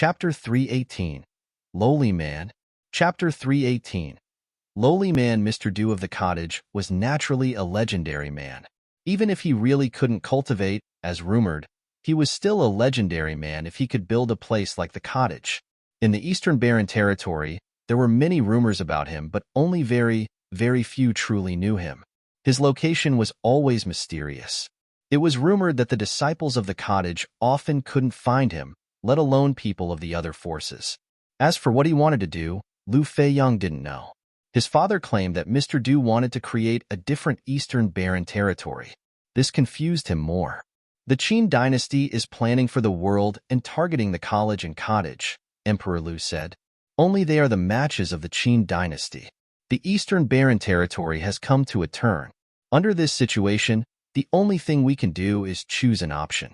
Chapter 318. Lowly Man. Chapter 318. Lowly Man. Mr. Dew of the cottage was naturally a legendary man. Even if he really couldn't cultivate, as rumored, he was still a legendary man if he could build a place like the cottage. In the Eastern Barren territory, there were many rumors about him, but only very few truly knew him. His location was always mysterious. It was rumored that the disciples of the cottage often couldn't find him, let alone people of the other forces. As for what he wanted to do, Lu Feiyang didn't know. His father claimed that Mr. Dew wanted to create a different Eastern Barren territory. This confused him more. The Qin dynasty is planning for the world and targeting the college and cottage, Emperor Lu said. Only they are the matches of the Qin dynasty. The Eastern Barren territory has come to a turn. Under this situation, the only thing we can do is choose an option.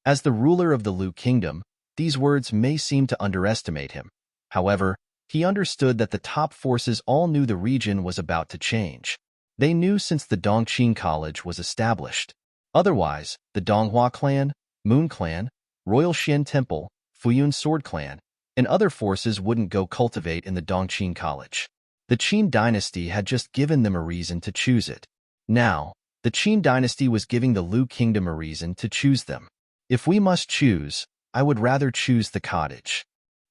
As the ruler of the Lu kingdom, these words may seem to underestimate him. However, he understood that the top forces all knew the region was about to change. They knew since the Dongqing College was established. Otherwise, the Donghua clan, Moon clan, Royal Xian Temple, Futian Sword clan, and other forces wouldn't go cultivate in the Dongqing College. The Qin dynasty had just given them a reason to choose it. Now, the Qin dynasty was giving the Lu kingdom a reason to choose them. If we must choose, I would rather choose the cottage.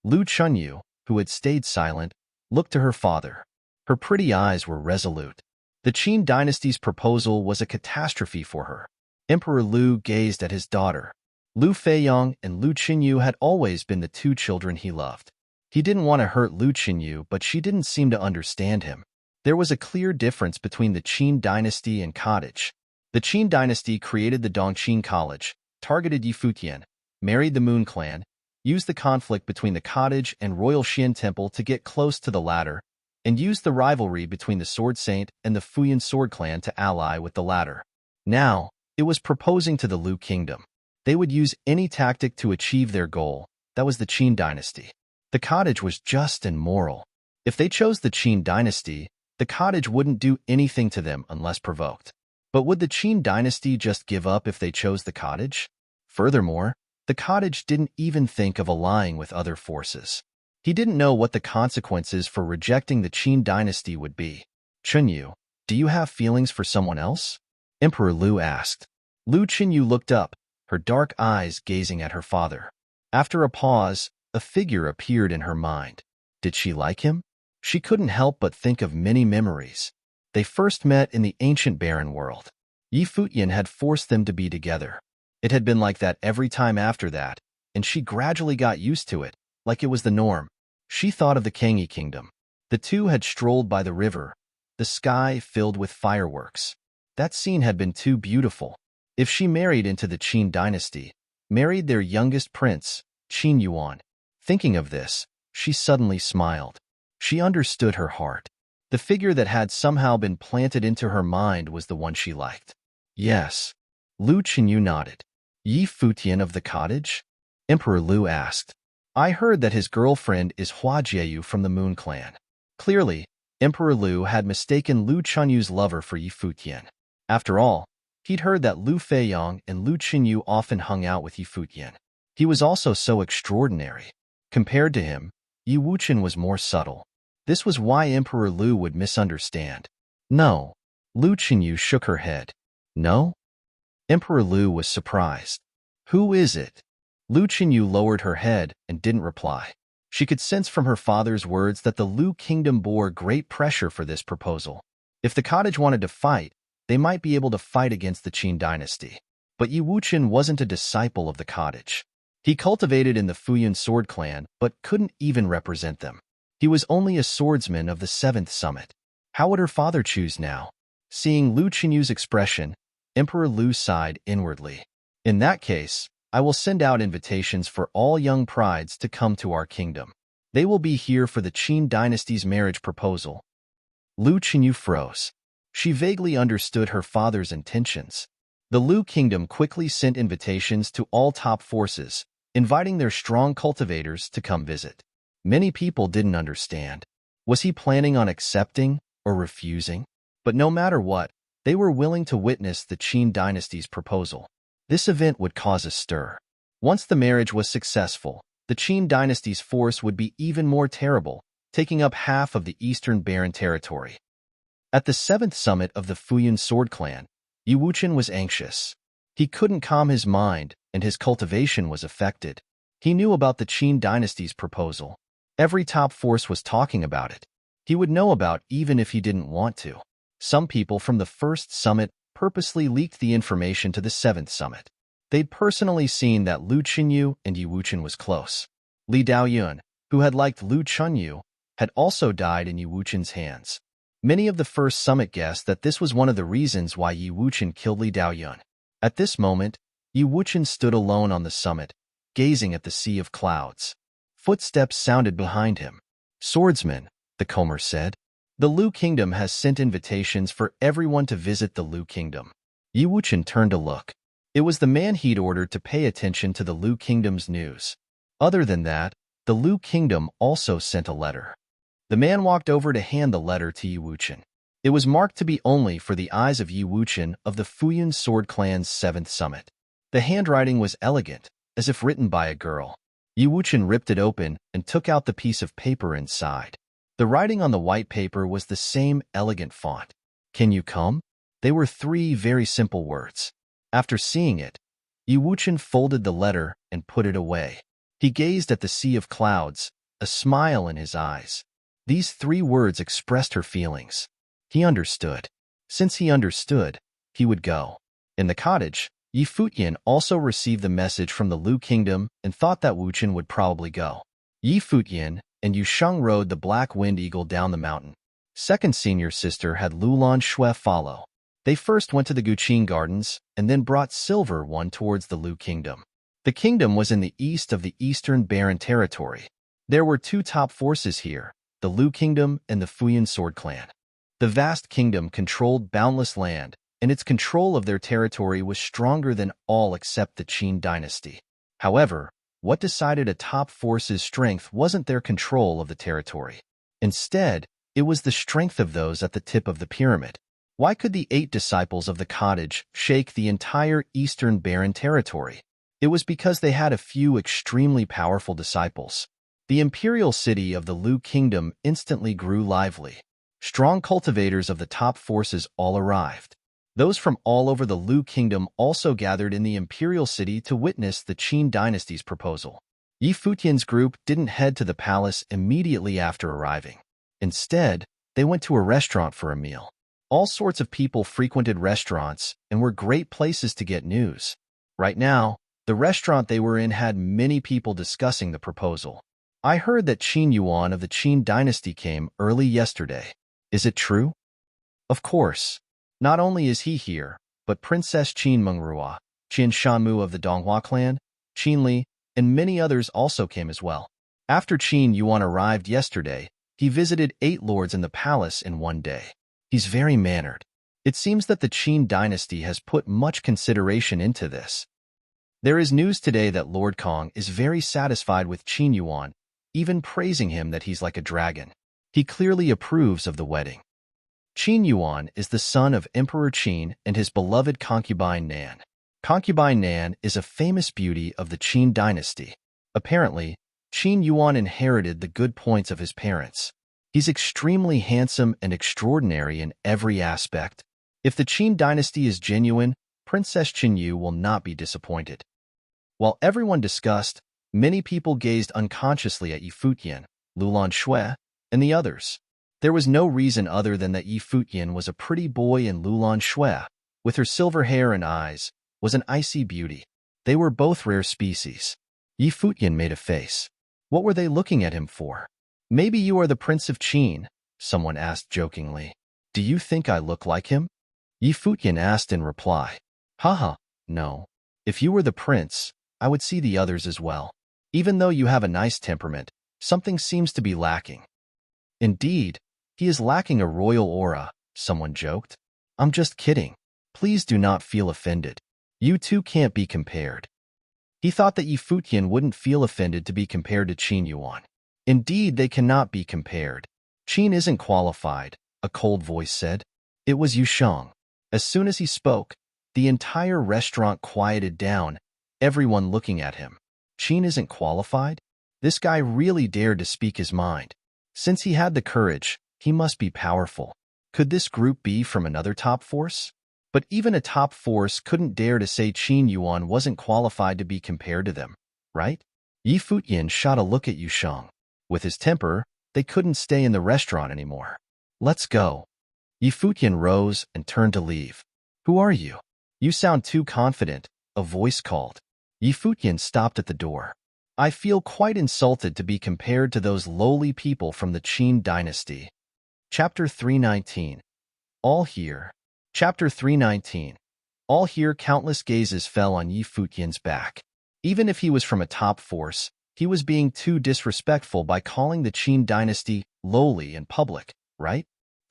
Lu Chunyu, who had stayed silent, looked to her father. Her pretty eyes were resolute. The Qin dynasty's proposal was a catastrophe for her. Emperor Lu gazed at his daughter. Lu Feiyang and Lu Qinyu had always been the two children he loved. He didn't want to hurt Lu Qinyu, but she didn't seem to understand him. There was a clear difference between the Qin dynasty and cottage. The Qin dynasty created the Dongqing College, targeted Futian, married the Moon clan, used the conflict between the cottage and Royal Xian Temple to get close to the latter, and used the rivalry between the Sword Saint and the Futian Sword clan to ally with the latter. Now, it was proposing to the Lu kingdom. They would use any tactic to achieve their goal. That was the Qin dynasty. The cottage was just and moral. If they chose the Qin dynasty, the cottage wouldn't do anything to them unless provoked. But would the Qin dynasty just give up if they chose the cottage? Furthermore, the cottage didn't even think of allying with other forces. He didn't know what the consequences for rejecting the Qin dynasty would be. Chunyu, do you have feelings for someone else? Emperor Lu asked. Lu Qinyu looked up, her dark eyes gazing at her father. After a pause, a figure appeared in her mind. Did she like him? She couldn't help but think of many memories. They first met in the ancient barren world. Futian had forced them to be together. It had been like that every time after that, and she gradually got used to it, like it was the norm. She thought of the Kangyi kingdom. The two had strolled by the river, the sky filled with fireworks. That scene had been too beautiful. If she married into the Qin dynasty, married their youngest prince, Qin Yuan. Thinking of this, she suddenly smiled. She understood her heart. The figure that had somehow been planted into her mind was the one she liked. Yes. Lu Qinyu nodded. Futian of the cottage? Emperor Lu asked. I heard that his girlfriend is Hua Jieyu from the Moon clan. Clearly, Emperor Lu had mistaken Lu Chunyu's lover for Futian. After all, he'd heard that Lu Feiyang and Lu Qinyu often hung out with Futian. He was also so extraordinary. Compared to him, Wuchen was more subtle. This was why Emperor Lu would misunderstand. No. Lu Qinyu shook her head. No? Emperor Lu was surprised. Who is it? Lu Qinyu lowered her head and didn't reply. She could sense from her father's words that the Lu kingdom bore great pressure for this proposal. If the cottage wanted to fight, they might be able to fight against the Qin dynasty. But Wuchen wasn't a disciple of the cottage. He cultivated in the Futian Sword clan, but couldn't even represent them. He was only a swordsman of the 7th summit. How would her father choose now? Seeing Lu Qinyu's expression, Emperor Lu sighed inwardly. In that case, I will send out invitations for all young prides to come to our kingdom. They will be here for the Qin dynasty's marriage proposal. Lu Qinyu froze. She vaguely understood her father's intentions. The Lu kingdom quickly sent invitations to all top forces, inviting their strong cultivators to come visit. Many people didn't understand. Was he planning on accepting or refusing? But no matter what, they were willing to witness the Qin dynasty's proposal. This event would cause a stir. Once the marriage was successful, the Qin dynasty's force would be even more terrible, taking up half of the eastern barren territory. At the 7th summit of the Futian sword clan, Yu Wuqian was anxious. He couldn't calm his mind, and his cultivation was affected. He knew about the Qin dynasty's proposal. Every top force was talking about it. He would know about even if he didn't want to. Some people from the 1st summit purposely leaked the information to the 7th summit. They'd personally seen that Lu Qinyu and Yu Wuqian was close. Li Daoyun, who had liked Lu Chunyu, had also died in Yu Wuqian's hands. Many of the 1st summit guessed that this was one of the reasons why Yu Wuqian killed Li Daoyun. At this moment, Yu Wuqian stood alone on the summit, gazing at the sea of clouds. Footsteps sounded behind him. "Swordsman," the Comer said. "The Lu Kingdom has sent invitations for everyone to visit the Lu Kingdom." Yu Wuqian turned to look. It was the man he'd ordered to pay attention to the Lu Kingdom's news. Other than that, the Lu Kingdom also sent a letter. The man walked over to hand the letter to Yu Wuqian. It was marked to be only for the eyes of Yu Wuqian of the Futian Sword Clan's 7th summit. The handwriting was elegant, as if written by a girl. Yu Wuqian ripped it open and took out the piece of paper inside. The writing on the white paper was the same elegant font. "Can you come?" They were 3 very simple words. After seeing it, Yu Wuqian folded the letter and put it away. He gazed at the sea of clouds, a smile in his eyes. These 3 words expressed her feelings. He understood. Since he understood, he would go. In the cottage, Yi Futian also received the message from the Lu Kingdom and thought that Wuqian would probably go. Yi Futian and Yu Sheng rode the Black Wind Eagle down the mountain. Second senior sister had Lulan Shui follow. They first went to the Guqin Gardens and then brought Silver One towards the Lu Kingdom. The kingdom was in the east of the Eastern Barren Territory. There were 2 top forces here, the Lu Kingdom and the Futian Sword Clan. The vast kingdom controlled boundless land, and its control of their territory was stronger than all except the Qin dynasty. However, what decided a top force's strength wasn't their control of the territory. Instead, it was the strength of those at the tip of the pyramid. Why could the 8 disciples of the cottage shake the entire Eastern Barren Territory? It was because they had a few extremely powerful disciples. The imperial city of the Lu Kingdom instantly grew lively. Strong cultivators of the top forces all arrived. Those from all over the Lu Kingdom also gathered in the imperial city to witness the Qin dynasty's proposal. Yi Futian's group didn't head to the palace immediately after arriving. Instead, they went to a restaurant for a meal. All sorts of people frequented restaurants and were great places to get news. Right now, the restaurant they were in had many people discussing the proposal. "I heard that Qin Yuan of the Qin dynasty came early yesterday. Is it true?" "Of course. Not only is he here, but Princess Qin Mengrua, Qin Shanmu of the Donghua clan, Qin Li, and many others also came as well. After Qin Yuan arrived yesterday, he visited 8 lords in the palace in one day. He's very mannered. It seems that the Qin dynasty has put much consideration into this. There is news today that Lord Kong is very satisfied with Qin Yuan, even praising him that he's like a dragon. He clearly approves of the wedding. Qin Yuan is the son of Emperor Qin and his beloved concubine Nan. Concubine Nan is a famous beauty of the Qin dynasty. Apparently, Qin Yuan inherited the good points of his parents. He's extremely handsome and extraordinary in every aspect. If the Qin dynasty is genuine, Princess Qinyu will not be disappointed." While everyone discussed, many people gazed unconsciously at Yi Futian, Lulan Shui, and the others. There was no reason other than that Yi Futian was a pretty boy and Lulan Shui, with her silver hair and eyes, was an icy beauty. They were both rare species. Yi Futian made a face. What were they looking at him for? "Maybe you are the Prince of Qin," someone asked jokingly. "Do you think I look like him?" Yi Futian asked in reply. "Haha, no. If you were the prince, I would see the others as well. Even though you have a nice temperament, something seems to be lacking." "Indeed, he is lacking a royal aura," someone joked. "I'm just kidding. Please do not feel offended. You two can't be compared." He thought that Yi Futian wouldn't feel offended to be compared to Qin Yuan. "Indeed, they cannot be compared. Qin isn't qualified," a cold voice said. It was Yu Sheng. As soon as he spoke, the entire restaurant quieted down, everyone looking at him. "Qin isn't qualified?" This guy really dared to speak his mind. Since he had the courage, he must be powerful. Could this group be from another top force? But even a top force couldn't dare to say Qin Yuan wasn't qualified to be compared to them, right? Yi Futian shot a look at Yu Sheng. With his temper, they couldn't stay in the restaurant anymore. Let's go. Yi Futian rose and turned to leave. Who are you? You sound too confident, a voice called. Yi Futian stopped at the door. I feel quite insulted to be compared to those lowly people from the Qin dynasty. Chapter 319. All here. Chapter 319. All here countless gazes fell on Yi Futian's back. Even if he was from a top force, he was being too disrespectful by calling the Qin dynasty lowly in public, right?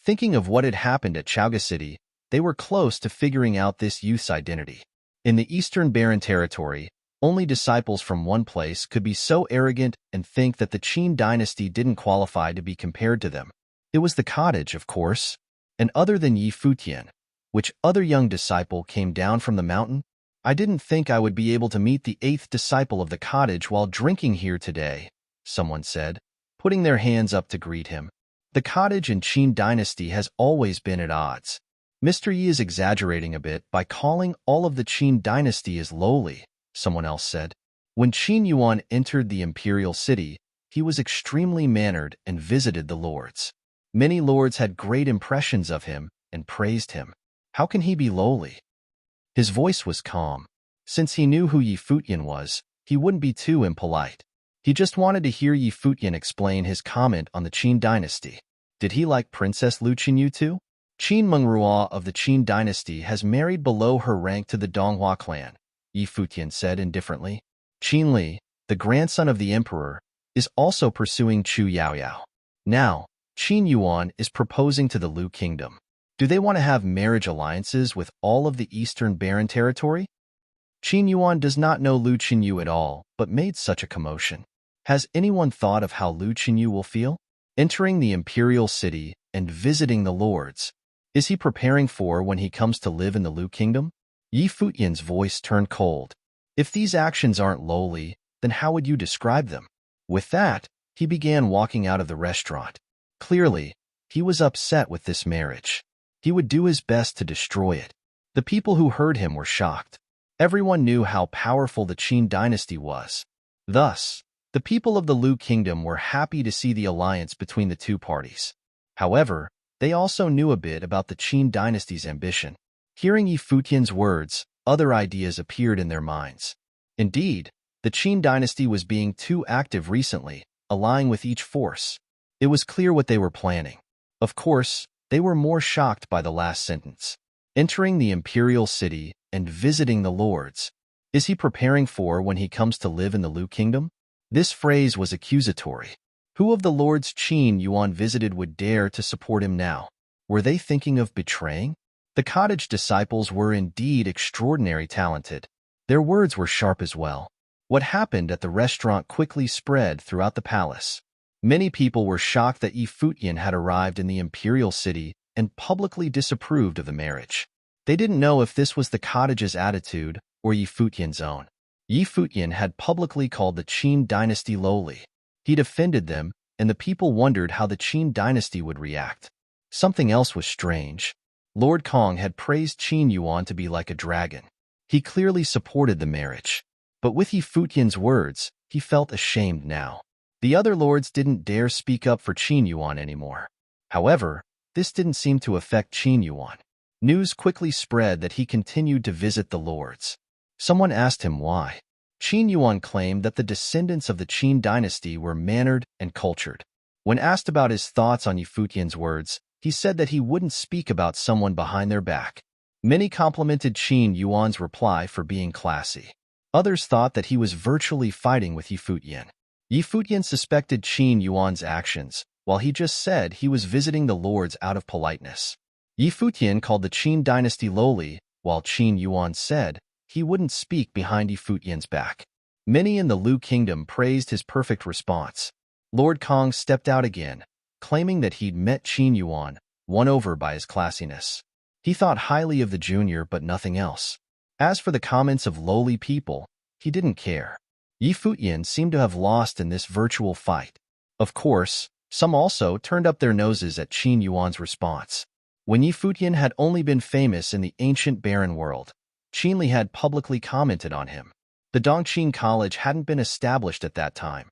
Thinking of what had happened at Chaoga City, they were close to figuring out this youth's identity. In the Eastern Barren Territory, only disciples from one place could be so arrogant and think that the Qin dynasty didn't qualify to be compared to them. It was the cottage, of course. And other than Yi Futian, which other young disciple came down from the mountain? I didn't think I would be able to meet the 8th disciple of the cottage while drinking here today, someone said, putting their hands up to greet him. The cottage in Qin dynasty has always been at odds. Mr. Yi is exaggerating a bit by calling all of the Qin dynasty as lowly, someone else said. When Qin Yuan entered the imperial city, he was extremely mannered and visited the lords. Many lords had great impressions of him and praised him. How can he be lowly? His voice was calm. Since he knew who Yi Futian was, he wouldn't be too impolite. He just wanted to hear Yi Futian explain his comment on the Qin dynasty. Did he like Princess Lu Qinyu too? Qin Mengrua of the Qin dynasty has married below her rank to the Donghua clan, Yi Futian said indifferently. Qin Li, the grandson of the emperor, is also pursuing Chu Yaoyao. Now, Qin Yuan is proposing to the Lu kingdom. Do they want to have marriage alliances with all of the Eastern Barren Territory? Qin Yuan does not know Lu Qinyu at all, but made such a commotion. Has anyone thought of how Lu Qinyu will feel? Entering the imperial city and visiting the lords. Is he preparing for when he comes to live in the Lu kingdom? Yi Futian's voice turned cold. If these actions aren't lowly, then how would you describe them? With that, he began walking out of the restaurant. Clearly, he was upset with this marriage. He would do his best to destroy it. The people who heard him were shocked. Everyone knew how powerful the Qin dynasty was. Thus, the people of the Lu kingdom were happy to see the alliance between the two parties. However, they also knew a bit about the Qin dynasty's ambition. Hearing Yi Futian's words, other ideas appeared in their minds. Indeed, the Qin dynasty was being too active recently, allying with each force. It was clear what they were planning. Of course, they were more shocked by the last sentence. Entering the imperial city and visiting the lords. Is he preparing for when he comes to live in the Lu kingdom? This phrase was accusatory. Who of the lords Qin Yuan visited would dare to support him now? Were they thinking of betraying? The cottage disciples were indeed extraordinarily talented. Their words were sharp as well. What happened at the restaurant quickly spread throughout the palace. Many people were shocked that Yi Futian had arrived in the imperial city and publicly disapproved of the marriage. They didn't know if this was the cottage's attitude or Yi Futian's own. Yi Futian had publicly called the Qin dynasty lowly. He defended them, and the people wondered how the Qin dynasty would react. Something else was strange. Lord Kong had praised Qin Yuan to be like a dragon. He clearly supported the marriage. But with Yi Futian's words, he felt ashamed now. The other lords didn't dare speak up for Qin Yuan anymore. However, this didn't seem to affect Qin Yuan. News quickly spread that he continued to visit the lords. Someone asked him why. Qin Yuan claimed that the descendants of the Qin dynasty were mannered and cultured. When asked about his thoughts on Yi Futian's words, he said that he wouldn't speak about someone behind their back. Many complimented Qin Yuan's reply for being classy. Others thought that he was virtually fighting with Yi Futian. Yi Futian suspected Qin Yuan's actions, while he just said he was visiting the lords out of politeness. Yi Futian called the Qin dynasty lowly, while Qin Yuan said he wouldn't speak behind Yi Futian's back. Many in the Lu kingdom praised his perfect response. Lord Kong stepped out again, claiming that he'd met Qin Yuan, won over by his classiness. He thought highly of the junior but nothing else. As for the comments of lowly people, he didn't care. Futian seemed to have lost in this virtual fight. Of course, some also turned up their noses at Qin Yuan's response. When Futian had only been famous in the ancient barren world, Qin Li had publicly commented on him. The Dongqing College hadn't been established at that time.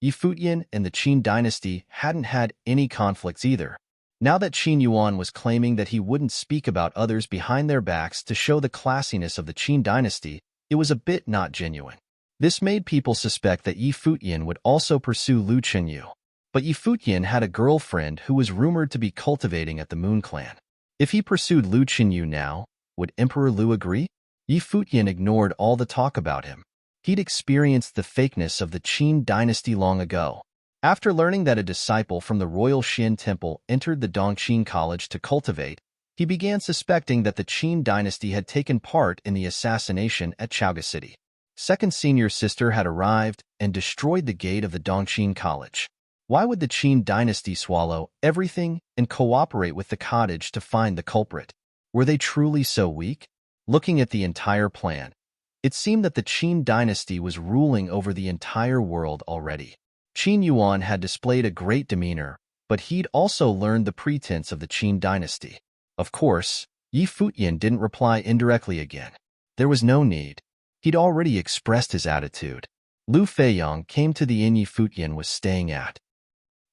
Futian and the Qin dynasty hadn't had any conflicts either. Now that Qin Yuan was claiming that he wouldn't speak about others behind their backs to show the classiness of the Qin dynasty, it was a bit not genuine. This made people suspect that Futian would also pursue Lu Chenyu. But Futian had a girlfriend who was rumored to be cultivating at the Moon Clan. If he pursued Lu Chenyu now, would Emperor Lu agree? Futian ignored all the talk about him. He'd experienced the fakeness of the Qin dynasty long ago. After learning that a disciple from the Royal Xin Temple entered the Dongqing College to cultivate, he began suspecting that the Qin dynasty had taken part in the assassination at Chaoga City. Second senior sister had arrived and destroyed the gate of the Dongqing College. Why would the Qin dynasty swallow everything and cooperate with the cottage to find the culprit? Were they truly so weak? Looking at the entire plan, it seemed that the Qin dynasty was ruling over the entire world already. Qin Yuan had displayed a great demeanor, but he'd also learned the pretense of the Qin dynasty. Of course, Futian didn't reply indirectly again. There was no need. He'd already expressed his attitude. Lu Feiyang came to the inn Futian was staying at.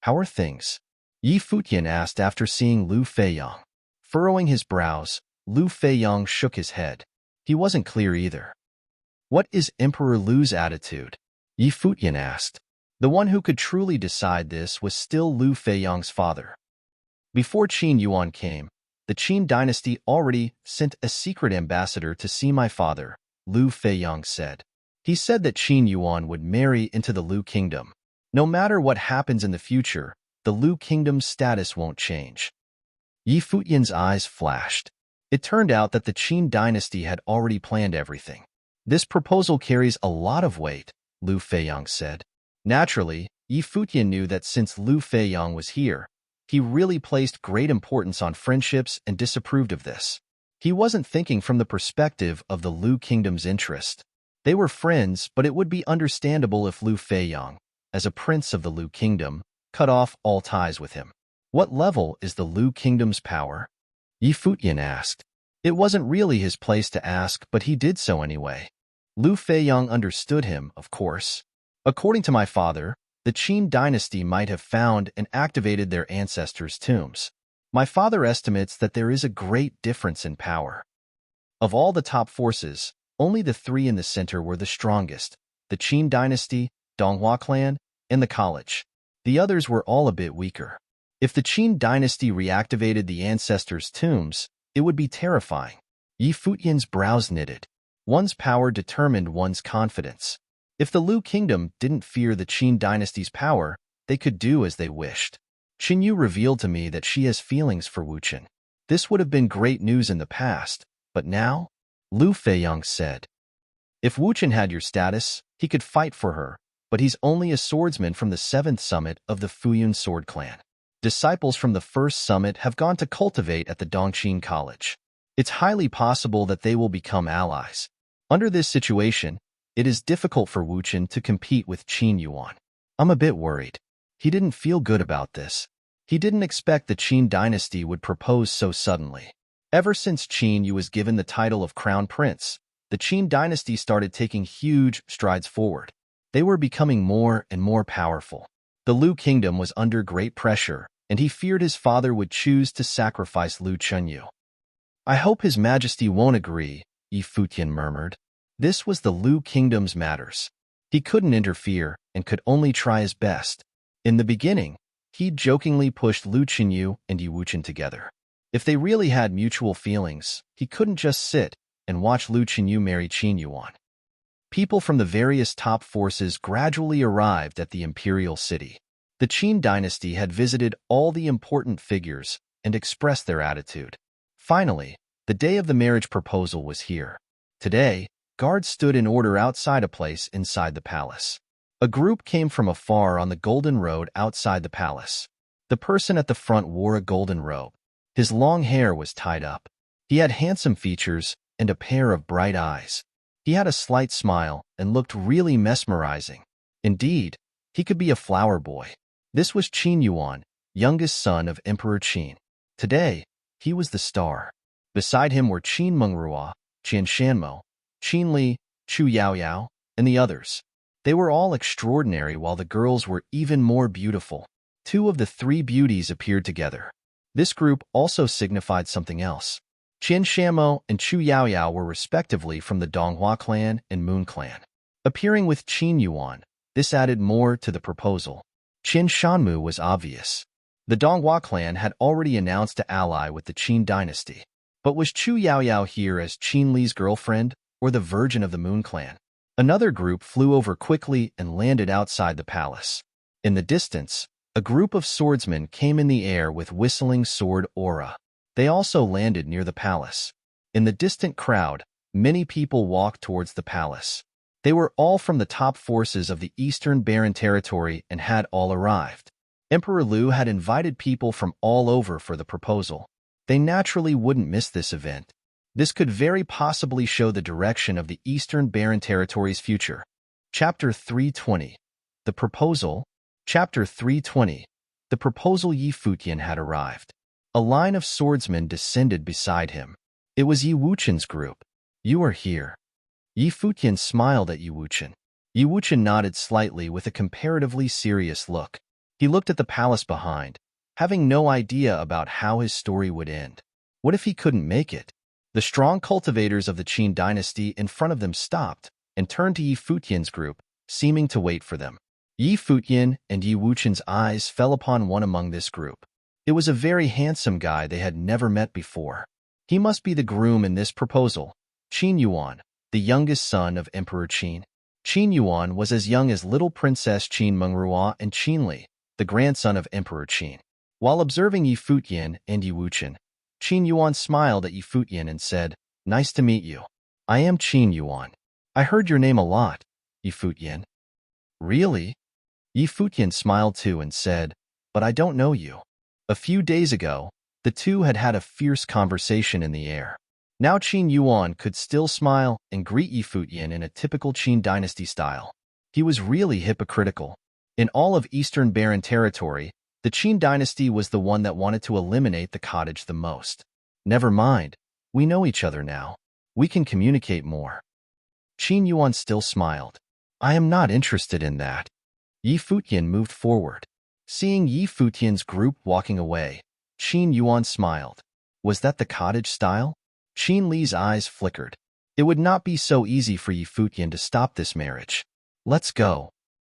"How are things?" Futian asked after seeing Lu Feiyang. Furrowing his brows, Lu Feiyang shook his head. He wasn't clear either. "What is Emperor Lu's attitude?" Futian asked. The one who could truly decide this was still Lu Feiyang's father. Before Qin Yuan came, the Qin dynasty already sent a secret ambassador to see my father, Lu Feiyang said. He said that Qin Yuan would marry into the Lu kingdom. No matter what happens in the future, the Lu kingdom's status won't change. Futian's eyes flashed. It turned out that the Qin dynasty had already planned everything. "This proposal carries a lot of weight," Lu Feiyang said. Naturally, Futian knew that since Lu Feiyang was here, he really placed great importance on friendships and disapproved of this. He wasn't thinking from the perspective of the Lu kingdom's interest. They were friends, but it would be understandable if Lu Feiyang, as a prince of the Lu kingdom, cut off all ties with him. "What level is the Lu kingdom's power?" Futian asked. It wasn't really his place to ask, but he did so anyway. Lu Feiyang understood him, of course. "According to my father, the Qin dynasty might have found and activated their ancestors' tombs. My father estimates that there is a great difference in power. Of all the top forces, only the three in the center were the strongest: the Qin dynasty, Donghua clan, and the college. The others were all a bit weaker. If the Qin dynasty reactivated the ancestors' tombs, it would be terrifying." Futian's brows knitted. One's power determined one's confidence. If the Lu kingdom didn't fear the Qin dynasty's power, they could do as they wished. "Qinyu revealed to me that she has feelings for Wuchen. This would have been great news in the past, but now?" Lu Feiyang said. "If Wuchen had your status, he could fight for her, but he's only a swordsman from the 7th summit of the Futian sword clan. Disciples from the 1st summit have gone to cultivate at the Dongqing College. It's highly possible that they will become allies. Under this situation, it is difficult for Wuchen to compete with Qin Yuan. I'm a bit worried." He didn't feel good about this. He didn't expect the Qin dynasty would propose so suddenly. Ever since Qin Yu was given the title of crown prince, the Qin dynasty started taking huge strides forward. They were becoming more and more powerful. The Lu kingdom was under great pressure, and he feared his father would choose to sacrifice Lu Chenyu. "I hope His Majesty won't agree," Futian murmured. This was the Lu kingdom's matters. He couldn't interfere and could only try his best. In the beginning, he jokingly pushed Lu Chenyu and Wuchen together. If they really had mutual feelings, he couldn't just sit and watch Lu Chenyu marry Qin Yuan. People from the various top forces gradually arrived at the imperial city. The Qin dynasty had visited all the important figures and expressed their attitude. Finally, the day of the marriage proposal was here. Today, guards stood in order outside a place inside the palace. A group came from afar on the golden road outside the palace. The person at the front wore a golden robe. His long hair was tied up. He had handsome features and a pair of bright eyes. He had a slight smile and looked really mesmerizing. Indeed, he could be a flower boy. This was Qin Yuan, youngest son of Emperor Qin. Today, he was the star. Beside him were Qin Mengrua, Qian Shanmo, Qin Li, Chu Yaoyao, and the others. They were all extraordinary while the girls were even more beautiful. Two of the three beauties appeared together. This group also signified something else. Qian Shanmo and Chu Yaoyao were respectively from the Donghua clan and Moon clan. Appearing with Qin Yuan, this added more to the proposal. Qin Shanmu was obvious. The Donghua clan had already announced to ally with the Qin dynasty. But was Chu Yaoyao here as Qin Li's girlfriend or the virgin of the Moon clan? Another group flew over quickly and landed outside the palace. In the distance, a group of swordsmen came in the air with whistling sword aura. They also landed near the palace. In the distant crowd, many people walked towards the palace. They were all from the top forces of the Eastern Barren Territory and had all arrived. Emperor Lu had invited people from all over for the proposal. They naturally wouldn't miss this event. This could very possibly show the direction of the Eastern Barren Territory's future. Chapter 320. The Proposal. Chapter 320. The proposal. Yi Futian had arrived. A line of swordsmen descended beside him. It was Yi Wuchen's group. You are here. Yi Futian smiled at Yi Wuchen. Yi Wuchen nodded slightly with a comparatively serious look. He looked at the palace behind, having no idea about how his story would end. What if he couldn't make it? The strong cultivators of the Qin dynasty in front of them stopped and turned to Yi Futian's group, seeming to wait for them. Yi Futian and Yi Wuchen's eyes fell upon one among this group. It was a very handsome guy they had never met before. He must be the groom in this proposal, Qin Yuan, the youngest son of Emperor Qin. Qin Yuan was as young as little Princess Qin Mengrua and Qin Li, the grandson of Emperor Qin. While observing Yi Futian and Yi Wuchen, Qin Yuan smiled at Yi Futian and said, "Nice to meet you. I am Qin Yuan. I heard your name a lot, Yi Futian." "Really?" Yi Futian smiled too and said, "But I don't know you." A few days ago, the two had had a fierce conversation in the air. Now Qin Yuan could still smile and greet Yi Futian in a typical Qin dynasty style. He was really hypocritical. In all of Eastern Barren Territory, the Qin dynasty was the one that wanted to eliminate the cottage the most. Never mind, we know each other now. We can communicate more. Qin Yuan still smiled. I am not interested in that. Yi Futian moved forward. Seeing Yi Futian's group walking away, Qin Yuan smiled. Was that the cottage style? Qin Li's eyes flickered. It would not be so easy for Yi Futian to stop this marriage. Let's go.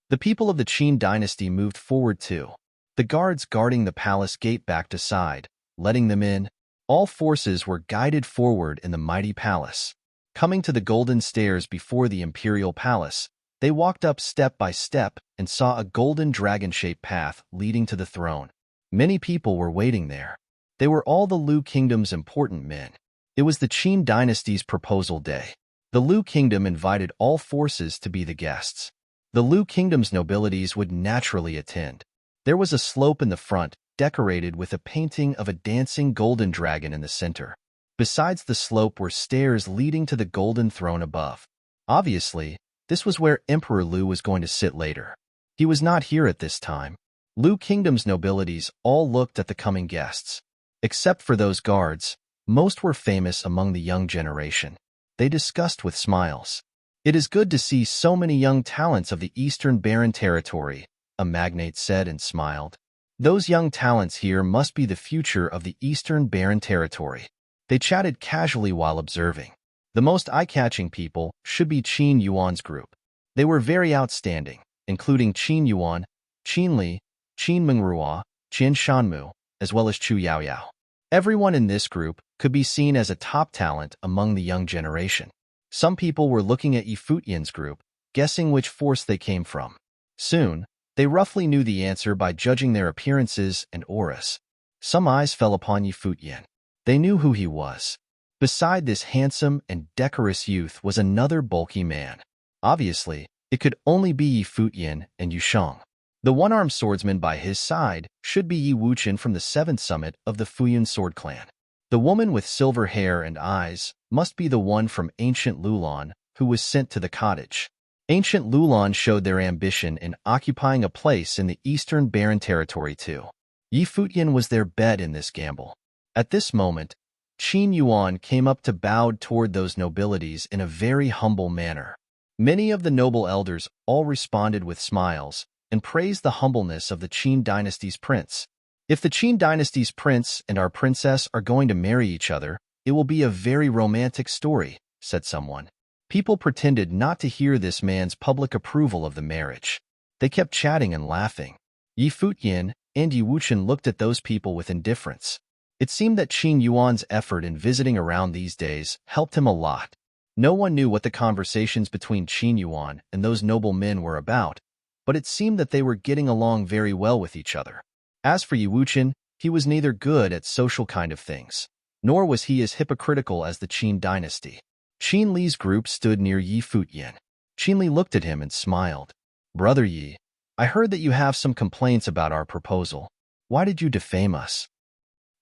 The people of the Qin dynasty moved forward too. The guards guarding the palace gate backed aside, letting them in. All forces were guided forward in the mighty palace. Coming to the golden stairs before the imperial palace, they walked up step by step and saw a golden dragon-shaped path leading to the throne. Many people were waiting there. They were all the Lu Kingdom's important men. It was the Qin dynasty's proposal day. The Lu Kingdom invited all forces to be the guests. The Lu Kingdom's nobilities would naturally attend. There was a slope in the front, decorated with a painting of a dancing golden dragon in the center. Besides the slope were stairs leading to the golden throne above. Obviously, this was where Emperor Lu was going to sit later. He was not here at this time. Lu Kingdom's nobilities all looked at the coming guests. Except for those guards, most were famous among the young generation. They discussed with smiles. It is good to see so many young talents of the Eastern Barren Territory, a magnate said and smiled. Those young talents here must be the future of the Eastern Barren Territory. They chatted casually while observing. The most eye-catching people should be Qin Yuan's group. They were very outstanding, including Qin Yuan, Qin Li, Qin Mengrua, Qian Shanmu, as well as Chu Yaoyao. Everyone in this group could be seen as a top talent among the young generation. Some people were looking at Yi Futian's group, guessing which force they came from. Soon, they roughly knew the answer by judging their appearances and auras. Some eyes fell upon Yi Futian. They knew who he was. Beside this handsome and decorous youth was another bulky man. Obviously, it could only be Yi Futian and Yu Sheng. The one-armed swordsman by his side should be Yi Wuchen from the 7th summit of the Futian sword clan. The woman with silver hair and eyes must be the one from ancient Lulan, who was sent to the cottage. Ancient Lulan showed their ambition in occupying a place in the eastern barren territory too. Yi Futian was their bet in this gamble. At this moment, Qin Yuan came up to bow toward those nobilities in a very humble manner. Many of the noble elders all responded with smiles and praised the humbleness of the Qin dynasty's prince. If the Qin dynasty's prince and our princess are going to marry each other, it will be a very romantic story, said someone. People pretended not to hear this man's public approval of the marriage. They kept chatting and laughing. Yi Futian and Yi Wuchen looked at those people with indifference. It seemed that Qin Yuan's effort in visiting around these days helped him a lot. No one knew what the conversations between Qin Yuan and those noble men were about, but it seemed that they were getting along very well with each other. As for Yi Wuchen, he was neither good at social kind of things, nor was he as hypocritical as the Qin dynasty. Qin Li's group stood near Yi Futian. Qin Li looked at him and smiled. Brother Yi, I heard that you have some complaints about our proposal. Why did you defame us?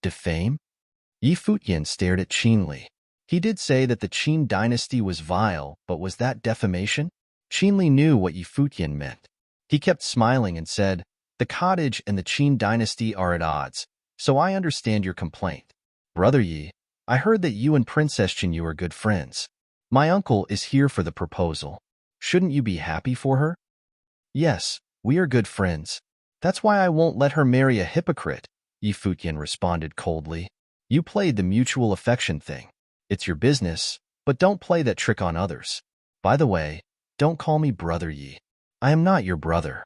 Defame? Yi Futian stared at Qin Li. He did say that the Qin dynasty was vile, but was that defamation? Qin Li knew what Yi Futian meant. He kept smiling and said, the cottage and the Qin dynasty are at odds, so I understand your complaint. Brother Yi, I heard that you and Princess Qinyu are good friends. My uncle is here for the proposal. Shouldn't you be happy for her? Yes, we are good friends. That's why I won't let her marry a hypocrite, Yi Futian responded coldly. You played the mutual affection thing. It's your business, but don't play that trick on others. By the way, don't call me Brother Yi. I am not your brother.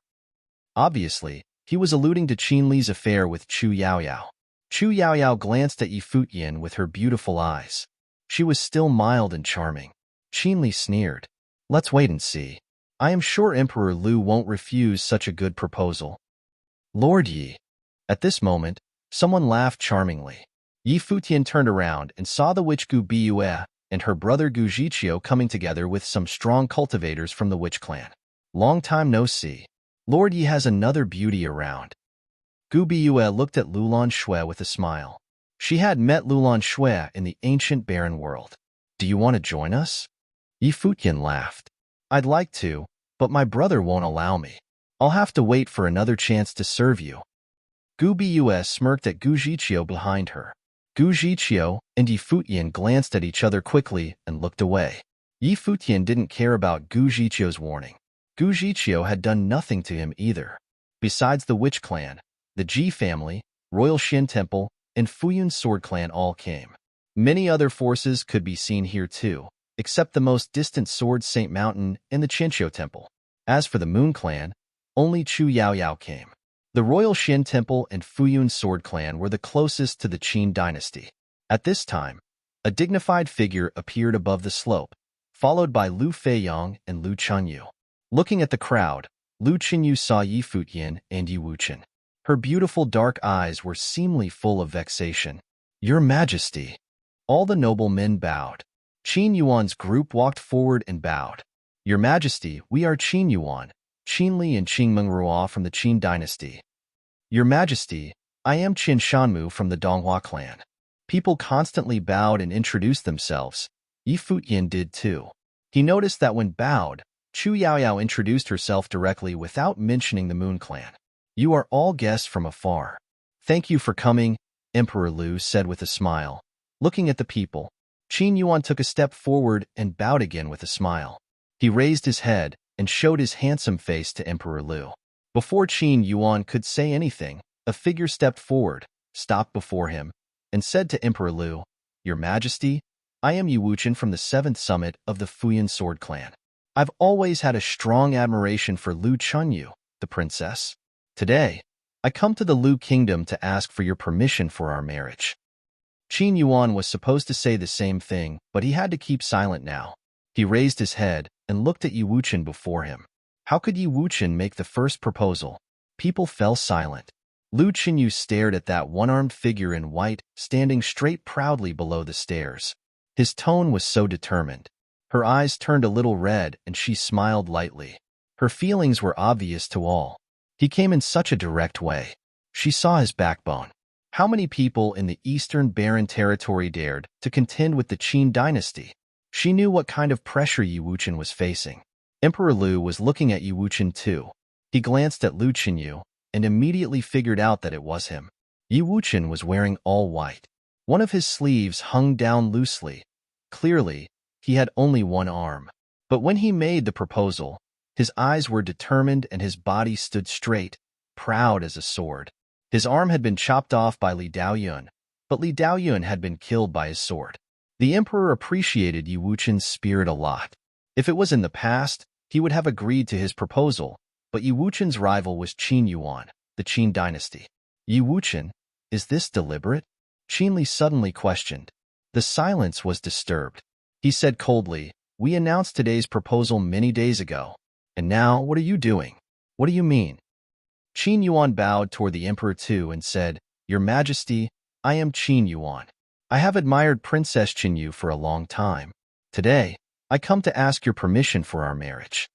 Obviously, he was alluding to Qin Li's affair with Chu Yaoyao. Chu Yaoyao glanced at Yi Futian with her beautiful eyes. She was still mild and charming. Qin Li sneered. Let's wait and see. I am sure Emperor Lu won't refuse such a good proposal. Lord Yi. At this moment, someone laughed charmingly. Yi Futian turned around and saw the witch Gu Biyue and her brother Gu Zhiqiu coming together with some strong cultivators from the witch clan. Long time no see. Lord Yi has another beauty around. Gu Biyue looked at Lulan Shui with a smile. She had met Lulan Shui in the ancient barren world. Do you want to join us? Yi Futian laughed. I'd like to, but my brother won't allow me. I'll have to wait for another chance to serve you. Gu Biyue smirked at Gu Zhiqiu behind her. Gu Zhiqiu and Yi Futian glanced at each other quickly and looked away. Yi Futian didn't care about Gu Zhiqiu's warning. Gu Zhiqiu had done nothing to him either. Besides the witch clan, the Ji family, Royal Xin Temple, and Fuyun Sword Clan all came. Many other forces could be seen here too, except the most distant Sword Saint Mountain and the Chenqiu Temple. As for the Moon Clan, only Chu Yaoyao came. The Royal Xin Temple and Fuyun Sword Clan were the closest to the Qin dynasty. At this time, a dignified figure appeared above the slope, followed by Lu Feiyong and Lu Chunyu. Looking at the crowd, Lu Chunyu saw Yi Futian and Yi Wuchen. Her beautiful dark eyes were seemingly full of vexation. Your Majesty. All the noblemen bowed. Qin Yuan's group walked forward and bowed. Your Majesty, we are Qin Yuan, Qin Li and Qing Mengrua from the Qin dynasty. Your Majesty, I am Qin Shanmu from the Donghua clan. People constantly bowed and introduced themselves. Yi Futian did too. He noticed that when bowed, Chu Yaoyao introduced herself directly without mentioning the Moon clan. You are all guests from afar. Thank you for coming, Emperor Lu said with a smile. Looking at the people, Qin Yuan took a step forward and bowed again with a smile. He raised his head and showed his handsome face to Emperor Lu. Before Qin Yuan could say anything, a figure stepped forward, stopped before him, and said to Emperor Lu, Your Majesty, I am Yi Wuchen from the 7th summit of the Fuyun Sword Clan. I've always had a strong admiration for Lu Chunyu, the princess. Today, I come to the Lu Kingdom to ask for your permission for our marriage. Qin Yuan was supposed to say the same thing, but he had to keep silent now. He raised his head and looked at Yi Wuchen before him. How could Yi Wuchen make the first proposal? People fell silent. Lu Chunyu stared at that one-armed figure in white, standing straight proudly below the stairs. His tone was so determined. Her eyes turned a little red and she smiled lightly. Her feelings were obvious to all. He came in such a direct way. She saw his backbone. How many people in the eastern barren territory dared to contend with the Qin dynasty? She knew what kind of pressure Yi Wuchen was facing. Emperor Lu was looking at Yi Wuchen too. He glanced at Lu Qinyu and immediately figured out that it was him. Yi Wuchen was wearing all white. One of his sleeves hung down loosely. Clearly, he had only one arm. But when he made the proposal, his eyes were determined and his body stood straight, proud as a sword. His arm had been chopped off by Li Daoyun, but Li Daoyun had been killed by his sword. The emperor appreciated Yi Wuchen's spirit a lot. If it was in the past, he would have agreed to his proposal, but Yi Wuchen's rival was Qin Yuan, the Qin dynasty. Yi Wuchen, is this deliberate? Qin Li suddenly questioned. The silence was disturbed. He said coldly, "We announced today's proposal many days ago. And now, what are you doing? What do you mean?" Qin Yuan bowed toward the emperor too and said, "Your Majesty, I am Qin Yuan. I have admired Princess Qinyu for a long time. Today, I come to ask your permission for our marriage."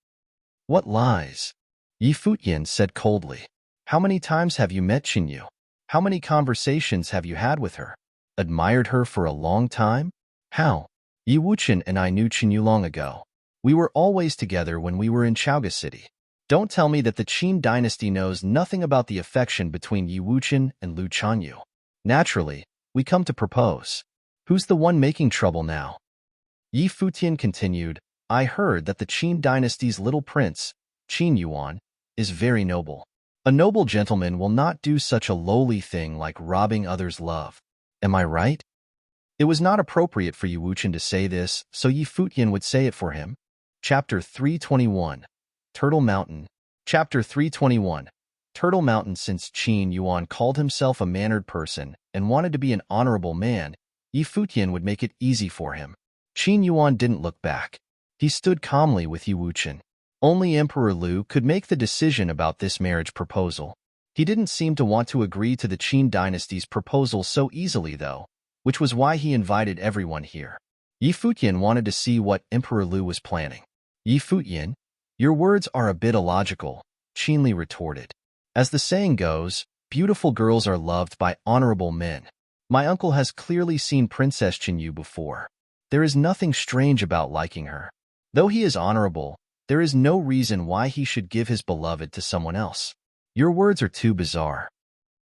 "What lies?" Yi Futian said coldly. "How many times have you met Qinyu? How many conversations have you had with her? Admired her for a long time? How? Yi Wuchen and I knew Qinyu long ago. We were always together when we were in Chaoga City. Don't tell me that the Qin dynasty knows nothing about the affection between Yi Wuchen and Lu Chanyu. Naturally, we come to propose. Who's the one making trouble now?" Yi Futian continued, "I heard that the Qin dynasty's little prince, Qin Yuan, is very noble. A noble gentleman will not do such a lowly thing like robbing others' love. Am I right?" It was not appropriate for Yi Wuchen to say this, so Yi Futian would say it for him. Chapter 321. Turtle Mountain. Chapter 321. Turtle Mountain. Since Qin Yuan called himself a mannered person and wanted to be an honorable man, Yi Futian would make it easy for him. Qin Yuan didn't look back. He stood calmly with Yi Wuchen. Only Emperor Lu could make the decision about this marriage proposal. He didn't seem to want to agree to the Qin dynasty's proposal so easily, though, which was why he invited everyone here. Yi Futian wanted to see what Emperor Lu was planning. "Yi Futian, your words are a bit illogical," Qin Li retorted. "As the saying goes, beautiful girls are loved by honorable men. My uncle has clearly seen Princess Qinyu before. There is nothing strange about liking her. Though he is honorable, there is no reason why he should give his beloved to someone else. Your words are too bizarre.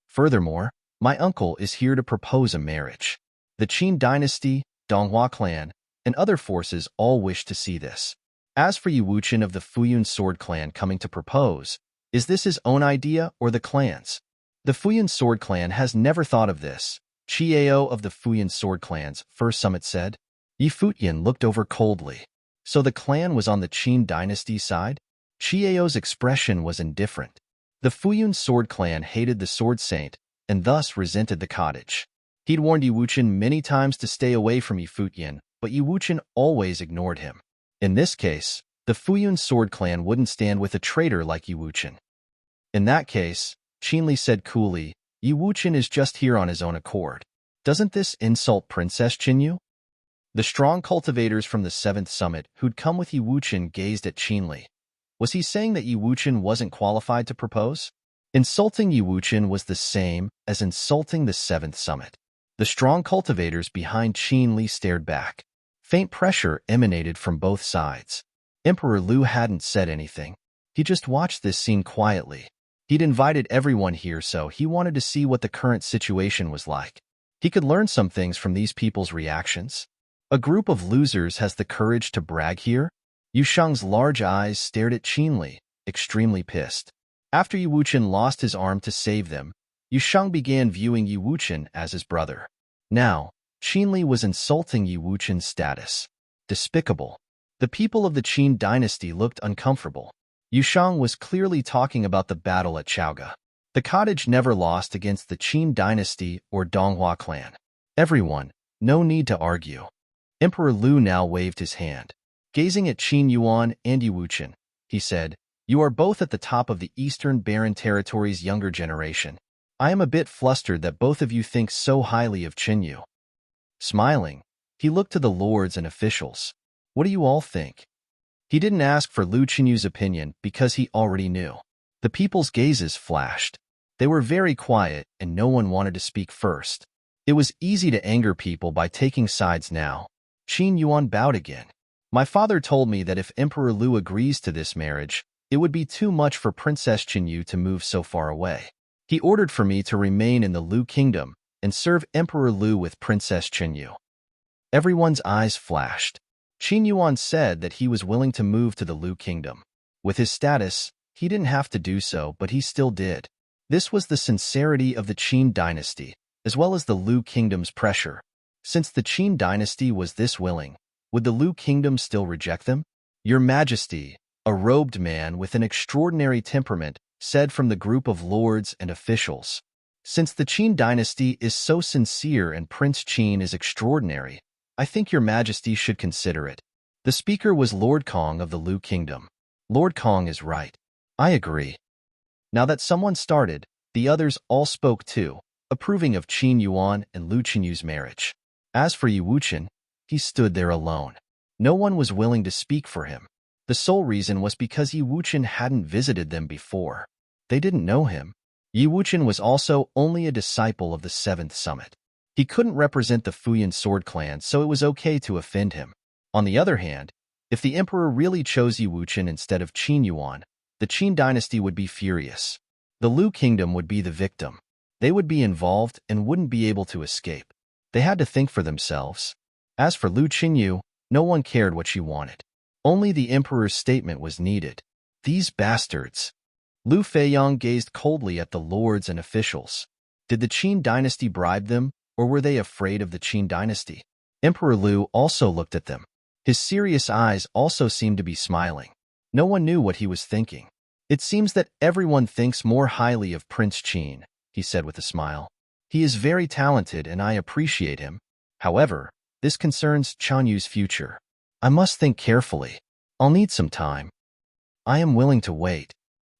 Furthermore, my uncle is here to propose a marriage. The Qin dynasty, Donghua clan, and other forces all wish to see this. As for Yi Wuchen of the Futian Sword Clan coming to propose, is this his own idea or the clan's? The Futian Sword Clan has never thought of this," Chiao of the Futian Sword Clan's first summit said. Yi Futian looked over coldly. So the clan was on the Qin dynasty's side? Chiao's expression was indifferent. The Futian Sword Clan hated the Sword Saint and thus resented the cottage. He'd warned Yi Wuchen many times to stay away from Yi Futian, but Yi Wuchen always ignored him. In this case, the Futian Sword Clan wouldn't stand with a traitor like Yi Wuchen. "In that case," Qin Li said coolly, "Yi Wuchen is just here on his own accord. Doesn't this insult Princess Qinyu?" The strong cultivators from the 7th summit who'd come with Yi Wuchen gazed at Qin Li. Was he saying that Yi Wuchen wasn't qualified to propose? Insulting Yi Wuchen was the same as insulting the 7th summit. The strong cultivators behind Qin Li stared back. Faint pressure emanated from both sides. Emperor Lu hadn't said anything. He just watched this scene quietly. He'd invited everyone here, so he wanted to see what the current situation was like. He could learn some things from these people's reactions. A group of losers has the courage to brag here? Yu Shang's large eyes stared at Qin Li, extremely pissed. After Yi Wuchen lost his arm to save them, Yu Shang began viewing Yi Wuchen as his brother. Now, Qin Li was insulting Yi Wuchen's status. Despicable. The people of the Qin dynasty looked uncomfortable. Yu Shang was clearly talking about the battle at Chaoga. The cottage never lost against the Qin dynasty or Donghua clan. Everyone, no need to argue. Emperor Lu now waved his hand. Gazing at Qin Yuan and Yi Wuchen, he said, "You are both at the top of the Eastern Barren Territory's younger generation. I am a bit flustered that both of you think so highly of Qinyu." Smiling, he looked to the lords and officials. "What do you all think?" He didn't ask for Lu Qinyu's opinion because he already knew. The people's gazes flashed. They were very quiet and no one wanted to speak first. It was easy to anger people by taking sides now. Qin Yuan bowed again. My father told me that if Emperor Lu agrees to this marriage, it would be too much for Princess Qinyu to move so far away. He ordered for me to remain in the Lu kingdom and serve Emperor Lu with Princess Qinyu. Everyone's eyes flashed. Qin Yuan said that he was willing to move to the Lu kingdom. With his status, he didn't have to do so, but he still did. This was the sincerity of the Qin dynasty, as well as the Lu kingdom's pressure. Since the Qin dynasty was this willing, would the Lu kingdom still reject them? Your Majesty, a robed man with an extraordinary temperament, said from the group of lords and officials. Since the Qin dynasty is so sincere and Prince Qin is extraordinary, I think Your Majesty should consider it. The speaker was Lord Kong of the Lu kingdom. Lord Kong is right. I agree. Now that someone started, the others all spoke too, approving of Qin Yuan and Lu Qinyu's marriage. As for Yi Wuchen, he stood there alone. No one was willing to speak for him. The sole reason was because Yi Wuchen hadn't visited them before. They didn't know him. Yi Wuchen was also only a disciple of the 7th summit. He couldn't represent the Futian sword clan, so it was okay to offend him. On the other hand, if the emperor really chose Yi Wuchen instead of Qin Yuan, the Qin dynasty would be furious. The Lu kingdom would be the victim. They would be involved and wouldn't be able to escape. They had to think for themselves. As for Lu Qinyu, no one cared what she wanted. Only the emperor's statement was needed. These bastards. Lu Feiyang gazed coldly at the lords and officials. Did the Qin dynasty bribe them, or were they afraid of the Qin dynasty? Emperor Lu also looked at them. His serious eyes also seemed to be smiling. No one knew what he was thinking. It seems that everyone thinks more highly of Prince Qin, he said with a smile. He is very talented and I appreciate him. However, this concerns Changyu's future. I must think carefully. I'll need some time. I am willing to wait.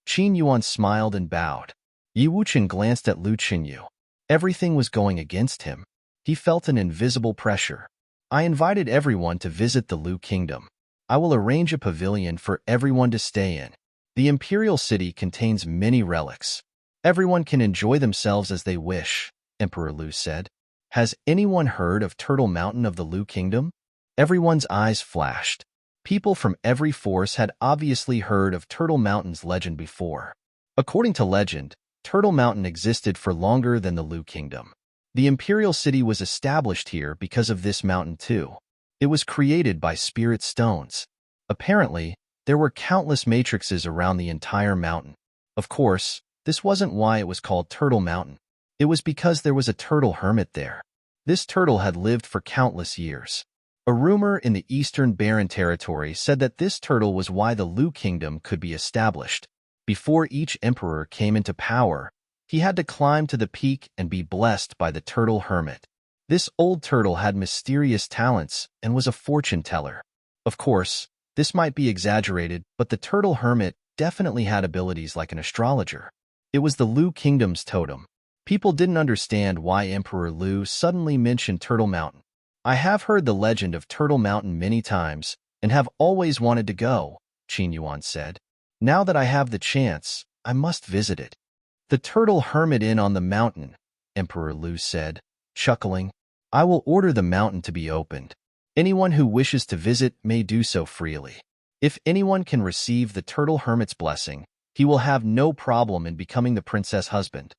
Qin Yuan smiled and bowed. Yi Wuchen glanced at Lu Qinyu. Everything was going against him. He felt an invisible pressure. I invited everyone to visit the Lu kingdom. I will arrange a pavilion for everyone to stay in. The imperial city contains many relics. Everyone can enjoy themselves as they wish, Emperor Lu said. Has anyone heard of Turtle Mountain of the Lu kingdom? Everyone's eyes flashed. People from every force had obviously heard of Turtle Mountain's legend before. According to legend, Turtle Mountain existed for longer than the Lu kingdom. The imperial city was established here because of this mountain too. It was created by spirit stones. Apparently, there were countless matrices around the entire mountain. Of course, this wasn't why it was called Turtle Mountain. It was because there was a turtle hermit there. This turtle had lived for countless years. A rumor in the Eastern Barren Territory said that this turtle was why the Lu kingdom could be established. Before each emperor came into power, he had to climb to the peak and be blessed by the turtle hermit. This old turtle had mysterious talents and was a fortune teller. Of course, this might be exaggerated, but the turtle hermit definitely had abilities like an astrologer. It was the Lu kingdom's totem. People didn't understand why Emperor Lu suddenly mentioned Turtle Mountain. I have heard the legend of Turtle Mountain many times and have always wanted to go, Qin Yuan said. Now that I have the chance, I must visit it. The Turtle Hermit Inn on the mountain, Emperor Lu said, chuckling. I will order the mountain to be opened. Anyone who wishes to visit may do so freely. If anyone can receive the Turtle Hermit's blessing, he will have no problem in becoming the princess husband.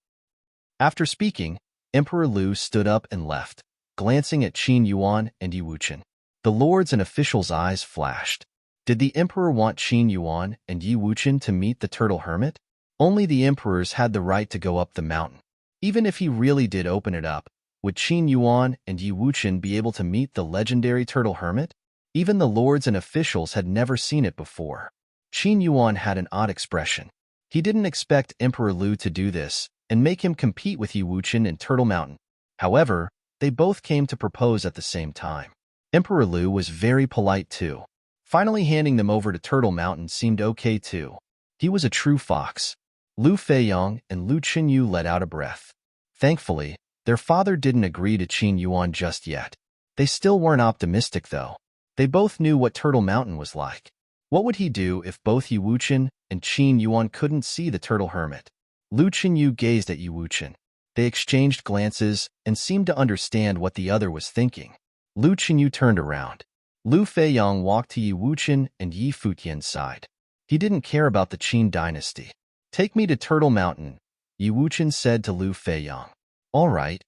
After speaking, Emperor Lu stood up and left, glancing at Qin Yuan and Yi Wuchen. The lords and officials' eyes flashed. Did the emperor want Qin Yuan and Yi Wuchen to meet the Turtle Hermit? Only the emperors had the right to go up the mountain. Even if he really did open it up, would Qin Yuan and Yi Wuchen be able to meet the legendary Turtle Hermit? Even the lords and officials had never seen it before. Qin Yuan had an odd expression. He didn't expect Emperor Lu to do this and make him compete with Yi Wuchen in Turtle Mountain. However, they both came to propose at the same time. Emperor Lu was very polite too. Finally handing them over to Turtle Mountain seemed okay too. He was a true fox. Lu Feiyang and Lu Qinyu let out a breath. Thankfully, their father didn't agree to Qin Yuan just yet. They still weren't optimistic though. They both knew what Turtle Mountain was like. What would he do if both Yi Wuchen and Qin Yuan couldn't see the Turtle Hermit? Lu Qinyu gazed at Yi Wuchen. They exchanged glances and seemed to understand what the other was thinking. Lu Qinyu turned around. Lu Feiyang walked to Yi Wuchen and Yi Futian's side. He didn't care about the Qin dynasty. Take me to Turtle Mountain, Yi Wuchen said to Lu Feiyang. All right.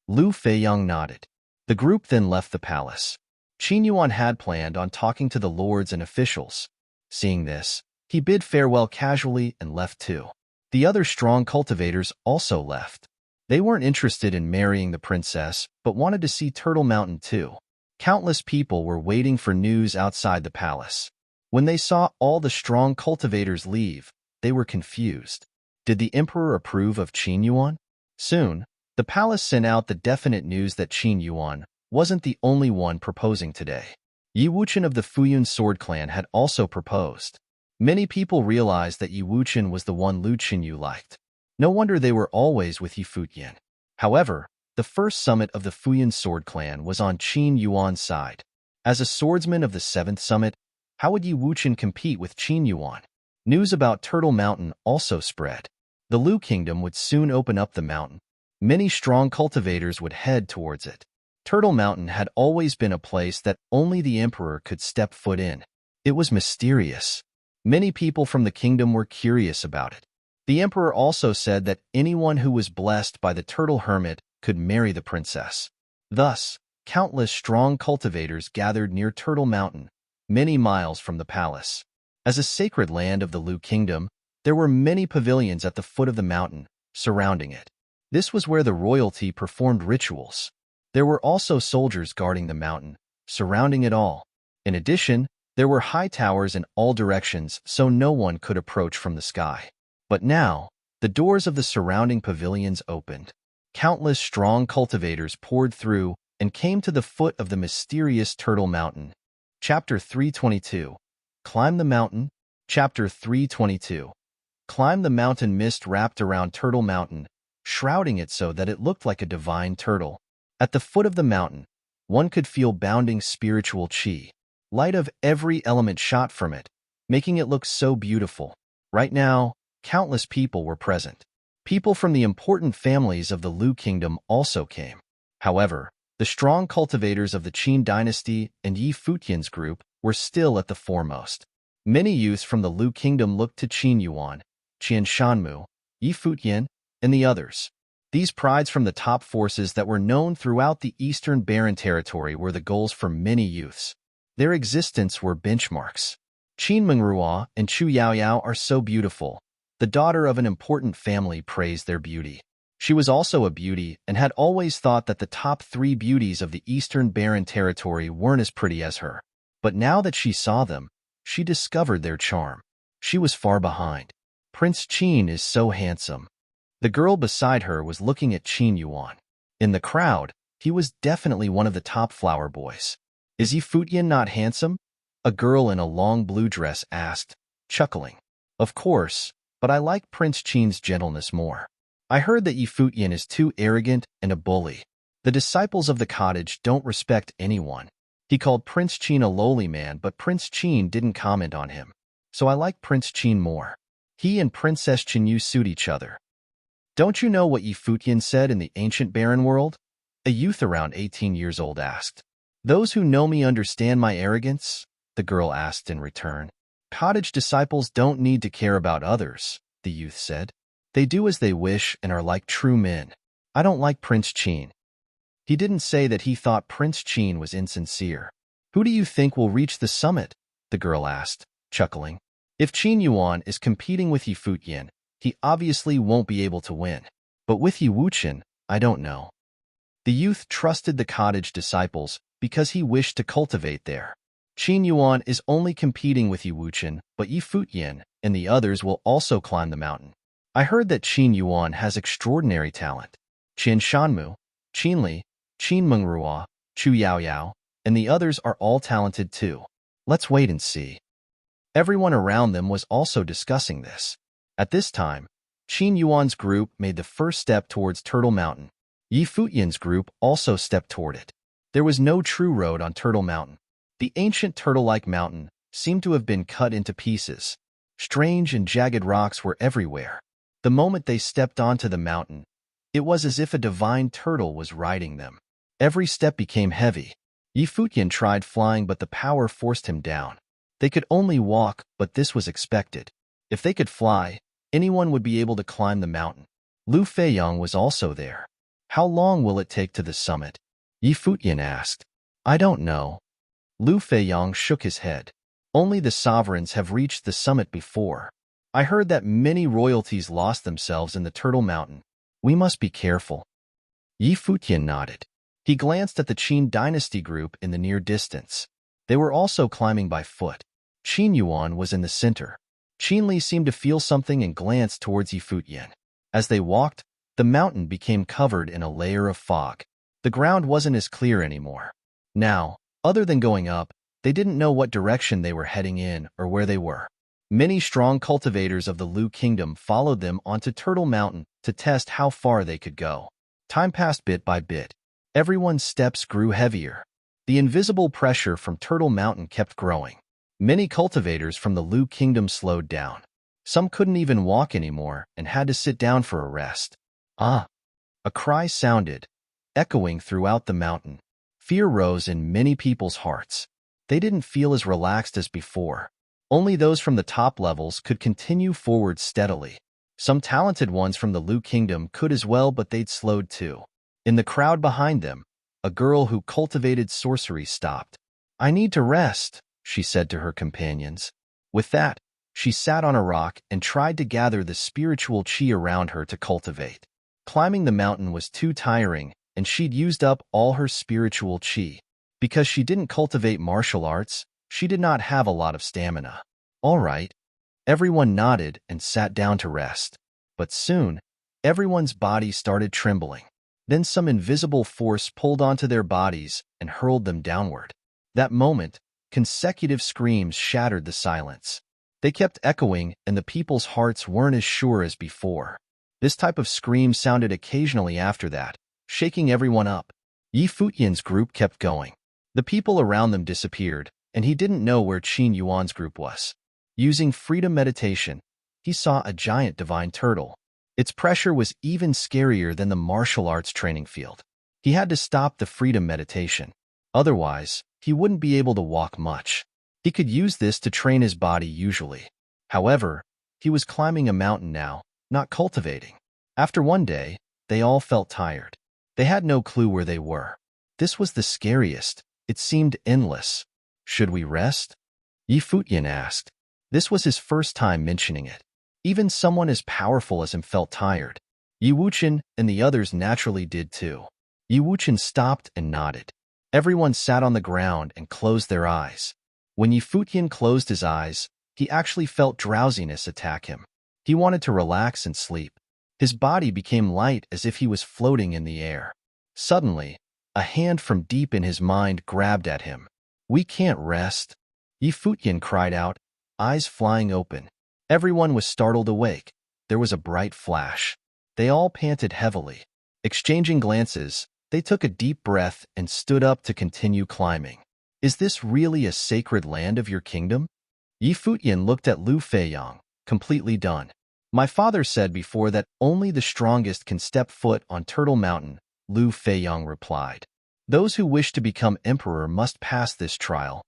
Lu Feiyang nodded. The group then left the palace. Qin Yuan had planned on talking to the lords and officials. Seeing this, he bid farewell casually and left too. The other strong cultivators also left. They weren't interested in marrying the princess, but wanted to see Turtle Mountain too. Countless people were waiting for news outside the palace. When they saw all the strong cultivators leave, they were confused. Did the emperor approve of Qin Yuan? Soon, the palace sent out the definite news that Qin Yuan wasn't the only one proposing today. Yi Wuchen of the Futian sword clan had also proposed. Many people realized that Yi Wuchen was the one Lu Qinyu liked. No wonder they were always with Yi Futian. However, the first summit of the Futian sword clan was on Qin Yuan's side. As a swordsman of the 7th summit, how would Yi Wuchen compete with Qin Yuan? News about Turtle Mountain also spread. The Lu Kingdom would soon open up the mountain. Many strong cultivators would head towards it. Turtle Mountain had always been a place that only the emperor could step foot in. It was mysterious. Many people from the kingdom were curious about it. The emperor also said that anyone who was blessed by the turtle hermit could marry the princess. Thus, countless strong cultivators gathered near Turtle Mountain, many miles from the palace. As a sacred land of the Lu Kingdom, there were many pavilions at the foot of the mountain, surrounding it. This was where the royalty performed rituals. There were also soldiers guarding the mountain, surrounding it all. In addition, there were high towers in all directions so no one could approach from the sky. But now, the doors of the surrounding pavilions opened. Countless strong cultivators poured through and came to the foot of the mysterious Turtle Mountain. Chapter 322. Climb the Mountain. Chapter 322. Climb the mountain. Mist wrapped around Turtle Mountain, shrouding it so that it looked like a divine turtle. At the foot of the mountain, one could feel bounding spiritual qi. Light of every element shot from it, making it look so beautiful. Right now, countless people were present. People from the important families of the Lu Kingdom also came. However, the strong cultivators of the Qin dynasty and Yi Futian's group were still at the foremost. Many youths from the Lu Kingdom looked to Qin Yuan, Qian Shanmu, Yi Futian, and the others. These prides from the top forces that were known throughout the Eastern Barren Territory were the goals for many youths. Their existence were benchmarks. Qin Mengrua and Chu Yaoyao are so beautiful. The daughter of an important family praised their beauty. She was also a beauty and had always thought that the top 3 beauties of the Eastern Barren Territory weren't as pretty as her. But now that she saw them, she discovered their charm. She was far behind. Prince Qin is so handsome. The girl beside her was looking at Qin Yuan. In the crowd, he was definitely one of the top flower boys. Is Yi Futian not handsome? A girl in a long blue dress asked, chuckling. Of course, but I like Prince Qin's gentleness more. I heard that Yi Futian is too arrogant and a bully. The disciples of the cottage don't respect anyone. He called Prince Qin a lowly man, but Prince Qin didn't comment on him. So I like Prince Qin more. He and Princess Qinyu suit each other. Don't you know what Yi Futian said in the ancient barren world? A youth around 18 years old asked. Those who know me understand my arrogance? The girl asked in return. Cottage disciples don't need to care about others, the youth said. They do as they wish and are like true men. I don't like Prince Qin. He didn't say that he thought Prince Qin was insincere. Who do you think will reach the summit? The girl asked, chuckling. If Qin Yuan is competing with Yi Futian, he obviously won't be able to win. But with Yi Wuchen, I don't know. The youth trusted the cottage disciples because he wished to cultivate there. Qin Yuan is only competing with Yi Wuchen, but Yi Futian and the others will also climb the mountain. I heard that Qin Yuan has extraordinary talent. Qian Shanmu, Qin Li, Qin Mengrua, Chu Yaoyao, and the others are all talented too. Let's wait and see. Everyone around them was also discussing this. At this time, Qin Yuan's group made the first step towards Turtle Mountain. Yi Futian's group also stepped toward it. There was no true road on Turtle Mountain. The ancient turtle-like mountain seemed to have been cut into pieces. Strange and jagged rocks were everywhere. The moment they stepped onto the mountain, it was as if a divine turtle was riding them. Every step became heavy. Futian tried flying, but the power forced him down. They could only walk, but this was expected. If they could fly, anyone would be able to climb the mountain. Lu Feiyong was also there. How long will it take to the summit? Futian asked. I don't know. Lu Feiyong shook his head. Only the sovereigns have reached the summit before. I heard that many royalties lost themselves in the Turtle Mountain. We must be careful. Futian nodded. He glanced at the Qin dynasty group in the near distance. They were also climbing by foot. Qin Yuan was in the center. Qin Li seemed to feel something and glanced towards Futian. As they walked, the mountain became covered in a layer of fog. The ground wasn't as clear anymore. Now, other than going up, they didn't know what direction they were heading in or where they were. Many strong cultivators of the Lu Kingdom followed them onto Turtle Mountain to test how far they could go. Time passed bit by bit. Everyone's steps grew heavier. The invisible pressure from Turtle Mountain kept growing. Many cultivators from the Lu Kingdom slowed down. Some couldn't even walk anymore and had to sit down for a rest. Ah! A cry sounded, echoing throughout the mountain. Fear rose in many people's hearts. They didn't feel as relaxed as before. Only those from the top levels could continue forward steadily. Some talented ones from the Lu Kingdom could as well, but they'd slowed too. In the crowd behind them, a girl who cultivated sorcery stopped. I need to rest, she said to her companions. With that, she sat on a rock and tried to gather the spiritual qi around her to cultivate. Climbing the mountain was too tiring, and she'd used up all her spiritual qi. Because she didn't cultivate martial arts, she did not have a lot of stamina. All right. Everyone nodded and sat down to rest. But soon, everyone's body started trembling. Then some invisible force pulled onto their bodies and hurled them downward. That moment, consecutive screams shattered the silence. They kept echoing, and the people's hearts weren't as sure as before. This type of scream sounded occasionally after that, shaking everyone up. Futian's group kept going. The people around them disappeared, and he didn't know where Qin Yuan's group was. Using freedom meditation, he saw a giant divine turtle. Its pressure was even scarier than the martial arts training field. He had to stop the freedom meditation. Otherwise, he wouldn't be able to walk much. He could use this to train his body usually. However, he was climbing a mountain now, not cultivating. After one day, they all felt tired. They had no clue where they were. This was the scariest. It seemed endless. Should we rest? Futian asked. This was his first time mentioning it. Even someone as powerful as him felt tired. Wuchen and the others naturally did too. Wuchen stopped and nodded. Everyone sat on the ground and closed their eyes. When Futian closed his eyes, he actually felt drowsiness attack him. He wanted to relax and sleep. His body became light as if he was floating in the air. Suddenly, a hand from deep in his mind grabbed at him. We can't rest. Futian cried out, eyes flying open. Everyone was startled awake. There was a bright flash. They all panted heavily. Exchanging glances, they took a deep breath and stood up to continue climbing. Is this really a sacred land of your kingdom? Futian looked at Lu Feiyong, completely done. My father said before that only the strongest can step foot on Turtle Mountain, Lu Feiyong replied. Those who wish to become emperor must pass this trial.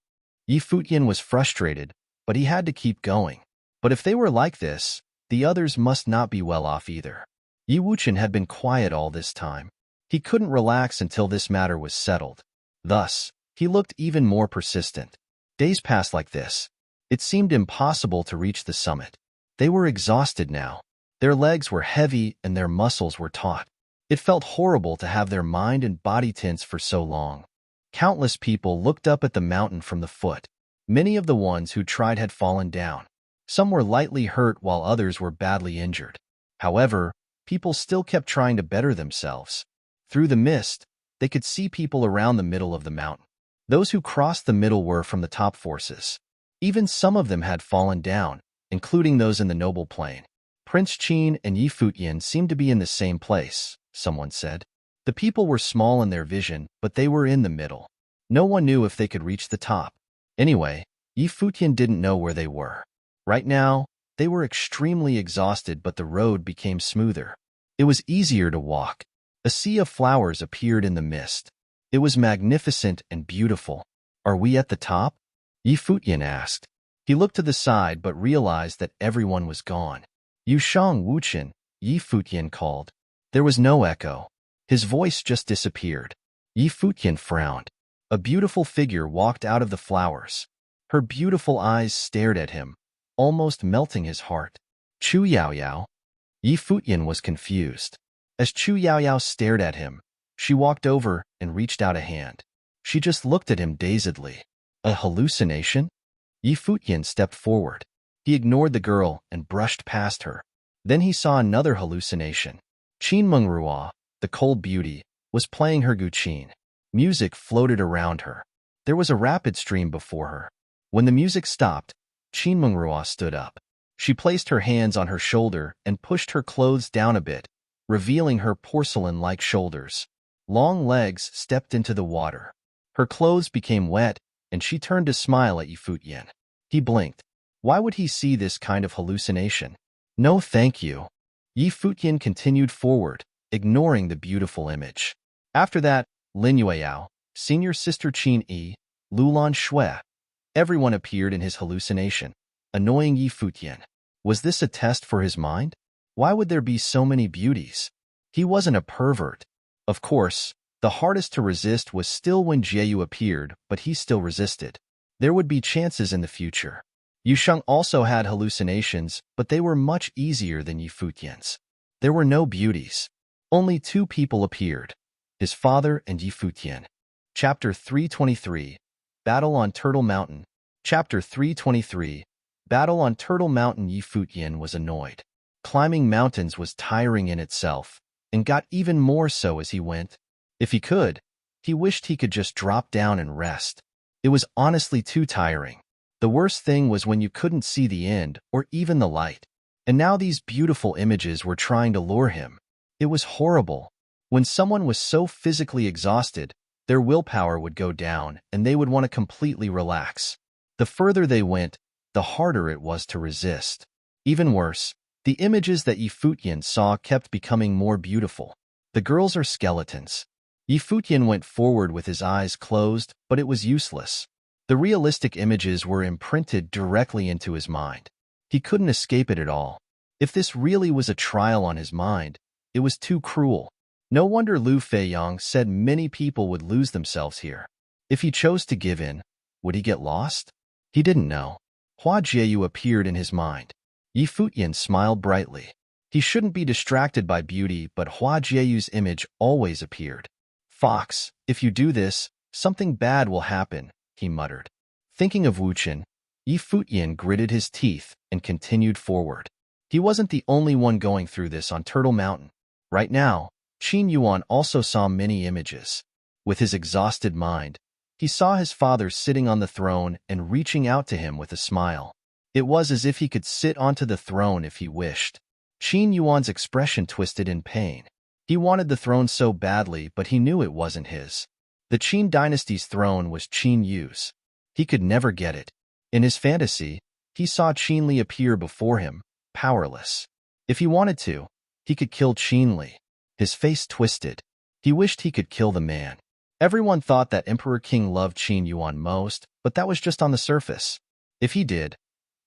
Futian was frustrated, but he had to keep going. But if they were like this, the others must not be well off either. Wuchen had been quiet all this time. He couldn't relax until this matter was settled. Thus, he looked even more persistent. Days passed like this. It seemed impossible to reach the summit. They were exhausted now. Their legs were heavy and their muscles were taut. It felt horrible to have their mind and body tense for so long. Countless people looked up at the mountain from the foot. Many of the ones who tried had fallen down. Some were lightly hurt while others were badly injured. However, people still kept trying to better themselves. Through the mist, they could see people around the middle of the mountain. Those who crossed the middle were from the top forces. Even some of them had fallen down, including those in the noble plain. Prince Qin and Futian seemed to be in the same place, someone said. The people were small in their vision, but they were in the middle. No one knew if they could reach the top. Anyway, Futian didn't know where they were. Right now, they were extremely exhausted, but the road became smoother. It was easier to walk. A sea of flowers appeared in the mist. It was magnificent and beautiful. Are we at the top? Yi Futian asked. He looked to the side but realized that everyone was gone. Yu Shang Wuchen, Yi Futian called. There was no echo. His voice just disappeared. Yi Futian frowned. A beautiful figure walked out of the flowers. Her beautiful eyes stared at him, almost melting his heart. Chu Yaoyao. Yi Futian was confused. As Chu Yaoyao stared at him, she walked over and reached out a hand. She just looked at him dazedly. A hallucination? Yi Futian stepped forward. He ignored the girl and brushed past her. Then he saw another hallucination. Qin Mengrua, the cold beauty, was playing her guqin. Music floated around her. There was a rapid stream before her. When the music stopped, Qin Mengrua stood up. She placed her hands on her shoulder and pushed her clothes down a bit, revealing her porcelain-like shoulders. Long legs stepped into the water. Her clothes became wet, and she turned to smile at Yi Futian. He blinked. Why would he see this kind of hallucination? No, thank you. Yi Futian continued forward, ignoring the beautiful image. After that, Lin Yueyao, senior sister Qin Yi, Lulan Shui, everyone appeared in his hallucination, annoying Yi Futian. Was this a test for his mind? Why would there be so many beauties? He wasn't a pervert. Of course, the hardest to resist was still when Jieyu appeared, but he still resisted. There would be chances in the future. Yu Sheng also had hallucinations, but they were much easier than Yi Futian's. There were no beauties. Only two people appeared, his father and Yi Futian. Chapter 323, Battle on Turtle Mountain. Chapter 323, Battle on Turtle Mountain. Yi Futian was annoyed. Climbing mountains was tiring in itself, and got even more so as he went. If he could, he wished he could just drop down and rest. It was honestly too tiring. The worst thing was when you couldn't see the end or even the light. And now these beautiful images were trying to lure him. It was horrible. When someone was so physically exhausted, their willpower would go down and they would want to completely relax. The further they went, the harder it was to resist. Even worse, the images that Yi Futian saw kept becoming more beautiful. The girls are skeletons. Yi Futian went forward with his eyes closed, but it was useless. The realistic images were imprinted directly into his mind. He couldn't escape it at all. If this really was a trial on his mind, it was too cruel. No wonder Lu Feiyang said many people would lose themselves here. If he chose to give in, would he get lost? He didn't know. Hua Jieyu appeared in his mind. Yi Futian smiled brightly. He shouldn't be distracted by beauty, but Hua Jieyu's image always appeared. Fox, if you do this, something bad will happen, he muttered. Thinking of Wuchen, Yi Futian gritted his teeth and continued forward. He wasn't the only one going through this on Turtle Mountain. Right now, Qin Yuan also saw many images. With his exhausted mind, he saw his father sitting on the throne and reaching out to him with a smile. It was as if he could sit onto the throne if he wished. Qin Yuan's expression twisted in pain. He wanted the throne so badly, but he knew it wasn't his. The Qin dynasty's throne was Qin Yu's. He could never get it. In his fantasy, he saw Qin Li appear before him, powerless. If he wanted to, he could kill Qin Li. His face twisted. He wished he could kill the man. Everyone thought that Emperor King loved Qin Yuan most, but that was just on the surface. If he did,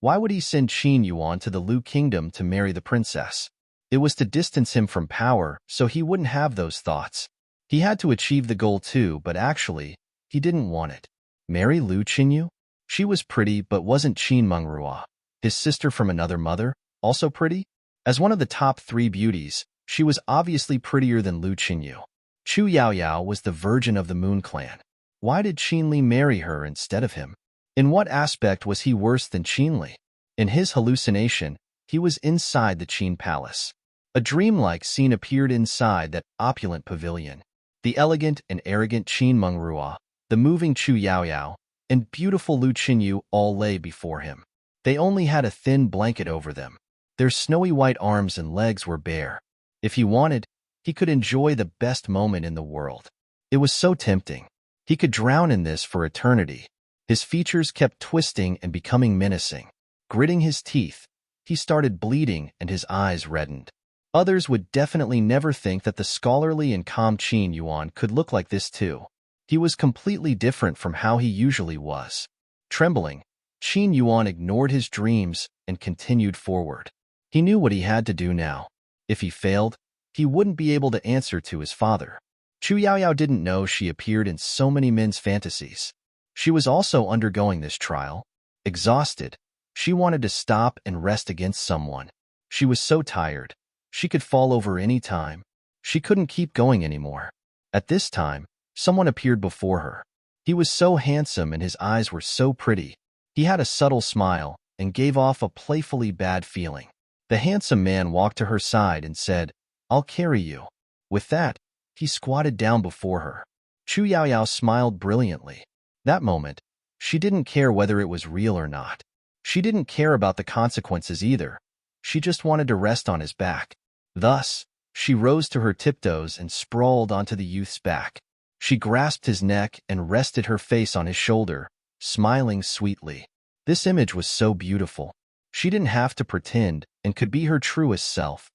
why would he send Qin Yuan to the Lu Kingdom to marry the princess? It was to distance him from power, so he wouldn't have those thoughts. He had to achieve the goal too, but actually, he didn't want it. Marry Lu Qinyu? She was pretty, but wasn't Qin Mengrua, his sister from another mother, also pretty? As one of the top 3 beauties, she was obviously prettier than Lu Qinyu. Chu Yaoyao was the virgin of the Moon Clan. Why did Qin Li marry her instead of him? In what aspect was he worse than Qin Li? In his hallucination, he was inside the Qin Palace. A dreamlike scene appeared inside that opulent pavilion. The elegant and arrogant Qin Mengrua, the moving Chu Yaoyao, and beautiful Lu Qinyu all lay before him. They only had a thin blanket over them. Their snowy white arms and legs were bare. If he wanted, he could enjoy the best moment in the world. It was so tempting. He could drown in this for eternity. His features kept twisting and becoming menacing. Gritting his teeth, he started bleeding and his eyes reddened. Others would definitely never think that the scholarly and calm Qin Yuan could look like this too. He was completely different from how he usually was. Trembling, Qin Yuan ignored his dreams and continued forward. He knew what he had to do now. If he failed, he wouldn't be able to answer to his father. Chu Yaoyao didn't know she appeared in so many men's fantasies. She was also undergoing this trial. Exhausted, she wanted to stop and rest against someone. She was so tired. She could fall over any time. She couldn't keep going anymore. At this time, someone appeared before her. He was so handsome and his eyes were so pretty. He had a subtle smile and gave off a playfully bad feeling. The handsome man walked to her side and said, "I'll carry you." With that, he squatted down before her. Chu Yaoyao smiled brilliantly. That moment, she didn't care whether it was real or not. She didn't care about the consequences either. She just wanted to rest on his back. Thus, she rose to her tiptoes and sprawled onto the youth's back. She grasped his neck and rested her face on his shoulder, smiling sweetly. This image was so beautiful. She didn't have to pretend and could be her truest self.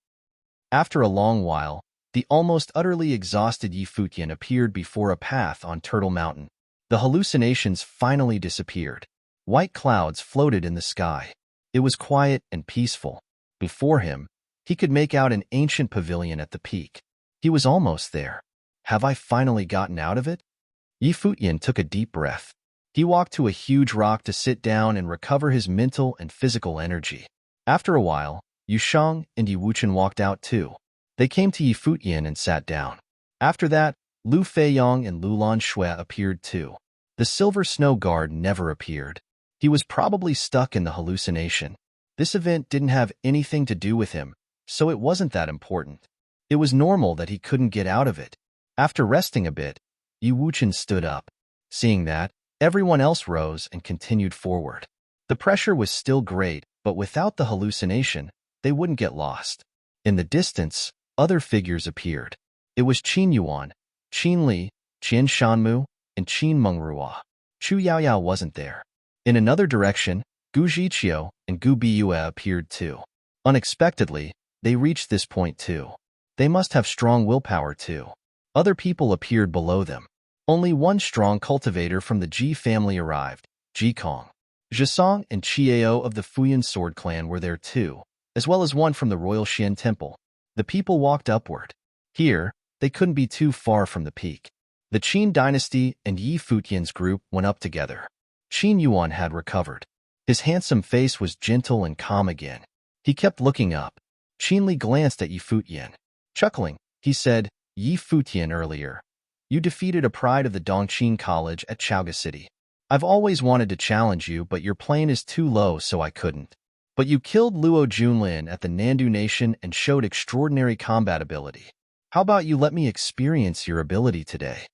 After a long while, the almost utterly exhausted Yi Futian appeared before a path on Turtle Mountain. The hallucinations finally disappeared. White clouds floated in the sky. It was quiet and peaceful. Before him, he could make out an ancient pavilion at the peak. He was almost there. Have I finally gotten out of it? Yi Futian took a deep breath. He walked to a huge rock to sit down and recover his mental and physical energy. After a while, Yu Shang and Yi Wuchen walked out too. They came to Yi Futian and sat down. After that, Lu Feiyong and Lulan Shui appeared too. The Silver Snow Guard never appeared. He was probably stuck in the hallucination. This event didn't have anything to do with him, so it wasn't that important. It was normal that he couldn't get out of it. After resting a bit, Yi Wuchen stood up. Seeing that, everyone else rose and continued forward. The pressure was still great, but without the hallucination, they wouldn't get lost. In the distance, other figures appeared. It was Qin Yuan, Qin Li, Qian Shanmu, and Qin Mengrua. Chu Yaoyao wasn't there. In another direction, Gu Zhiqiu and Gu Biyue appeared too. Unexpectedly, they reached this point too. They must have strong willpower too. Other people appeared below them. Only one strong cultivator from the Ji family arrived, Ji Kong. Zhisong and Chiao of the Futian sword clan were there too, as well as one from the Royal Xian Temple. The people walked upward. Here, they couldn't be too far from the peak. The Qin dynasty and Yi Futian's group went up together. Qin Yuan had recovered. His handsome face was gentle and calm again. He kept looking up. Qin Li glanced at Yi Futian. Chuckling, he said, "Yi Futian earlier. You defeated a pride of the Dongqing College at Chaoga City. I've always wanted to challenge you, but your plane is too low, so I couldn't. But you killed Luo Junlin at the Nandu Nation and showed extraordinary combat ability. How about you let me experience your ability today?"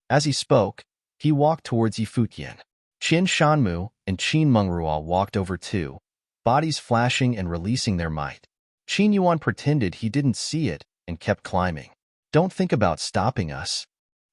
As he spoke, he walked towards Yi Futian. Qian Shanmu and Qin Mengrua walked over too, bodies flashing and releasing their might. Qin Yuan pretended he didn't see it and kept climbing. "Don't think about stopping us."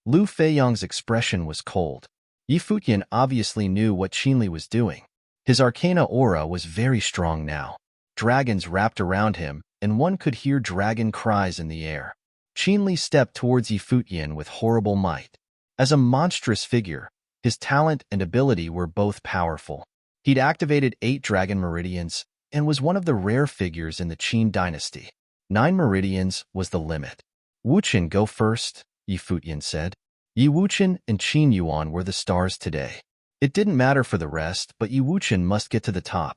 Lu Feiyong's expression was cold. Yi Futian obviously knew what Qin Li was doing. His arcana aura was very strong now. Dragons wrapped around him, and one could hear dragon cries in the air. Qin Li stepped towards Yi Futian with horrible might. As a monstrous figure, his talent and ability were both powerful. He'd activated 8 dragon meridians and was one of the rare figures in the Qin dynasty. 9 meridians was the limit. "Wuchen, go first," Yi Futian said. Yi Wuchen and Qin Yuan were the stars today. It didn't matter for the rest, but Yi Wuchen must get to the top.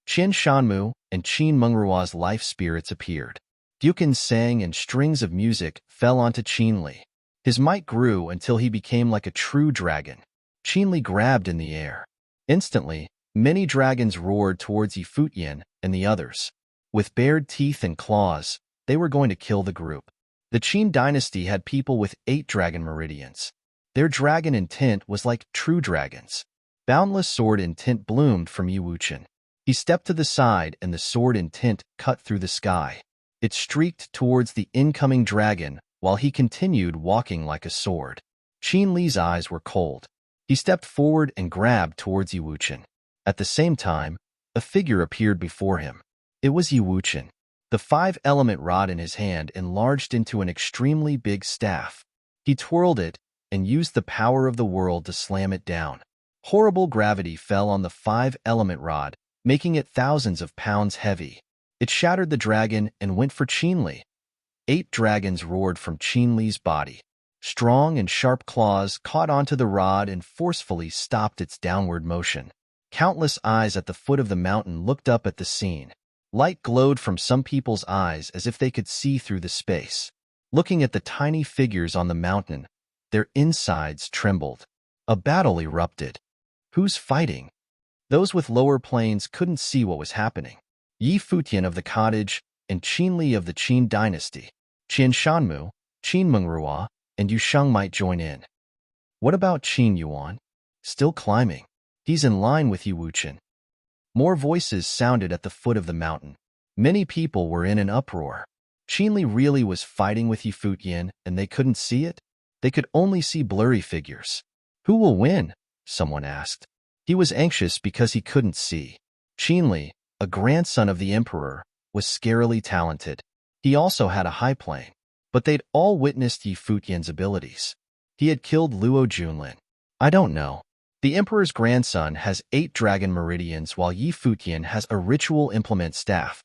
Qian Shanmu and Qin Mengrua's life spirits appeared. Dukin sang and strings of music fell onto Qin Li. His might grew until he became like a true dragon. Qin Li grabbed in the air. Instantly, many dragons roared towards Yi Futian and the others. With bared teeth and claws, they were going to kill the group. The Qin dynasty had people with 8 dragon meridians. Their dragon intent was like true dragons. Boundless sword intent bloomed from Yi Wuchen. He stepped to the side and the sword intent cut through the sky. It streaked towards the incoming dragon while he continued walking like a sword. Qin Li's eyes were cold. He stepped forward and grabbed towards Yi Wuchen. At the same time, a figure appeared before him. It was Yi Wuchen. The 5-element rod in his hand enlarged into an extremely big staff. He twirled it, and used the power of the world to slam it down. Horrible gravity fell on the 5-element rod, making it thousands of pounds heavy. It shattered the dragon and went for Qinli. 8 dragons roared from Qinli's body. Strong and sharp claws caught onto the rod and forcefully stopped its downward motion. Countless eyes at the foot of the mountain looked up at the scene. Light glowed from some people's eyes as if they could see through the space. Looking at the tiny figures on the mountain, their insides trembled. A battle erupted. Who's fighting? Those with lower planes couldn't see what was happening. Yi Futian of the cottage and Qinli of the Qin dynasty, Qian Shanmu, Qin Mengrua, and Yusheng might join in. What about Qin Yuan? Still climbing. He's in line with Yi Wuqian. More voices sounded at the foot of the mountain. Many people were in an uproar. Qinli really was fighting with Yi Futian, and they couldn't see it? They could only see blurry figures. Who will win? Someone asked. He was anxious because he couldn't see. Qinli, a grandson of the emperor, was scarily talented. He also had a high plane. But they'd all witnessed Yi Futian's abilities. He had killed Luo Junlin. I don't know. The emperor's grandson has 8 dragon meridians while Yi Futian has a ritual implement staff.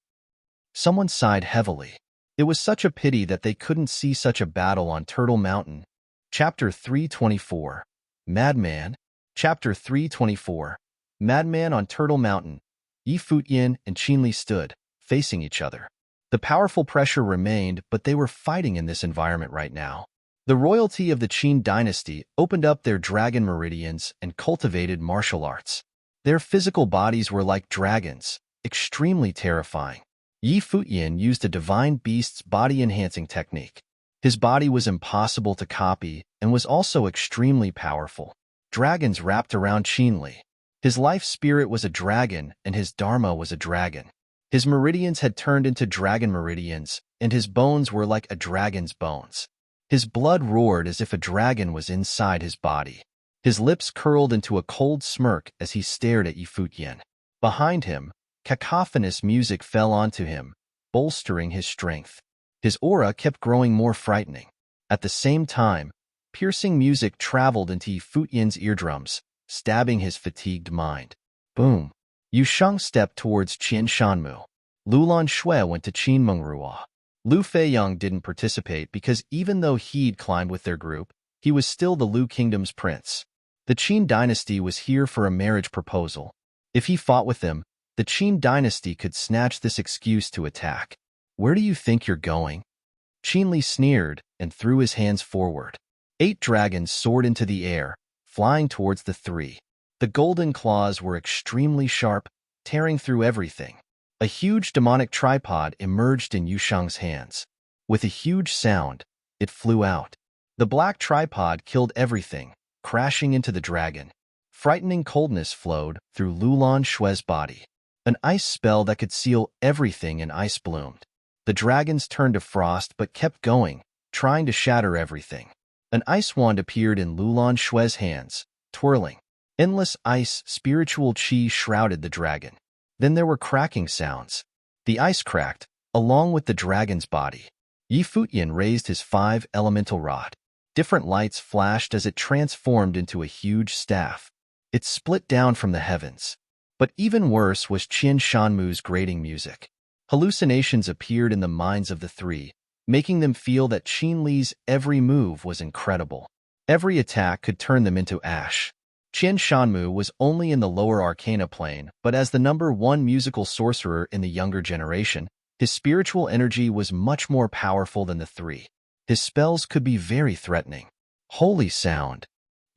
Someone sighed heavily. It was such a pity that they couldn't see such a battle on Turtle Mountain. Chapter 324. Madman. Chapter 324. Madman on Turtle Mountain. Yi Futian and Qinli stood, facing each other. The powerful pressure remained, but they were fighting in this environment right now. The royalty of the Qin dynasty opened up their dragon meridians and cultivated martial arts. Their physical bodies were like dragons, extremely terrifying. Yi Futian used a divine beast's body-enhancing technique. His body was impossible to copy and was also extremely powerful. Dragons wrapped around Qinli. His life spirit was a dragon and his dharma was a dragon. His meridians had turned into dragon meridians, and his bones were like a dragon's bones. His blood roared as if a dragon was inside his body. His lips curled into a cold smirk as he stared at Yi Futian. Behind him, cacophonous music fell onto him, bolstering his strength. His aura kept growing more frightening. At the same time, piercing music traveled into Yi Futian's eardrums, stabbing his fatigued mind. Boom! Yusheng stepped towards Qian Shanmu. Lulan Shui went to Qin Mengrua. Lu Feiyang didn't participate because even though he'd climbed with their group, he was still the Lu Kingdom's prince. The Qin dynasty was here for a marriage proposal. If he fought with them, the Qin dynasty could snatch this excuse to attack. Where do you think you're going? Qinli sneered and threw his hands forward. 8 dragons soared into the air, flying towards the 3. The golden claws were extremely sharp, tearing through everything. A huge demonic tripod emerged in Yusheng's hands. With a huge sound, it flew out. The black tripod killed everything, crashing into the dragon. Frightening coldness flowed through Lulan Shui's body. An ice spell that could seal everything in ice bloomed. The dragons turned to frost but kept going, trying to shatter everything. An ice wand appeared in Lulan Shui's hands, twirling. Endless ice spiritual qi shrouded the dragon. Then there were cracking sounds. The ice cracked, along with the dragon's body. Yi Futian raised his 5-elemental rod. Different lights flashed as it transformed into a huge staff. It split down from the heavens. But even worse was Qian Shanmu's grating music. Hallucinations appeared in the minds of the 3, making them feel that Qinli's every move was incredible. Every attack could turn them into ash. Qian Shanmu was only in the lower arcana plane, but as the number 1 musical sorcerer in the younger generation, his spiritual energy was much more powerful than the 3. His spells could be very threatening. Holy sound!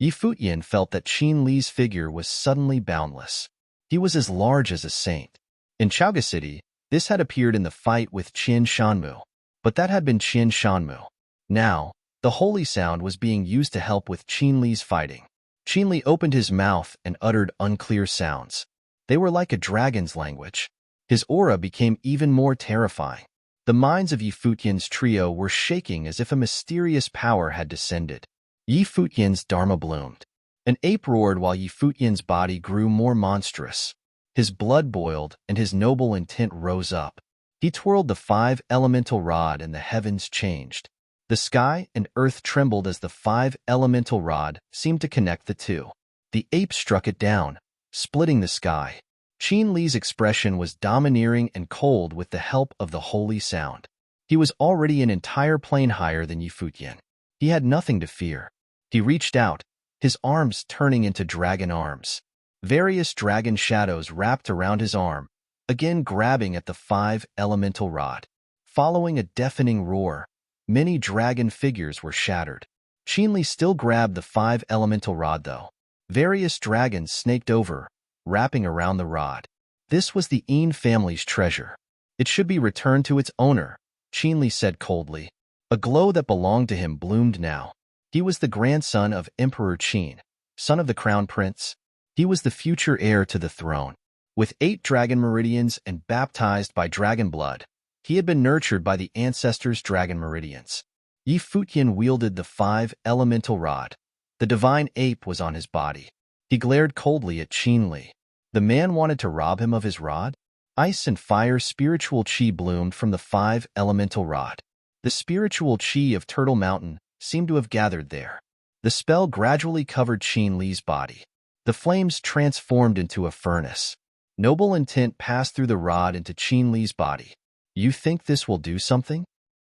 Yi Futian felt that Qinli's figure was suddenly boundless. He was as large as a saint. In Chaoga City, this had appeared in the fight with Qian Shanmu, but that had been Qian Shanmu. Now, the holy sound was being used to help with Qinli's fighting. Qinli opened his mouth and uttered unclear sounds. They were like a dragon's language. His aura became even more terrifying. The minds of Yi Futian's trio were shaking as if a mysterious power had descended. Yi Futian's dharma bloomed. An ape roared while Yi Futian's body grew more monstrous. His blood boiled and his noble intent rose up. He twirled the 5-elemental rod and the heavens changed. The sky and earth trembled as the 5 elemental rod seemed to connect the two. The ape struck it down, splitting the sky. Qin Li's expression was domineering and cold with the help of the holy sound. He was already an entire plane higher than Futian. He had nothing to fear. He reached out, his arms turning into dragon arms. Various dragon shadows wrapped around his arm, again grabbing at the 5 elemental rod. Following a deafening roar, many dragon figures were shattered. Qin Li still grabbed the 5 elemental rod though. Various dragons snaked over, wrapping around the rod. This was the Yin family's treasure. It should be returned to its owner, Qin Li said coldly. A glow that belonged to him bloomed now. He was the grandson of Emperor Qin, son of the crown prince. He was the future heir to the throne. With 8 dragon meridians and baptized by dragon blood, he had been nurtured by the ancestors' dragon meridians. Futian wielded the 5 elemental rod. The divine ape was on his body. He glared coldly at Qin Li. The man wanted to rob him of his rod? Ice and fire spiritual qi bloomed from the 5 elemental rod. The spiritual qi of Turtle Mountain seemed to have gathered there. The spell gradually covered Qin Li's body. The flames transformed into a furnace. Noble intent passed through the rod into Qin Li's body. You think this will do something?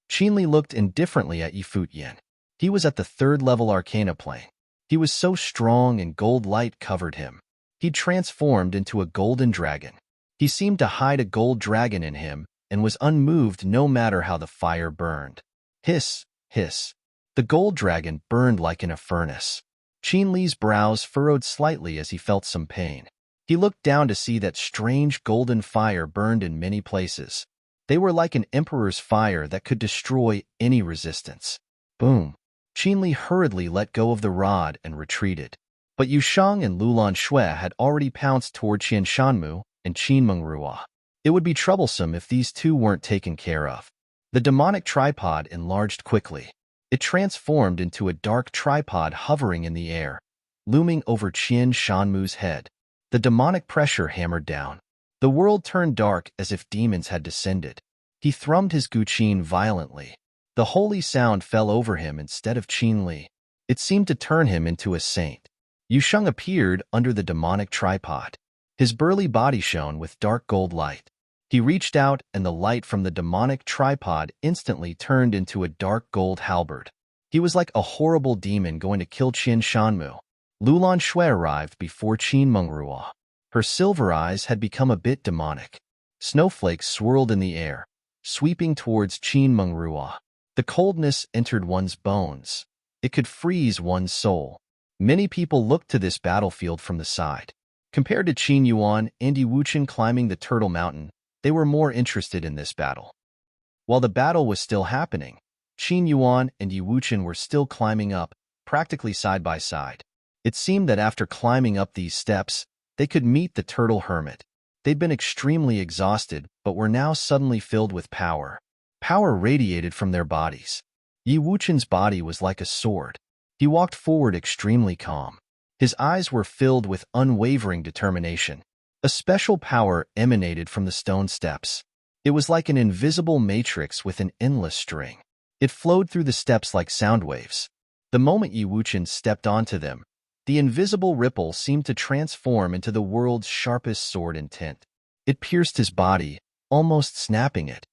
Qin Li looked indifferently at Futian. He was at the 3rd-level arcana plane. He was so strong and gold light covered him. He transformed into a golden dragon. He seemed to hide a gold dragon in him and was unmoved no matter how the fire burned. Hiss, hiss. The gold dragon burned like in a furnace. Qin Li's brows furrowed slightly as he felt some pain. He looked down to see that strange golden fire burned in many places. They were like an emperor's fire that could destroy any resistance. Boom. Qin Li hurriedly let go of the rod and retreated. But Yusheng and Lulan Shui had already pounced toward Qian Shanmu and Qin Mengrua. It would be troublesome if these two weren't taken care of. The demonic tripod enlarged quickly. It transformed into a dark tripod hovering in the air, looming over Qian Shanmu's head. The demonic pressure hammered down. The world turned dark as if demons had descended. He thrummed his guqin violently. The holy sound fell over him instead of Qin Li. It seemed to turn him into a saint. Yusheng appeared under the demonic tripod. His burly body shone with dark gold light. He reached out and the light from the demonic tripod instantly turned into a dark gold halberd. He was like a horrible demon going to kill Qian Shanmu. Lulan Shui arrived before Qin Mengrua. Her silver eyes had become a bit demonic. Snowflakes swirled in the air, sweeping towards Qin Mengrua. The coldness entered one's bones. It could freeze one's soul. Many people looked to this battlefield from the side. Compared to Qin Yuan and Yi Wuchen climbing the Turtle Mountain, they were more interested in this battle. While the battle was still happening, Qin Yuan and Yi Wuchen were still climbing up, practically side by side. It seemed that after climbing up these steps, they could meet the Turtle Hermit. They'd been extremely exhausted, but were now suddenly filled with power. Power radiated from their bodies. Yi Wuchen's body was like a sword. He walked forward extremely calm. His eyes were filled with unwavering determination. A special power emanated from the stone steps. It was like an invisible matrix with an endless string. It flowed through the steps like sound waves. The moment Yi Wuchen stepped onto them, the invisible ripple seemed to transform into the world's sharpest sword intent. It pierced his body, almost snapping it.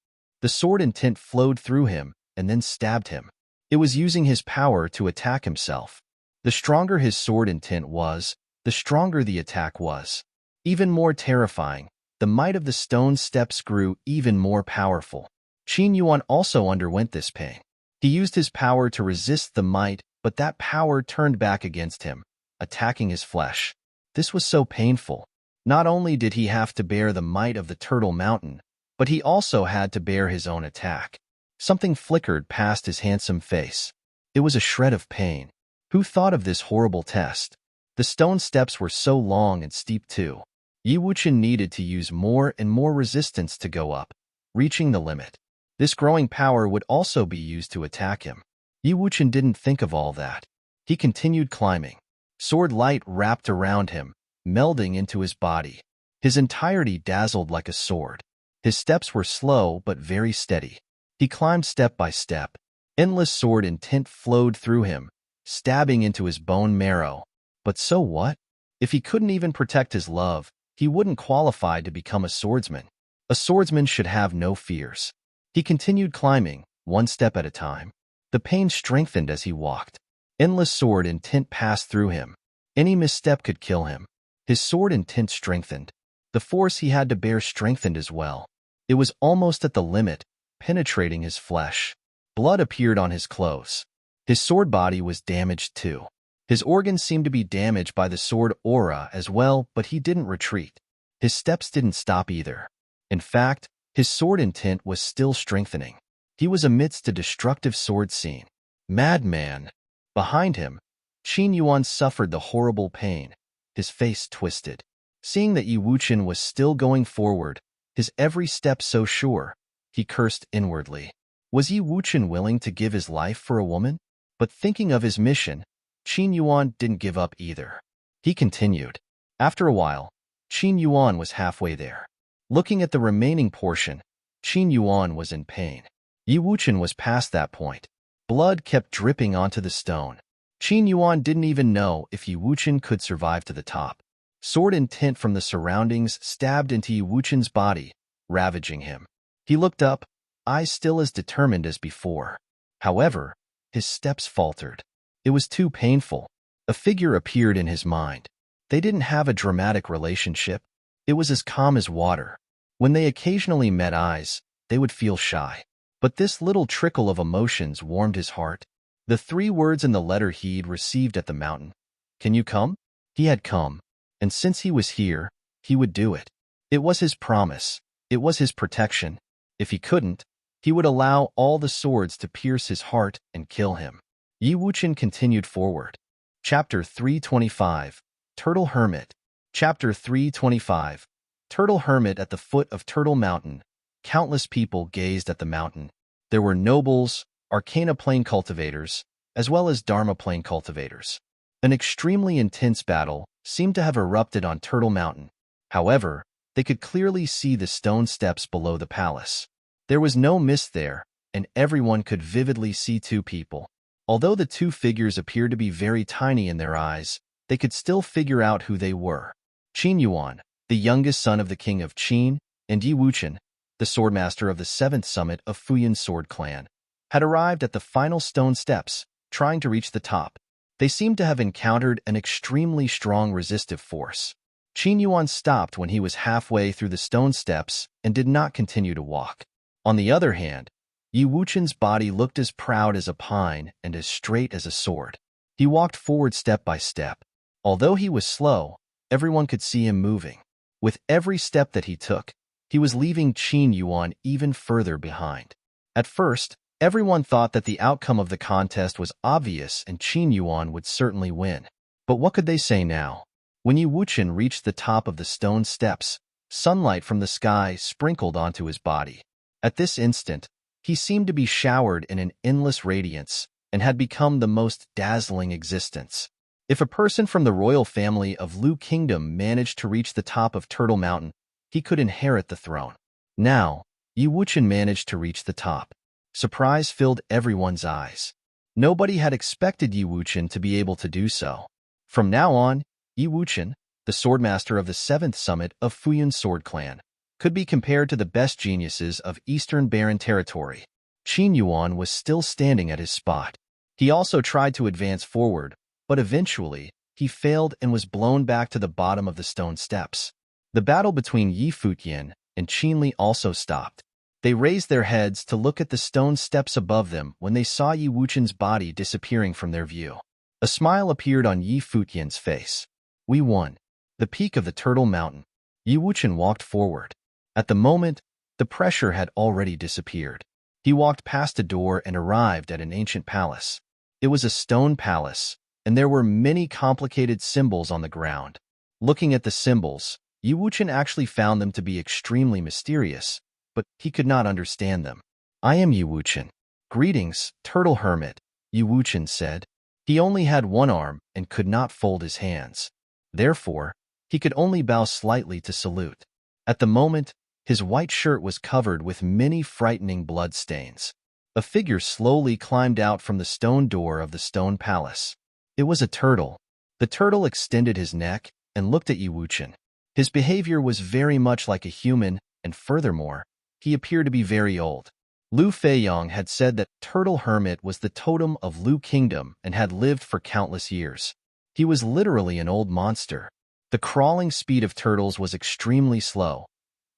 The sword intent flowed through him and then stabbed him. It was using his power to attack himself. The stronger his sword intent was, the stronger the attack was. Even more terrifying, the might of the stone steps grew even more powerful. Qin Yuan also underwent this pain. He used his power to resist the might, but that power turned back against him, attacking his flesh. This was so painful. Not only did he have to bear the might of the Turtle Mountain, but he also had to bear his own attack. Something flickered past his handsome face. It was a shred of pain. Who thought of this horrible test? The stone steps were so long and steep too. Yi Wuchen needed to use more and more resistance to go up, reaching the limit. This growing power would also be used to attack him. Yi Wuchen didn't think of all that. He continued climbing. Sword light wrapped around him, melding into his body. His entirety dazzled like a sword. His steps were slow but very steady. He climbed step by step. Endless sword intent flowed through him, stabbing into his bone marrow. But so what? If he couldn't even protect his love, he wouldn't qualify to become a swordsman. A swordsman should have no fears. He continued climbing, one step at a time. The pain strengthened as he walked. Endless sword intent passed through him. Any misstep could kill him. His sword intent strengthened. The force he had to bear strengthened as well. It was almost at the limit, penetrating his flesh. Blood appeared on his clothes. His sword body was damaged too. His organs seemed to be damaged by the sword aura as well, but he didn't retreat. His steps didn't stop either. In fact, his sword intent was still strengthening. He was amidst a destructive sword scene. Madman! Behind him, Qin Yuan suffered the horrible pain. His face twisted. Seeing that Yi Wuqian was still going forward, his every step so sure, he cursed inwardly. Was Yi Wuqian willing to give his life for a woman? But thinking of his mission, Qin Yuan didn't give up either. He continued. After a while, Qin Yuan was halfway there. Looking at the remaining portion, Qin Yuan was in pain. Yi Wuqian was past that point. Blood kept dripping onto the stone. Qin Yuan didn't even know if Yi Wuqian could survive to the top. Sword intent from the surroundings stabbed into Yi Wuqian's body, ravaging him. He looked up, eyes still as determined as before. However, his steps faltered. It was too painful. A figure appeared in his mind. They didn't have a dramatic relationship. It was as calm as water. When they occasionally met eyes, they would feel shy. But this little trickle of emotions warmed his heart. The 3 words in the letter he'd received at the mountain. Can you come? He had come. And since he was here, he would do it. It was his promise. It was his protection. If he couldn't, he would allow all the swords to pierce his heart and kill him. Yi Wuqian continued forward. Chapter 325. Turtle Hermit. Chapter 325. Turtle Hermit. At the foot of Turtle Mountain, countless people gazed at the mountain. There were nobles, Arcana Plane cultivators, as well as Dharma Plane cultivators. An extremely intense battle seemed to have erupted on Turtle Mountain. However, they could clearly see the stone steps below the palace. There was no mist there, and everyone could vividly see 2 people. Although the 2 figures appeared to be very tiny in their eyes, they could still figure out who they were. Qin Yuan, the youngest son of the king of Qin, and Yi Wuqian, the swordmaster of the 7th summit of Futian sword clan, had arrived at the final stone steps, trying to reach the top. They seemed to have encountered an extremely strong resistive force. Qin Yuan stopped when he was halfway through the stone steps and did not continue to walk. On the other hand, Yi Wuqian's body looked as proud as a pine and as straight as a sword. He walked forward step by step. Although he was slow, everyone could see him moving. With every step that he took, he was leaving Qin Yuan even further behind. At first, everyone thought that the outcome of the contest was obvious and Qin Yuan would certainly win. But what could they say now? When Yi Wuqian reached the top of the stone steps, sunlight from the sky sprinkled onto his body. At this instant, he seemed to be showered in an endless radiance and had become the most dazzling existence. If a person from the royal family of Lu Kingdom managed to reach the top of Turtle Mountain, he could inherit the throne. Now, Yi Wuqian managed to reach the top. Surprise filled everyone's eyes. Nobody had expected Yi Wuqian to be able to do so. From now on, Yi Wuqian, the swordmaster of the 7th summit of Futian sword clan, could be compared to the best geniuses of Eastern Barren territory. Qin Yuan was still standing at his spot. He also tried to advance forward, but eventually, he failed and was blown back to the bottom of the stone steps. The battle between Yi Futian and Qin Li also stopped. They raised their heads to look at the stone steps above them when they saw Yi Wuqian's body disappearing from their view. A smile appeared on Yi Futian's face. We won. The peak of the Turtle Mountain. Yi Wuqian walked forward. At the moment, the pressure had already disappeared. He walked past a door and arrived at an ancient palace. It was a stone palace, and there were many complicated symbols on the ground. Looking at the symbols, Yi Wuqian actually found them to be extremely mysterious, but he could not understand them. I am Yi Wuqian. Greetings, Turtle Hermit, Yi Wuqian said. He only had one arm and could not fold his hands. Therefore, he could only bow slightly to salute. At the moment, his white shirt was covered with many frightening blood stains. A figure slowly climbed out from the stone door of the stone palace. It was a turtle. The turtle extended his neck and looked at Yi Wuchen. His behavior was very much like a human, and furthermore, he appeared to be very old. Lu Feiyong had said that Turtle Hermit was the totem of Lu Kingdom and had lived for countless years. He was literally an old monster. The crawling speed of turtles was extremely slow,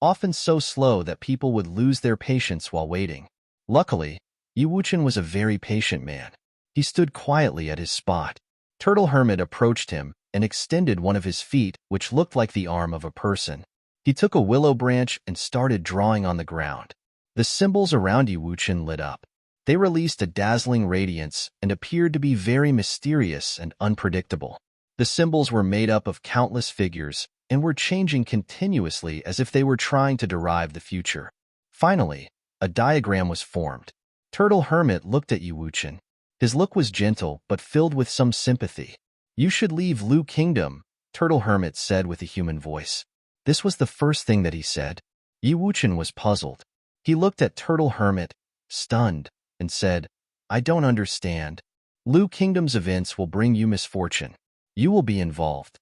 often so slow that people would lose their patience while waiting. Luckily, Yi Wuchen was a very patient man. He stood quietly at his spot. Turtle Hermit approached him and extended one of his feet, which looked like the arm of a person. He took a willow branch and started drawing on the ground. The symbols around Yi Wuchen lit up. They released a dazzling radiance and appeared to be very mysterious and unpredictable. The symbols were made up of countless figures and were changing continuously as if they were trying to derive the future. Finally, a diagram was formed. Turtle Hermit looked at Yi Wuchen. His look was gentle but filled with some sympathy. "You should leave Lu Kingdom," Turtle Hermit said with a human voice. This was the first thing that he said. Yi Wuchen was puzzled. He looked at Turtle Hermit, stunned, and said, "I don't understand. Lu Kingdom's events will bring you misfortune. You will be involved."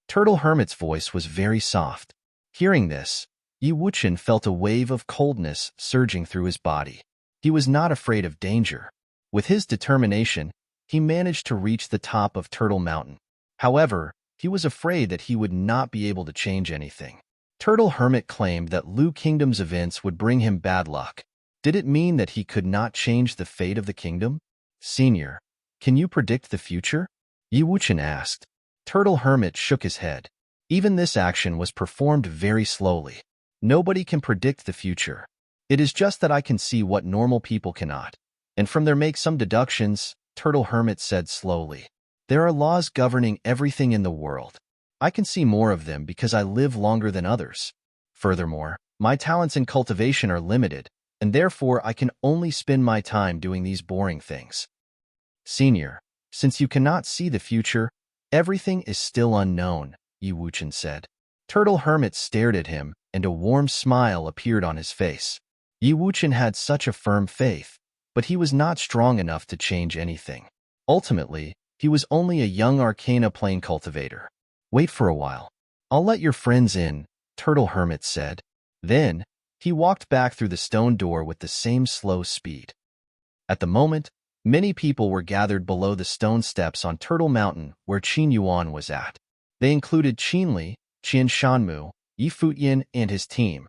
Turtle Hermit's voice was very soft. Hearing this, Yi Wuchen felt a wave of coldness surging through his body. He was not afraid of danger. With his determination, he managed to reach the top of Turtle Mountain. However, he was afraid that he would not be able to change anything. Turtle Hermit claimed that Lu Kingdom's events would bring him bad luck. Did it mean that he could not change the fate of the kingdom? "Senior, can you predict the future?" Yi Wuchen asked. Turtle Hermit shook his head. Even this action was performed very slowly. "Nobody can predict the future. It is just that I can see what normal people cannot, and from there make some deductions," Turtle Hermit said slowly. "There are laws governing everything in the world. I can see more of them because I live longer than others. Furthermore, my talents in cultivation are limited, and therefore I can only spend my time doing these boring things. Senior, since you cannot see the future, everything is still unknown," Yi Wuchen said. Turtle Hermit stared at him, and a warm smile appeared on his face. Yi Wuchen had such a firm faith, but he was not strong enough to change anything. Ultimately, he was only a young Arcana plane cultivator. "Wait for a while. I'll let your friends in," Turtle Hermit said. Then, he walked back through the stone door with the same slow speed. At the moment, many people were gathered below the stone steps on Turtle Mountain where Qin Yuan was at. They included Qin Li, Qian Shanmu, Yi Futian, and his team,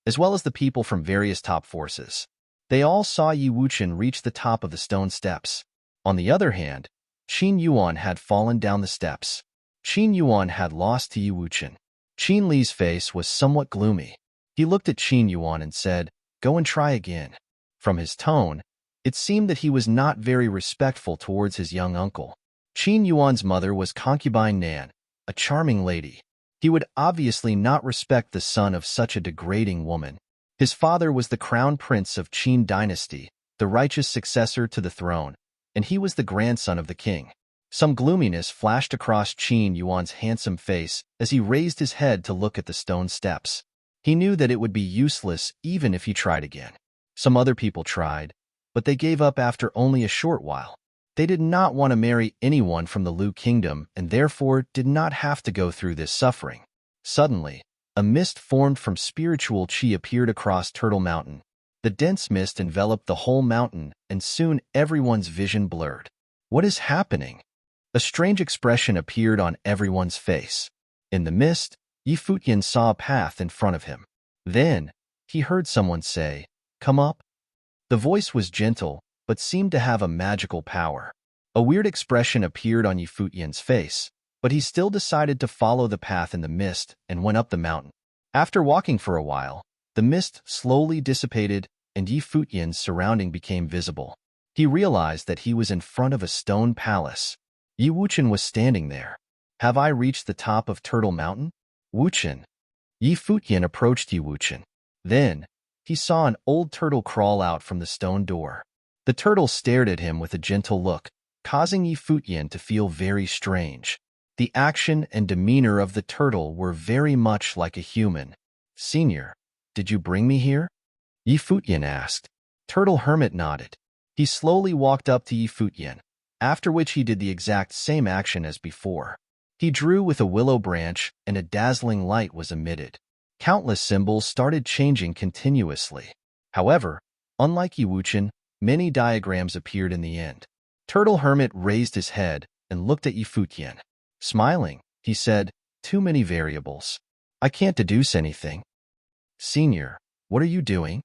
as well as the people from various top forces. They all saw Yi Wuchen reach the top of the stone steps. On the other hand, Qin Yuan had fallen down the steps. Qin Yuan had lost to Yi Wuchen. Qin Li's face was somewhat gloomy. He looked at Qin Yuan and said, "Go and try again." From his tone, it seemed that he was not very respectful towards his young uncle. Qin Yuan's mother was concubine Nan, a charming lady. He would obviously not respect the son of such a degrading woman. His father was the crown prince of Qin dynasty, the righteous successor to the throne, and he was the grandson of the king. Some gloominess flashed across Qin Yuan's handsome face as he raised his head to look at the stone steps. He knew that it would be useless even if he tried again. Some other people tried, but they gave up after only a short while. They did not want to marry anyone from the Lu Kingdom and therefore did not have to go through this suffering. Suddenly, a mist formed from spiritual qi appeared across Turtle Mountain. The dense mist enveloped the whole mountain, and soon everyone's vision blurred. "What is happening?" A strange expression appeared on everyone's face. In the mist, Yi Futian saw a path in front of him. Then, he heard someone say, "Come up." The voice was gentle, but seemed to have a magical power. A weird expression appeared on Yi Futian's face, but he still decided to follow the path in the mist and went up the mountain. After walking for a while, the mist slowly dissipated and Yi Futian's surrounding became visible. He realized that he was in front of a stone palace. Yi Wuchen was standing there. "Have I reached the top of Turtle Mountain?" "Wuchen." Yi Futian approached Yi Wuchen. Then, he saw an old turtle crawl out from the stone door. The turtle stared at him with a gentle look, causing Yi Futian to feel very strange. The action and demeanor of the turtle were very much like a human. "Senior, did you bring me here?" Yi Futian asked. Turtle Hermit nodded. He slowly walked up to Futian, after which he did the exact same action as before. He drew with a willow branch, and a dazzling light was emitted. Countless symbols started changing continuously. However, unlike Wuchen, many diagrams appeared in the end. Turtle Hermit raised his head and looked at Futian. Smiling, he said, "Too many variables. I can't deduce anything." "Senior, what are you doing?"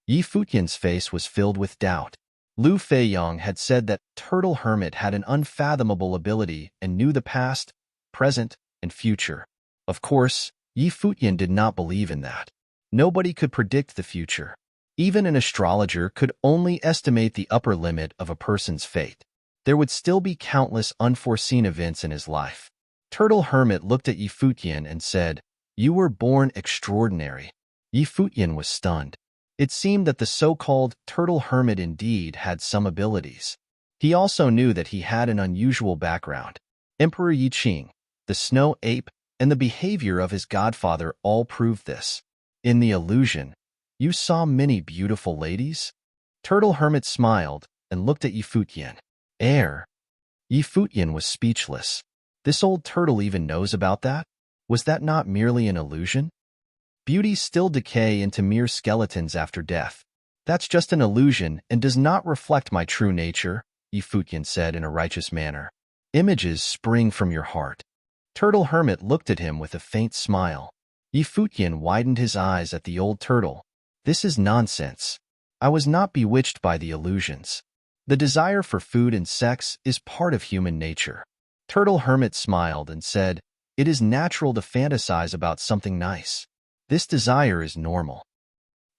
Futian's face was filled with doubt. Lu Feiyong had said that Turtle Hermit had an unfathomable ability and knew the past, present, and future. Of course, Futian did not believe in that. Nobody could predict the future. Even an astrologer could only estimate the upper limit of a person's fate. There would still be countless unforeseen events in his life. Turtle Hermit looked at Futian and said, "You were born extraordinary." Futian was stunned. It seemed that the so-called Turtle Hermit indeed had some abilities. He also knew that he had an unusual background. Emperor Yiqing, the snow ape, and the behavior of his godfather all proved this. "In the illusion, you saw many beautiful ladies?" Turtle Hermit smiled and looked at Futian. Futian was speechless. This old turtle even knows about that? Was that not merely an illusion? Beauties still decay into mere skeletons after death. That's just an illusion and does not reflect my true nature, Futian said in a righteous manner. Images spring from your heart. Turtle Hermit looked at him with a faint smile. Futian widened his eyes at the old turtle. This is nonsense. I was not bewitched by the illusions. The desire for food and sex is part of human nature. Turtle Hermit smiled and said, "It is natural to fantasize about something nice. This desire is normal.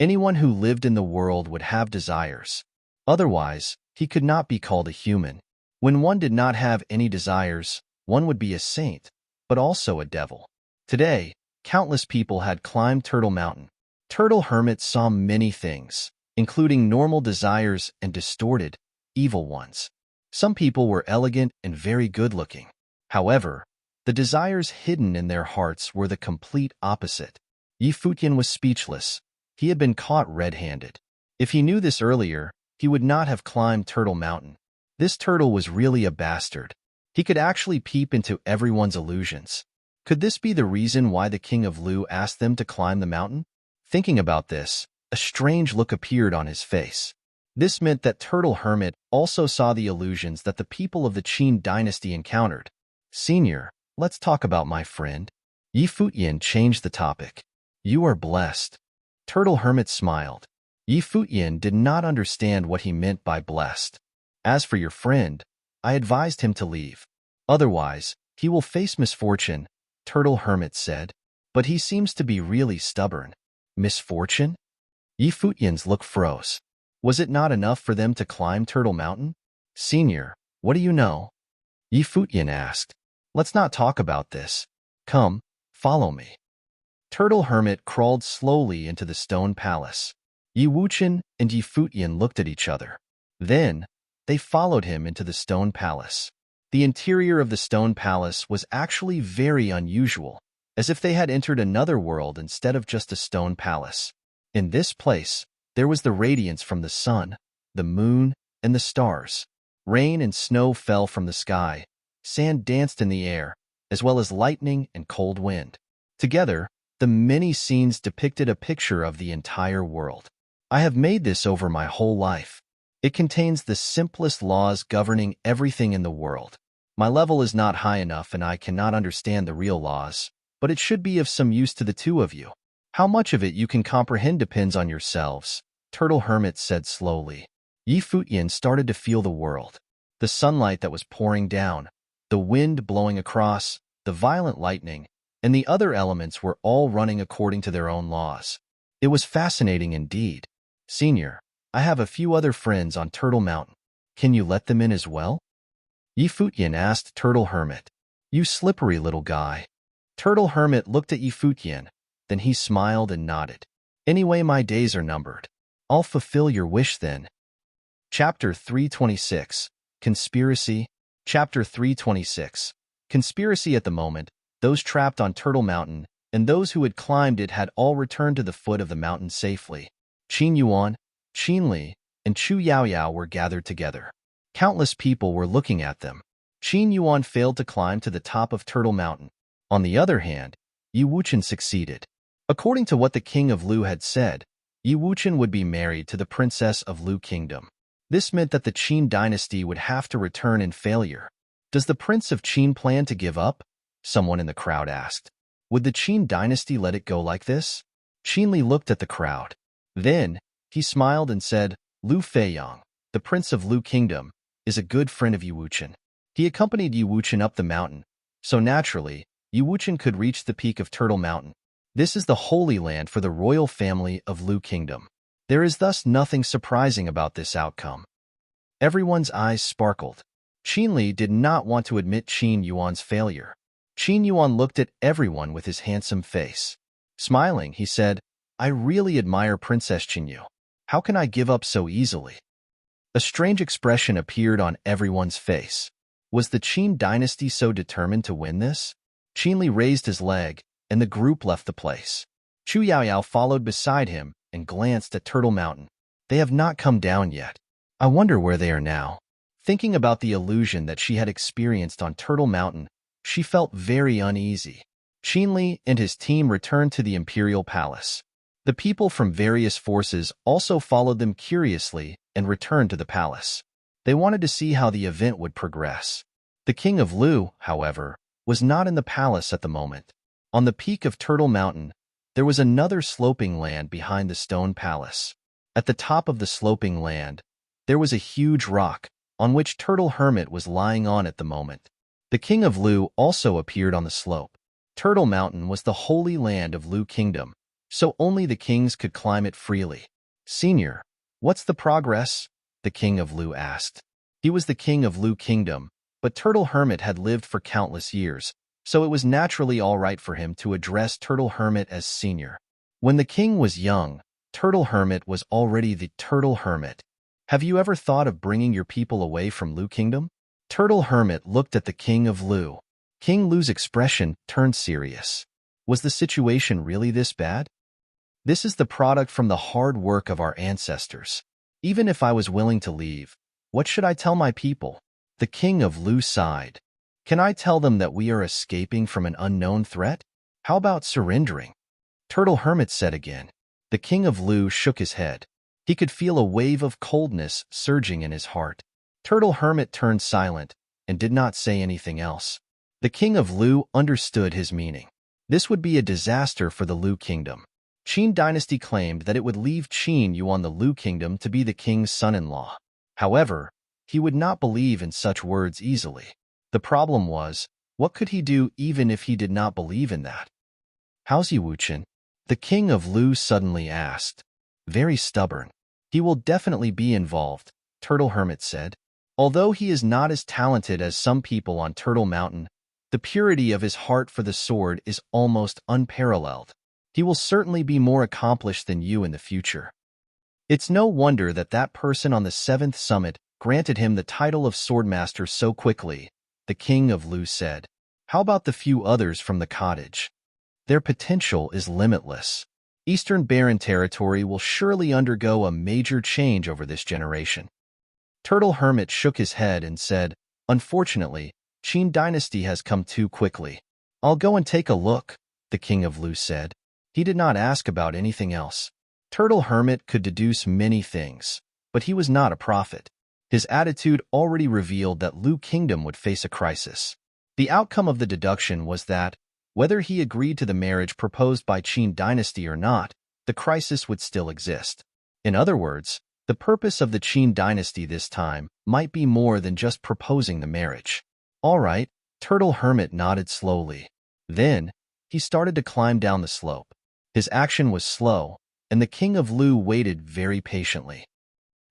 Anyone who lived in the world would have desires. Otherwise, he could not be called a human. When one did not have any desires, one would be a saint, but also a devil." Today, countless people had climbed Turtle Mountain. Turtle Hermit saw many things, including normal desires and distorted, evil ones. Some people were elegant and very good-looking. However, the desires hidden in their hearts were the complete opposite. Futian was speechless. He had been caught red-handed. If he knew this earlier, he would not have climbed Turtle Mountain. This turtle was really a bastard. He could actually peep into everyone's illusions. Could this be the reason why the King of Lu asked them to climb the mountain? Thinking about this, a strange look appeared on his face. This meant that Turtle Hermit also saw the illusions that the people of the Qin dynasty encountered. "Senior, let's talk about my friend." Futian changed the topic. "You are blessed." Turtle Hermit smiled. Futian did not understand what he meant by blessed. "As for your friend, I advised him to leave. Otherwise, he will face misfortune," Turtle Hermit said. "But he seems to be really stubborn." "Misfortune?" Futian's look froze. Was it not enough for them to climb Turtle Mountain? "Senior, what do you know?" Futian asked. "Let's not talk about this. Come, follow me." Turtle Hermit crawled slowly into the stone palace. Wuchen and Futian looked at each other. Then, they followed him into the stone palace. The interior of the stone palace was actually very unusual, as if they had entered another world instead of just a stone palace. In this place, there was the radiance from the sun, the moon, and the stars. Rain and snow fell from the sky, sand danced in the air, as well as lightning and cold wind. Together, the many scenes depicted a picture of the entire world. I have made this over my whole life. It contains the simplest laws governing everything in the world. My level is not high enough and I cannot understand the real laws, but it should be of some use to the two of you. How much of it you can comprehend depends on yourselves, Turtle Hermit said slowly. Futian started to feel the world. The sunlight that was pouring down, the wind blowing across, the violent lightning, and the other elements were all running according to their own laws. It was fascinating indeed. "Senior, I have a few other friends on Turtle Mountain. Can you let them in as well?" Futian asked Turtle Hermit. "You slippery little guy." Turtle Hermit looked at Futian, then he smiled and nodded. "Anyway, my days are numbered. I'll fulfill your wish then." Chapter 326, Conspiracy. Chapter 326, Conspiracy. At the moment, those trapped on Turtle Mountain and those who had climbed it had all returned to the foot of the mountain safely. Qin Yuan, Qin Li, and Chu Yaoyao were gathered together. Countless people were looking at them. Qin Yuan failed to climb to the top of Turtle Mountain. On the other hand, Yu Wuchen succeeded. According to what the king of Lu had said, Yu Wuchen would be married to the princess of Lu Kingdom. This meant that the Qin dynasty would have to return in failure. Does the prince of Qin plan to give up? Someone in the crowd asked. Would the Qin dynasty let it go like this? Qin Li looked at the crowd. Then, he smiled and said, Lu Feiyang, the prince of Lu Kingdom, is a good friend of Yu Wuchen. He accompanied Yu Wuchen up the mountain, so naturally, Yu Wuchen could reach the peak of Turtle Mountain. This is the holy land for the royal family of Lu Kingdom. There is thus nothing surprising about this outcome. Everyone's eyes sparkled. Qin Li did not want to admit Qin Yuan's failure. Qin Yuan looked at everyone with his handsome face. Smiling, he said, I really admire Princess Qinyu. How can I give up so easily? A strange expression appeared on everyone's face. Was the Qin dynasty so determined to win this? Qin Li raised his leg, and the group left the place. Chu Yaoyao followed beside him and glanced at Turtle Mountain. They have not come down yet. I wonder where they are now. Thinking about the illusion that she had experienced on Turtle Mountain, she felt very uneasy. Qin Li and his team returned to the imperial palace. The people from various forces also followed them curiously and returned to the palace. They wanted to see how the event would progress. The king of Lu, however, was not in the palace at the moment. On the peak of Turtle Mountain, there was another sloping land behind the stone palace. At the top of the sloping land, there was a huge rock, on which Turtle Hermit was lying on at the moment. The king of Lu also appeared on the slope. Turtle Mountain was the holy land of Lu Kingdom, so only the kings could climb it freely. Senior, what's the progress? The king of Lu asked. He was the king of Lu Kingdom, but Turtle Hermit had lived for countless years, so it was naturally all right for him to address Turtle Hermit as senior. When the king was young, Turtle Hermit was already the Turtle Hermit. Have you ever thought of bringing your people away from Lu Kingdom? Turtle Hermit looked at the king of Lu. King Lu's expression turned serious. Was the situation really this bad? This is the product from the hard work of our ancestors. Even if I was willing to leave, what should I tell my people? The king of Lu sighed. Can I tell them that we are escaping from an unknown threat? How about surrendering? Turtle Hermit said again. The king of Lu shook his head. He could feel a wave of coldness surging in his heart. Turtle Hermit turned silent and did not say anything else. The king of Lu understood his meaning. This would be a disaster for the Lu Kingdom. Qin dynasty claimed that it would leave Qin Yuan the Lu Kingdom to be the king's son-in-law. However, he would not believe in such words easily. The problem was, what could he do even if he did not believe in that? How's Yu Wuchen? The king of Lu suddenly asked. Very stubborn. He will definitely be involved, Turtle Hermit said. Although he is not as talented as some people on Turtle Mountain, the purity of his heart for the sword is almost unparalleled. He will certainly be more accomplished than you in the future. It's no wonder that that person on the 7th summit granted him the title of Swordmaster so quickly, the king of Lu said. How about the few others from the cottage? Their potential is limitless. Eastern Baron territory will surely undergo a major change over this generation. Turtle Hermit shook his head and said, Unfortunately, Qin dynasty has come too quickly. I'll go and take a look, the king of Lu said. He did not ask about anything else. Turtle Hermit could deduce many things, but he was not a prophet. His attitude already revealed that Lu Kingdom would face a crisis. The outcome of the deduction was that, whether he agreed to the marriage proposed by Qin dynasty or not, the crisis would still exist. In other words, the purpose of the Qin dynasty this time might be more than just proposing the marriage. All right, Turtle Hermit nodded slowly. Then, he started to climb down the slope. His action was slow, and the king of Lu waited very patiently.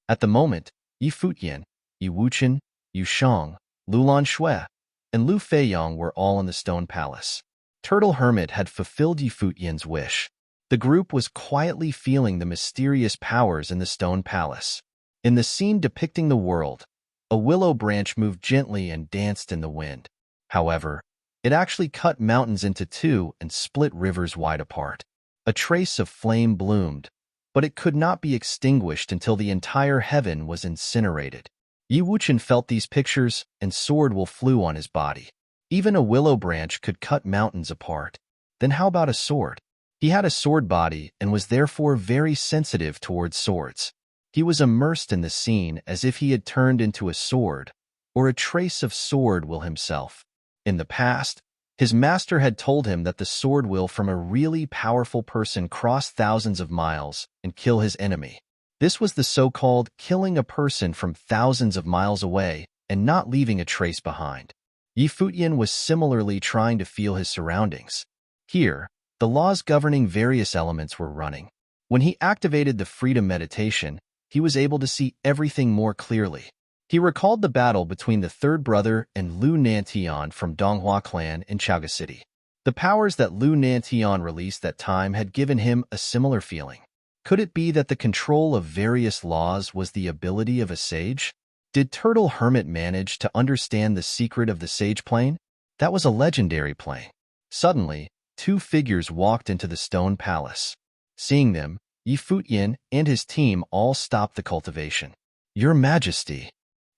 At the moment, Yi Futian, Yu Wuchen, Yu Shang, Lulan Shui, and Lu Feiyang were all in the stone palace. Turtle Hermit had fulfilled Yi Futian's wish. The group was quietly feeling the mysterious powers in the stone palace. In the scene depicting the world, a willow branch moved gently and danced in the wind. However, it actually cut mountains into two and split rivers wide apart. A trace of flame bloomed, but it could not be extinguished until the entire heaven was incinerated. Yi Wuchen felt these pictures, and sword will flew on his body. Even a willow branch could cut mountains apart. Then how about a sword? He had a sword body and was therefore very sensitive towards swords. He was immersed in the scene as if he had turned into a sword, or a trace of sword will himself. In the past, his master had told him that the sword will from a really powerful person cross thousands of miles and kill his enemy. This was the so-called killing a person from thousands of miles away and not leaving a trace behind. Yi Futian was similarly trying to feel his surroundings. Here, the laws governing various elements were running. When he activated the freedom meditation, he was able to see everything more clearly. He recalled the battle between the third brother and Lu Nantian from Donghua clan in Chaoga City. The powers that Lu Nantian released that time had given him a similar feeling. Could it be that the control of various laws was the ability of a sage? Did Turtle Hermit manage to understand the secret of the sage plane? That was a legendary plane. Suddenly, two figures walked into the stone palace. Seeing them, Yi Futian and his team all stopped the cultivation. "Your Majesty."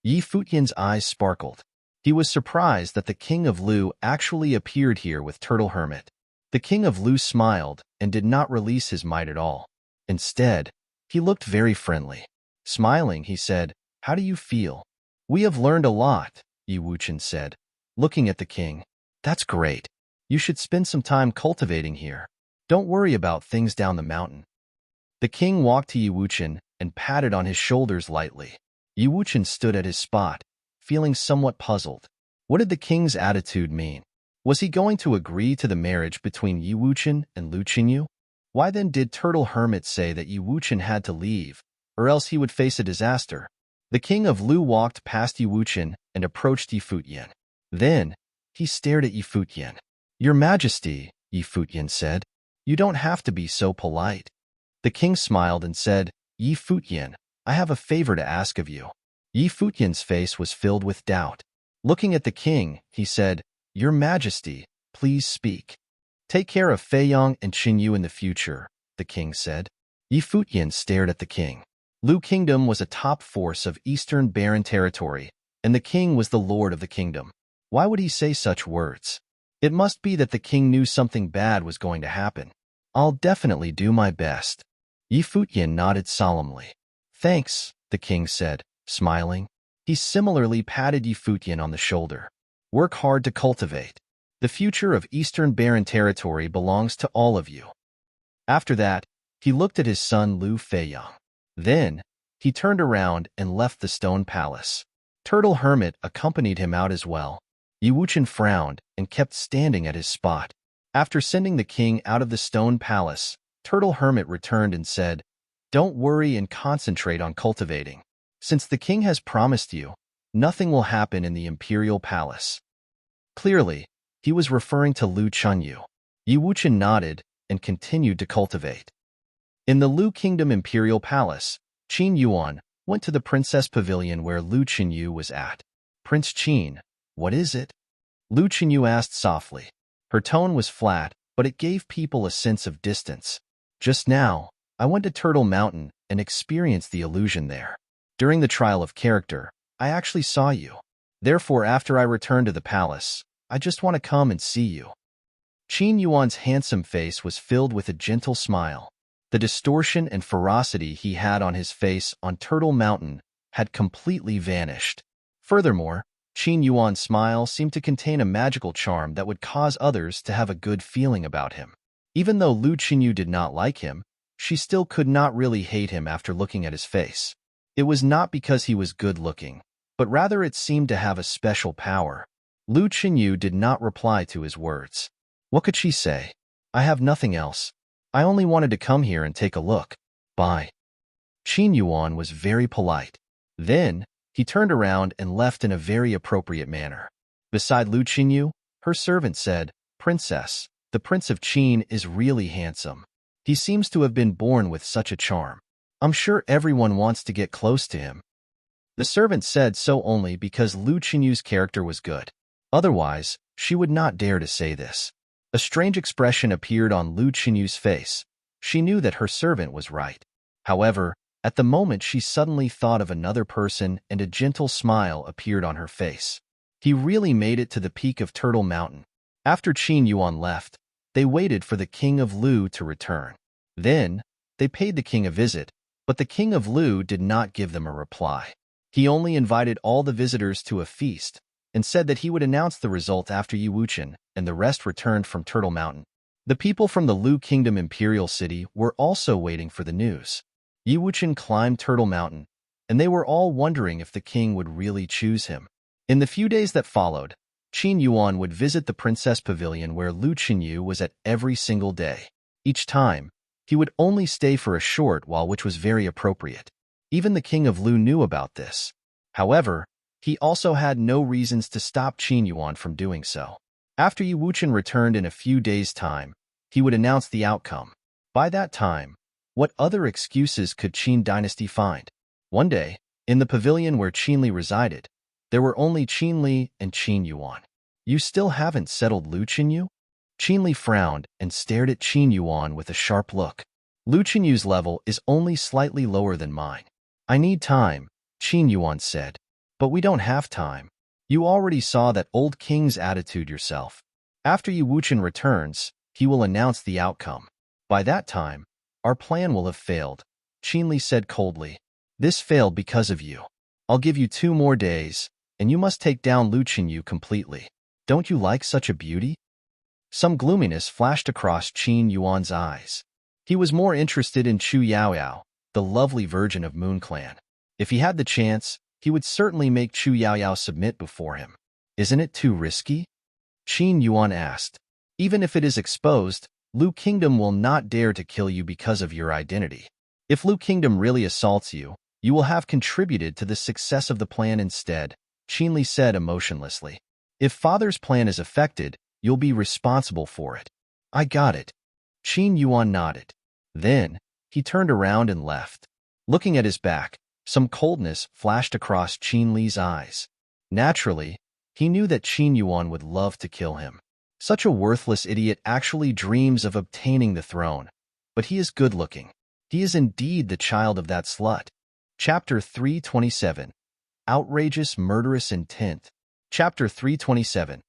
Yi Futian's eyes sparkled. He was surprised that the King of Lu actually appeared here with Turtle Hermit. The King of Lu smiled and did not release his might at all. Instead, he looked very friendly. Smiling, he said, "How do you feel?" "We have learned a lot," Yi Wuchen said, looking at the king. "That's great. You should spend some time cultivating here. Don't worry about things down the mountain." The king walked to Yi Wuchen and patted on his shoulders lightly. Yi Wuchen stood at his spot, feeling somewhat puzzled. What did the king's attitude mean? Was he going to agree to the marriage between Yi Wuchen and Lu Qinyu? Why then did Turtle Hermit say that Yi Wuchen had to leave, or else he would face a disaster? The king of Lu walked past Yi Wuchen and approached Yi Futian. Then, he stared at Yi Futian. "Your Majesty," Yi Futian said, "you don't have to be so polite." The king smiled and said, "Yi Futian, I have a favor to ask of you." Yi Futian's face was filled with doubt. Looking at the king, he said, "Your Majesty, please speak." "Take care of Feiyang and Qinyu in the future," the king said. Yi Futian stared at the king. Lu Kingdom was a top force of Eastern Barren territory, and the king was the lord of the kingdom. Why would he say such words? It must be that the king knew something bad was going to happen. "I'll definitely do my best." Yi Futian nodded solemnly. "Thanks," the king said, smiling. He similarly patted Yi Futian on the shoulder. "Work hard to cultivate. The future of Eastern Barren territory belongs to all of you." After that, he looked at his son Lu Feiyang. Then, he turned around and left the stone palace. Turtle Hermit accompanied him out as well. Yi Wuchen frowned and kept standing at his spot. After sending the king out of the stone palace, Turtle Hermit returned and said, "Don't worry and concentrate on cultivating. Since the king has promised you, nothing will happen in the imperial palace." Clearly, he was referring to Lu Qinyu. Yi Wuchen nodded and continued to cultivate. In the Lu Kingdom Imperial Palace, Qin Yuan went to the princess pavilion where Lu Qinyu was at. "Prince Qin, what is it?" Lu Qinyu asked softly. Her tone was flat, but it gave people a sense of distance. "Just now, I went to Turtle Mountain and experienced the illusion there. During the trial of character, I actually saw you. Therefore, after I returned to the palace, I just want to come and see you." Qin Yuan's handsome face was filled with a gentle smile. The distortion and ferocity he had on his face on Turtle Mountain had completely vanished. Furthermore, Qin Yuan's smile seemed to contain a magical charm that would cause others to have a good feeling about him. Even though Lu Qinyu did not like him, she still could not really hate him after looking at his face. It was not because he was good-looking, but rather it seemed to have a special power. Lu Qinyu did not reply to his words. What could she say? "I have nothing else. I only wanted to come here and take a look. Bye." Qin Yuan was very polite. Then, he turned around and left in a very appropriate manner. Beside Lu Qinyu, her servant said, "Princess, the Prince of Qin is really handsome. He seems to have been born with such a charm. I'm sure everyone wants to get close to him." The servant said so only because Lu Qinyu's character was good. Otherwise, she would not dare to say this. A strange expression appeared on Lu Qinyu's face. She knew that her servant was right. However, at the moment she suddenly thought of another person and a gentle smile appeared on her face. He really made it to the peak of Turtle Mountain. After Qin Yuan left, they waited for the king of Lu to return. Then, they paid the king a visit, but the king of Lu did not give them a reply. He only invited all the visitors to a feast and said that he would announce the result after Yi Wuchen and the rest returned from Turtle Mountain. The people from the Lu Kingdom Imperial City were also waiting for the news. Yi Wuchen climbed Turtle Mountain, and they were all wondering if the king would really choose him. In the few days that followed, Qin Yuan would visit the Princess Pavilion where Lu Qinyu was at every single day. Each time, he would only stay for a short while, which was very appropriate. Even the king of Lu knew about this. However, he also had no reasons to stop Qin Yuan from doing so. After Yi Wuchen returned in a few days' time, he would announce the outcome. By that time, what other excuses could Qin dynasty find? One day, in the pavilion where Qin Li resided, there were only Qin Li and Qin Yuan. You still haven't settled Lu Qinyu? Qin Li frowned and stared at Qin Yuan with a sharp look. Lu Qinyu's level is only slightly lower than mine. I need time, Qin Yuan said. But we don't have time. You already saw that old king's attitude yourself. After Yi Wuchen returns, he will announce the outcome. By that time, our plan will have failed, Qin Li said coldly. This failed because of you. I'll give you 2 more days, and you must take down Lu Qinyu completely. Don't you like such a beauty? Some gloominess flashed across Qin Yuan's eyes. He was more interested in Chu Yaoyao, the lovely virgin of Moon Clan. If he had the chance, he would certainly make Chu Yaoyao submit before him. Isn't it too risky? Qin Yuan asked. Even if it is exposed, Lu Kingdom will not dare to kill you because of your identity. If Lu Kingdom really assaults you, you will have contributed to the success of the plan instead, Qin Li said emotionlessly. If father's plan is affected, you'll be responsible for it. I got it. Qin Yuan nodded. Then, he turned around and left. Looking at his back, some coldness flashed across Qin Li's eyes. Naturally, he knew that Qin Yuan would love to kill him. Such a worthless idiot actually dreams of obtaining the throne. But he is good-looking. He is indeed the child of that slut. Chapter 327. Outrageous Murderous Intent. Chapter 327.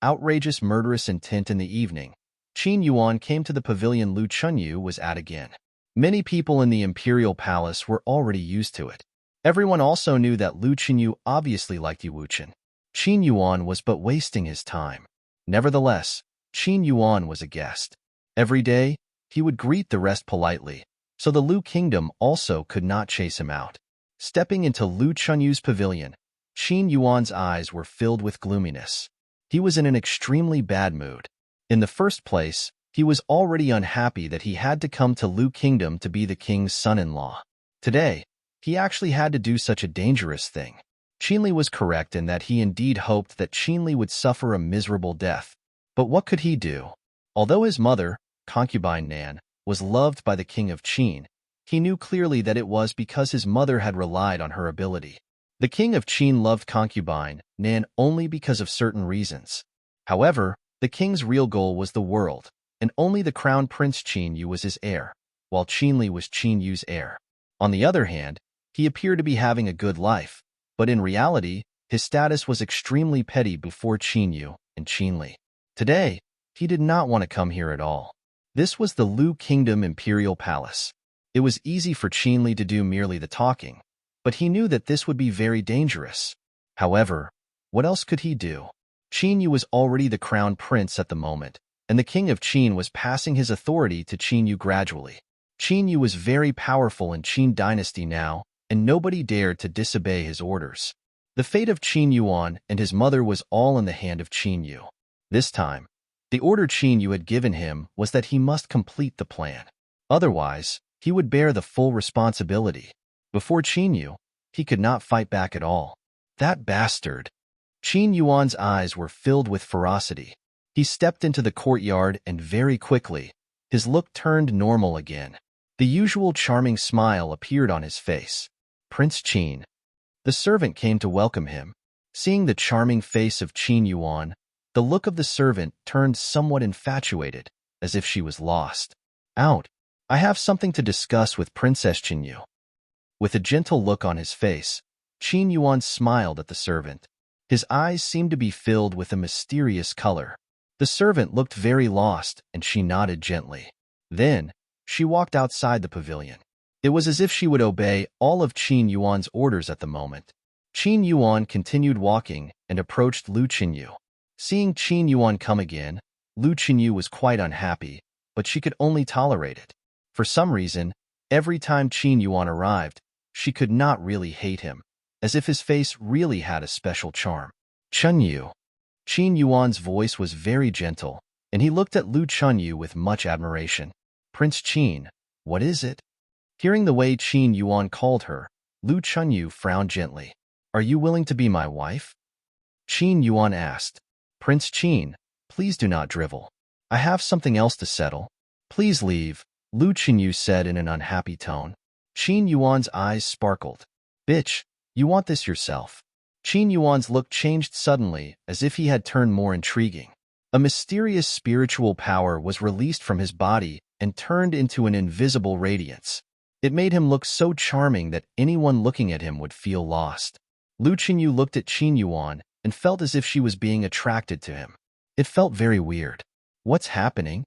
Outrageous Murderous Intent. In the evening, Qin Yuan came to the pavilion Lu Qinyu was at again. Many people in the imperial palace were already used to it. Everyone also knew that Lu Qinyu obviously liked Yi Wuchen. Qin Yuan was but wasting his time. Nevertheless, Qin Yuan was a guest. Every day, he would greet the rest politely, so the Lu Kingdom also could not chase him out. Stepping into Lu Qinyu's pavilion, Qin Yuan's eyes were filled with gloominess. He was in an extremely bad mood. In the first place, he was already unhappy that he had to come to Lu Kingdom to be the king's son-in-law. Today, he actually had to do such a dangerous thing. Qin Li was correct in that he indeed hoped that Qin Li would suffer a miserable death. But what could he do? Although his mother, concubine Nan, was loved by the king of Qin, he knew clearly that it was because his mother had relied on her ability. The king of Qin loved concubine Nan only because of certain reasons. However, the king's real goal was the world, and only the crown prince Qin Yu was his heir, while Qin Li was Qin Yu's heir. On the other hand, he appeared to be having a good life, but in reality, his status was extremely petty before Qin Yu and Qin Li. Today, he did not want to come here at all. This was the Lu Kingdom Imperial Palace. It was easy for Qin Li to do merely the talking, but he knew that this would be very dangerous. However, what else could he do? Qin Yu was already the crown prince at the moment, and the king of Qin was passing his authority to Qin Yu gradually. Qin Yu was very powerful in Qin dynasty now, and nobody dared to disobey his orders. The fate of Qin Yuan and his mother was all in the hand of Qin Yu. This time, the order Qin Yu had given him was that he must complete the plan. Otherwise, he would bear the full responsibility. Before Qin Yu, he could not fight back at all. That bastard! Qin Yuan's eyes were filled with ferocity. He stepped into the courtyard and very quickly, his look turned normal again. The usual charming smile appeared on his face. Prince Qin. The servant came to welcome him. Seeing the charming face of Qin Yuan, the look of the servant turned somewhat infatuated, as if she was lost. Out! I have something to discuss with Princess Qinyu. With a gentle look on his face, Qin Yuan smiled at the servant. His eyes seemed to be filled with a mysterious color. The servant looked very lost, and she nodded gently. Then, she walked outside the pavilion. It was as if she would obey all of Qin Yuan's orders at the moment. Qin Yuan continued walking and approached Lu Qinyu. Seeing Qin Yuan come again, Lu Qinyu was quite unhappy, but she could only tolerate it. For some reason, every time Qin Yuan arrived, she could not really hate him, as if his face really had a special charm. Chunyu. Qin Yuan's voice was very gentle, and he looked at Lu Chunyu with much admiration. Prince Qin, what is it? Hearing the way Qin Yuan called her, Lu Chunyu frowned gently. Are you willing to be my wife? Qin Yuan asked. Prince Qin, please do not drivel. I have something else to settle. Please leave, Lu Qinyu said in an unhappy tone. Qin Yuan's eyes sparkled. Bitch, you want this yourself. Qin Yuan's look changed suddenly, as if he had turned more intriguing. A mysterious spiritual power was released from his body and turned into an invisible radiance. It made him look so charming that anyone looking at him would feel lost. Lu Qinyu looked at Qin Yuan and felt as if she was being attracted to him. It felt very weird. What's happening?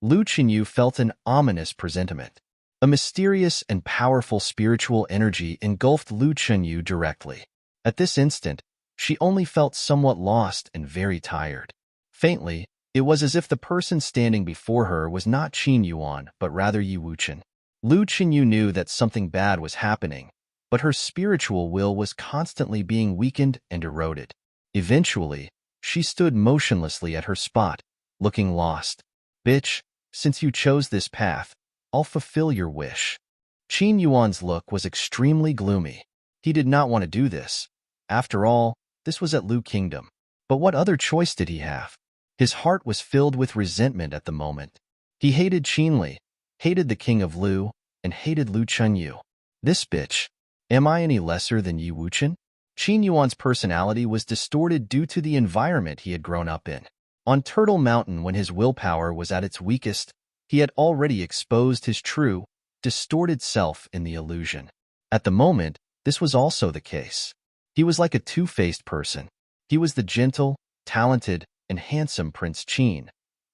Lu Qinyu felt an ominous presentiment. A mysterious and powerful spiritual energy engulfed Lu Qinyu directly. At this instant, she only felt somewhat lost and very tired. Faintly, it was as if the person standing before her was not Qin Yuan, but rather Yi Wuchen. Lu Qinyu knew that something bad was happening, but her spiritual will was constantly being weakened and eroded. Eventually, she stood motionlessly at her spot, looking lost. Bitch, since you chose this path, I'll fulfill your wish. Qin Yuan's look was extremely gloomy. He did not want to do this. After all, this was at Lu Kingdom. But what other choice did he have? His heart was filled with resentment at the moment. He hated Qinli, hated the king of Lu, and hated Lu Chunyu. This bitch. Am I any lesser than Yi Wuchen? Qin Yuan's personality was distorted due to the environment he had grown up in. On Turtle Mountain, when his willpower was at its weakest, he had already exposed his true, distorted self in the illusion. At the moment, this was also the case. He was like a two-faced person. He was the gentle, talented, and handsome Prince Qin,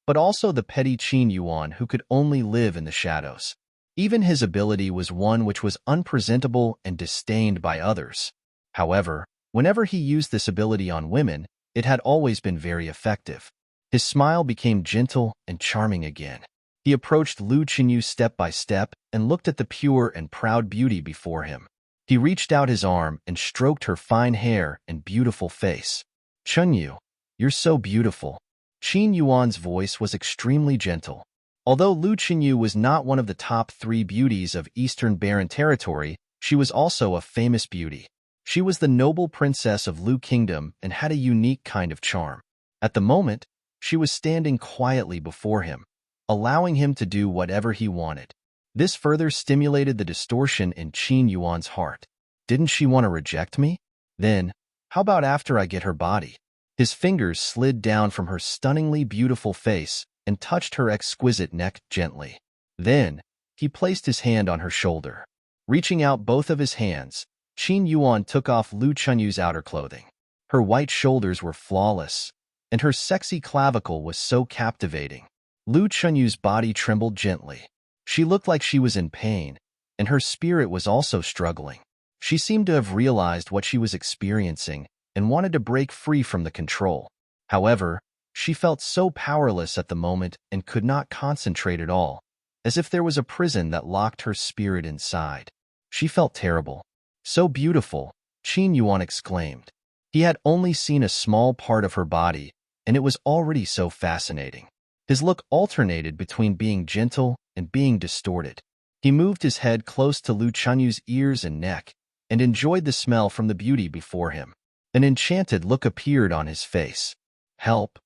but also the petty Qin Yuan who could only live in the shadows. Even his ability was one which was unpresentable and disdained by others. However, whenever he used this ability on women, it had always been very effective. His smile became gentle and charming again. He approached Lu Qinyu step by step and looked at the pure and proud beauty before him. He reached out his arm and stroked her fine hair and beautiful face. Chunyu, you're so beautiful. Qin Yuan's voice was extremely gentle. Although Lu Qinyu was not one of the top 3 beauties of Eastern Barren Territory, she was also a famous beauty. She was the noble princess of Lu Kingdom and had a unique kind of charm. At the moment, she was standing quietly before him, allowing him to do whatever he wanted. This further stimulated the distortion in Qin Yuan's heart. Didn't she want to reject me? Then, how about after I get her body? His fingers slid down from her stunningly beautiful face and touched her exquisite neck gently. Then, he placed his hand on her shoulder. Reaching out both of his hands, Qin Yuan took off Lu Chunyu's outer clothing. Her white shoulders were flawless, and her sexy clavicle was so captivating. Lu Chunyu's body trembled gently. She looked like she was in pain, and her spirit was also struggling. She seemed to have realized what she was experiencing and wanted to break free from the control. However, she felt so powerless at the moment and could not concentrate at all, as if there was a prison that locked her spirit inside. She felt terrible. So beautiful, Qin Yuan exclaimed. He had only seen a small part of her body, and it was already so fascinating. His look alternated between being gentle and being distorted. He moved his head close to Lu Chunyu's ears and neck, and enjoyed the smell from the beauty before him. An enchanted look appeared on his face. Help!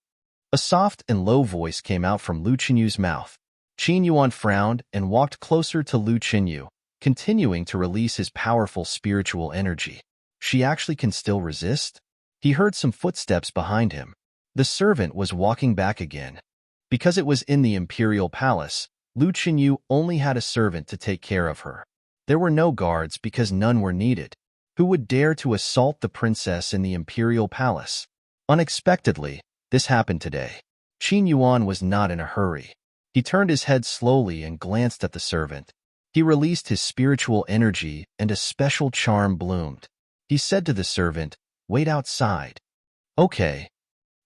A soft and low voice came out from Lu Chunyu's mouth. Qin Yuan frowned and walked closer to Lu Qinyu, continuing to release his powerful spiritual energy. She actually can still resist? He heard some footsteps behind him. The servant was walking back again. Because it was in the imperial palace, Lu Qinyu only had a servant to take care of her. There were no guards because none were needed. Who would dare to assault the princess in the imperial palace? Unexpectedly, this happened today. Qin Yuan was not in a hurry. He turned his head slowly and glanced at the servant. He released his spiritual energy and a special charm bloomed. He said to the servant, "Wait outside." "Okay."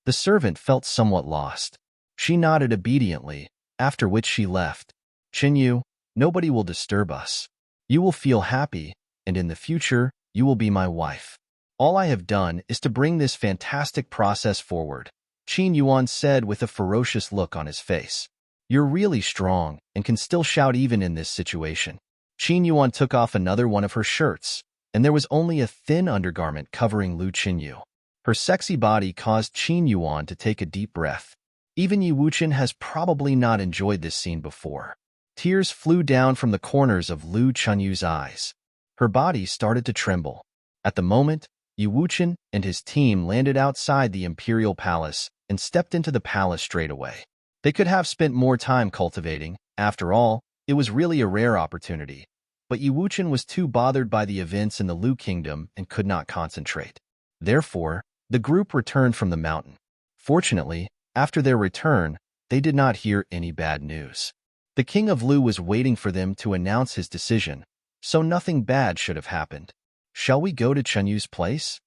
The servant felt somewhat lost. She nodded obediently, after which she left. "Qinyu, nobody will disturb us. You will feel happy, and in the future, you will be my wife. All I have done is to bring this fantastic process forward," Qin Yuan said with a ferocious look on his face. "You're really strong and can still shout even in this situation." Qin Yuan took off another one of her shirts, and there was only a thin undergarment covering Lu Qinyu. Her sexy body caused Qin Yuan to take a deep breath. Even Yi Wuchen has probably not enjoyed this scene before. Tears flew down from the corners of Lu Qinyu's eyes. Her body started to tremble. At the moment, Yi Wuchen and his team landed outside the imperial palace and stepped into the palace straight away. They could have spent more time cultivating. After all, it was really a rare opportunity. But Yi Wuchen was too bothered by the events in the Lu Kingdom and could not concentrate. Therefore, the group returned from the mountain. Fortunately, after their return, they did not hear any bad news. The king of Lu was waiting for them to announce his decision, so nothing bad should have happened. "Shall we go to Chenyu's place?"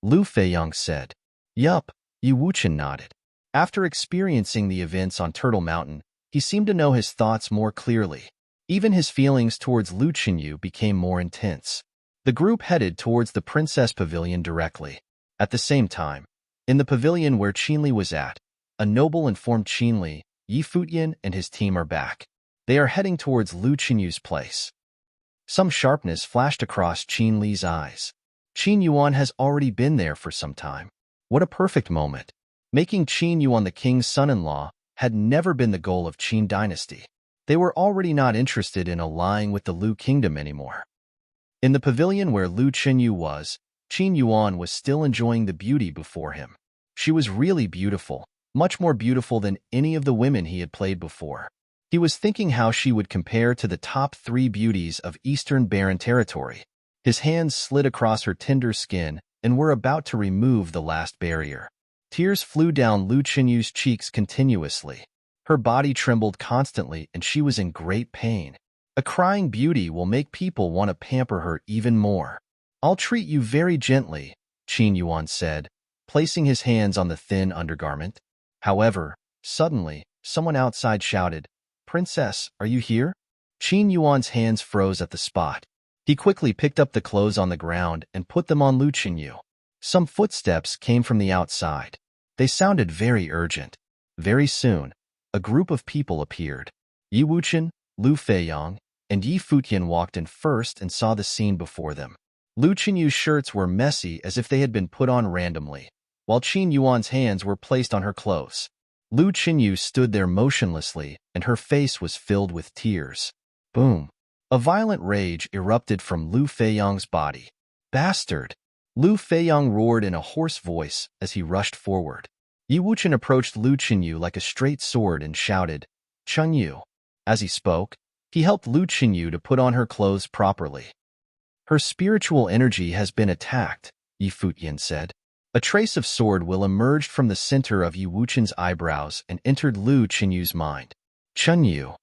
Lu Feiyang said. "Yup," Yi Wuchen nodded. After experiencing the events on Turtle Mountain, he seemed to know his thoughts more clearly. Even his feelings towards Lu Qinyu became more intense. The group headed towards the princess pavilion directly. At the same time, in the pavilion where Qinli was at, a noble informed Qinli, Yi Futian and his team are back. They are heading towards Lu Qinyu's place. Some sharpness flashed across Qinli's eyes. Qin Yuan has already been there for some time. What a perfect moment. Making Qin Yuan the king's son-in-law had never been the goal of Qin dynasty. They were already not interested in allying with the Lu kingdom anymore. In the pavilion where Lu Qinyu was, Qin Yuan was still enjoying the beauty before him. She was really beautiful, much more beautiful than any of the women he had played before. He was thinking how she would compare to the top 3 beauties of Eastern Barren territory. His hands slid across her tender skin and were about to remove the last barrier. Tears flew down Lu Qinyu's cheeks continuously. Her body trembled constantly and she was in great pain. A crying beauty will make people want to pamper her even more. "I'll treat you very gently," Qin Yuan said, placing his hands on the thin undergarment. However, suddenly, someone outside shouted, "Princess, are you here?" Qin Yuan's hands froze at the spot. He quickly picked up the clothes on the ground and put them on Lu Qinyu. Some footsteps came from the outside. They sounded very urgent. Very soon, a group of people appeared. Yi Wuchen, Lu Feiyang, and Yi Futian walked in first and saw the scene before them. Lu Qinyu's shirts were messy as if they had been put on randomly, while Qin Yuan's hands were placed on her clothes. Lu Qinyu stood there motionlessly, and her face was filled with tears. Boom! A violent rage erupted from Lu Feiyang's body. "Bastard!" Lu Feiyang roared in a hoarse voice as he rushed forward. Yi Wuchen approached Lu Qinyu like a straight sword and shouted, "Qinyu!" As he spoke, he helped Lu Qinyu to put on her clothes properly. "Her spiritual energy has been attacked," Yi Futian said. A trace of sword will emerged from the center of Yi Wuchen's eyebrows and entered Lu Qinyu's mind. "Qinyu!"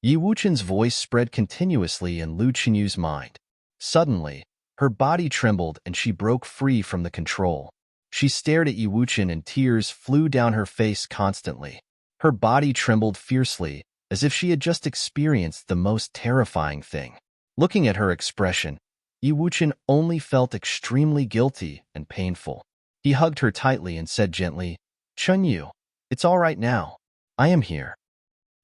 Yi Wuchen's voice spread continuously in Lu Qinyu's mind. Suddenly, her body trembled and she broke free from the control. She stared at Yi Wuchen and tears flew down her face constantly. Her body trembled fiercely, as if she had just experienced the most terrifying thing. Looking at her expression, Yi Wuchen only felt extremely guilty and painful. He hugged her tightly and said gently, "Qinyu, it's all right now. I am here."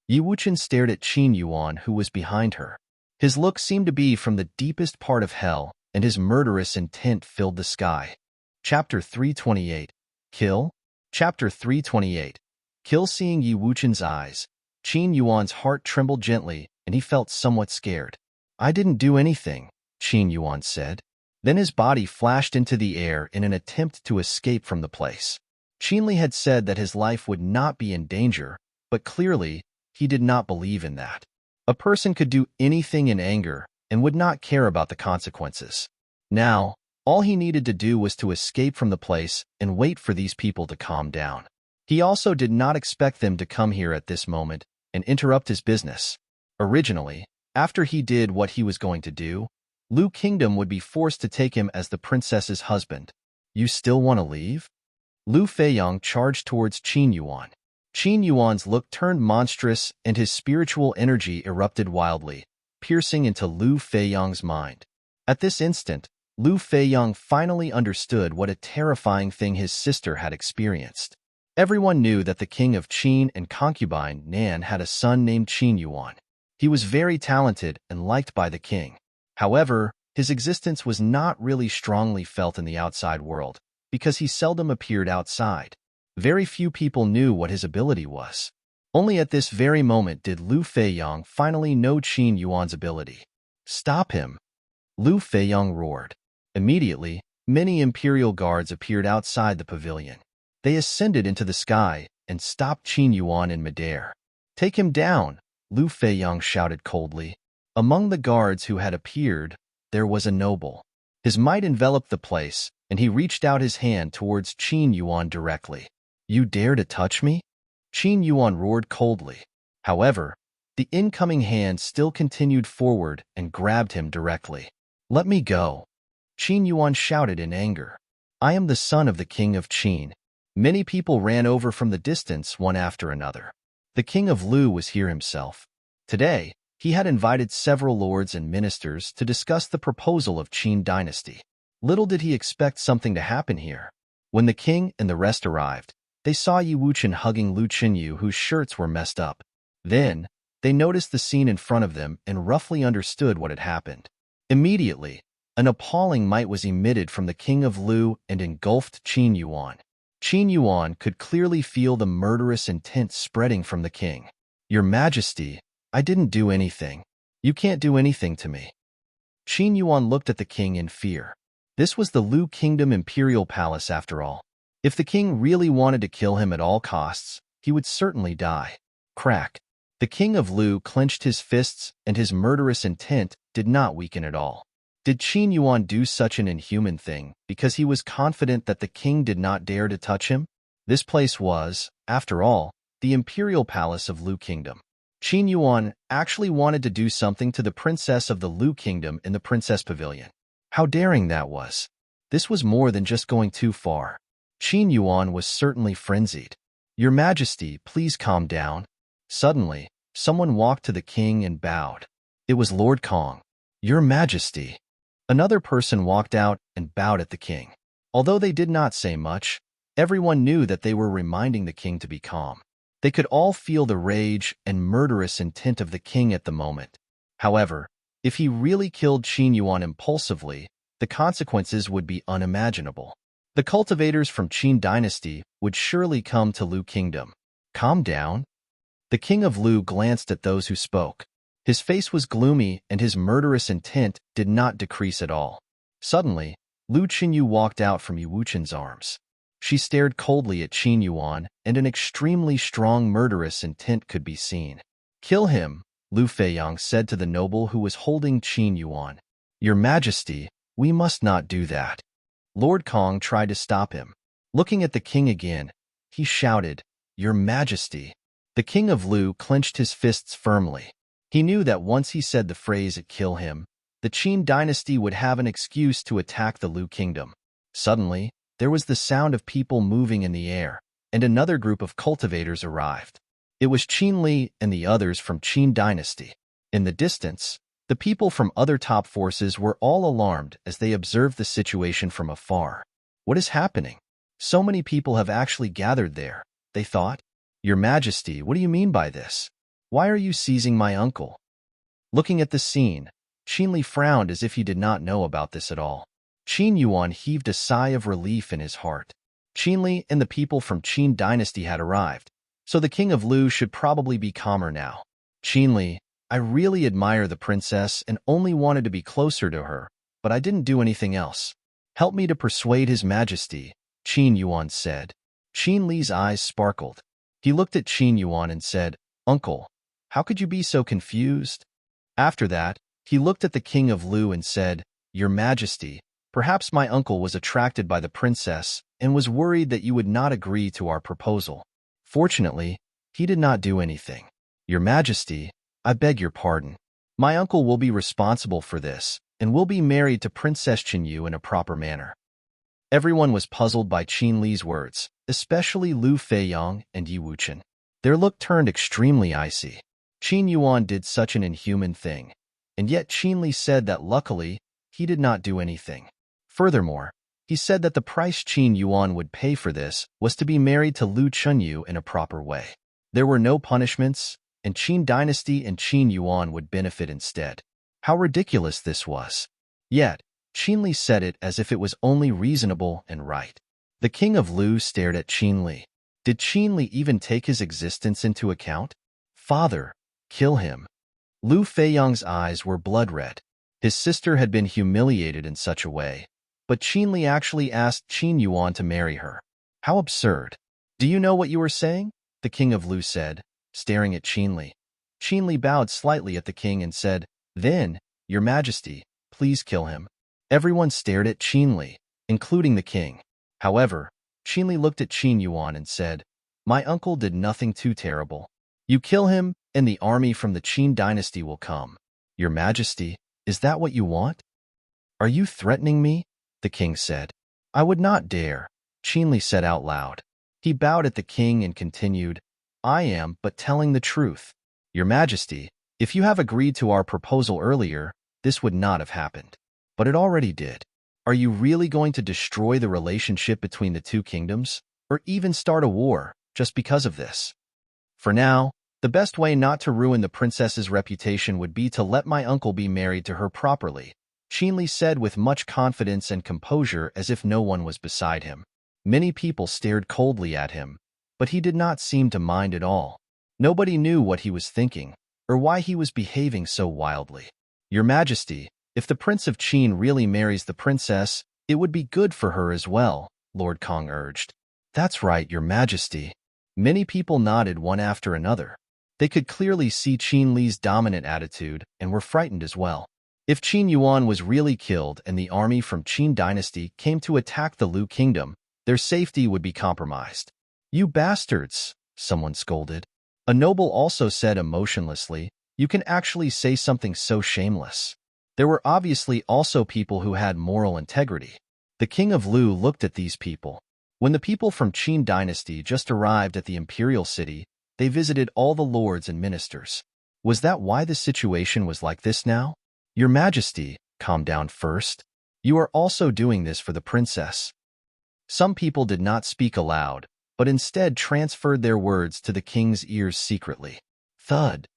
Yi Wuchen stared at Qin Yuan, who was behind her. His look seemed to be from the deepest part of hell, and his murderous intent filled the sky. Chapter 328. Kill? Chapter 328. Kill. Seeing Yi Wuchen's eyes, Qin Yuan's heart trembled gently, and he felt somewhat scared. "I didn't do anything," Qin Yuan said. Then his body flashed into the air in an attempt to escape from the place. Qinli had said that his life would not be in danger, but clearly, he did not believe in that. A person could do anything in anger and would not care about the consequences. Now, all he needed to do was to escape from the place and wait for these people to calm down. He also did not expect them to come here at this moment and interrupt his business. Originally, after he did what he was going to do, Lu Kingdom would be forced to take him as the princess's husband. You still want to leave? Lu Feiyang charged towards Qin Yuan. Qin Yuan's look turned monstrous and his spiritual energy erupted wildly, piercing into Lu Feiyang's mind. At this instant, Lu Feiyang finally understood what a terrifying thing his sister had experienced. Everyone knew that the king of Qin and concubine Nan had a son named Qin Yuan. He was very talented and liked by the king. However, his existence was not really strongly felt in the outside world, because he seldom appeared outside. Very few people knew what his ability was. Only at this very moment did Lu Feiyang finally know Qin Yuan's ability. Stop him! Lu Feiyang roared. Immediately, many imperial guards appeared outside the pavilion. They ascended into the sky and stopped Qin Yuan in midair. Take him down! Lu Feiyang shouted coldly. Among the guards who had appeared, there was a noble. His might enveloped the place, and he reached out his hand towards Qin Yuan directly. You dare to touch me? Qin Yuan roared coldly. However, the incoming hand still continued forward and grabbed him directly. Let me go! Qin Yuan shouted in anger. I am the son of the king of Qin. Many people ran over from the distance one after another. The king of Lu was here himself. Today, he had invited several lords and ministers to discuss the proposal of Qin dynasty. Little did he expect something to happen here. When the king and the rest arrived, they saw Yi Wuchen hugging Lu Qinyu, whose shirts were messed up. Then, they noticed the scene in front of them and roughly understood what had happened. Immediately, an appalling might was emitted from the king of Lu and engulfed Qin Yuan. Qin Yuan could clearly feel the murderous intent spreading from the king. Your Majesty, I didn't do anything. You can't do anything to me. Qin Yuan looked at the king in fear. This was the Lu Kingdom Imperial Palace after all. If the king really wanted to kill him at all costs, he would certainly die. Crack. The king of Lu clenched his fists and his murderous intent did not weaken at all. Did Qin Yuan do such an inhuman thing because he was confident that the king did not dare to touch him? This place was, after all, the imperial palace of Lu Kingdom. Qin Yuan actually wanted to do something to the princess of the Lu Kingdom in the princess pavilion. How daring that was! This was more than just going too far. Qin Yuan was certainly frenzied. Your Majesty, please calm down. Suddenly, someone walked to the king and bowed. It was Lord Kong. Your Majesty. Another person walked out and bowed at the king. Although they did not say much, everyone knew that they were reminding the king to be calm. They could all feel the rage and murderous intent of the king at the moment. However, if he really killed Qin Yuan impulsively, the consequences would be unimaginable. The cultivators from Qin dynasty would surely come to Lu Kingdom. Calm down. The king of Lu glanced at those who spoke. His face was gloomy and his murderous intent did not decrease at all. Suddenly, Lu Qinyu walked out from Yi Wuchen's arms. She stared coldly at Qin Yuan and an extremely strong murderous intent could be seen. Kill him, Lu Feiyang said to the noble who was holding Qin Yuan. Your Majesty, we must not do that. Lord Kong tried to stop him. Looking at the king again, he shouted, Your Majesty. The king of Lu clenched his fists firmly. He knew that once he said the phrase kill him, the Qin dynasty would have an excuse to attack the Lu Kingdom. Suddenly, there was the sound of people moving in the air, and another group of cultivators arrived. It was Qin Li and the others from Qin dynasty. In the distance, the people from other top forces were all alarmed as they observed the situation from afar. What is happening? So many people have actually gathered there, they thought. Your Majesty, what do you mean by this? Why are you seizing my uncle? Looking at the scene, Qin Li frowned as if he did not know about this at all. Qin Yuan heaved a sigh of relief in his heart. Qin Li and the people from Qin dynasty had arrived, so the king of Lu should probably be calmer now. Qin Li, I really admire the princess and only wanted to be closer to her, but I didn't do anything else. Help me to persuade His Majesty, Qin Yuan said. Qin Li's eyes sparkled. He looked at Qin Yuan and said, Uncle, How could you be so confused? After that, he looked at the king of Lu and said, Your Majesty, perhaps my uncle was attracted by the princess and was worried that you would not agree to our proposal. Fortunately, he did not do anything. Your Majesty, I beg your pardon. My uncle will be responsible for this and will be married to Princess Chinyu in a proper manner. Everyone was puzzled by Qin Li's words, especially Lu Feiyang and Yi Wuchen. Their look turned extremely icy. Qin Yuan did such an inhuman thing, and yet Qin Li said that luckily, he did not do anything. Furthermore, he said that the price Qin Yuan would pay for this was to be married to Lu Chunyu in a proper way. There were no punishments, and Qin dynasty and Qin Yuan would benefit instead. How ridiculous this was. Yet, Qin Li said it as if it was only reasonable and right. The king of Lu stared at Qin Li. Did Qin Li even take his existence into account? Father, kill him. Lu Feiyang's eyes were blood-red. His sister had been humiliated in such a way, but Qin Li actually asked Qin Yuan to marry her. How absurd. Do you know what you are saying? The king of Lu said, staring at Qin Li. Qin Li bowed slightly at the king and said, Then, Your Majesty, please kill him. Everyone stared at Qin Li, including the king. However, Qin Li looked at Qin Yuan and said, My uncle did nothing too terrible. You kill him, and the army from the Qin dynasty will come. Your Majesty, is that what you want? Are you threatening me? The king said. I would not dare, Qin Li said out loud. He bowed at the king and continued, I am but telling the truth. Your Majesty, if you have agreed to our proposal earlier, this would not have happened. But it already did. Are you really going to destroy the relationship between the two kingdoms, or even start a war, just because of this? For now, the best way not to ruin the princess's reputation would be to let my uncle be married to her properly, Qin Li said with much confidence and composure as if no one was beside him. Many people stared coldly at him, but he did not seem to mind at all. Nobody knew what he was thinking, or why he was behaving so wildly. Your Majesty, if the Prince of Qin really marries the princess, it would be good for her as well, Lord Kong urged. That's right, Your Majesty. Many people nodded one after another. They could clearly see Qin Li's dominant attitude and were frightened as well. If Qin Yuan was really killed and the army from Qin dynasty came to attack the Lu kingdom, their safety would be compromised. You bastards, someone scolded. A noble also said emotionlessly, You can actually say something so shameless. There were obviously also people who had moral integrity. The king of Lu looked at these people. When the people from Qin dynasty just arrived at the imperial city, they visited all the lords and ministers. Was that why the situation was like this now? Your Majesty, calm down first. You are also doing this for the princess. Some people did not speak aloud, but instead transferred their words to the king's ears secretly. Thud.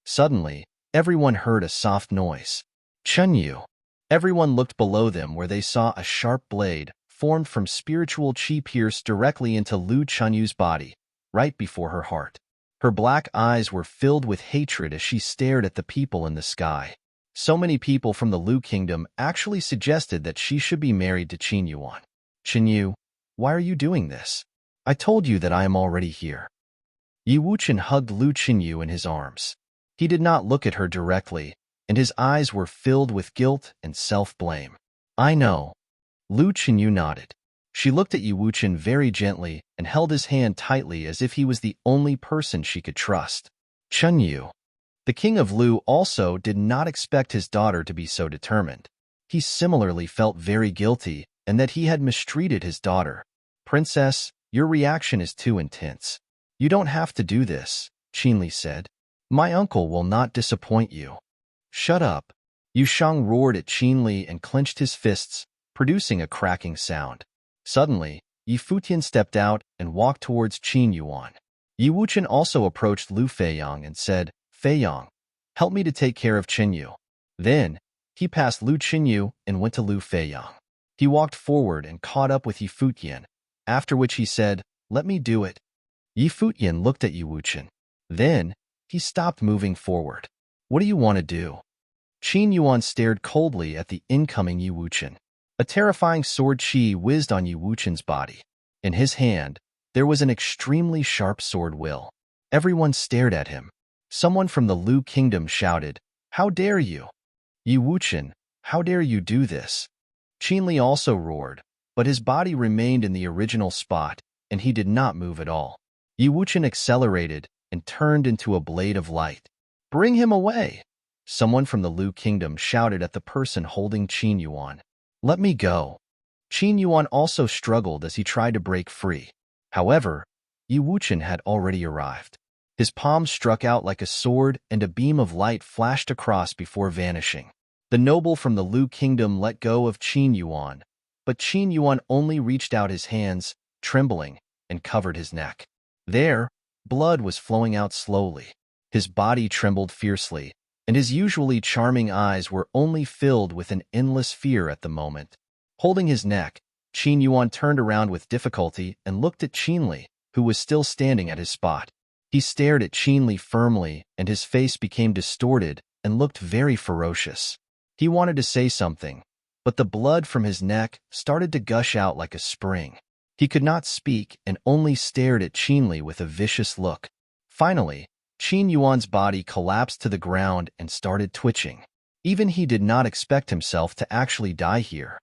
Suddenly, everyone heard a soft noise. Chunyu. Everyone looked below them where they saw a sharp blade, formed from spiritual qi pierced directly into Lu Chunyu's body, right before her heart. Her black eyes were filled with hatred as she stared at the people in the sky. So many people from the Lu kingdom actually suggested that she should be married to Qin Yuan. Chinyu, why are you doing this? I told you that I am already here. Yi Wuchen hugged Lu Chinyu in his arms. He did not look at her directly, and his eyes were filled with guilt and self-blame. I know. Lu Chinyu nodded. She looked at Yi Wuchen very gently and held his hand tightly as if he was the only person she could trust. Chunyu. The king of Lu also did not expect his daughter to be so determined. He similarly felt very guilty and that he had mistreated his daughter. Princess, your reaction is too intense. You don't have to do this, Qin Li said. My uncle will not disappoint you. Shut up. Yu Shang roared at Qin Li and clenched his fists, producing a cracking sound. Suddenly, Yi Futian stepped out and walked towards Qin Yuan. Yi Wuchen also approached Lu Feiyang and said, Feiyang, help me to take care of Qinyu. Then, he passed Lu Qinyu and went to Lu Feiyang. He walked forward and caught up with Yi Futian, after which he said, Let me do it. Yi Futian looked at Yi Wuchen. Then, he stopped moving forward. What do you want to do? Qin Yuan stared coldly at the incoming Yi Wuchen. A terrifying sword qi whizzed on Yi Wuchen's body. In his hand, there was an extremely sharp sword will. Everyone stared at him. Someone from the Lu kingdom shouted, "How dare you? Yi Wuchen, how dare you do this?" Qinli also roared, but his body remained in the original spot, and he did not move at all. Yi Wuchen accelerated and turned into a blade of light. "Bring him away!" Someone from the Lu kingdom shouted at the person holding Qin Yuan. "Let me go." Qin Yuan also struggled as he tried to break free. However, Yi Wuchen had already arrived. His palm struck out like a sword, and a beam of light flashed across before vanishing. The noble from the Lu kingdom let go of Qin Yuan, but Qin Yuan only reached out his hands, trembling, and covered his neck. There, blood was flowing out slowly. His body trembled fiercely, and his usually charming eyes were only filled with an endless fear at the moment. Holding his neck, Qin Yuan turned around with difficulty and looked at Qinli, who was still standing at his spot. He stared at Qinli firmly, and his face became distorted and looked very ferocious. He wanted to say something, but the blood from his neck started to gush out like a spring. He could not speak and only stared at Qinli with a vicious look. Finally, Qin Yuan's body collapsed to the ground and started twitching. Even he did not expect himself to actually die here.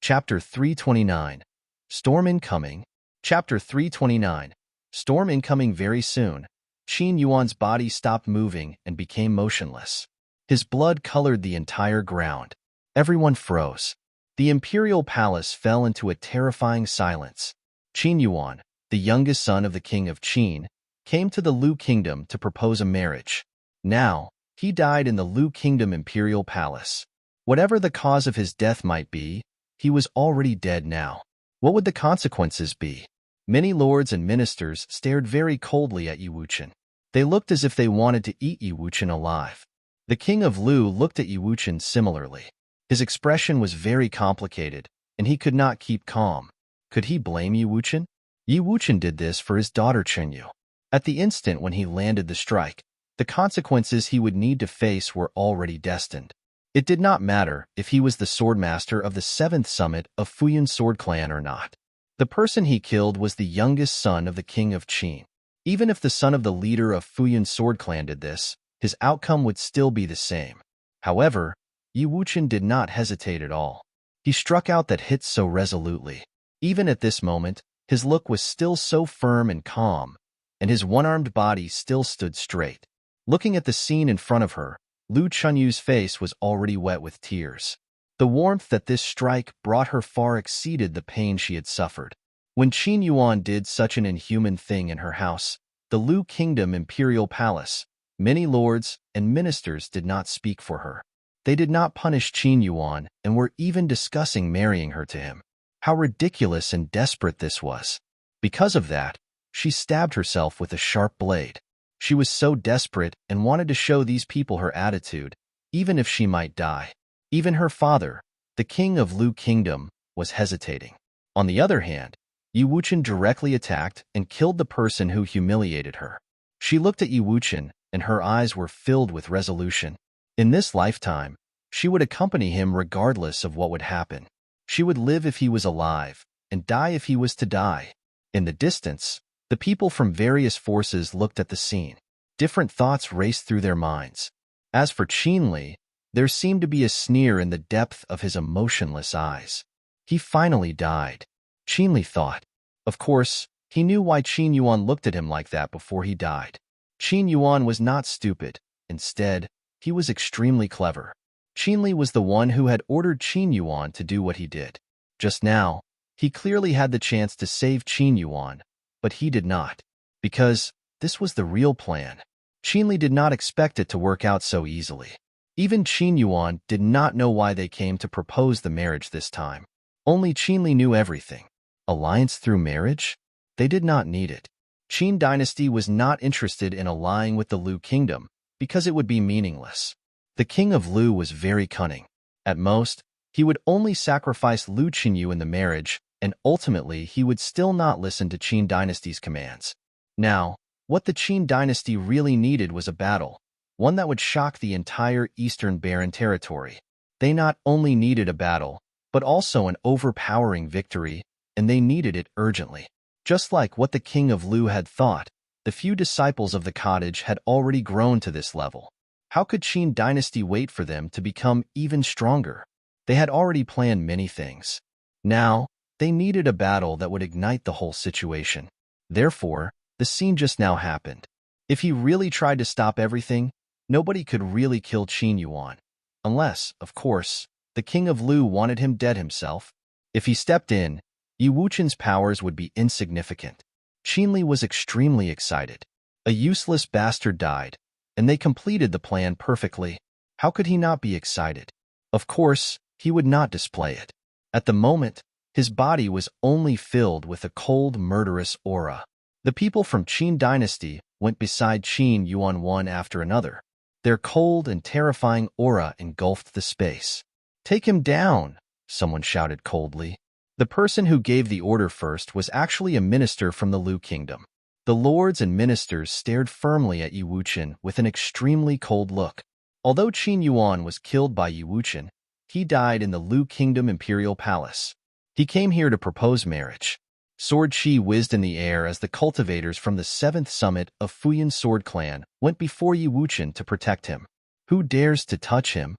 Chapter 329. Storm incoming. Chapter 329. Storm incoming very soon. Qin Yuan's body stopped moving and became motionless. His blood colored the entire ground. Everyone froze. The imperial palace fell into a terrifying silence. Qin Yuan, the youngest son of the king of Qin, came to the Lu kingdom to propose a marriage. Now, he died in the Lu kingdom imperial palace. Whatever the cause of his death might be, he was already dead now. What would the consequences be? Many lords and ministers stared very coldly at Yi Wuchen. They looked as if they wanted to eat Yi Wuchen alive. The king of Lu looked at Yi Wuchen similarly. His expression was very complicated, and he could not keep calm. Could he blame Yi Wuchen? Yi Wuchen did this for his daughter Chenyu. At the instant when he landed the strike, the consequences he would need to face were already destined. It did not matter if he was the swordmaster of the 7th summit of Futian sword clan or not. The person he killed was the youngest son of the king of Qin. Even if the son of the leader of Futian sword clan did this, his outcome would still be the same. However, Yi Wuchen did not hesitate at all. He struck out that hit so resolutely. Even at this moment, his look was still so firm and calm, and his one-armed body still stood straight. Looking at the scene in front of her, Lu Chunyu's face was already wet with tears. The warmth that this strike brought her far exceeded the pain she had suffered. When Qin Yuan did such an inhuman thing in her house, the Lu Kingdom Imperial Palace, many lords and ministers did not speak for her. They did not punish Qin Yuan and were even discussing marrying her to him. How ridiculous and desperate this was. Because of that, she stabbed herself with a sharp blade. She was so desperate and wanted to show these people her attitude, even if she might die. Even her father, the king of Lu Kingdom, was hesitating. On the other hand, Yi Wuchen directly attacked and killed the person who humiliated her. She looked at Yi Wuchen, and her eyes were filled with resolution. In this lifetime, she would accompany him regardless of what would happen. She would live if he was alive, and die if he was to die. In the distance, the people from various forces looked at the scene. Different thoughts raced through their minds. As for Qinli, there seemed to be a sneer in the depth of his emotionless eyes. He finally died. Qinli thought. Of course, he knew why Qin Yuan looked at him like that before he died. Qin Yuan was not stupid. Instead, he was extremely clever. Qinli was the one who had ordered Qin Yuan to do what he did. Just now, he clearly had the chance to save Qin Yuan, but he did not, because this was the real plan. Qinli did not expect it to work out so easily. Even Qin Yuan did not know why they came to propose the marriage this time. Only Qinli knew everything. Alliance through marriage? They did not need it. Qin dynasty was not interested in allying with the Lu kingdom because it would be meaningless. The king of Lu was very cunning. At most, he would only sacrifice Lu Qinyu in the marriage, and ultimately he would still not listen to Qin dynasty's commands. Now, what the Qin dynasty really needed was a battle, one that would shock the entire Eastern Barren territory. They not only needed a battle, but also an overpowering victory, and they needed it urgently. Just like what the king of Lu had thought, The few disciples of the cottage had already grown to this level. How could Qin dynasty wait for them to become even stronger? They had already planned many things. Now, they needed a battle that would ignite the whole situation. Therefore, the scene just now happened. If he really tried to stop everything, nobody could really kill Qin Yuan. Unless, of course, the king of Lu wanted him dead himself. If he stepped in, Yi Wuchen's powers would be insignificant. Qin Li was extremely excited. A useless bastard died, and they completed the plan perfectly. How could he not be excited? Of course, he would not display it. At the moment, his body was only filled with a cold, murderous aura. The people from Qin dynasty went beside Qin Yuan one after another. Their cold and terrifying aura engulfed the space. "Take him down," someone shouted coldly. The person who gave the order first was actually a minister from the Lu kingdom. The lords and ministers stared firmly at Yi Wuchen with an extremely cold look. Although Qin Yuan was killed by Yi Wuchen, he died in the Lu kingdom imperial palace. He came here to propose marriage. Sword Qi whizzed in the air as the cultivators from the 7th summit of Futian sword clan went before Yi Wuchen to protect him. "Who dares to touch him?"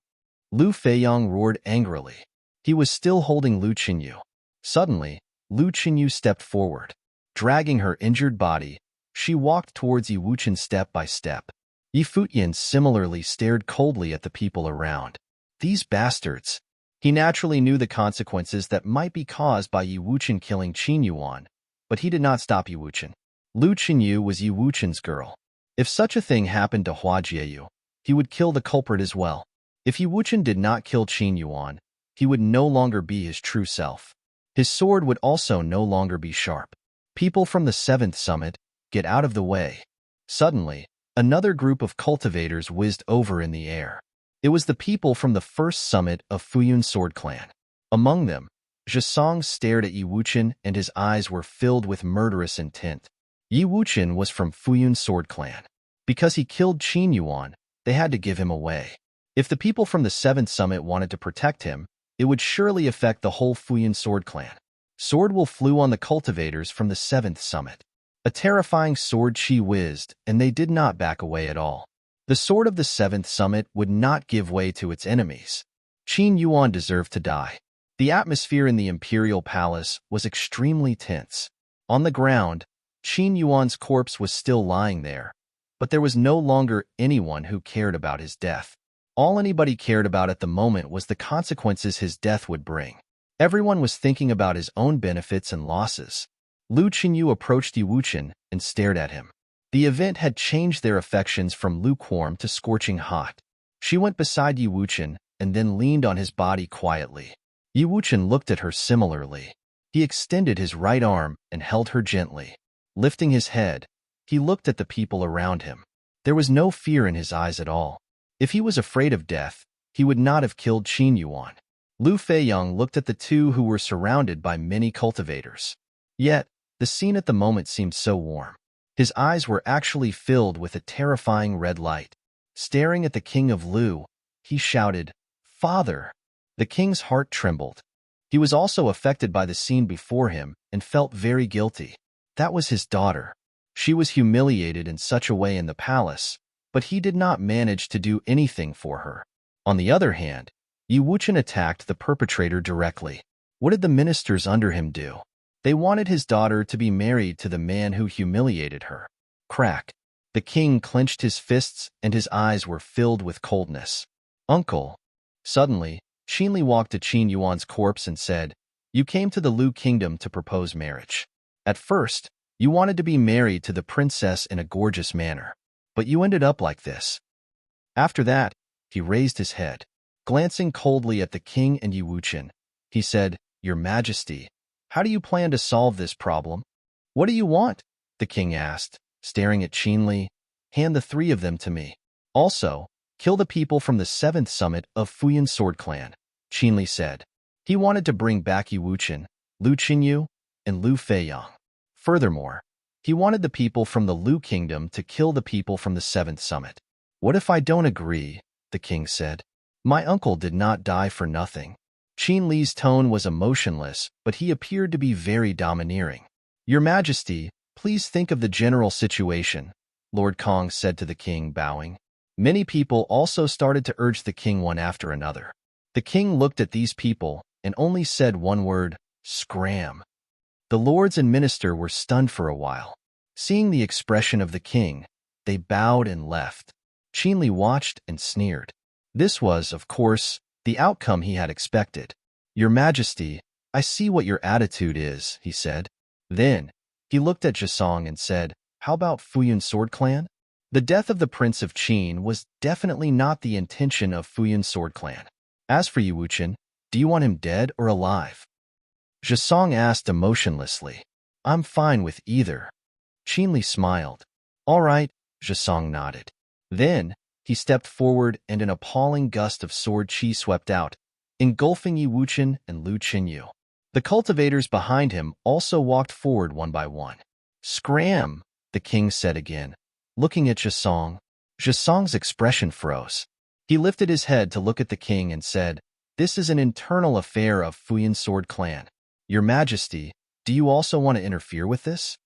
Lu Feiyang roared angrily. He was still holding Lu Qinyu. Suddenly, Lu Qinyu stepped forward. Dragging her injured body, she walked towards Yi Wuchen step by step. Yi Futian similarly stared coldly at the people around. These bastards! He naturally knew the consequences that might be caused by Yi Wuchen killing Qin Yuan, but he did not stop Yi Wuchen. Lu Qinyu was Yi Wuchen's girl. If such a thing happened to Hua Jieyu, he would kill the culprit as well. If Yi Wuchen did not kill Qin Yuan, he would no longer be his true self. His sword would also no longer be sharp. "People from the 7th summit, get out of the way." Suddenly, another group of cultivators whizzed over in the air. It was the people from the 1st summit of Fuyun Sword Clan. Among them, Zhisong stared at Yi Wuchen and his eyes were filled with murderous intent. Yi Wuchen was from Fuyun Sword Clan. Because he killed Qin Yuan, they had to give him away. If the people from the 7th summit wanted to protect him, it would surely affect the whole Fuyun Sword Clan. Sword Will flew on the cultivators from the 7th summit. A terrifying sword Qi whizzed, and they did not back away at all. The sword of the 7th summit would not give way to its enemies. Qin Yuan deserved to die. The atmosphere in the imperial palace was extremely tense. On the ground, Qin Yuan's corpse was still lying there, but there was no longer anyone who cared about his death. All anybody cared about at the moment was the consequences his death would bring. Everyone was thinking about his own benefits and losses. Lu Qinyu approached Yi Wuchen and stared at him. The event had changed their affections from lukewarm to scorching hot. She went beside Yi Wuchen and then leaned on his body quietly. Yi Wuchen looked at her similarly. He extended his right arm and held her gently. Lifting his head, he looked at the people around him. There was no fear in his eyes at all. If he was afraid of death, he would not have killed Qin Yuan. Lu Feiyang looked at the two who were surrounded by many cultivators. Yet, the scene at the moment seemed so warm. His eyes were actually filled with a terrifying red light. Staring at the king of Lu, he shouted, "Father!" The king's heart trembled. He was also affected by the scene before him and felt very guilty. That was his daughter. She was humiliated in such a way in the palace, but he did not manage to do anything for her. On the other hand, Yi Wuchen attacked the perpetrator directly. What did the ministers under him do? They wanted his daughter to be married to the man who humiliated her. Crack. The king clenched his fists and his eyes were filled with coldness. "Uncle." Suddenly, Qin Li walked to Qin Yuan's corpse and said, "You came to the Lu kingdom to propose marriage. At first, you wanted to be married to the princess in a gorgeous manner, but you ended up like this." After that, he raised his head. Glancing coldly at the king and Yi Wuchen, he said, "Your Majesty, how do you plan to solve this problem?" "What do you want?" the king asked, staring at Qin Li. "Hand the 3 of them to me. Also, kill the people from the 7th summit of Fuyun Sword Clan," Qin Li said. He wanted to bring back Yi Wuchen, Lu Qinyu, and Lu Feiyang. Furthermore, he wanted the people from the Lu kingdom to kill the people from the 7th summit. "What if I don't agree?" the king said. "My uncle did not die for nothing." Qin Li's tone was emotionless, but he appeared to be very domineering. "Your Majesty, Please think of the general situation, Lord Kong said to the king, bowing. Many people also started to urge the king one after another. The king looked at these people and only said one word, "Scram." The lords and minister were stunned for a while. Seeing the expression of the king, they bowed and left. Qinli watched and sneered. This was, of course, the outcome he had expected. "Your Majesty, I see what your attitude is," he said. Then, he looked at Zhisong and said, "How about Futian Sword Clan?" The death of the Prince of Qin was definitely not the intention of Futian Sword Clan. As for Yi Wuqian, do you want him dead or alive? Zhisong asked emotionlessly. "I'm fine with either." Qinli smiled. "All right," Zhisong nodded. Then, he stepped forward and an appalling gust of sword chi swept out, engulfing Yi Wuqian and Lu Qinyu. The cultivators behind him also walked forward one by one. "Scram," the king said again, looking at Zhisong. Zhisong's expression froze. He lifted his head to look at the king and said, "This is an internal affair of Futian Sword Clan. Your Majesty, do you also want to interfere with this?"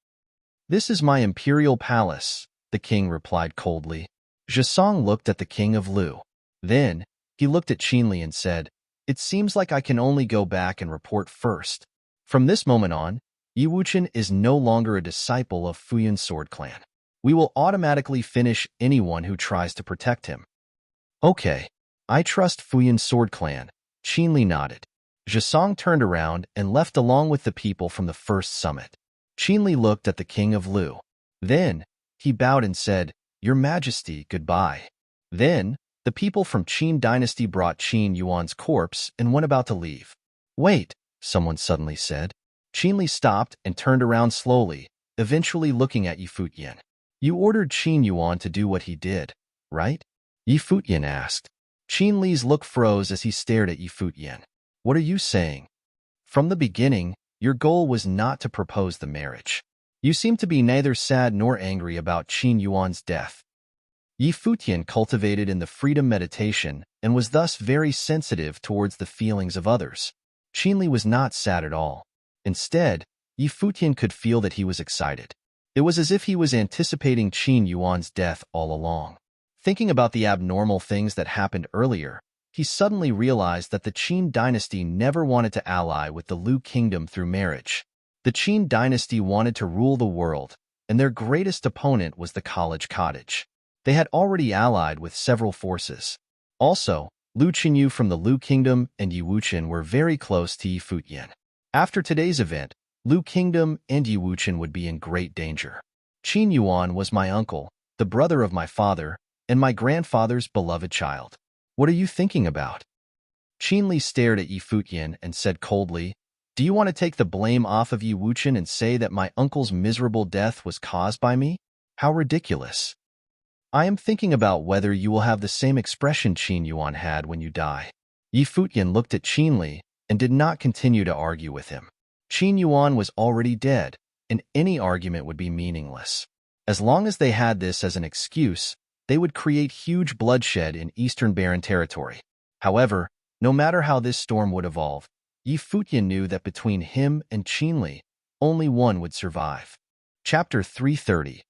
"This is my imperial palace," the king replied coldly. Zhisong looked at the king of Lu. Then, he looked at Qinli and said, "It seems like I can only go back and report first. From this moment on, Yi Wuqian is no longer a disciple of Futian Sword Clan. We will automatically finish anyone who tries to protect him." "Okay, I trust Futian Sword Clan," Qinli nodded. Zhisong turned around and left along with the people from the first summit. Qinli looked at the king of Lu. Then, he bowed and said, "Your Majesty, goodbye." Then, the people from Qin dynasty brought Qin Yuan's corpse and went about to leave. "Wait," someone suddenly said. Qinli stopped and turned around slowly, eventually looking at Yi Futian. "You ordered Qin Yuan to do what he did, right?" Yi Futian asked. Qinli's look froze as he stared at Yi Futian. "What are you saying? From the beginning, your goal was not to propose the marriage. You seem to be neither sad nor angry about Qin Yuan's death." Yi Futian cultivated in the freedom meditation and was thus very sensitive towards the feelings of others. Qinli was not sad at all. Instead, Yi Futian could feel that he was excited. It was as if he was anticipating Qin Yuan's death all along. Thinking about the abnormal things that happened earlier, he suddenly realized that the Qin dynasty never wanted to ally with the Lu kingdom through marriage. The Qin dynasty wanted to rule the world, and their greatest opponent was the college cottage. They had already allied with several forces. Also, Lu Qinyu from the Lu kingdom and Yi Wuqian were very close to Yi Futian. After today's event, Lu kingdom and Yi Wuqian would be in great danger. Qin Yuan was my uncle, the brother of my father, and my grandfather's beloved child. What are you thinking about? Qinli stared at Yi Futian and said coldly, "Do you want to take the blame off of Yi Wuqian and say that my uncle's miserable death was caused by me? How ridiculous. I am thinking about whether you will have the same expression Qin Yuan had when you die." Yi Futian looked at Qinli and did not continue to argue with him. Qin Yuan was already dead, and any argument would be meaningless. As long as they had this as an excuse, they would create huge bloodshed in Eastern Barren territory. However, no matter how this storm would evolve, Yi Futian knew that between him and Qinli, only one would survive. Chapter 330.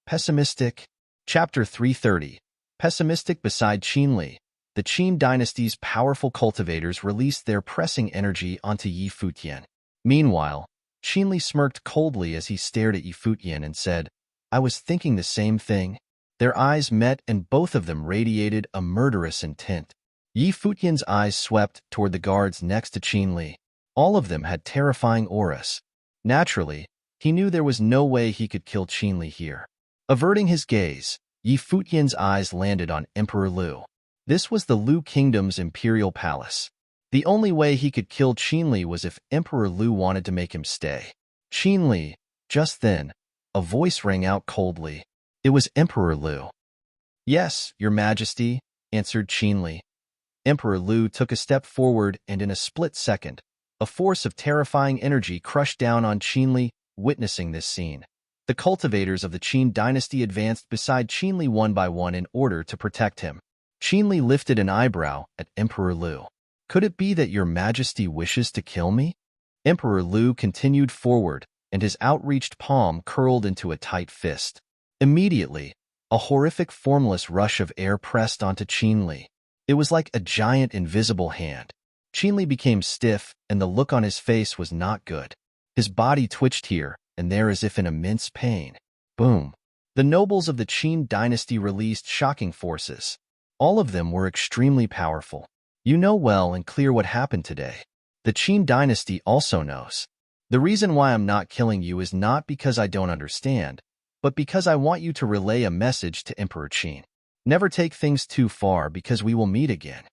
Pessimistic. Chapter 330. Pessimistic. Beside Qinli, the Qin dynasty's powerful cultivators released their pressing energy onto Yi Futian. Meanwhile, Qinli smirked coldly as he stared at Yi Futian and said, "I was thinking the same thing." Their eyes met and both of them radiated a murderous intent. Yi Futian's eyes swept toward the guards next to Qinli. All of them had terrifying auras. Naturally, he knew there was no way he could kill Qinli here. Averting his gaze, Yi Futian's eyes landed on Emperor Lu. This was the Lu kingdom's imperial palace. The only way he could kill Qinli was if Emperor Lu wanted to make him stay. "Qinli." Just then, a voice rang out coldly. It was Emperor Lu. "Yes, Your Majesty," answered Qinli. Emperor Lu took a step forward and in a split second, a force of terrifying energy crushed down on Qinli. Witnessing this scene, the cultivators of the Qin dynasty advanced beside Qinli one by one in order to protect him. Qinli lifted an eyebrow at Emperor Lu. "Could it be that Your Majesty wishes to kill me?" Emperor Lu continued forward, and his outreached palm curled into a tight fist. Immediately, a horrific formless rush of air pressed onto Qinli. It was like a giant invisible hand. Qinli became stiff, and the look on his face was not good. His body twitched here and there as if in immense pain. Boom. The nobles of the Qin dynasty released shocking forces. All of them were extremely powerful. You know well and clear what happened today. The Qin dynasty also knows. The reason why I'm not killing you is not because I don't understand, but because I want you to relay a message to Emperor Qin. Never take things too far because we will meet again.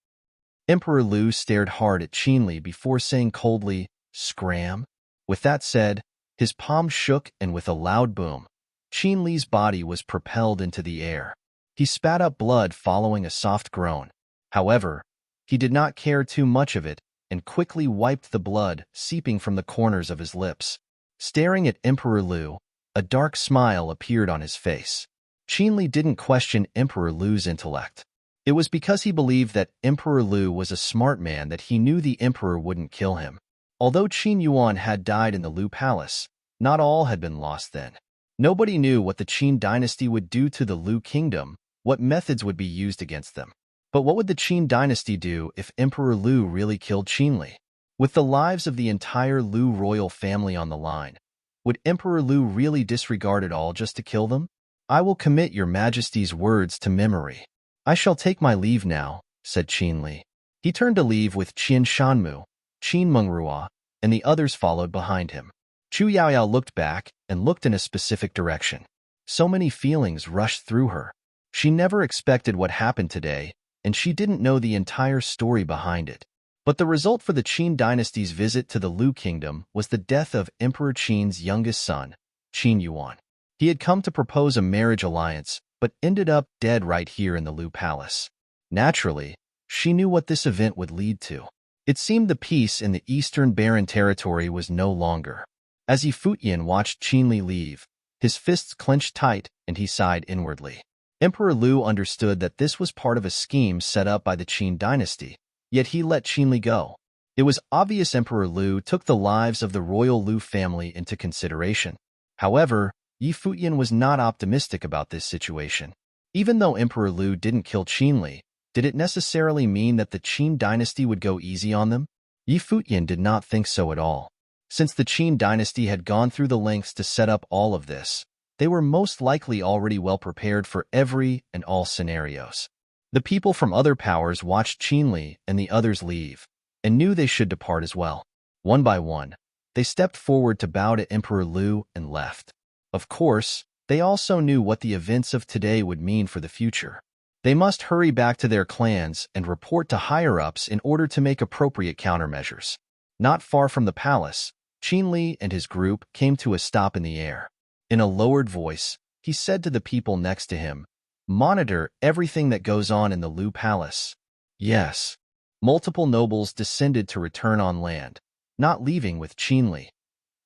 Emperor Lu stared hard at Qinli before saying coldly, "Scram." With that said, his palm shook and with a loud boom, Qinli's body was propelled into the air. He spat up blood following a soft groan. However, he did not care too much of it and quickly wiped the blood seeping from the corners of his lips. Staring at Emperor Lu, a dark smile appeared on his face. Qinli didn't question Emperor Lu's intellect. It was because he believed that Emperor Lu was a smart man that he knew the emperor wouldn't kill him. Although Qin Yuan had died in the Lu Palace, not all had been lost then. Nobody knew what the Qin dynasty would do to the Lu kingdom, what methods would be used against them. But what would the Qin dynasty do if Emperor Lu really killed Qinli? With the lives of the entire Lu royal family on the line, would Emperor Lu really disregard it all just to kill them? I will commit your majesty's words to memory. I shall take my leave now, said Qinli. He turned to leave with Qin Shanmu, Qin Mengrua, and the others followed behind him. Chu Yaoyao looked back and looked in a specific direction. So many feelings rushed through her. She never expected what happened today, and she didn't know the entire story behind it. But the result for the Qin dynasty's visit to the Lu kingdom was the death of Emperor Qin's youngest son, Qin Yuan. He had come to propose a marriage alliance, but ended up dead right here in the Lu palace. Naturally, she knew what this event would lead to. It seemed the peace in the eastern barren territory was no longer. As Futian watched Qinli leave, his fists clenched tight and he sighed inwardly. Emperor Lu understood that this was part of a scheme set up by the Qin dynasty, yet he let Qinli go. It was obvious Emperor Lu took the lives of the royal Lu family into consideration. However, Futian was not optimistic about this situation. Even though Emperor Lu didn't kill Qinli, did it necessarily mean that the Qin dynasty would go easy on them? Futian did not think so at all. Since the Qin dynasty had gone through the lengths to set up all of this, they were most likely already well prepared for every and all scenarios. The people from other powers watched Qinli and the others leave, and knew they should depart as well. One by one, they stepped forward to bow to Emperor Lu and left. Of course, they also knew what the events of today would mean for the future. They must hurry back to their clans and report to higher-ups in order to make appropriate countermeasures. Not far from the palace, Qinli and his group came to a stop in the air. In a lowered voice, he said to the people next to him, "Monitor everything that goes on in the Lu Palace." Yes. Multiple nobles descended to return on land, not leaving with Qinli.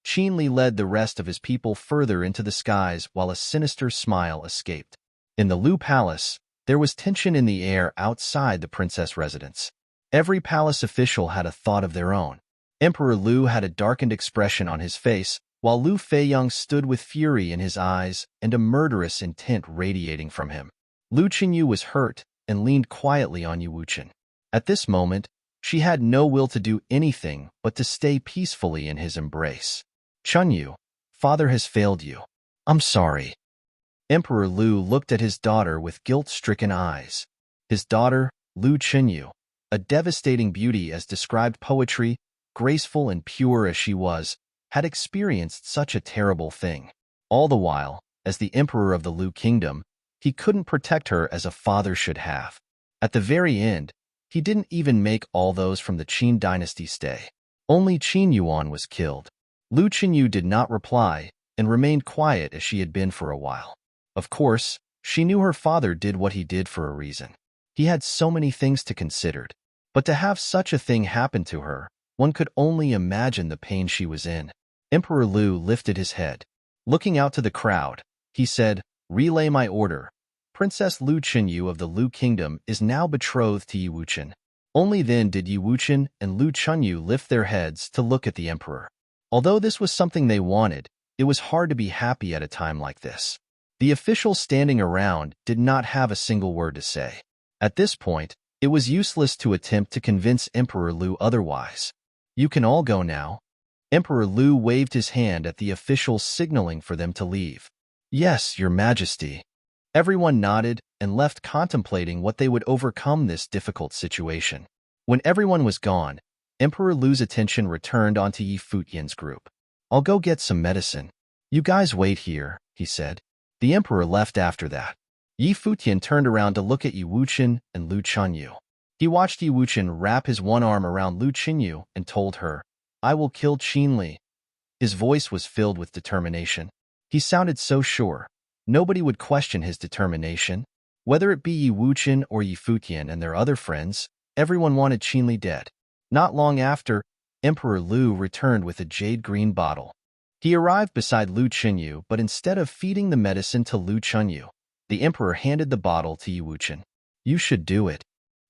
Qinli led the rest of his people further into the skies while a sinister smile escaped. In the Lu Palace, there was tension in the air outside the princess residence. Every palace official had a thought of their own. Emperor Lu had a darkened expression on his face, while Lu Feiyang stood with fury in his eyes and a murderous intent radiating from him. Lu Qinyu was hurt and leaned quietly on Yu Wuchen. At this moment, she had no will to do anything but to stay peacefully in his embrace. "Chunyu, father has failed you. I'm sorry." Emperor Lu looked at his daughter with guilt-stricken eyes. His daughter, Lu Qinyu, a devastating beauty as described poetry, graceful and pure as she was, had experienced such a terrible thing. All the while, as the emperor of the Lu kingdom, he couldn't protect her as a father should have. At the very end, he didn't even make all those from the Qin dynasty stay. Only Qin Yuan was killed. Lu Qinyu did not reply and remained quiet as she had been for a while. Of course, she knew her father did what he did for a reason. He had so many things to consider. But to have such a thing happen to her, one could only imagine the pain she was in. Emperor Lu lifted his head. Looking out to the crowd, he said, "Relay my order. Princess Lu Qinyu of the Lu Kingdom is now betrothed to Yu Wuchen." Only then did Yu Wuchen and Lu Qinyu lift their heads to look at the emperor. Although this was something they wanted, It was hard to be happy at a time like this. The officials standing around did not have a single word to say. At this point, it was useless to attempt to convince Emperor Lu otherwise. You can all go now. Emperor Lu waved his hand at the officials, signaling for them to leave. Yes, Your Majesty. Everyone nodded and left, contemplating what they would overcome this difficult situation. When everyone was gone, Emperor Lu's attention returned onto Yi Futian's group. I'll go get some medicine. You guys wait here, he said. The emperor left after that. Yi Futian turned around to look at Yi Wuchen and Lu Chunyu. He watched Yi Wuchen wrap his one arm around Lu Chunyu and told her, I will kill Qin Li. His voice was filled with determination. He sounded so sure. Nobody would question his determination. Whether it be Yi Wuchen or Yi Futian and their other friends, everyone wanted Qin Li dead. Not long after, Emperor Lu returned with a jade green bottle. He arrived beside Lu Chunyu, but instead of feeding the medicine to Lu Chunyu, the emperor handed the bottle to Yi Wuchen. You should do it.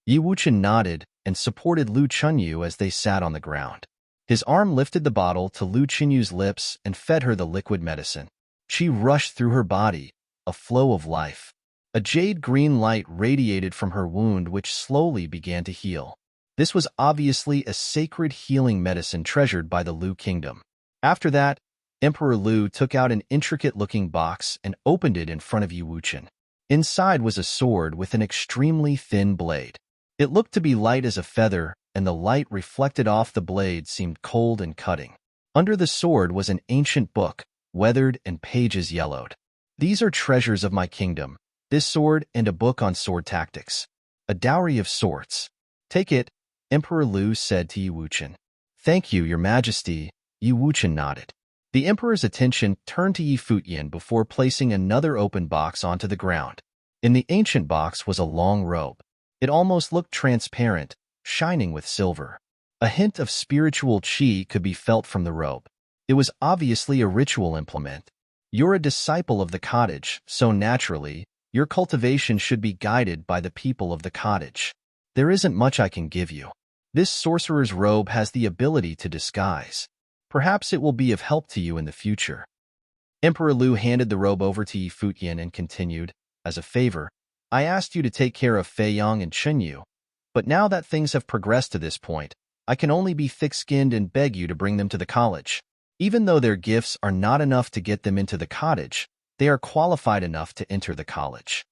Yi Wuchen nodded and supported Lu Chunyu as they sat on the ground. His arm lifted the bottle to Lu Chunyu's lips and fed her the liquid medicine. She rushed through her body, a flow of life. A jade green light radiated from her wound, which slowly began to heal. This was obviously a sacred healing medicine treasured by the Lu kingdom. After that, Emperor Lu took out an intricate-looking box and opened it in front of Yi Wuchen. Inside was a sword with an extremely thin blade. It looked to be light as a feather, and the light reflected off the blade seemed cold and cutting. Under the sword was an ancient book, weathered and pages yellowed. These are treasures of my kingdom, this sword and a book on sword tactics. A dowry of sorts. Take it, Emperor Lu said to Yi Wuchen. Thank you, Your Majesty, Yi Wuchen nodded. The emperor's attention turned to Yi Futian before placing another open box onto the ground. In the ancient box was a long robe. It almost looked transparent, shining with silver. A hint of spiritual qi could be felt from the robe. It was obviously a ritual implement. You're a disciple of the cottage, so naturally, your cultivation should be guided by the people of the cottage. There isn't much I can give you. This sorcerer's robe has the ability to disguise. Perhaps it will be of help to you in the future. Emperor Lu handed the robe over to Yi Futian and continued, as a favor, I asked you to take care of Fei Yang and Chunyu, but now that things have progressed to this point, I can only be thick-skinned and beg you to bring them to the college. Even though their gifts are not enough to get them into the cottage, they are qualified enough to enter the college.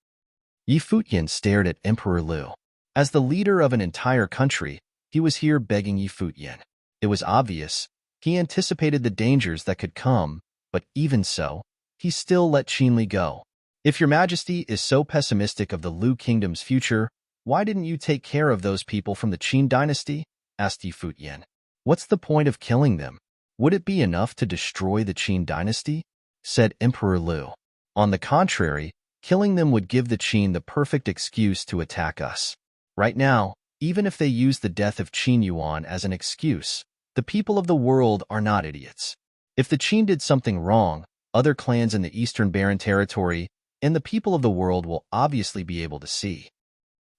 Yi Futian stared at Emperor Lu. As the leader of an entire country, he was here begging Yi Futian. It was obvious. He anticipated the dangers that could come, but even so, he still let Qin Li go. If Your Majesty is so pessimistic of the Lu kingdom's future, why didn't you take care of those people from the Qin dynasty? Asked Yi Futian. What's the point of killing them? Would it be enough to destroy the Qin dynasty? Said Emperor Lu. On the contrary, killing them would give the Qin the perfect excuse to attack us. Right now, even if they use the death of Qin Yuan as an excuse, the people of the world are not idiots. If the Qin did something wrong, other clans in the Eastern Barren Territory and the people of the world will obviously be able to see.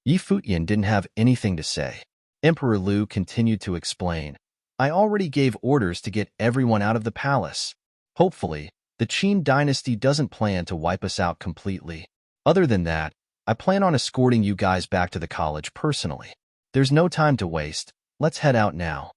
Yi Futian didn't have anything to say. Emperor Lu continued to explain, I already gave orders to get everyone out of the palace. Hopefully, the Qin dynasty doesn't plan to wipe us out completely. Other than that, I plan on escorting you guys back to the college personally. There's no time to waste. Let's head out now.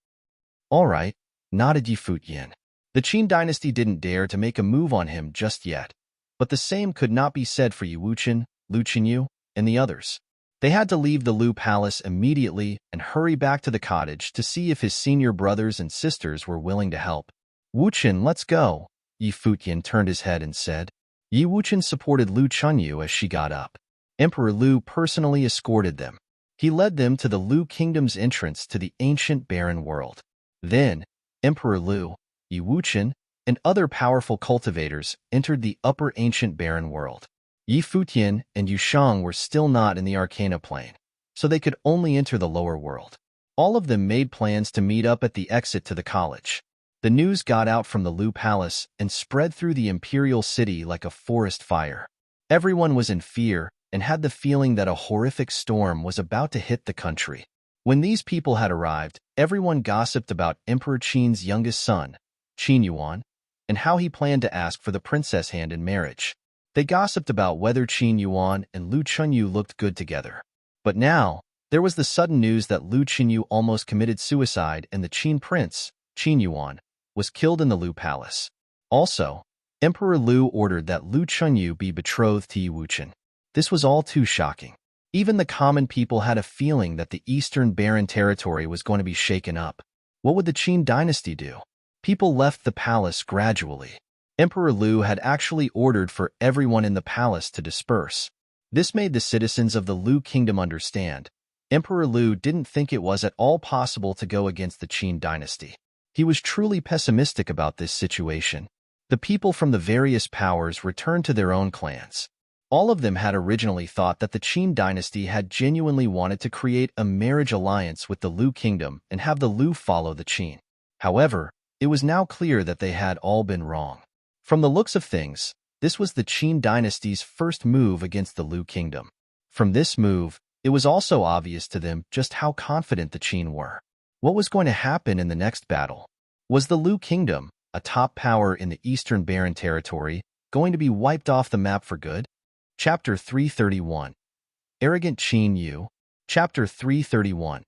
All right, nodded Yi Futian. The Qin dynasty didn't dare to make a move on him just yet, but the same could not be said for Yi Wuchen, Lu Chunyu, and the others. They had to leave the Lu palace immediately and hurry back to the cottage to see if his senior brothers and sisters were willing to help. Wuchen, let's go. Yi Futian turned his head and said. Yi Wuchen supported Lu Chunyu as she got up. Emperor Lu personally escorted them. He led them to the Lu kingdom's entrance to the ancient barren world. Then, Emperor Lu, Yi Wuchen, and other powerful cultivators entered the upper ancient barren world. Yi Futian and Yu Shang were still not in the Arcana plane, so they could only enter the lower world. All of them made plans to meet up at the exit to the college. The news got out from the Lu palace and spread through the imperial city like a forest fire. Everyone was in fear and had the feeling that a horrific storm was about to hit the country. When these people had arrived, everyone gossiped about Emperor Qin's youngest son, Qin Yuan. and how he planned to ask for the princess hand in marriage. They gossiped about whether Qin Yuan and Lu Chunyu looked good together. But now, there was the sudden news that Lu Chunyu almost committed suicide and the Qin prince, Qin Yuan, was killed in the Lu palace. Also, Emperor Lu ordered that Lu Chunyu be betrothed to Yi Wuchen. This was all too shocking. Even the common people had a feeling that the eastern barren territory was going to be shaken up. What would the Qin dynasty do? People left the palace gradually. Emperor Lu had actually ordered for everyone in the palace to disperse. This made the citizens of the Lu kingdom understand. Emperor Lu didn't think it was at all possible to go against the Qin dynasty. He was truly pessimistic about this situation. The people from the various powers returned to their own clans. All of them had originally thought that the Qin dynasty had genuinely wanted to create a marriage alliance with the Lu kingdom and have the Lu follow the Qin. However, it was now clear that they had all been wrong. From the looks of things, this was the Qin dynasty's first move against the Lu kingdom. From this move, it was also obvious to them just how confident the Qin were. What was going to happen in the next battle? Was the Lu kingdom, a top power in the eastern barren territory, going to be wiped off the map for good? Chapter 331. Arrogant Qin Yu. Chapter 331.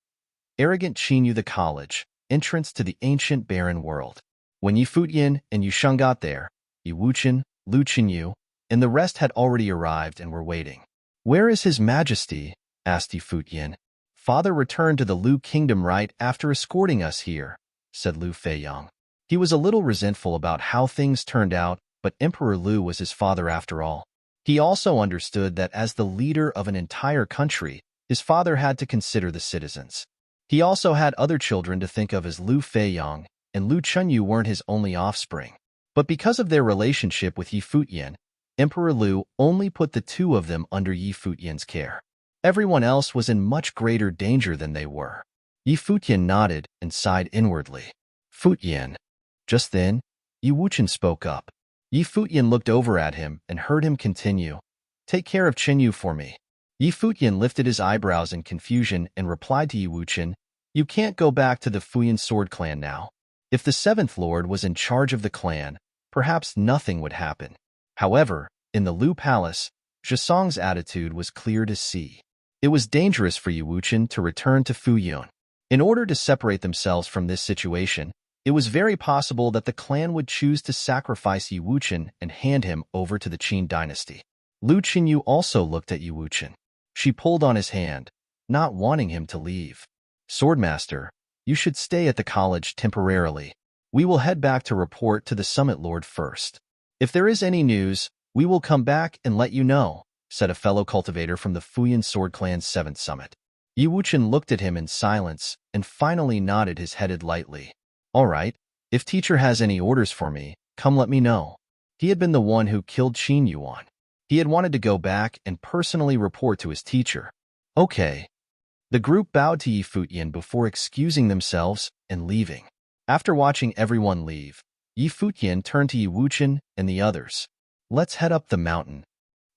Arrogant Qin Yu. The college, entrance to the ancient barren world. When Yi Futian and Yu Sheng got there, Yi Wuchen, Lu Qinyu, and the rest had already arrived and were waiting. "Where is His Majesty?" asked Yi Futian. "Father returned to the Lu kingdom right after escorting us here," said Lu Feiyang. He was a little resentful about how things turned out, but Emperor Lu was his father after all. He also understood that as the leader of an entire country, his father had to consider the citizens. He also had other children to think of as Lu Feiyang, and Lu Chunyu weren't his only offspring. But because of their relationship with Yi Futian, Emperor Lu only put the two of them under Yi Futian's care. Everyone else was in much greater danger than they were. Yi Futian nodded and sighed inwardly. "Futian." Just then, Yi Wuchen spoke up. Yi Futian looked over at him and heard him continue, "Take care of Qinyu for me." Yi Futian lifted his eyebrows in confusion and replied to Yi Wuchen, "You can't go back to the Futian sword clan now. If the seventh lord was in charge of the clan, perhaps nothing would happen." However, in the Lu palace, Zhisong's attitude was clear to see. It was dangerous for Yi Wuchen to return to Fuyun. In order to separate themselves from this situation, it was very possible that the clan would choose to sacrifice Yi Wuchen and hand him over to the Qin dynasty. Lu Qinyu also looked at Yi Wuchen. She pulled on his hand, not wanting him to leave. "Swordmaster, you should stay at the college temporarily. We will head back to report to the Summit Lord first. If there is any news, we will come back and let you know," said a fellow cultivator from the Fuyun Sword Clan's 7th summit. Yi Wuchen looked at him in silence and finally nodded his head lightly. "All right, if teacher has any orders for me, come let me know." He had been the one who killed Qin Yuan. He had wanted to go back and personally report to his teacher. "Okay." The group bowed to Yi Futian before excusing themselves and leaving. After watching everyone leave, Yi Futian turned to Yi Wuchen and the others. "Let's head up the mountain."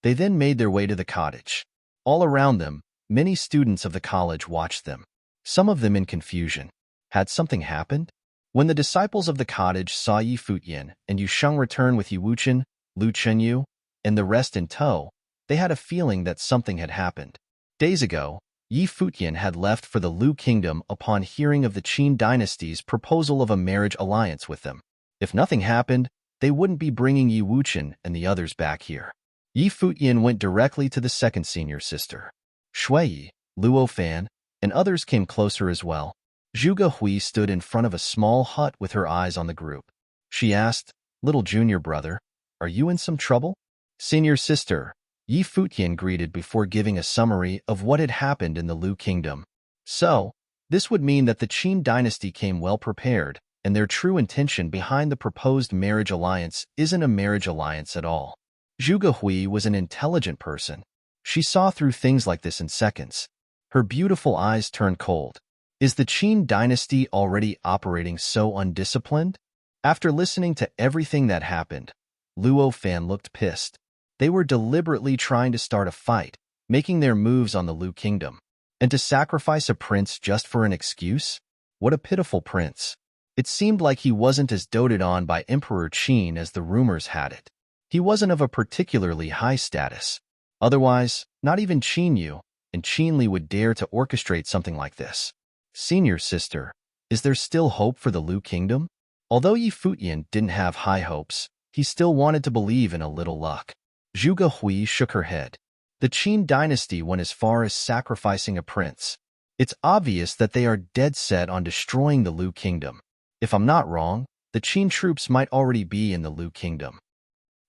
They then made their way to the cottage. All around them, many students of the college watched them, some of them in confusion. Had something happened? When the disciples of the cottage saw Yi Futian and Yu Sheng return with Yi Wuchen, Lu Chunyu, and the rest in tow, they had a feeling that something had happened. Days ago, Yi Futian had left for the Lu kingdom upon hearing of the Qin dynasty's proposal of a marriage alliance with them. If nothing happened, they wouldn't be bringing Yi Wuchen and the others back here. Yi Futian went directly to the second senior sister. Shui, Luo Fan, and others came closer as well. Zhuge Hui stood in front of a small hut with her eyes on the group. She asked, "Little junior brother, are you in some trouble?" "Senior sister," Yi Futian greeted before giving a summary of what had happened in the Lu kingdom. So, this would mean that the Qin dynasty came well prepared, and their true intention behind the proposed marriage alliance isn't a marriage alliance at all. Zhuge Hui was an intelligent person. She saw through things like this in seconds. Her beautiful eyes turned cold. Is the Qin dynasty already operating so undisciplined? After listening to everything that happened, Luo Fan looked pissed. They were deliberately trying to start a fight, making their moves on the Lu kingdom. And to sacrifice a prince just for an excuse? What a pitiful prince. It seemed like he wasn't as doted on by Emperor Qin as the rumors had it. He wasn't of a particularly high status. Otherwise, not even Qin Yu and Qin Li would dare to orchestrate something like this. Senior sister, is there still hope for the Lu kingdom? Although Yi Futian didn't have high hopes, he still wanted to believe in a little luck. Zhuge Hui shook her head. The Qin dynasty went as far as sacrificing a prince. It's obvious that they are dead set on destroying the Lu kingdom. If I'm not wrong, the Qin troops might already be in the Lu kingdom.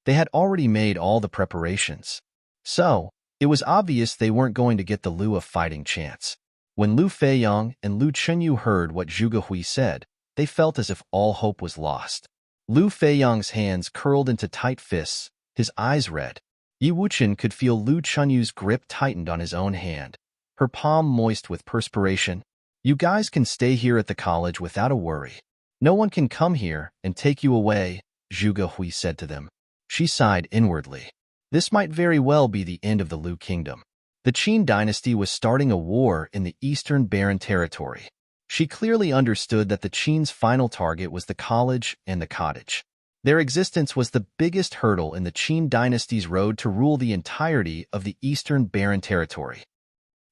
They had already made all the preparations. So, it was obvious they weren't going to get the Lu a fighting chance. When Lu Feiyang and Lu Chenyu heard what Zhuge Hui said, they felt as if all hope was lost. Lu Feiyang's hands curled into tight fists, his eyes red. Yi Wuchen could feel Lu Chenyu's grip tightened on his own hand, her palm moist with perspiration. You guys can stay here at the college without a worry. No one can come here and take you away, Zhuge Hui said to them. She sighed inwardly. This might very well be the end of the Lu kingdom. The Qin dynasty was starting a war in the eastern barren territory. She clearly understood that the Qin's final target was the college and the cottage. Their existence was the biggest hurdle in the Qin dynasty's road to rule the entirety of the eastern barren territory.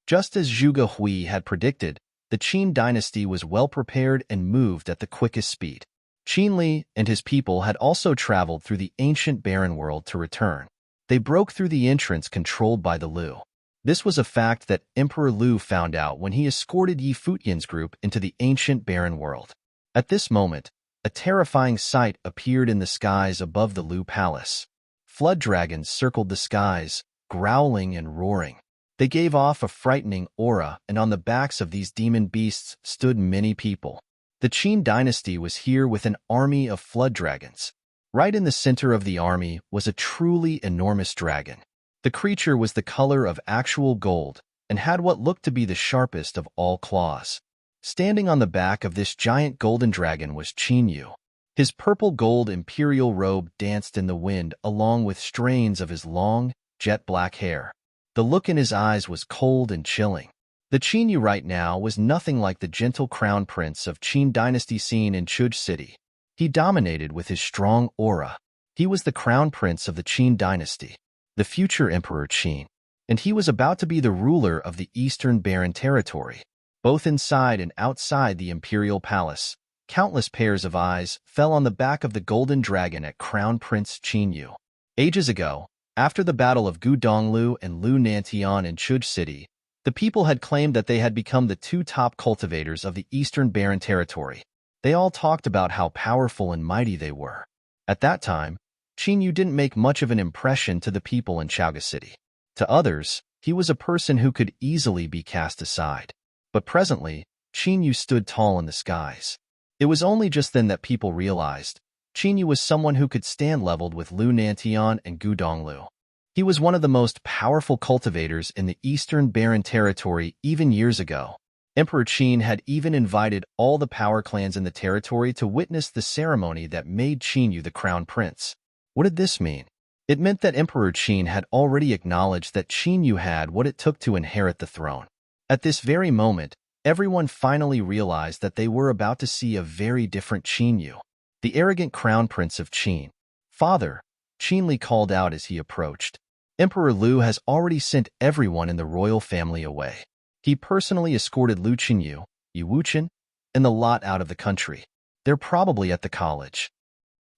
Just as Zhuge Hui had predicted, the Qin dynasty was well prepared and moved at the quickest speed. Qin Li and his people had also traveled through the ancient barren world to return. They broke through the entrance controlled by the Lu. This was a fact that Emperor Lu found out when he escorted Yi Futian's group into the ancient barren world. At this moment, a terrifying sight appeared in the skies above the Lu palace. Flood dragons circled the skies, growling and roaring. They gave off a frightening aura, and on the backs of these demon beasts stood many people. The Qin dynasty was here with an army of flood dragons. Right in the center of the army was a truly enormous dragon. The creature was the color of actual gold and had what looked to be the sharpest of all claws. Standing on the back of this giant golden dragon was Qin Yu. His purple gold imperial robe danced in the wind along with strains of his long, jet-black hair. The look in his eyes was cold and chilling. The Qin Yu right now was nothing like the gentle crown prince of Qin dynasty seen in Chuj City. He dominated with his strong aura. He was the crown prince of the Qin dynasty, the future Emperor Qin, and he was about to be the ruler of the eastern barren territory. Both inside and outside the imperial palace, countless pairs of eyes fell on the back of the golden dragon at Crown Prince Qin Yu. Ages ago, after the battle of Gudonglu and Lu Nantian in Chuj City, the people had claimed that they had become the two top cultivators of the eastern barren territory. They all talked about how powerful and mighty they were. At that time, Qin Yu didn't make much of an impression to the people in Chaoga City. To others, he was a person who could easily be cast aside. But presently, Qin Yu stood tall in the skies. It was only just then that people realized Qin Yu was someone who could stand leveled with Lu Nantian and Gudonglu. He was one of the most powerful cultivators in the eastern barren territory even years ago. Emperor Qin had even invited all the power clans in the territory to witness the ceremony that made Qin Yu the crown prince. What did this mean? It meant that Emperor Qin had already acknowledged that Qin Yu had what it took to inherit the throne. At this very moment, everyone finally realized that they were about to see a very different Qin Yu, the arrogant crown prince of Qin. Father, Qin Li called out as he approached. Emperor Lu has already sent everyone in the royal family away. He personally escorted Lu Chenyu, Yi Wuchen, and the lot out of the country. They're probably at the college.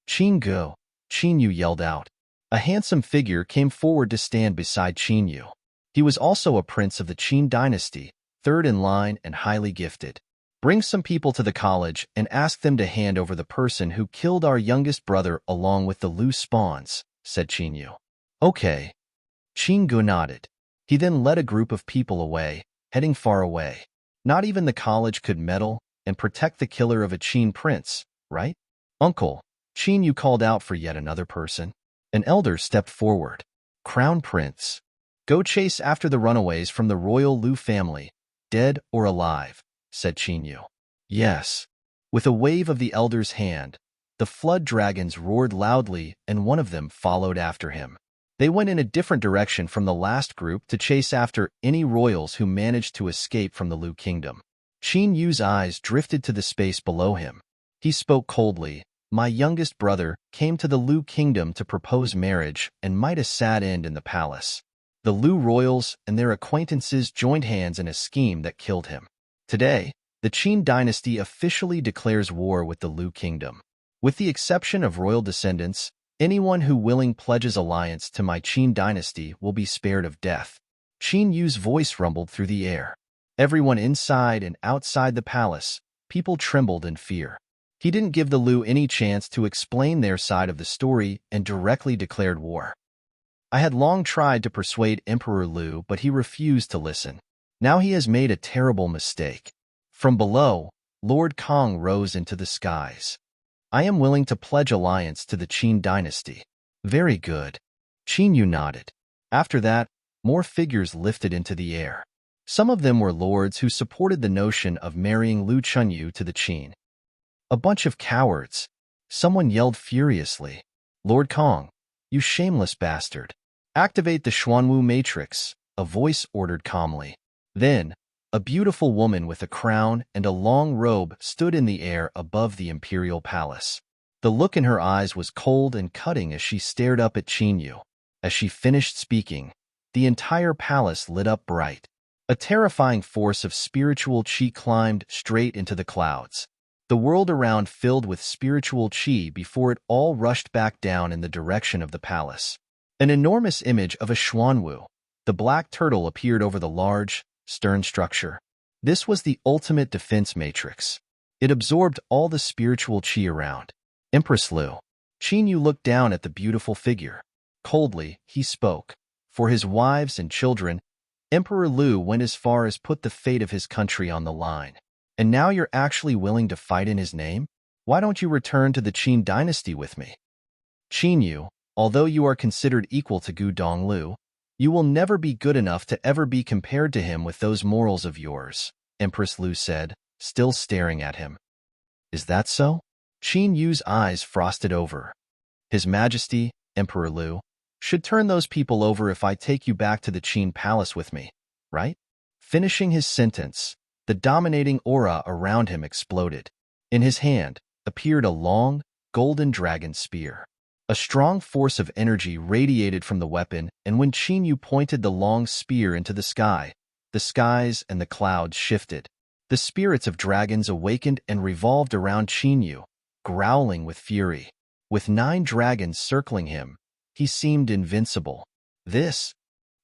Qin Go, Qin Yu yelled out. A handsome figure came forward to stand beside Qin Yu. He was also a prince of the Qin dynasty, third in line and highly gifted. Bring some people to the college and ask them to hand over the person who killed our youngest brother along with the Lu spawns, said Qin Yu. Okay. Qin Gu nodded. He then led a group of people away, heading far away. Not even the college could meddle and protect the killer of a Qin prince, right? Uncle, Qin Yu called out for yet another person. An elder stepped forward. Crown Prince. Go chase after the runaways from the royal Lu family, dead or alive, said Qin Yu. Yes. With a wave of the elder's hand, the flood dragons roared loudly and one of them followed after him. They went in a different direction from the last group to chase after any royals who managed to escape from the Lu kingdom. Qin Yu's eyes drifted to the space below him. He spoke coldly. My youngest brother came to the Lu kingdom to propose marriage and might a sad end in the palace. The Lu royals and their acquaintances joined hands in a scheme that killed him. Today, the Qin dynasty officially declares war with the Lu kingdom. With the exception of royal descendants, anyone who willing pledges alliance to my Qin dynasty will be spared of death. Qin Yu's voice rumbled through the air. Everyone inside and outside the palace, people trembled in fear. He didn't give the Lu any chance to explain their side of the story and directly declared war. I had long tried to persuade Emperor Lu, but he refused to listen. Now he has made a terrible mistake. From below, Lord Kong rose into the skies. I am willing to pledge alliance to the Qin dynasty. Very good. Qin Yu nodded. After that, more figures lifted into the air. Some of them were lords who supported the notion of marrying Lu Chunyu to the Qin. A bunch of cowards. Someone yelled furiously. Lord Kong, you shameless bastard. Activate the Xuanwu matrix, a voice ordered calmly. Then, a beautiful woman with a crown and a long robe stood in the air above the imperial palace. The look in her eyes was cold and cutting as she stared up at Qin Yu. As she finished speaking, the entire palace lit up bright. A terrifying force of spiritual qi climbed straight into the clouds. The world around filled with spiritual qi before it all rushed back down in the direction of the palace. An enormous image of a Xuanwu, the black turtle, appeared over the large, stern structure. This was the ultimate defense matrix. It absorbed all the spiritual qi around. Empress Lu. Qin Yu looked down at the beautiful figure. Coldly, he spoke. For his wives and children, Emperor Lu went as far as put the fate of his country on the line. And now you're actually willing to fight in his name? Why don't you return to the Qin dynasty with me? Qin Yu, although you are considered equal to Gu Donglu, you will never be good enough to ever be compared to him with those morals of yours, Empress Lu said, still staring at him. Is that so? Qin Yu's eyes frosted over. His Majesty, Emperor Lu, should turn those people over if I take you back to the Qin palace with me, right? Finishing his sentence, the dominating aura around him exploded. In his hand appeared a long, golden dragon spear. A strong force of energy radiated from the weapon, and when Qin Yu pointed the long spear into the skies and the clouds shifted. The spirits of dragons awakened and revolved around Qin Yu, growling with fury. With 9 dragons circling him, he seemed invincible.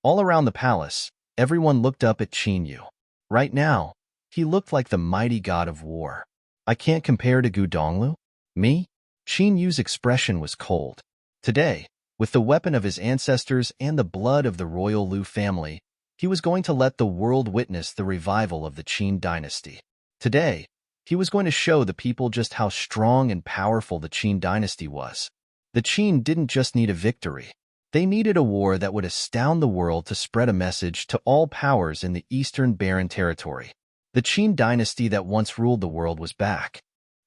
All around the palace, everyone looked up at Qin Yu. Right now, he looked like the mighty god of war. I can't compare to Gu Donglu? Me? Qin Yu's expression was cold. Today, with the weapon of his ancestors and the blood of the royal Lu family, he was going to let the world witness the revival of the Qin dynasty. Today, he was going to show the people just how strong and powerful the Qin dynasty was. The Qin didn't just need a victory. They needed a war that would astound the world to spread a message to all powers in the Eastern Barren Territory. The Qin dynasty that once ruled the world was back.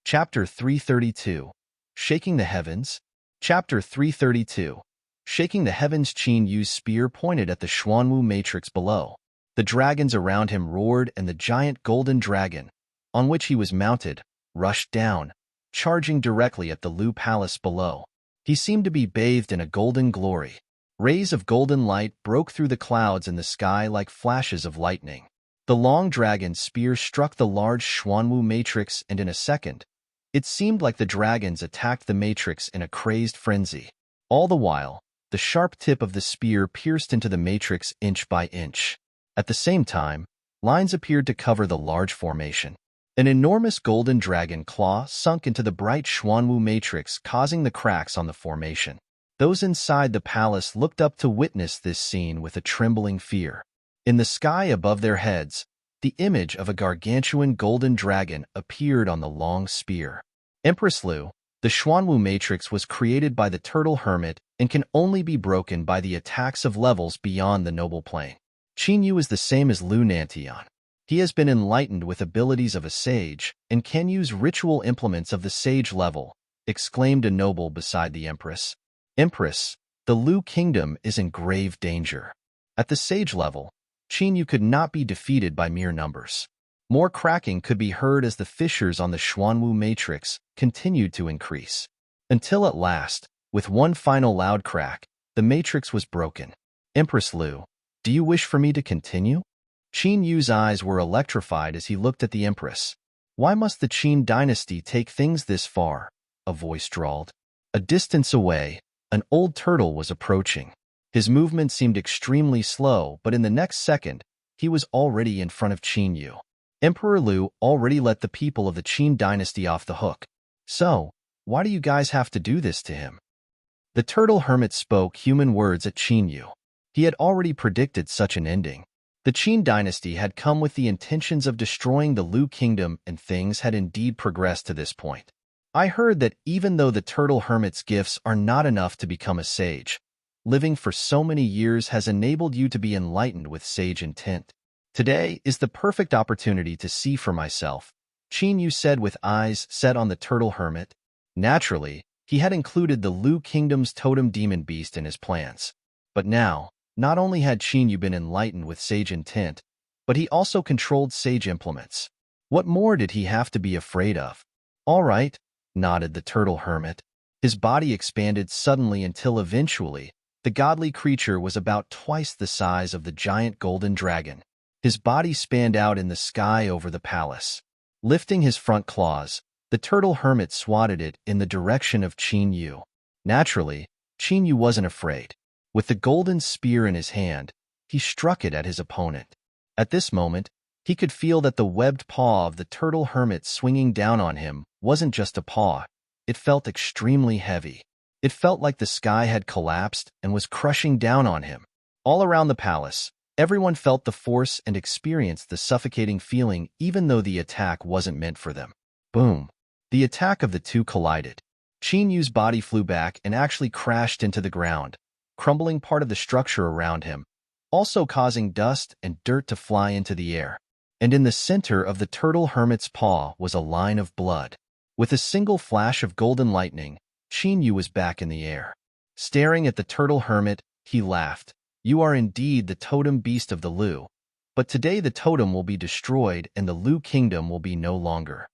Chapter 332. Shaking the Heavens. Chapter 332. Shaking the Heavens. Qin Yu's spear pointed at the Xuanwu matrix below. The dragons around him roared, and the giant golden dragon, on which he was mounted, rushed down, charging directly at the Lu palace below. He seemed to be bathed in a golden glory. Rays of golden light broke through the clouds in the sky like flashes of lightning. The long dragon's spear struck the large Xuanwu matrix, and in a second, it seemed like the dragons attacked the matrix in a crazed frenzy. All the while, the sharp tip of the spear pierced into the matrix inch by inch. At the same time, lines appeared to cover the large formation. An enormous golden dragon claw sunk into the bright Xuanwu matrix, causing the cracks on the formation. Those inside the palace looked up to witness this scene with a trembling fear. In the sky above their heads, the image of a gargantuan golden dragon appeared on the long spear. Empress Lu, the Xuanwu matrix was created by the turtle hermit and can only be broken by the attacks of levels beyond the noble plane. Qin Yu is the same as Lu Nantian. He has been enlightened with abilities of a sage and can use ritual implements of the sage level, exclaimed a noble beside the Empress. Empress, the Lu kingdom is in grave danger. At the sage level, Qin Yu could not be defeated by mere numbers. More cracking could be heard as the fissures on the Xuanwu matrix continued to increase. Until at last, with one final loud crack, the matrix was broken. Empress Lu, do you wish for me to continue? Qin Yu's eyes were electrified as he looked at the Empress. Why must the Qin dynasty take things this far? A voice drawled. A distance away, an old turtle was approaching. His movement seemed extremely slow, but in the next second, he was already in front of Qin Yu. Emperor Lu already let the people of the Qin dynasty off the hook. So, why do you guys have to do this to him? The turtle hermit spoke human words at Qin Yu. He had already predicted such an ending. The Qin dynasty had come with the intentions of destroying the Lu kingdom, and things had indeed progressed to this point. I heard that even though the turtle hermit's gifts are not enough to become a sage, living for so many years has enabled you to be enlightened with sage intent. Today is the perfect opportunity to see for myself, Qin Yu said with eyes set on the turtle hermit. Naturally, he had included the Lu kingdom's totem demon beast in his plans. But now, not only had Qin Yu been enlightened with sage intent, but he also controlled sage implements. What more did he have to be afraid of? All right, nodded the turtle hermit. His body expanded suddenly until eventually, the godly creature was about twice the size of the giant golden dragon. His body spanned out in the sky over the palace. Lifting his front claws, the turtle hermit swatted it in the direction of Qin Yu. Naturally, Qin Yu wasn't afraid. With the golden spear in his hand, he struck it at his opponent. At this moment, he could feel that the webbed paw of the turtle hermit swinging down on him wasn't just a paw. It felt extremely heavy. It felt like the sky had collapsed and was crushing down on him. All around the palace, everyone felt the force and experienced the suffocating feeling even though the attack wasn't meant for them. Boom! The attack of the two collided. Qin Yu's body flew back and actually crashed into the ground, crumbling part of the structure around him, also causing dust and dirt to fly into the air. And in the center of the turtle hermit's paw was a line of blood. With a single flash of golden lightning, Qin Yu was back in the air. Staring at the turtle hermit, he laughed. You are indeed the totem beast of the Lu. But today the totem will be destroyed and the Lu kingdom will be no longer.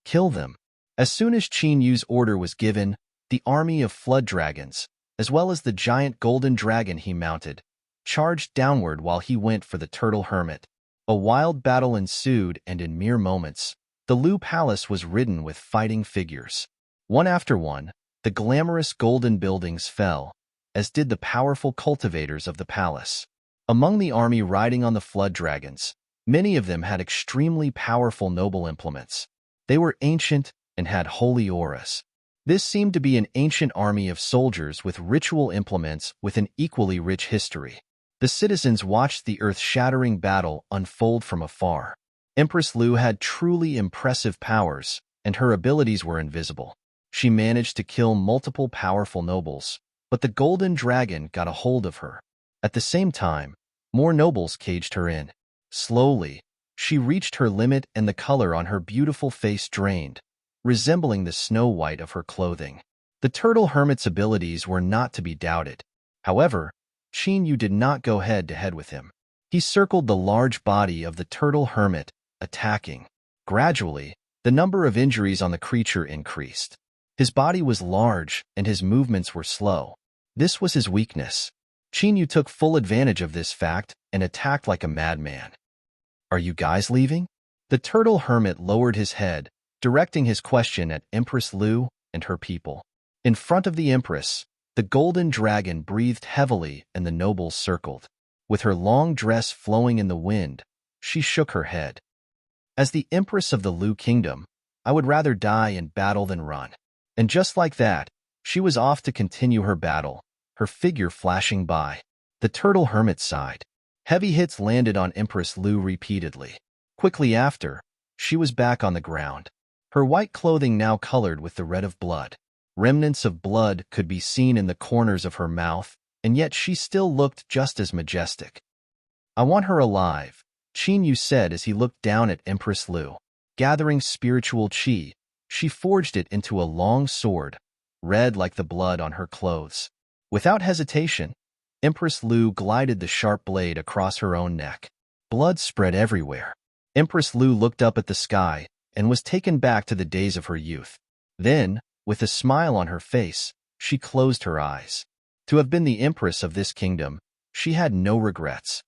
Kill them. As soon as Qin Yu's order was given, the army of flood dragons, as well as the giant golden dragon he mounted, charged downward while he went for the turtle hermit. A wild battle ensued, and in mere moments, the Lu palace was ridden with fighting figures. One after one, the glamorous golden buildings fell, as did the powerful cultivators of the palace. Among the army riding on the flood dragons, many of them had extremely powerful noble implements. They were ancient and had holy auras. This seemed to be an ancient army of soldiers with ritual implements with an equally rich history. The citizens watched the earth-shattering battle unfold from afar. Empress Lu had truly impressive powers, and her abilities were invisible. She managed to kill multiple powerful nobles, but the golden dragon got a hold of her. At the same time, more nobles caged her in. Slowly, she reached her limit and the color on her beautiful face drained, resembling the snow white of her clothing. The turtle hermit's abilities were not to be doubted. However, Qin Yu did not go head-to-head with him. He circled the large body of the turtle hermit, attacking. Gradually, the number of injuries on the creature increased. His body was large and his movements were slow. This was his weakness. Qin Yu took full advantage of this fact and attacked like a madman. Are you guys leaving? The turtle hermit lowered his head, directing his question at Empress Lu and her people. In front of the Empress, the golden dragon breathed heavily and the nobles circled. With her long dress flowing in the wind, she shook her head. As the Empress of the Lu kingdom, I would rather die in battle than run. And just like that, she was off to continue her battle, her figure flashing by. The turtle hermit sighed. Heavy hits landed on Empress Lu repeatedly. Quickly after, she was back on the ground. Her white clothing now colored with the red of blood. Remnants of blood could be seen in the corners of her mouth, and yet she still looked just as majestic. I want her alive, Qin Yu said as he looked down at Empress Lu. Gathering spiritual qi, she forged it into a long sword, red like the blood on her clothes. Without hesitation, Empress Lu glided the sharp blade across her own neck. Blood spread everywhere. Empress Lu looked up at the sky and was taken back to the days of her youth. Then, with a smile on her face, she closed her eyes. To have been the empress of this kingdom, she had no regrets.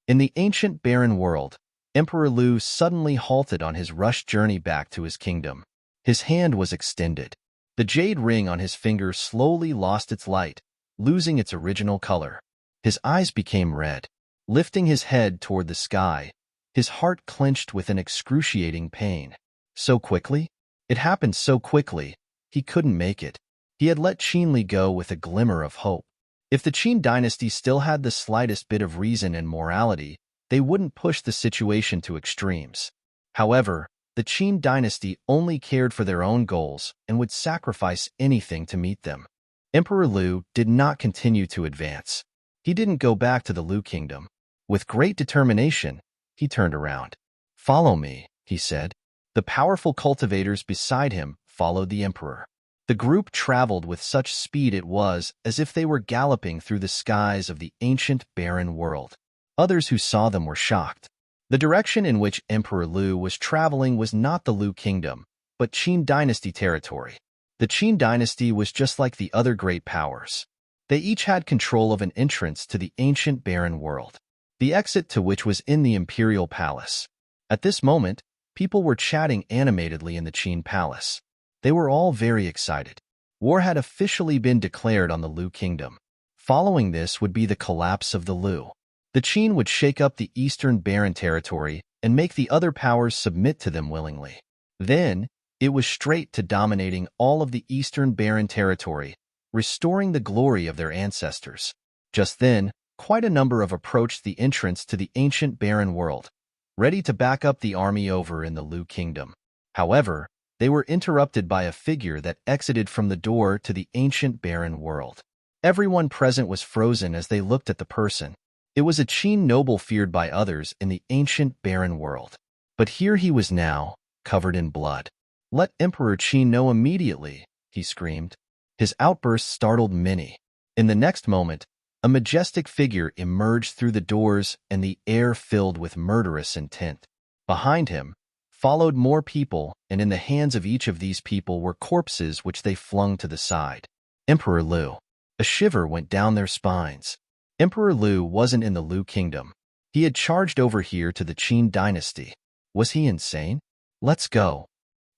In the ancient barren world, Emperor Lu suddenly halted on his rushed journey back to his kingdom. His hand was extended. The jade ring on his finger slowly lost its light, losing its original color. His eyes became red. Lifting his head toward the sky, his heart clenched with an excruciating pain. So quickly? It happened so quickly, he couldn't make it. He had let Qinli go with a glimmer of hope. If the Qin dynasty still had the slightest bit of reason and morality, they wouldn't push the situation to extremes. However, the Qin dynasty only cared for their own goals and would sacrifice anything to meet them. Emperor Lu did not continue to advance. He didn't go back to the Lu kingdom. With great determination, he turned around. "Follow me," he said. The powerful cultivators beside him followed the emperor. The group traveled with such speed it was as if they were galloping through the skies of the ancient barren world. Others who saw them were shocked. The direction in which Emperor Lu was traveling was not the Lu kingdom, but Qin dynasty territory. The Qin dynasty was just like the other great powers. They each had control of an entrance to the ancient barren world, the exit to which was in the imperial palace. At this moment, people were chatting animatedly in the Qin palace. They were all very excited. War had officially been declared on the Lu kingdom. Following this would be the collapse of the Lu. The Qin would shake up the eastern barren territory and make the other powers submit to them willingly. Then, it was straight to dominating all of the eastern barren territory, restoring the glory of their ancestors. Just then, quite a number of approached the entrance to the ancient barren world, ready to back up the army over in the Lu kingdom. However, they were interrupted by a figure that exited from the door to the ancient barren world. Everyone present was frozen as they looked at the person. It was a Qin noble feared by others in the ancient barren world. But here he was now, covered in blood. "Let Emperor Qin know immediately," he screamed. His outburst startled many. In the next moment, a majestic figure emerged through the doors and the air filled with murderous intent. Behind him, followed more people, and in the hands of each of these people were corpses which they flung to the side. Emperor Lu. A shiver went down their spines. Emperor Lu wasn't in the Lu kingdom. He had charged over here to the Qin dynasty. Was he insane? "Let's go."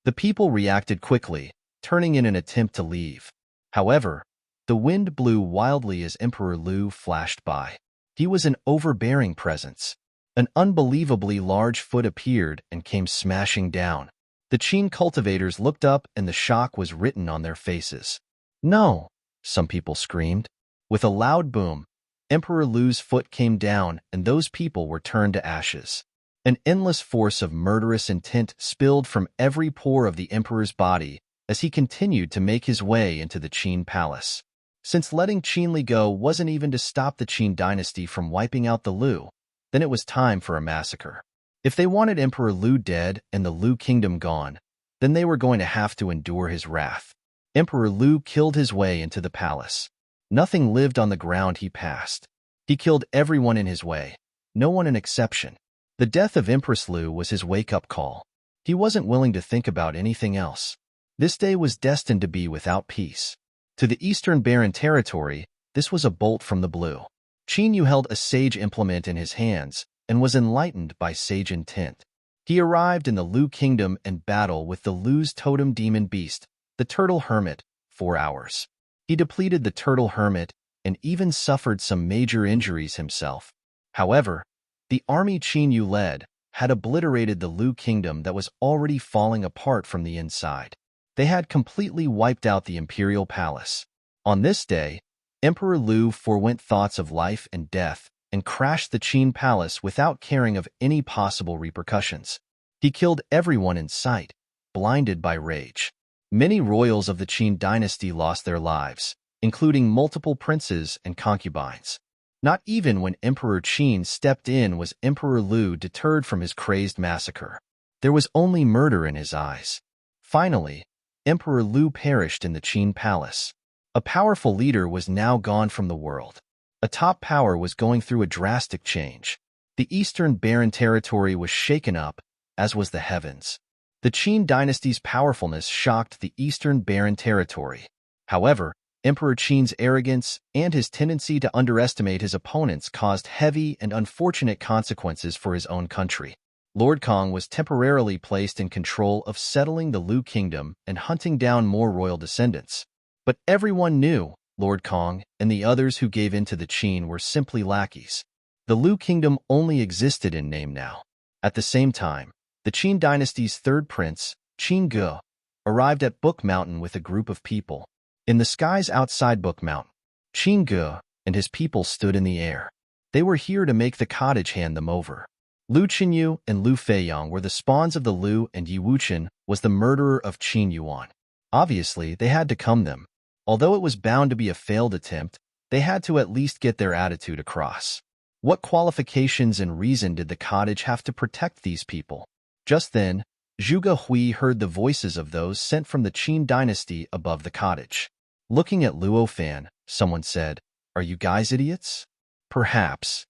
The people reacted quickly, turning in an attempt to leave. However, the wind blew wildly as Emperor Lu flashed by. He was an overbearing presence. An unbelievably large foot appeared and came smashing down. The Qin cultivators looked up and the shock was written on their faces. "No!" some people screamed. With a loud boom, Emperor Lu's foot came down and those people were turned to ashes. An endless force of murderous intent spilled from every pore of the emperor's body as he continued to make his way into the Qin palace. Since letting Qinli go wasn't even to stop the Qin dynasty from wiping out the Lu, then it was time for a massacre. If they wanted Emperor Lu dead and the Lu kingdom gone, then they were going to have to endure his wrath. Emperor Lu killed his way into the palace. Nothing lived on the ground he passed. He killed everyone in his way, no one an exception. The death of Empress Lu was his wake-up call. He wasn't willing to think about anything else. This day was destined to be without peace. To the eastern barren territory, this was a bolt from the blue. Qin Yu held a sage implement in his hands and was enlightened by sage intent. He arrived in the Lu kingdom and battle with the Lu's totem demon beast, the Turtle Hermit, 4 hours. He depleted the Turtle Hermit and even suffered some major injuries himself. However, the army Qin Yu led had obliterated the Lu kingdom that was already falling apart from the inside. They had completely wiped out the imperial palace. On this day, Emperor Lu forewent thoughts of life and death and crashed the Qin palace without caring of any possible repercussions. He killed everyone in sight, blinded by rage. Many royals of the Qin dynasty lost their lives, including multiple princes and concubines. Not even when Emperor Qin stepped in was Emperor Lu deterred from his crazed massacre. There was only murder in his eyes. Finally, Emperor Lu perished in the Qin palace. A powerful leader was now gone from the world. A top power was going through a drastic change. The eastern barren territory was shaken up, as was the heavens. The Qin dynasty's powerfulness shocked the eastern barren territory. However, Emperor Qin's arrogance and his tendency to underestimate his opponents caused heavy and unfortunate consequences for his own country. Lord Kong was temporarily placed in control of settling the Lu kingdom and hunting down more royal descendants. But everyone knew Lord Kong and the others who gave in to the Qin were simply lackeys. The Lu kingdom only existed in name now. At the same time, the Qin dynasty's third prince, Qin Ge, arrived at Book Mountain with a group of people. In the skies outside Book Mountain, Qin Ge and his people stood in the air. They were here to make the cottage hand them over. Lu Qinyu and Lu Feiyang were the spawns of the Lu, and Yi Wuchen was the murderer of Qin Yuan. Obviously, they had to come them. Although it was bound to be a failed attempt, they had to at least get their attitude across. What qualifications and reason did the cottage have to protect these people? Just then, Zhuge Hui heard the voices of those sent from the Qin dynasty above the cottage. Looking at Luo Fan, someone said, "Are you guys idiots?" "Perhaps."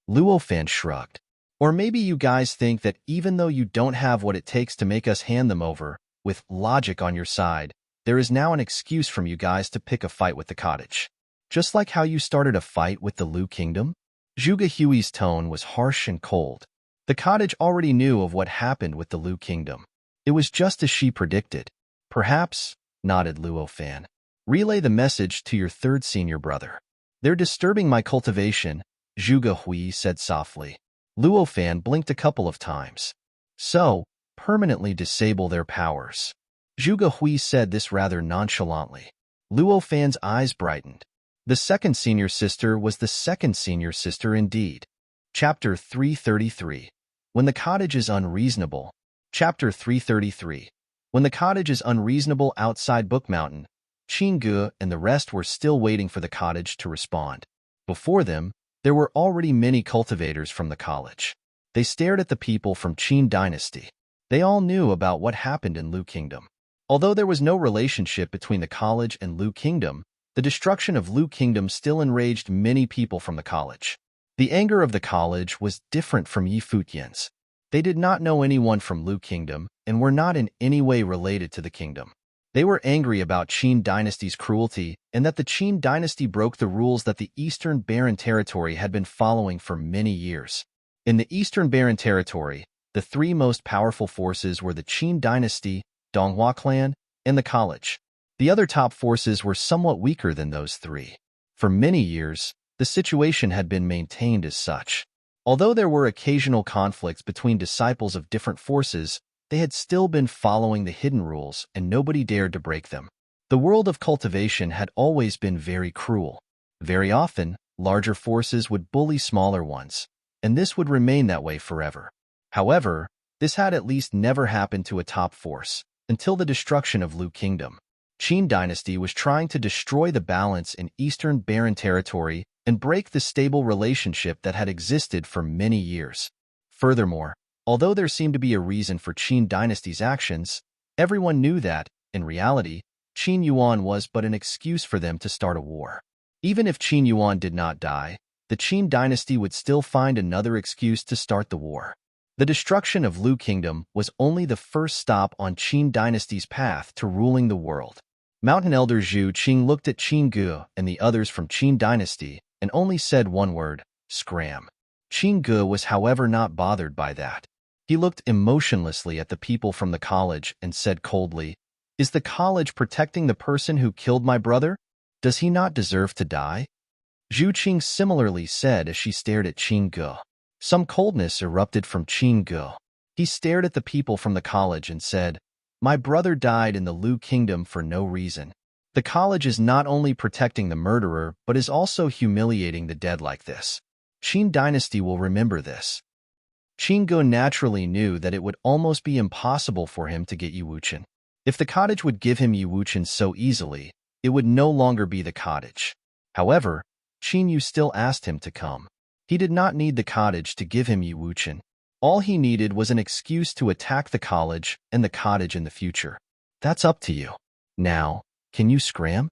Luo Fan shrugged. "Or maybe you guys think that even though you don't have what it takes to make us hand them over, with logic on your side, there is now an excuse from you guys to pick a fight with the cottage. Just like how you started a fight with the Lu kingdom?" Zhuge Hui's tone was harsh and cold. The cottage already knew of what happened with the Lu kingdom. It was just as she predicted. "Perhaps," nodded Luo Fan. "Relay the message to your third senior brother." "They're disturbing my cultivation," Zhuge Hui said softly. Luo Fan blinked a couple of times. "So, permanently disable their powers." Zhuge Hui said this rather nonchalantly. Luo Fan's eyes brightened. The second senior sister was the second senior sister indeed. Chapter 333. When the cottage is unreasonable. Chapter 333. When the cottage is unreasonable outside Book Mountain, Qin Ge and the rest were still waiting for the cottage to respond. Before them, there were already many cultivators from the college. They stared at the people from Qin dynasty. They all knew about what happened in Lu Kingdom. Although there was no relationship between the college and Lu Kingdom, the destruction of Lu Kingdom still enraged many people from the college. The anger of the college was different from Yi Futian's. They did not know anyone from Lu Kingdom and were not in any way related to the kingdom. They were angry about Qin dynasty's cruelty and that the Qin dynasty broke the rules that the Eastern Barren Territory had been following for many years. In the Eastern Barren Territory, the three most powerful forces were the Qin dynasty, Donghua clan, and the college. The other top forces were somewhat weaker than those three. For many years, the situation had been maintained as such. Although there were occasional conflicts between disciples of different forces, they had still been following the hidden rules and nobody dared to break them. The world of cultivation had always been very cruel. Very often, larger forces would bully smaller ones, and this would remain that way forever. However, this had at least never happened to a top force, until the destruction of Lu Kingdom. Qin dynasty was trying to destroy the balance in Eastern Barren Territory and break the stable relationship that had existed for many years. Furthermore, although there seemed to be a reason for Qin dynasty's actions, everyone knew that, in reality, Qin Yuan was but an excuse for them to start a war. Even if Qin Yuan did not die, the Qin dynasty would still find another excuse to start the war. The destruction of Lu Kingdom was only the first stop on Qin dynasty's path to ruling the world. Mountain Elder Zhu Qing looked at Qin Ge and the others from Qin dynasty and only said one word, "Scram." Qin Ge was however not bothered by that. He looked emotionlessly at the people from the college and said coldly, "Is the college protecting the person who killed my brother? Does he not deserve to die?" Zhu Qing similarly said as she stared at Qin Ge. Some coldness erupted from Qin Ge. He stared at the people from the college and said, "My brother died in the Lu Kingdom for no reason. The college is not only protecting the murderer, but is also humiliating the dead like this. Qin dynasty will remember this." Qin Ge naturally knew that it would almost be impossible for him to get Yi Wuchen. If the cottage would give him Yi Wuchen so easily, it would no longer be the cottage. However, Qin Yu still asked him to come. He did not need the cottage to give him Yi Wuchen. All he needed was an excuse to attack the college and the cottage in the future. That's up to you. Now, can you scram?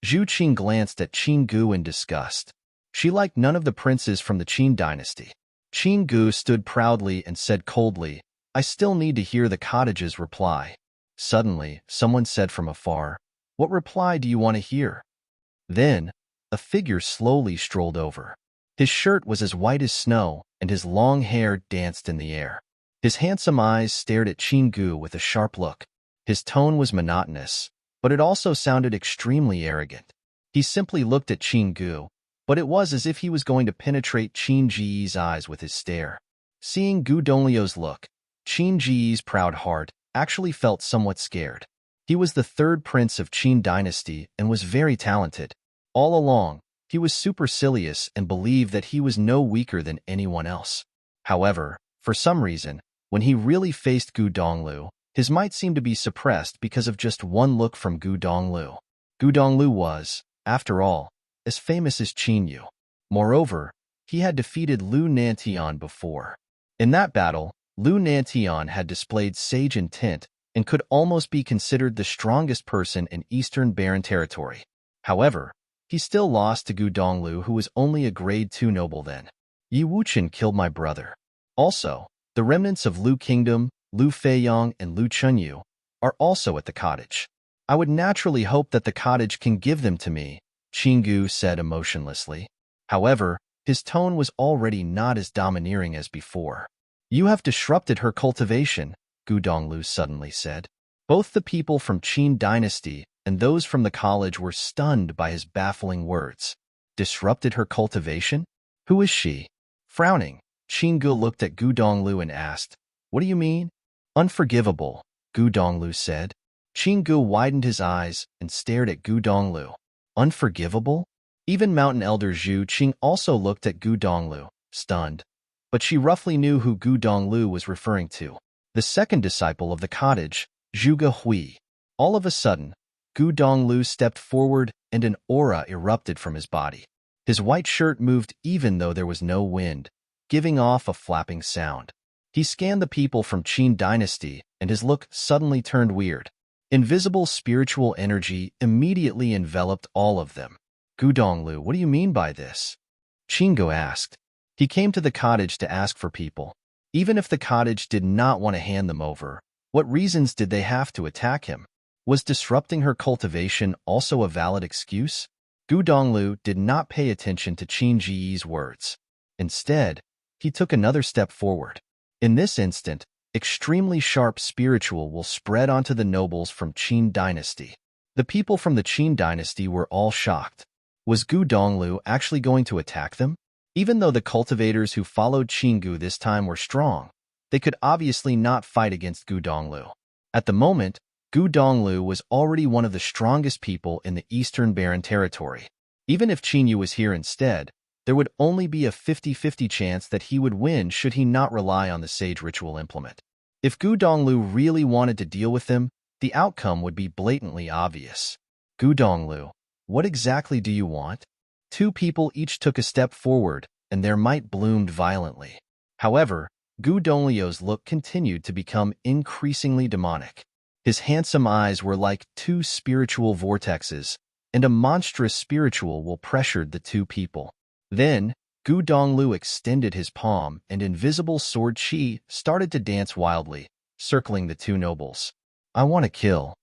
Zhu Qing glanced at Qin Gu in disgust. She liked none of the princes from the Qin dynasty. Qin Gu stood proudly and said coldly, I still need to hear the cottage's reply. Suddenly, someone said from afar, What reply do you want to hear? Then, a figure slowly strolled over. His shirt was as white as snow, and his long hair danced in the air. His handsome eyes stared at Qin Gu with a sharp look. His tone was monotonous, but it also sounded extremely arrogant. He simply looked at Qin Gu, but it was as if he was going to penetrate Qin Ji's eyes with his stare. Seeing Gu Donglio's look, Qin Ji's proud heart actually felt somewhat scared. He was the third prince of Qin dynasty and was very talented. All along, he was supercilious and believed that he was no weaker than anyone else. However, for some reason, when he really faced Gu Donglu, his might seemed to be suppressed because of just one look from Gu Donglu. Gu Donglu was, after all, as famous as Qin Yu. Moreover, he had defeated Lu Nantian before. In that battle, Lu Nantian had displayed sage intent and could almost be considered the strongest person in Eastern Barren territory. However, he still lost to Gu Donglu, who was only a grade 2 noble then. Yi Wuchen killed my brother. Also, the remnants of Lu Kingdom, Lu Feiyang, and Lu Chunyu are also at the cottage. I would naturally hope that the cottage can give them to me, Qin Gu said emotionlessly. However, his tone was already not as domineering as before. You have disrupted her cultivation, Gu Donglu suddenly said. Both the people from Qin dynasty and those from the college were stunned by his baffling words. Disrupted her cultivation? Who is she? Frowning, Qin Gu looked at Gu Donglu and asked, What do you mean? Unforgivable, Gu Donglu said. Qin Gu widened his eyes and stared at Gu Donglu. Unforgivable? Even Mountain Elder Zhu Qing also looked at Gu Donglu, stunned. But she roughly knew who Gu Donglu was referring to. The second disciple of the cottage, Zhuge Hui. All of a sudden, Gu Donglu stepped forward and an aura erupted from his body. His white shirt moved even though there was no wind, giving off a flapping sound. He scanned the people from Qin dynasty and his look suddenly turned weird. Invisible spiritual energy immediately enveloped all of them. Gu Donglu, what do you mean by this? Qin Gu asked. He came to the cottage to ask for people. Even if the cottage did not want to hand them over, what reasons did they have to attack him? Was disrupting her cultivation also a valid excuse? Gu Donglu did not pay attention to Qin Ji's words. Instead, he took another step forward. In this instant, extremely sharp spiritual will spread onto the nobles from Qin dynasty. The people from the Qin dynasty were all shocked. Was Gu Donglu actually going to attack them? Even though the cultivators who followed Qin Gu this time were strong, they could obviously not fight against Gu Donglu. At the moment, Gu Donglu was already one of the strongest people in the Eastern Barren territory. Even if Qin Yu was here instead, there would only be a 50-50 chance that he would win should he not rely on the sage ritual implement. If Gu Donglu really wanted to deal with them, the outcome would be blatantly obvious. Gu Donglu, what exactly do you want? Two people each took a step forward, and their might bloomed violently. However, Gu Donglio's look continued to become increasingly demonic. His handsome eyes were like two spiritual vortexes, and a monstrous spiritual will pressured the two people. Then, Gu Donglu extended his palm, and invisible sword qi started to dance wildly, circling the two nobles. I want to kill.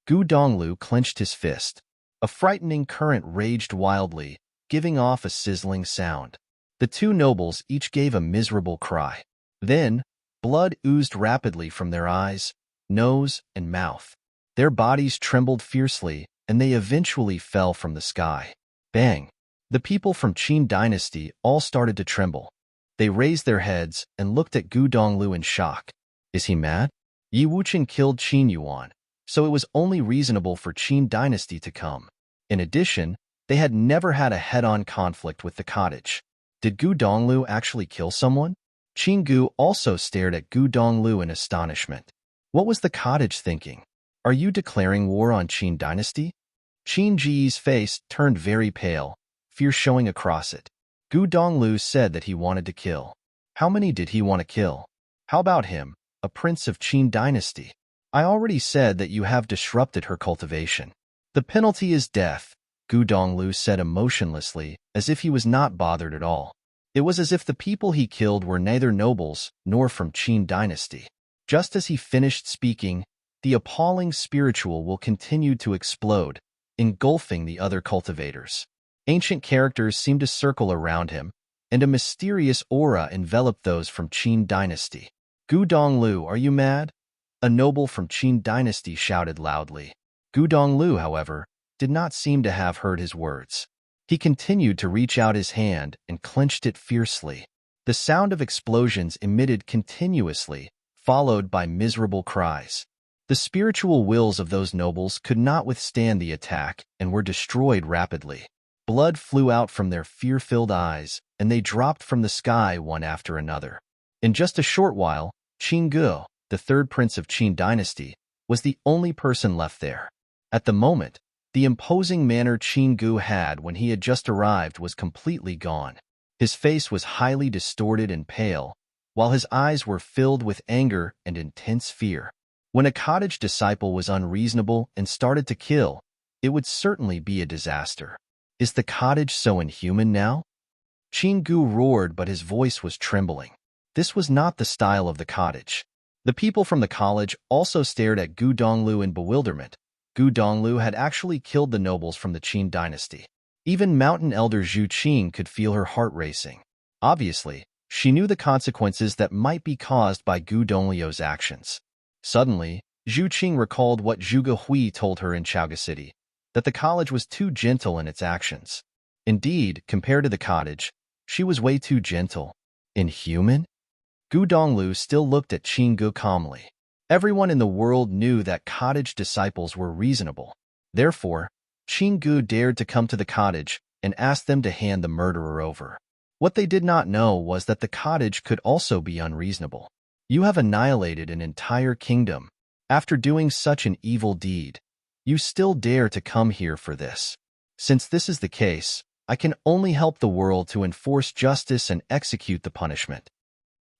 Gu Donglu clenched his fist. A frightening current raged wildly, giving off a sizzling sound. The two nobles each gave a miserable cry. Then, blood oozed rapidly from their eyes, nose, and mouth. Their bodies trembled fiercely, and they eventually fell from the sky. Bang! The people from Qin dynasty all started to tremble. They raised their heads and looked at Gu Donglu in shock. Is he mad? Yi Wuchen killed Qin Yuan, so it was only reasonable for Qin dynasty to come. In addition, they had never had a head-on conflict with the cottage. Did Gu Donglu actually kill someone? Qin Gu also stared at Gu Donglu in astonishment. What was the cottage thinking? Are you declaring war on Qin dynasty? Qin Ji's face turned very pale, fear showing across it. Gu Donglu said that he wanted to kill. How many did he want to kill? How about him, a prince of Qin dynasty? I already said that you have disrupted her cultivation. The penalty is death, Gu Donglu said emotionlessly, as if he was not bothered at all. It was as if the people he killed were neither nobles nor from Qin dynasty. Just as he finished speaking, the appalling spiritual will continue to explode, engulfing the other cultivators. Ancient characters seemed to circle around him, and a mysterious aura enveloped those from Qin dynasty. Gu Donglu, are you mad? A noble from Qin dynasty shouted loudly. Gu Donglu, however, did not seem to have heard his words. He continued to reach out his hand and clenched it fiercely. The sound of explosions emitted continuously, followed by miserable cries. The spiritual wills of those nobles could not withstand the attack and were destroyed rapidly. Blood flew out from their fear-filled eyes, and they dropped from the sky one after another. In just a short while, Qin Gu, the third prince of Qin dynasty, was the only person left there. At the moment, the imposing manner Qin Gu had when he had just arrived was completely gone. His face was highly distorted and pale, while his eyes were filled with anger and intense fear. When a cottage disciple was unreasonable and started to kill, it would certainly be a disaster. Is the cottage so inhuman now? Qin Gu roared, but his voice was trembling. This was not the style of the cottage. The people from the college also stared at Gu Donglu in bewilderment. Gu Donglu had actually killed the nobles from the Qin dynasty. Even mountain elder Zhu Qing could feel her heart racing. Obviously, she knew the consequences that might be caused by Gu Donglu's actions. Suddenly, Zhu Qing recalled what Zhuge Hui told her in Chaoga City, that the college was too gentle in its actions. Indeed, compared to the cottage, she was way too gentle. Inhuman? Gu Donglu still looked at Qin Gu calmly. Everyone in the world knew that cottage disciples were reasonable. Therefore, Qin Gu dared to come to the cottage and ask them to hand the murderer over. What they did not know was that the cottage could also be unreasonable. You have annihilated an entire kingdom. After doing such an evil deed, you still dare to come here for this. Since this is the case, I can only help the world to enforce justice and execute the punishment.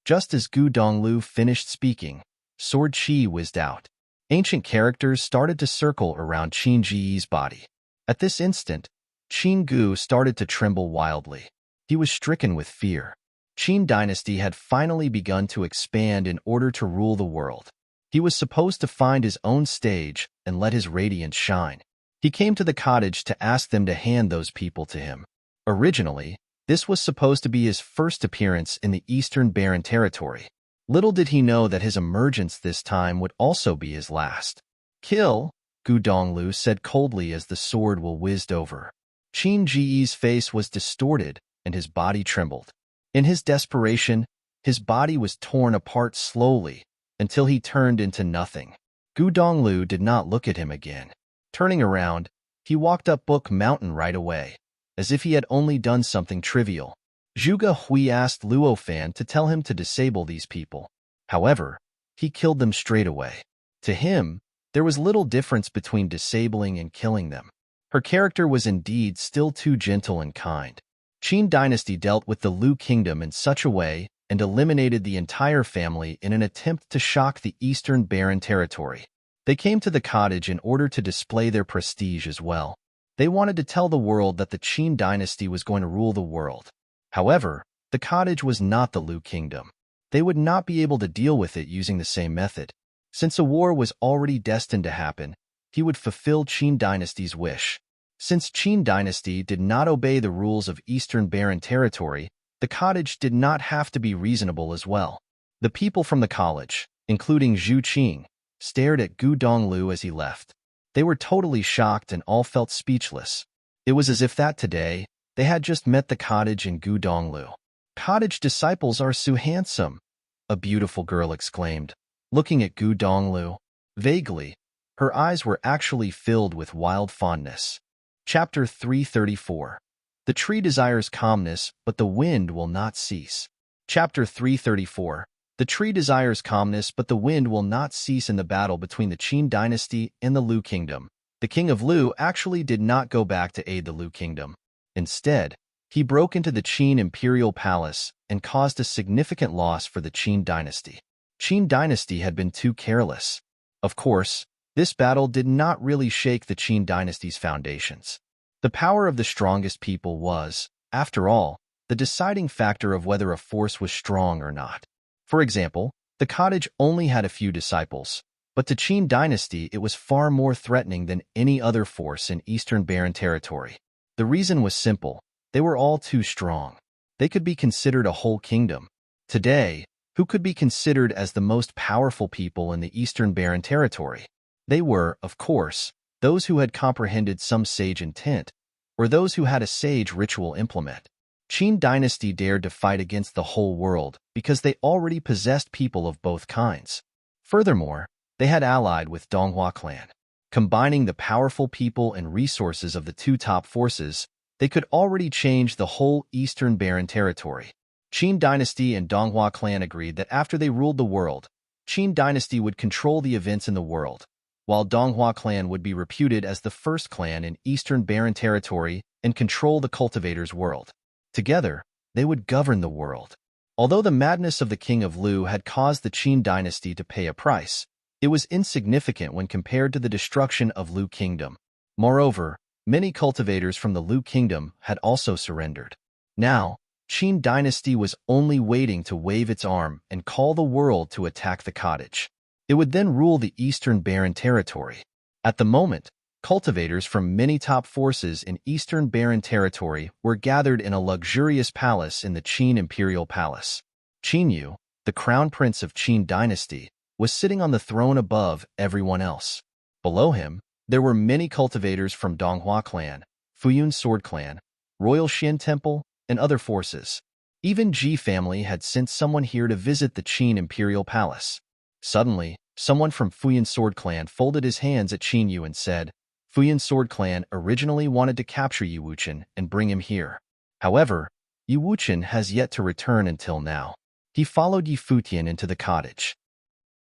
Just as Gu Donglu finished speaking, sword chi whizzed out. Ancient characters started to circle around Qin Ji's body. At this instant, Qin Gu started to tremble wildly. He was stricken with fear. Qin dynasty had finally begun to expand in order to rule the world. He was supposed to find his own stage and let his radiance shine. He came to the cottage to ask them to hand those people to him. Originally, this was supposed to be his first appearance in the Eastern Barren Territory. Little did he know that his emergence this time would also be his last. Kill, Gu Donglu said coldly as the sword whizzed over. Qin Ji's face was distorted and his body trembled. In his desperation, his body was torn apart slowly until he turned into nothing. Gu Donglu did not look at him again. Turning around, he walked up Book Mountain right away, as if he had only done something trivial. Zhuge Hui asked Luo Fan to tell him to disable these people. However, he killed them straight away. To him, there was little difference between disabling and killing them. Her character was indeed still too gentle and kind. Qin dynasty dealt with the Lu kingdom in such a way and eliminated the entire family in an attempt to shock the Eastern Barren Territory. They came to the cottage in order to display their prestige as well. They wanted to tell the world that the Qin dynasty was going to rule the world. However, the cottage was not the Lu kingdom. They would not be able to deal with it using the same method. Since a war was already destined to happen, he would fulfill Qin dynasty's wish. Since Qin dynasty did not obey the rules of Eastern Barren Territory, the cottage did not have to be reasonable as well. The people from the college, including Zhu Qing, stared at Gu Donglu as he left. They were totally shocked and all felt speechless. It was as if that today, they had just met the cottage and Gu Donglu. Cottage disciples are so handsome, a beautiful girl exclaimed, looking at Gu Donglu. Vaguely, her eyes were actually filled with wild fondness. Chapter 334. The tree desires calmness, but the wind will not cease. Chapter 334. The tree desires calmness, but the wind will not cease in the battle between the Qin dynasty and the Lu kingdom. The king of Lu actually did not go back to aid the Lu kingdom. Instead, he broke into the Qin imperial palace and caused a significant loss for the Qin dynasty. Qin dynasty had been too careless. Of course, this battle did not really shake the Qin dynasty's foundations. The power of the strongest people was, after all, the deciding factor of whether a force was strong or not. For example, the cottage only had a few disciples, but to Qin dynasty it was far more threatening than any other force in Eastern Barren territory. The reason was simple: they were all too strong. They could be considered a whole kingdom. Today, who could be considered as the most powerful people in the Eastern Barren territory? They were, of course, those who had comprehended some sage intent, or those who had a sage ritual implement. Qin dynasty dared to fight against the whole world because they already possessed people of both kinds. Furthermore, they had allied with Donghua clan. Combining the powerful people and resources of the two top forces, they could already change the whole Eastern Barren territory. Qin dynasty and Donghua clan agreed that after they ruled the world, Qin dynasty would control the events in the world, while Donghua clan would be reputed as the first clan in Eastern Barren territory and control the cultivators' world. Together, they would govern the world. Although the madness of the king of Lu had caused the Qin dynasty to pay a price, it was insignificant when compared to the destruction of Lu kingdom. Moreover, many cultivators from the Lu kingdom had also surrendered. Now, Qin dynasty was only waiting to wave its arm and call the world to attack the cottage. It would then rule the Eastern Barren territory. At the moment, cultivators from many top forces in Eastern Barren territory were gathered in a luxurious palace in the Qin imperial palace. Qin Yu, the crown prince of Qin dynasty, was sitting on the throne above everyone else. Below him, there were many cultivators from Donghua clan, Futian sword clan, Royal Xian temple, and other forces. Even Ji family had sent someone here to visit the Qin imperial palace. Suddenly, someone from Futian sword clan folded his hands at Qin Yu and said, "Futian sword clan originally wanted to capture Yu Wuchen and bring him here. However, Yu Wuchen has yet to return until now. He followed Yi Futian into the cottage."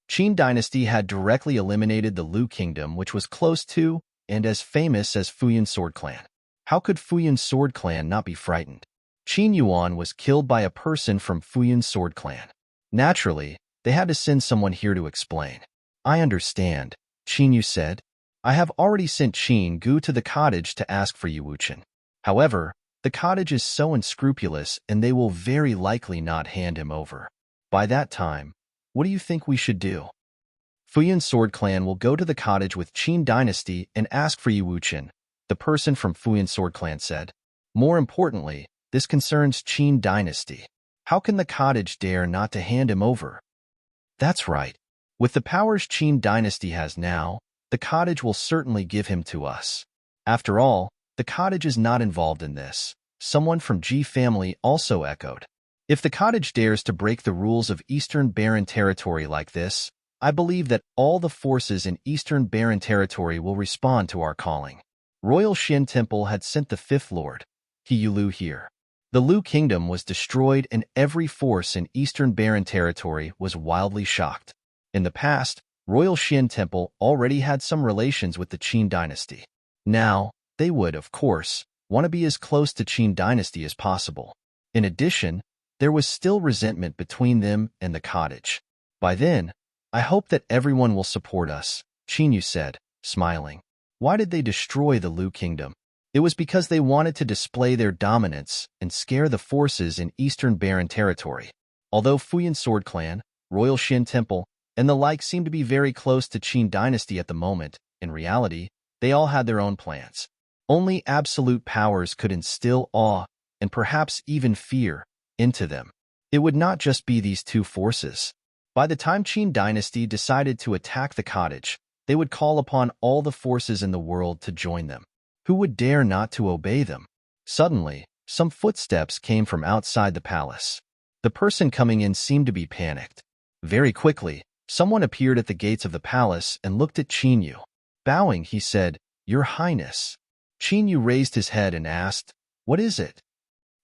Qin dynasty had directly eliminated the Lu kingdom, which was close to and as famous as Futian sword clan. How could Futian sword clan not be frightened? Qin Yuan was killed by a person from Futian sword clan. Naturally, they had to send someone here to explain. "I understand," Qin Yu said. "I have already sent Qin Gu to the cottage to ask for Yu Wuchen. However, the cottage is so unscrupulous and they will very likely not hand him over. By that time, what do you think we should do?" "Futian sword clan will go to the cottage with Qin dynasty and ask for Yu Wuchen," the person from Futian sword clan said. "More importantly, this concerns Qin dynasty. How can the cottage dare not to hand him over?" "That's right. With the powers Qin dynasty has now, the cottage will certainly give him to us. After all, the cottage is not involved in this," someone from Ji family also echoed. "If the cottage dares to break the rules of Eastern Barren territory like this, I believe that all the forces in Eastern Barren territory will respond to our calling." Royal Xian temple had sent the fifth lord, He Yulu, here. The Lu kingdom was destroyed and every force in Eastern Barren territory was wildly shocked. In the past, Royal Xian temple already had some relations with the Qin dynasty. Now, they would, of course, want to be as close to Qin dynasty as possible. In addition, there was still resentment between them and the cottage. "By then, I hope that everyone will support us," Qin Yu said, smiling. Why did they destroy the Lu kingdom? It was because they wanted to display their dominance and scare the forces in Eastern Barren territory. Although Futian sword clan, Royal Xian temple, and the like seemed to be very close to Qin dynasty at the moment, in reality, they all had their own plans. Only absolute powers could instill awe, and perhaps even fear, into them. It would not just be these two forces. By the time Qin dynasty decided to attack the cottage, they would call upon all the forces in the world to join them. Who would dare not to obey them? Suddenly, some footsteps came from outside the palace. The person coming in seemed to be panicked. Very quickly, someone appeared at the gates of the palace and looked at Qin Yu. Bowing, he said, "Your Highness." Qin Yu raised his head and asked, "What is it?"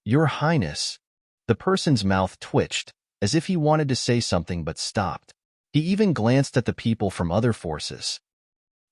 "Your Highness." The person's mouth twitched, as if he wanted to say something but stopped. He even glanced at the people from other forces.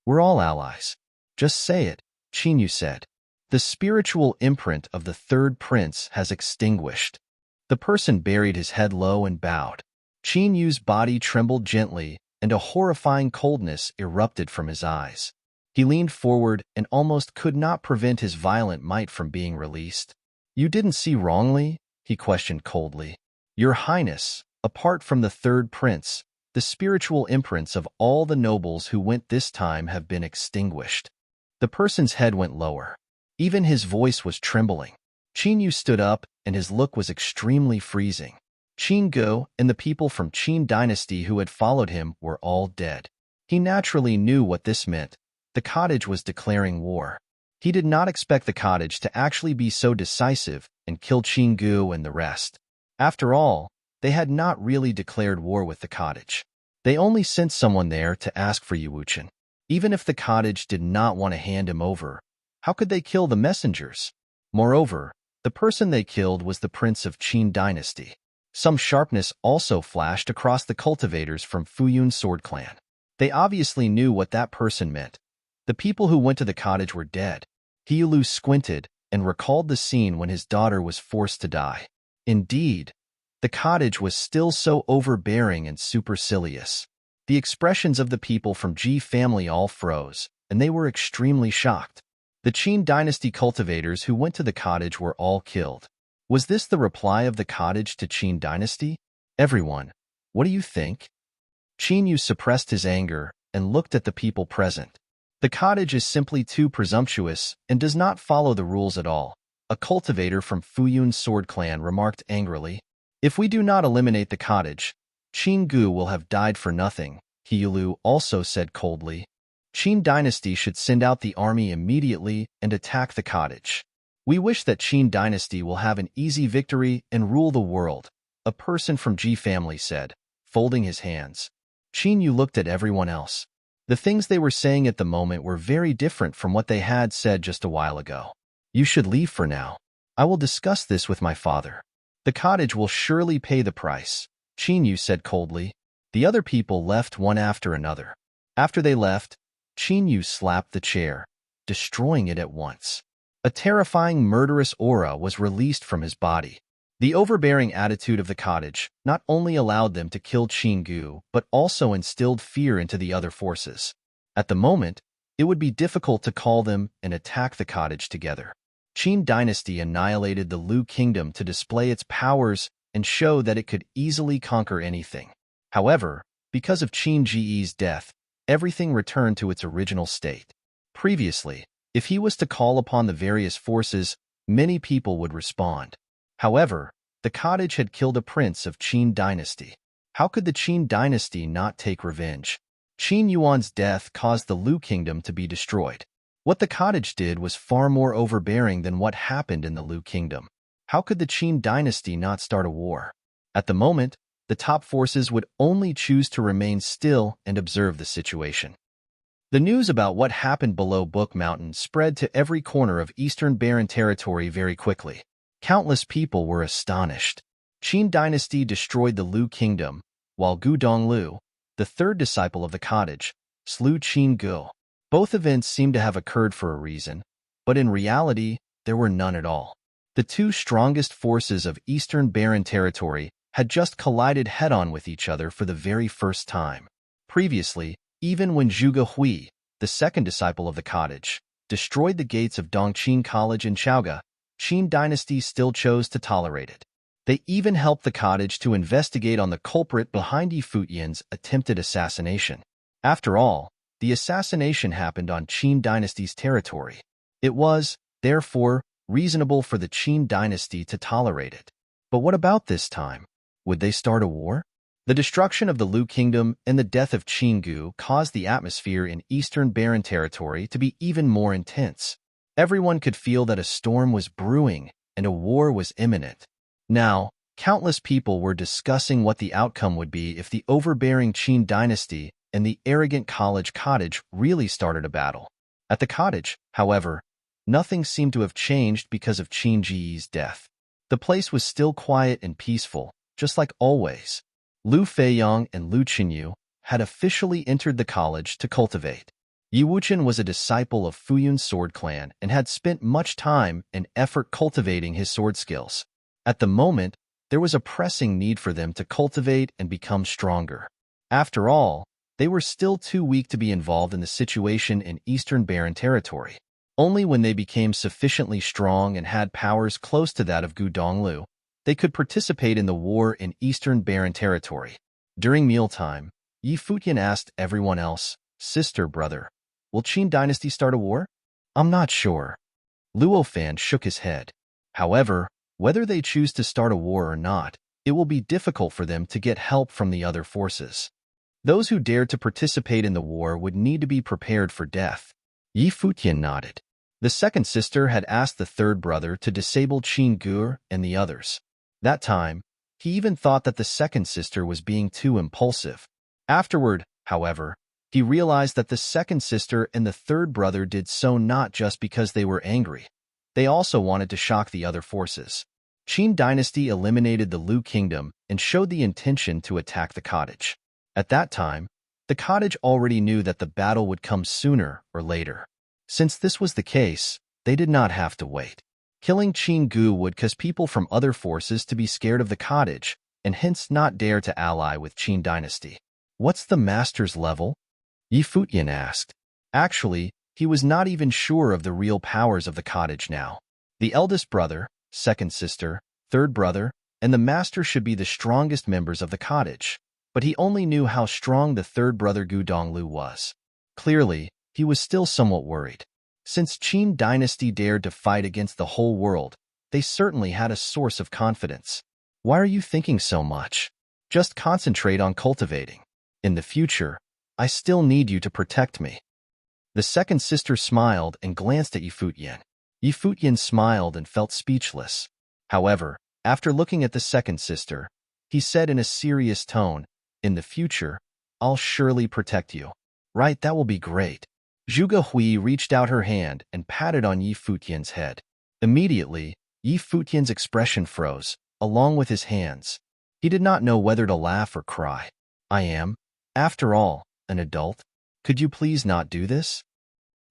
"We're all allies. Just say it," Qin Yu said. "The spiritual imprint of the third prince has extinguished." The person buried his head low and bowed. Qin Yu's body trembled gently, and a horrifying coldness erupted from his eyes. He leaned forward and almost could not prevent his violent might from being released. "You didn't see wrongly," he questioned coldly. Your Highness, apart from the third prince, the spiritual imprints of all the nobles who went this time have been extinguished. The person's head went lower. Even his voice was trembling. Qin Yu stood up, and his look was extremely freezing. Qin Go and the people from Qin dynasty who had followed him were all dead. He naturally knew what this meant. The cottage was declaring war. He did not expect the cottage to actually be so decisive and kill Qin Gu and the rest. After all, they had not really declared war with the cottage. They only sent someone there to ask for Yuwuchen. Even if the cottage did not want to hand him over, how could they kill the messengers? Moreover, the person they killed was the prince of Qin dynasty. Some sharpness also flashed across the cultivators from Futian sword clan. They obviously knew what that person meant. The people who went to the cottage were dead. Hiulu squinted and recalled the scene when his daughter was forced to die. Indeed, the cottage was still so overbearing and supercilious. The expressions of the people from Ji family all froze, and they were extremely shocked. The Qin dynasty cultivators who went to the cottage were all killed. Was this the reply of the cottage to Qin dynasty? Everyone, what do you think? Qin Yu suppressed his anger and looked at the people present. The cottage is simply too presumptuous and does not follow the rules at all, a cultivator from Fuyun sword clan remarked angrily. If we do not eliminate the cottage, Qin Gu will have died for nothing, Hiulu also said coldly. Qin dynasty should send out the army immediately and attack the cottage. We wish that Qin dynasty will have an easy victory and rule the world, a person from Ji family said, folding his hands. Qin Yu looked at everyone else. The things they were saying at the moment were very different from what they had said just a while ago. You should leave for now. I will discuss this with my father. The cottage will surely pay the price, Qin Yu said coldly. The other people left one after another. After they left, Qin Yu slapped the chair, destroying it at once. A terrifying murderous aura was released from his body. The overbearing attitude of the cottage not only allowed them to kill Qin Gu, but also instilled fear into the other forces. At the moment, it would be difficult to call them and attack the cottage together. Qin dynasty annihilated the Lu kingdom to display its powers and show that it could easily conquer anything. However, because of Qin Ji's death, everything returned to its original state. Previously, if he was to call upon the various forces, many people would respond. However, the cottage had killed a prince of Qin dynasty. How could the Qin dynasty not take revenge? Qin Yuan's death caused the Lu kingdom to be destroyed. What the cottage did was far more overbearing than what happened in the Lu kingdom. How could the Qin dynasty not start a war? At the moment, the top forces would only choose to remain still and observe the situation. The news about what happened below Book Mountain spread to every corner of Eastern Barren territory very quickly. Countless people were astonished. Qin dynasty destroyed the Lu kingdom, while Gu Donglu, the third disciple of the cottage, slew Qin Gu. Both events seemed to have occurred for a reason, but in reality, there were none at all. The two strongest forces of Eastern Barren territory had just collided head-on with each other for the very first time. Previously, even when Zhuge Hui, the second disciple of the cottage, destroyed the gates of Dongqing College in Chaoga, Qin dynasty still chose to tolerate it. They even helped the cottage to investigate on the culprit behind Yi Futian's attempted assassination. After all, the assassination happened on Qin dynasty's territory. It was, therefore, reasonable for the Qin dynasty to tolerate it. But what about this time? Would they start a war? The destruction of the Lu kingdom and the death of Qin Gu caused the atmosphere in Eastern Barren territory to be even more intense. Everyone could feel that a storm was brewing and a war was imminent. Now, countless people were discussing what the outcome would be if the overbearing Qin dynasty and the arrogant college cottage really started a battle. At the cottage, however, nothing seemed to have changed because of Qin Ji's death. The place was still quiet and peaceful, just like always. Lu Feiyang and Lu Qinyu had officially entered the college to cultivate. Yi Wuchen was a disciple of Fuyun's sword clan and had spent much time and effort cultivating his sword skills. At the moment, there was a pressing need for them to cultivate and become stronger. After all, they were still too weak to be involved in the situation in Eastern Barren territory. Only when they became sufficiently strong and had powers close to that of Gu Donglu, they could participate in the war in Eastern Barren Territory. During mealtime, Yi Futian asked everyone else, "Sister, brother, will Qin dynasty start a war?" "I'm not sure." Luo Fan shook his head. "However, whether they choose to start a war or not, it will be difficult for them to get help from the other forces. Those who dared to participate in the war would need to be prepared for death." Yi Futian nodded. The second sister had asked the third brother to disable Qin Gur and the others. That time, he even thought that the second sister was being too impulsive. Afterward, however, he realized that the second sister and the third brother did so not just because they were angry. They also wanted to shock the other forces. Qin dynasty eliminated the Lu kingdom and showed the intention to attack the cottage. At that time, the cottage already knew that the battle would come sooner or later. Since this was the case, they did not have to wait. Killing Qin Gu would cause people from other forces to be scared of the cottage and hence not dare to ally with Qin dynasty. "What's the master's level?" Yi Futian asked. Actually, he was not even sure of the real powers of the cottage now. The eldest brother, second sister, third brother, and the master should be the strongest members of the cottage, but he only knew how strong the third brother Gu Donglu was. Clearly, he was still somewhat worried. Since Qin dynasty dared to fight against the whole world, they certainly had a source of confidence. "Why are you thinking so much? Just concentrate on cultivating. In the future, I still need you to protect me." The second sister smiled and glanced at Yi Futian. Yi Futian smiled and felt speechless. However, after looking at the second sister, he said in a serious tone, "In the future, I'll surely protect you." "Right, that will be great." Zhuge Hui reached out her hand and patted on Yi Futian's head. Immediately, Yi Futian's expression froze, along with his hands. He did not know whether to laugh or cry. "I am, after all, an adult. Could you please not do this?"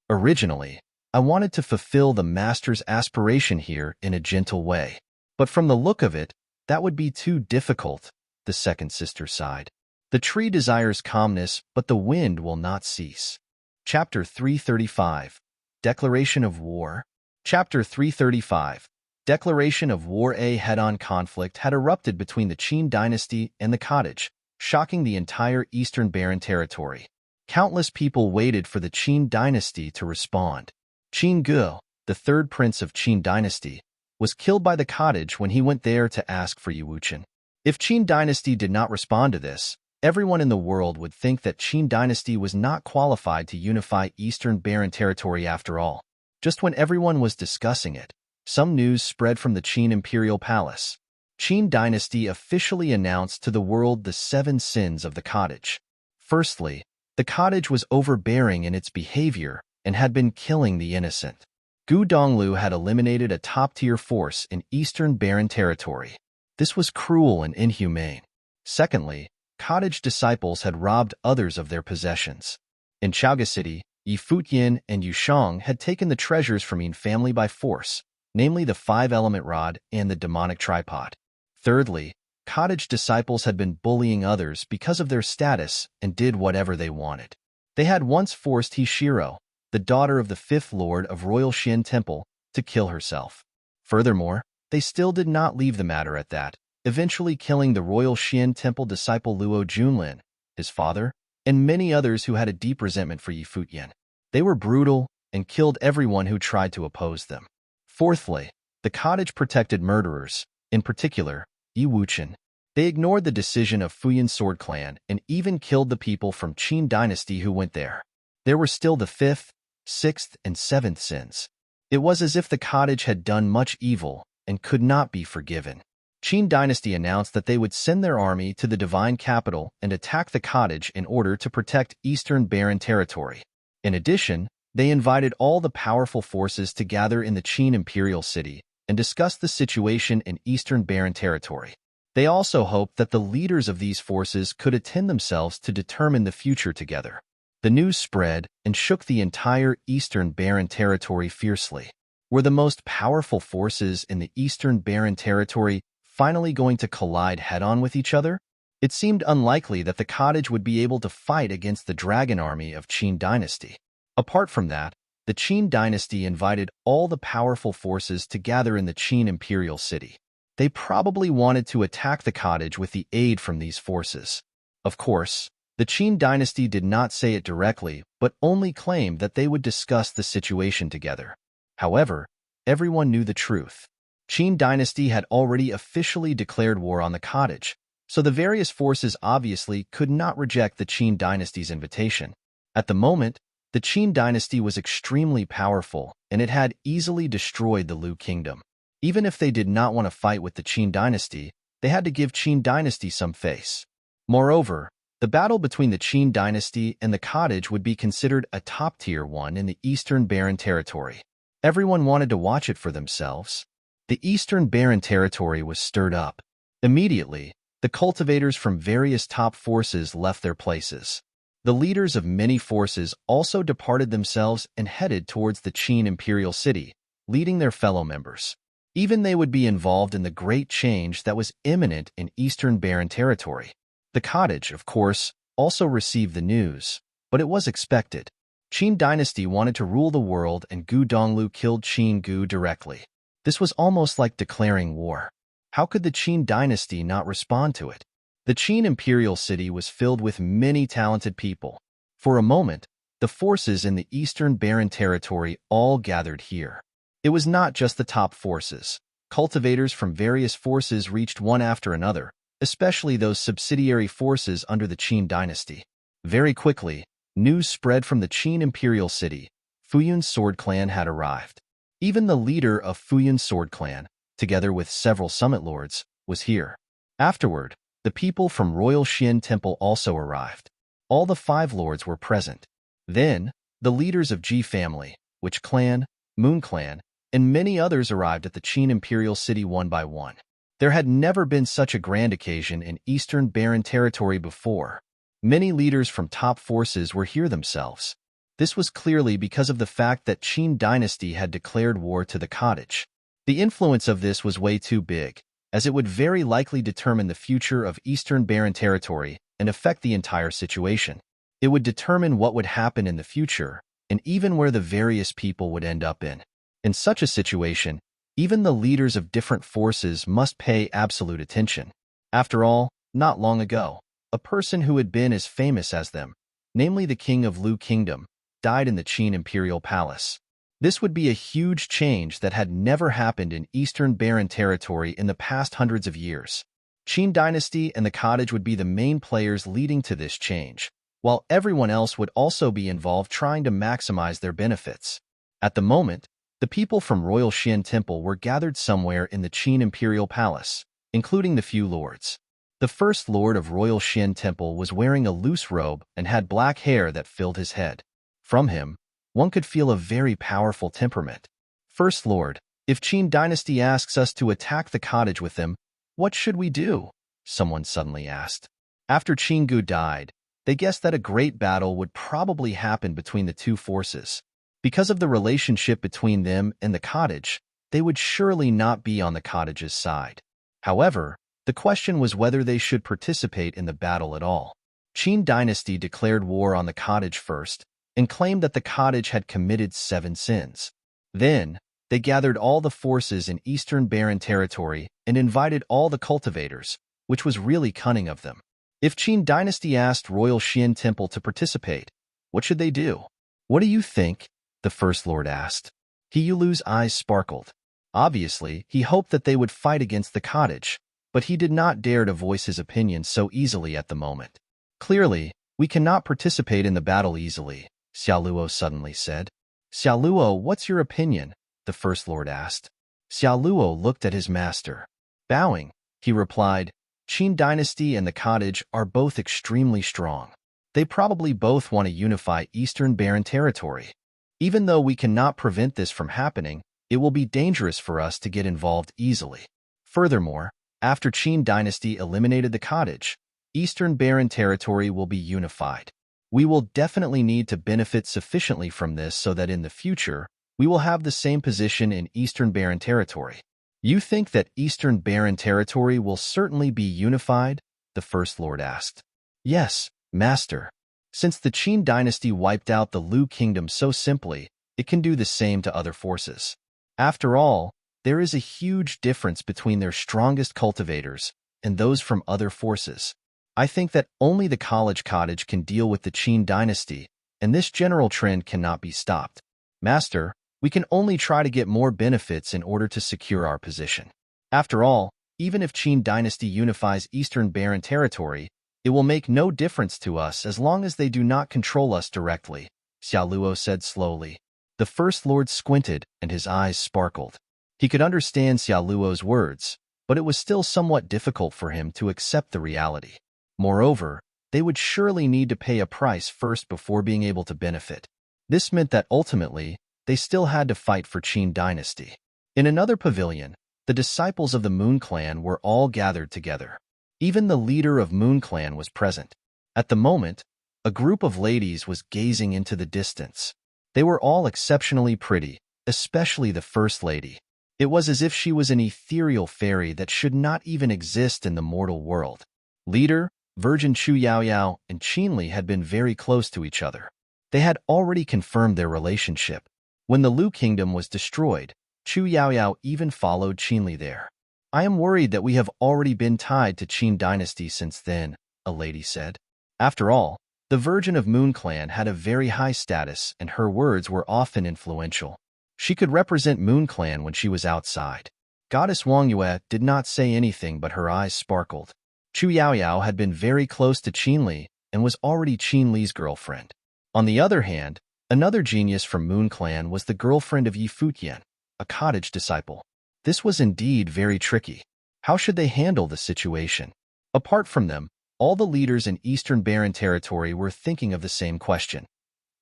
"Originally, I wanted to fulfill the master's aspiration here in a gentle way. But from the look of it, that would be too difficult," the second sister sighed. "The tree desires calmness, but the wind will not cease." Chapter 335, Declaration of War. Chapter 335, Declaration of War. A head-on conflict had erupted between the Qin dynasty and the cottage, shocking the entire Eastern Barren Territory. Countless people waited for the Qin dynasty to respond. Qin Gu, the third prince of Qin dynasty, was killed by the cottage when he went there to ask for Yiwuchen. If Qin dynasty did not respond to this, everyone in the world would think that Qin dynasty was not qualified to unify Eastern Barren Territory after all. Just when everyone was discussing it, some news spread from the Qin imperial palace. Qin dynasty officially announced to the world the 7 sins of the cottage. Firstly, the cottage was overbearing in its behavior and had been killing the innocent. Gu Donglu had eliminated a top-tier force in Eastern Barren Territory. This was cruel and inhumane. Secondly, cottage disciples had robbed others of their possessions. In Chaoga City, Yi Futian and Yu Shang had taken the treasures from Yin family by force, namely the 5-element rod and the demonic tripod. Thirdly, cottage disciples had been bullying others because of their status and did whatever they wanted. They had once forced Hishiro, the daughter of the 5th Lord of Royal Xian Temple, to kill herself. Furthermore, they still did not leave the matter at that, eventually killing the Royal Xian Temple disciple Luo Junlin, his father, and many others who had a deep resentment for Yi Futian. They were brutal and killed everyone who tried to oppose them. Fourthly, the cottage protected murderers, in particular, Yi Wuchen. They ignored the decision of Fuyan Sword Clan and even killed the people from Qin dynasty who went there. There were still the 5th, 6th, and 7th sins. It was as if the cottage had done much evil and could not be forgiven. Qin dynasty announced that they would send their army to the divine capital and attack the cottage in order to protect Eastern Barren Territory. In addition, they invited all the powerful forces to gather in the Qin imperial city and discuss the situation in Eastern Barren Territory. They also hoped that the leaders of these forces could attend themselves to determine the future together. The news spread and shook the entire Eastern Barren Territory fiercely. Were the most powerful forces in the Eastern Barren Territory finally going to collide head-on with each other? It seemed unlikely that the cottage would be able to fight against the dragon army of Qin dynasty. Apart from that, the Qin dynasty invited all the powerful forces to gather in the Qin imperial city. They probably wanted to attack the cottage with the aid from these forces. Of course, the Qin dynasty did not say it directly, but only claimed that they would discuss the situation together. However, everyone knew the truth. Qin dynasty had already officially declared war on the cottage, so the various forces obviously could not reject the Qin dynasty's invitation. At the moment, the Qin dynasty was extremely powerful, and it had easily destroyed the Liu kingdom. Even if they did not want to fight with the Qin dynasty, they had to give Qin dynasty some face. Moreover, the battle between the Qin dynasty and the cottage would be considered a top-tier one in the Eastern Barren Territory. Everyone wanted to watch it for themselves. The Eastern Barren Territory was stirred up. Immediately, the cultivators from various top forces left their places. The leaders of many forces also departed themselves and headed towards the Qin imperial city, leading their fellow members. Even they would be involved in the great change that was imminent in Eastern Barren Territory. The cottage, of course, also received the news, but it was expected. Qin dynasty wanted to rule the world, and Gu Donglu killed Qin Gu directly. This was almost like declaring war. How could the Qin dynasty not respond to it? The Qin imperial city was filled with many talented people. For a moment, the forces in the Eastern Barren Territory all gathered here. It was not just the top forces. Cultivators from various forces reached one after another, especially those subsidiary forces under the Qin dynasty. Very quickly, news spread from the Qin imperial city. Futian sword clan had arrived. Even the leader of Futian sword clan, together with several summit lords, was here. Afterward, the people from Royal Xian Temple also arrived. All the 5 lords were present. Then, the leaders of Ji family, Witch clan, Moon clan, and many others arrived at the Qin imperial city one by one. There had never been such a grand occasion in Eastern Barren Territory before. Many leaders from top forces were here themselves. This was clearly because of the fact that Qin dynasty had declared war to the cottage. The influence of this was way too big, as it would very likely determine the future of Eastern Barren Territory and affect the entire situation. It would determine what would happen in the future, and even where the various people would end up in. In such a situation, even the leaders of different forces must pay absolute attention. After all, not long ago, a person who had been as famous as them, namely the king of Liu Kingdom, died in the Qin imperial palace. This would be a huge change that had never happened in Eastern Barren Territory in the past hundreds of years. Qin dynasty and the cottage would be the main players leading to this change, while everyone else would also be involved trying to maximize their benefits. At the moment, the people from Royal Xian Temple were gathered somewhere in the Qin imperial palace, including the few lords. The first lord of Royal Xian Temple was wearing a loose robe and had black hair that filled his head. From him, one could feel a very powerful temperament. First Lord, if Qin dynasty asks us to attack the cottage with them, what should we do? Someone suddenly asked. After Qin Gu died, they guessed that a great battle would probably happen between the two forces. Because of the relationship between them and the cottage, they would surely not be on the cottage's side. However, the question was whether they should participate in the battle at all. Qin dynasty declared war on the cottage first, and claimed that the cottage had committed 7 sins. Then, they gathered all the forces in Eastern Barren Territory and invited all the cultivators, which was really cunning of them. If Qin dynasty asked Royal Xian Temple to participate, what should they do? What do you think? The First Lord asked. He Yulu's eyes sparkled. Obviously, he hoped that they would fight against the cottage, but he did not dare to voice his opinion so easily at the moment. Clearly, we cannot participate in the battle easily, Xiaoluo suddenly said. Xiaoluo, what's your opinion? The First Lord asked. Xiaoluo looked at his master. Bowing, he replied, Qin dynasty and the cottage are both extremely strong. They probably both want to unify Eastern Barren Territory. Even though we cannot prevent this from happening, it will be dangerous for us to get involved easily. Furthermore, after Qin dynasty eliminated the cottage, Eastern Barren Territory will be unified. We will definitely need to benefit sufficiently from this so that in the future, we will have the same position in Eastern Barren Territory. You think that Eastern Barren Territory will certainly be unified? The First Lord asked. Yes, Master. Since the Qin dynasty wiped out the Liu kingdom so simply, it can do the same to other forces. After all, there is a huge difference between their strongest cultivators and those from other forces. I think that only the college cottage can deal with the Qin dynasty, and this general trend cannot be stopped. Master, we can only try to get more benefits in order to secure our position. After all, even if Qin dynasty unifies Eastern Barren territory, it will make no difference to us as long as they do not control us directly, Xiaoluo said slowly. The First Lord squinted and his eyes sparkled. He could understand Xiaoluo's words, but it was still somewhat difficult for him to accept the reality. Moreover, they would surely need to pay a price first before being able to benefit. This meant that ultimately, they still had to fight for Qin dynasty. In another pavilion, the disciples of the Moon Clan were all gathered together. Even the leader of Moon Clan was present. At the moment, a group of ladies was gazing into the distance. They were all exceptionally pretty, especially the First Lady. It was as if she was an ethereal fairy that should not even exist in the mortal world. Leader, Virgin Chu Yaoyao and Qinli had been very close to each other. They had already confirmed their relationship. When the Lu Kingdom was destroyed, Chu Yaoyao even followed Qinli there. I am worried that we have already been tied to Qin dynasty since then, a lady said. After all, the Virgin of Moon Clan had a very high status and her words were often influential. She could represent Moon Clan when she was outside. Goddess Wang Yue did not say anything but her eyes sparkled. Chu Yaoyao had been very close to Qinli and was already Qinli's girlfriend. On the other hand, another genius from Moon Clan was the girlfriend of Yi Futian, a cottage disciple. This was indeed very tricky. How should they handle the situation? Apart from them, all the leaders in Eastern Barren territory were thinking of the same question.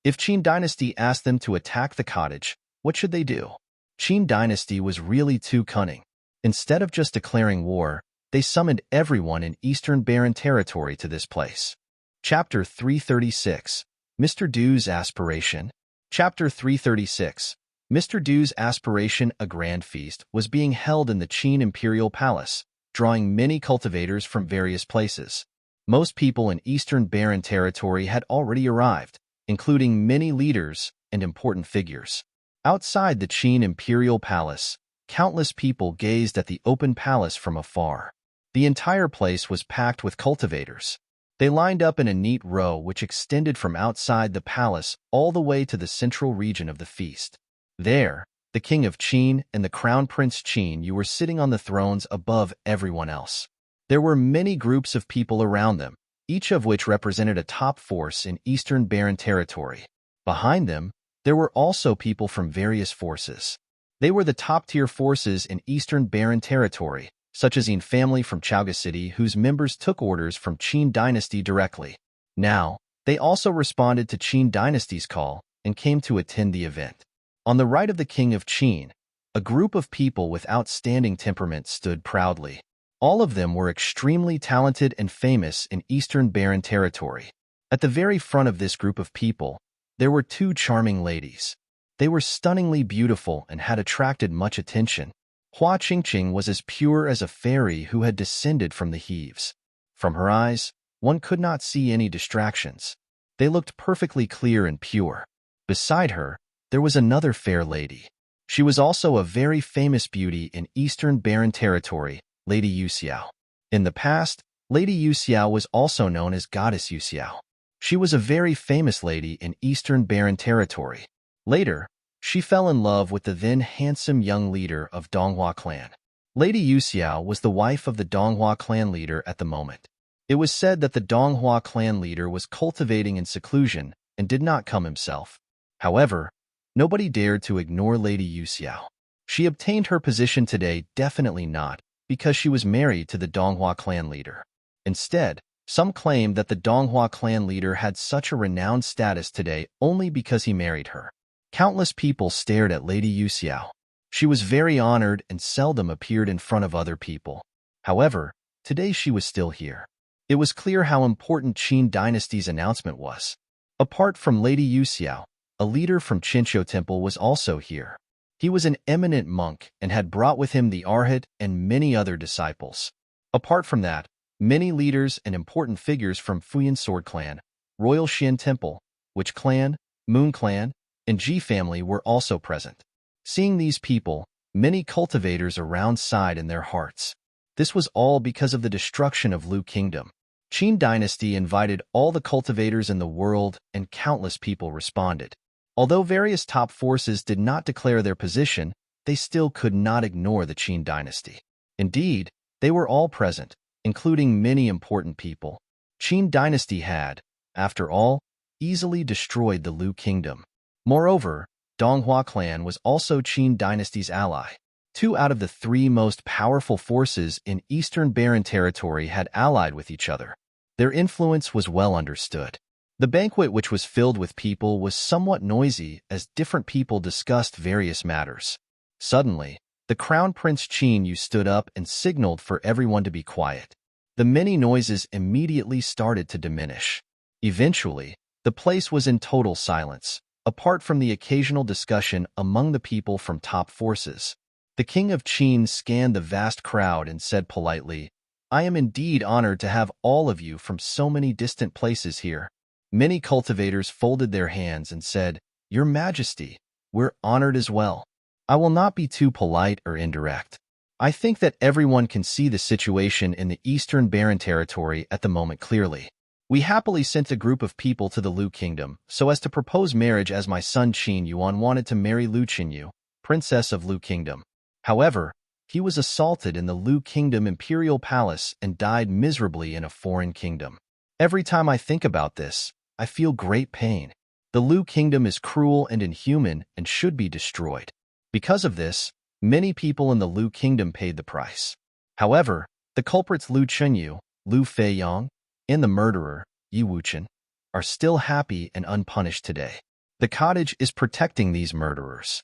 If Qin dynasty asked them to attack the cottage, what should they do? Qin dynasty was really too cunning. Instead of just declaring war, they summoned everyone in Eastern Barren territory to this place. Chapter 336, Mr. Du's Aspiration. Chapter 336, Mr. Du's Aspiration. A grand feast was being held in the Qin Imperial Palace, drawing many cultivators from various places. Most people in Eastern Barren territory had already arrived, including many leaders and important figures. Outside the Qin Imperial Palace, countless people gazed at the open palace from afar. The entire place was packed with cultivators. They lined up in a neat row which extended from outside the palace all the way to the central region of the feast. There, the King of Qin and the Crown Prince Qin Yu were sitting on the thrones above everyone else. There were many groups of people around them, each of which represented a top force in Eastern Barren territory. Behind them, there were also people from various forces. They were the top-tier forces in Eastern Barren territory, such as Yin family from Chaoga City whose members took orders from Qin dynasty directly. Now, they also responded to Qin dynasty's call and came to attend the event. On the right of the King of Qin, a group of people with outstanding temperament stood proudly. All of them were extremely talented and famous in Eastern Barren territory. At the very front of this group of people, there were two charming ladies. They were stunningly beautiful and had attracted much attention. Hua Qingqing was as pure as a fairy who had descended from the heaves. From her eyes, one could not see any distractions. They looked perfectly clear and pure. Beside her, there was another fair lady. She was also a very famous beauty in Eastern Barren territory, Lady Yu Xiao. In the past, Lady Yu Xiao was also known as Goddess Yu Xiao. She was a very famous lady in Eastern Barren territory. Later, she fell in love with the then handsome young leader of Donghua clan. Lady Yu Xiao was the wife of the Donghua clan leader at the moment. It was said that the Donghua clan leader was cultivating in seclusion and did not come himself. However, nobody dared to ignore Lady Yu Xiao. She obtained her position today definitely not because she was married to the Donghua clan leader. Instead, some claimed that the Donghua clan leader had such a renowned status today only because he married her. Countless people stared at Lady Yu Xiao. She was very honored and seldom appeared in front of other people. However, today she was still here. It was clear how important Qin dynasty's announcement was. Apart from Lady Yu Xiao, a leader from Qinshou Temple was also here. He was an eminent monk and had brought with him the Arhat and many other disciples. Apart from that, many leaders and important figures from Futian Sword Clan, Royal Xian Temple, Witch Clan, Moon Clan, and Ji family were also present. Seeing these people, Many cultivators around sighed in their hearts. This was all because of the destruction of Lu Kingdom. Qin dynasty invited all the cultivators in the world, and countless people responded. Although various top forces did not declare their position, they still could not ignore the Qin dynasty. Indeed, they were all present, including many important people. Qin dynasty had, after all, easily destroyed the Lu Kingdom. Moreover, Donghua clan was also Qin dynasty's ally. 2 out of the 3 most powerful forces in Eastern Barren Territory had allied with each other. Their influence was well understood. The banquet, which was filled with people, was somewhat noisy as different people discussed various matters. Suddenly, the Crown Prince Qin Yu stood up and signaled for everyone to be quiet. The many noises immediately started to diminish. Eventually, the place was in total silence, apart from the occasional discussion among the people from top forces. The king of Qin scanned the vast crowd and said politely, "I am indeed honored to have all of you from so many distant places here." Many cultivators folded their hands and said, "Your Majesty, we're honored as well." I will not be too polite or indirect. I think that everyone can see the situation in the Eastern Barren Territory at the moment clearly. We happily sent a group of people to the Lu Kingdom so as to propose marriage, as my son Qin Yuan wanted to marry Lu Qinyu, Princess of Lu Kingdom. However, he was assaulted in the Lu Kingdom Imperial Palace and died miserably in a foreign kingdom. Every time I think about this, I feel great pain. The Lu Kingdom is cruel and inhuman and should be destroyed. Because of this, many people in the Lu Kingdom paid the price. However, the culprits Lu Qinyu, Lu Feiyong, and the murderer, Yi Wuchen, are still happy and unpunished today. The cottage is protecting these murderers.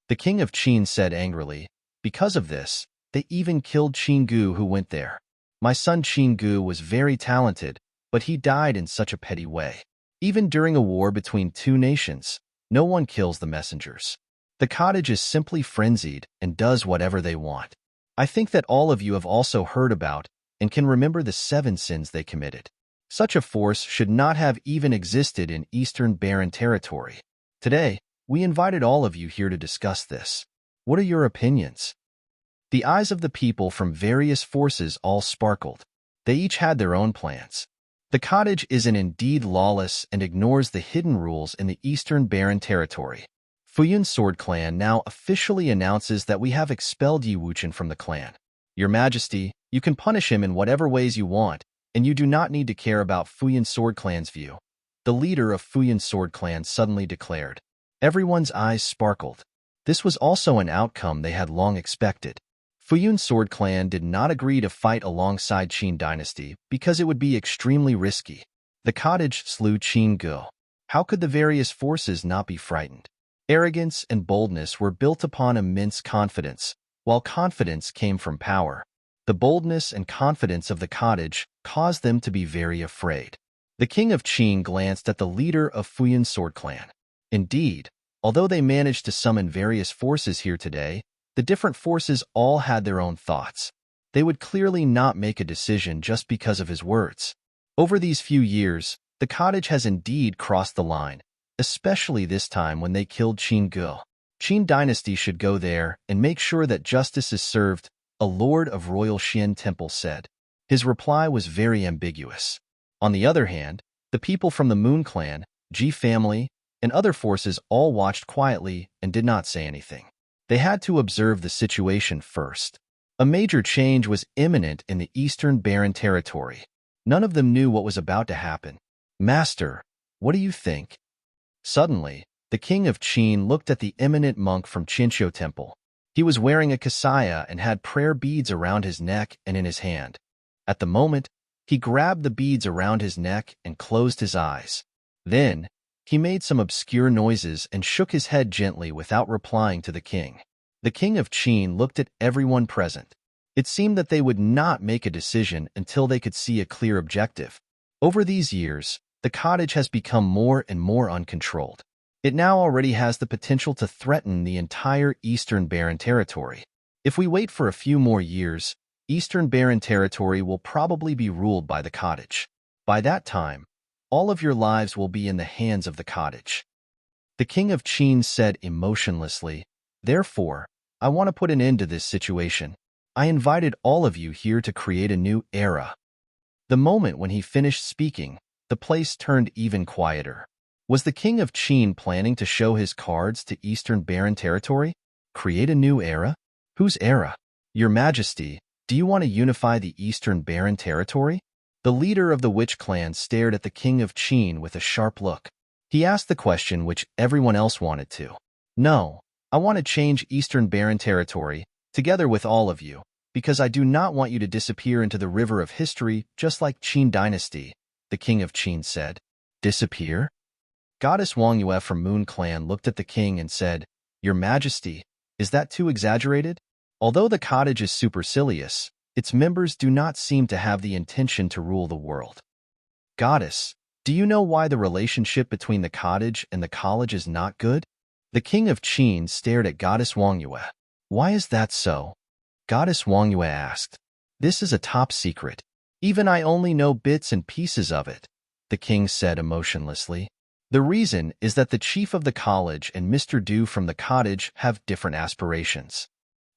The king of Qin said angrily, "Because of this, they even killed Qin Gu who went there. My son Qin Gu was very talented, but he died in such a petty way. Even during a war between 2 nations, no one kills the messengers. The cottage is simply frenzied and does whatever they want. I think that all of you have also heard about and can remember the 7 sins they committed. Such a force should not have even existed in Eastern Barren Territory. Today, we invited all of you here to discuss this. What are your opinions?" The eyes of the people from various forces all sparkled. They each had their own plans. The cottage is indeed lawless and ignores the hidden rules in the Eastern Barren Territory. Futian Sword Clan now officially announces that we have expelled Yi Wuchen from the clan. Your Majesty, you can punish him in whatever ways you want, and you do not need to care about Futian Sword Clan's view. The leader of Futian Sword Clan suddenly declared. Everyone's eyes sparkled. This was also an outcome they had long expected. Futian Sword Clan did not agree to fight alongside Qin Dynasty because it would be extremely risky. The cottage slew Qin Gu. How could the various forces not be frightened? Arrogance and boldness were built upon immense confidence, while confidence came from power. The boldness and confidence of the cottage caused them to be very afraid. The king of Qin glanced at the leader of Futian Sword Clan. Indeed, although they managed to summon various forces here today, the different forces all had their own thoughts. They would clearly not make a decision just because of his words. Over these few years, the cottage has indeed crossed the line, especially this time when they killed Qin Gu. Qin Dynasty should go there and make sure that justice is served, a lord of Royal Xian Temple said. His reply was very ambiguous. On the other hand, the people from the Moon Clan, Ji family, and other forces all watched quietly and did not say anything. They had to observe the situation first. A major change was imminent in the Eastern Barren Territory. None of them knew what was about to happen. "Master, what do you think?" Suddenly, the king of Qin looked at the eminent monk from Qinqiu Temple. He was wearing a kasaya and had prayer beads around his neck and in his hand. At the moment, he grabbed the beads around his neck and closed his eyes. Then, he made some obscure noises and shook his head gently without replying to the king. The king of Qin looked at everyone present. It seemed that they would not make a decision until they could see a clear objective. Over these years, the cottage has become more and more uncontrolled. It now already has the potential to threaten the entire Eastern Barren Territory. If we wait for a few more years, Eastern Barren Territory will probably be ruled by the cottage. By that time, all of your lives will be in the hands of the cottage. The king of Qin said emotionlessly, "Therefore, I want to put an end to this situation. I invited all of you here to create a new era." The moment when he finished speaking, the place turned even quieter. Was the king of Qin planning to show his cards to Eastern Barren Territory? Create a new era? Whose era? Your Majesty, do you want to unify the Eastern Barren Territory? The leader of the witch clan stared at the king of Qin with a sharp look. He asked the question which everyone else wanted to. "No, I want to change Eastern Barren Territory, together with all of you, because I do not want you to disappear into the river of history just like Qin Dynasty," the king of Qin said. Disappear? Goddess Wang Yue from Moon Clan looked at the king and said, "Your Majesty, is that too exaggerated?" Although the cottage is supercilious, its members do not seem to have the intention to rule the world. "Goddess, do you know why the relationship between the cottage and the college is not good?" The king of Qin stared at Goddess Wang Yue. "Why is that so?" Goddess Wang Yue asked. "This is a top secret. Even I only know bits and pieces of it," the king said emotionlessly. "The reason is that the chief of the college and Mr. Du from the cottage have different aspirations."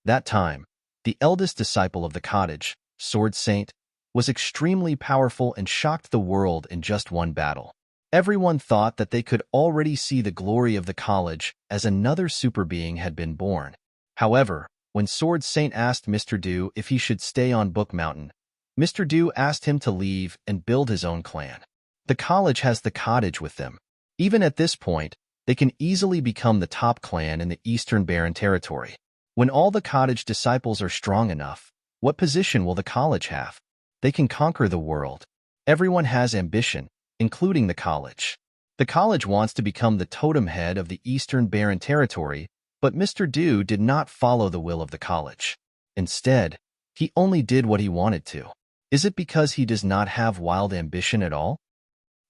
That time, the eldest disciple of the cottage, Sword Saint, was extremely powerful and shocked the world in just one battle. Everyone thought that they could already see the glory of the college as another super being had been born. However, when Sword Saint asked Mr. Du if he should stay on Book Mountain, Mr. Du asked him to leave and build his own clan. The college has the cottage with them. Even at this point, they can easily become the top clan in the Eastern Barren Territory. When all the cottage disciples are strong enough, what position will the college have? They can conquer the world. Everyone has ambition, including the college. The college wants to become the totem head of the Eastern Barren Territory, but Mr. Du did not follow the will of the college. Instead, he only did what he wanted to. Is it because he does not have wild ambition at all?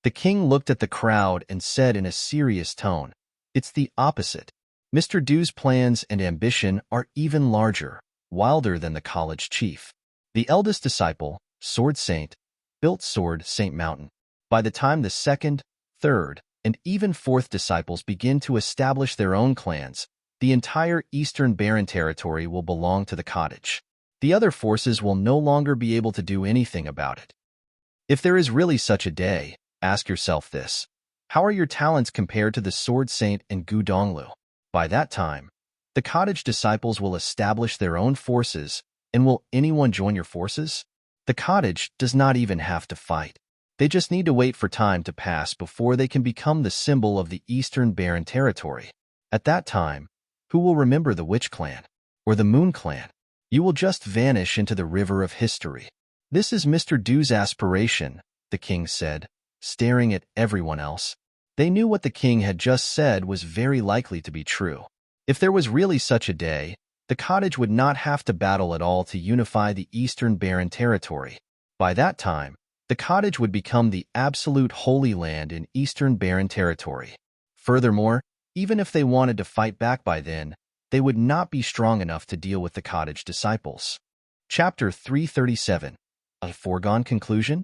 The king looked at the crowd and said in a serious tone, "It's the opposite. Mr. Du's plans and ambition are even larger, wilder than the college chief." The eldest disciple, Sword Saint, built Sword Saint Mountain. By the time the second, third, and even fourth disciples begin to establish their own clans, the entire Eastern Barren Territory will belong to the cottage. The other forces will no longer be able to do anything about it. If there is really such a day, ask yourself this: how are your talents compared to the Sword Saint and Gu Donglu? By that time, the cottage disciples will establish their own forces, and will anyone join your forces? The cottage does not even have to fight. They just need to wait for time to pass before they can become the symbol of the Eastern Barren Territory. At that time, who will remember the Witch Clan? Or the Moon Clan? You will just vanish into the river of history. "This is Mr. Du's aspiration," the king said, staring at everyone else. They knew what the king had just said was very likely to be true. If there was really such a day, the cottage would not have to battle at all to unify the Eastern Barren Territory. By that time, the cottage would become the absolute holy land in Eastern Barren Territory. Furthermore, even if they wanted to fight back by then, they would not be strong enough to deal with the cottage disciples. Chapter 337. A foregone conclusion?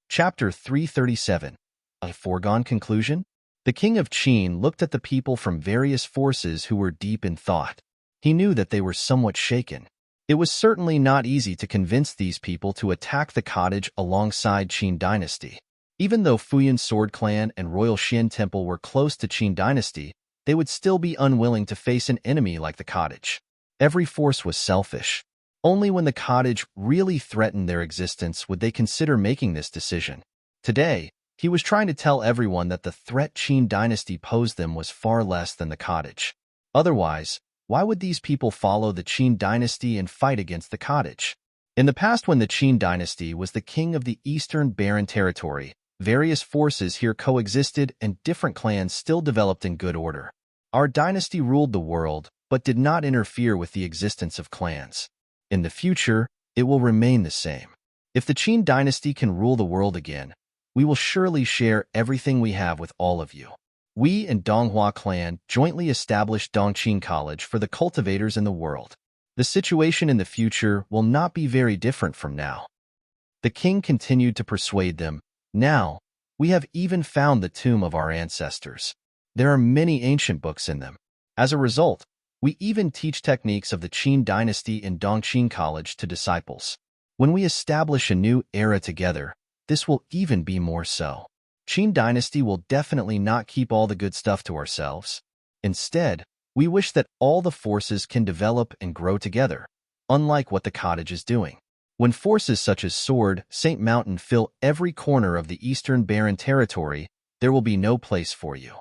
Chapter 337. A foregone conclusion? The king of Qin looked at the people from various forces who were deep in thought. He knew that they were somewhat shaken. It was certainly not easy to convince these people to attack the cottage alongside Qin Dynasty. Even though Futian Sword Clan and Royal Xian Temple were close to Qin Dynasty, they would still be unwilling to face an enemy like the cottage. Every force was selfish. Only when the cottage really threatened their existence would they consider making this decision. Today, he was trying to tell everyone that the threat Qin Dynasty posed them was far less than the cottage. Otherwise, why would these people follow the Qin Dynasty and fight against the cottage? In the past, when the Qin Dynasty was the king of the Eastern Barren Territory, various forces here coexisted and different clans still developed in good order. Our dynasty ruled the world, but did not interfere with the existence of clans. In the future, it will remain the same. If the Qin Dynasty can rule the world again, we will surely share everything we have with all of you. We and Donghua clan jointly established Dongqing College for the cultivators in the world. The situation in the future will not be very different from now. The king continued to persuade them. Now, we have even found the tomb of our ancestors. There are many ancient books in them. As a result, We even teach techniques of the Qin dynasty in Dongqing College to disciples. When we establish a new era together, this will even be more so. Qin dynasty will definitely not keep all the good stuff to ourselves. Instead, we wish that all the forces can develop and grow together, unlike what the cottage is doing. When forces such as Sword, Saint Mountain fill every corner of the Eastern Barren territory, there will be no place for you.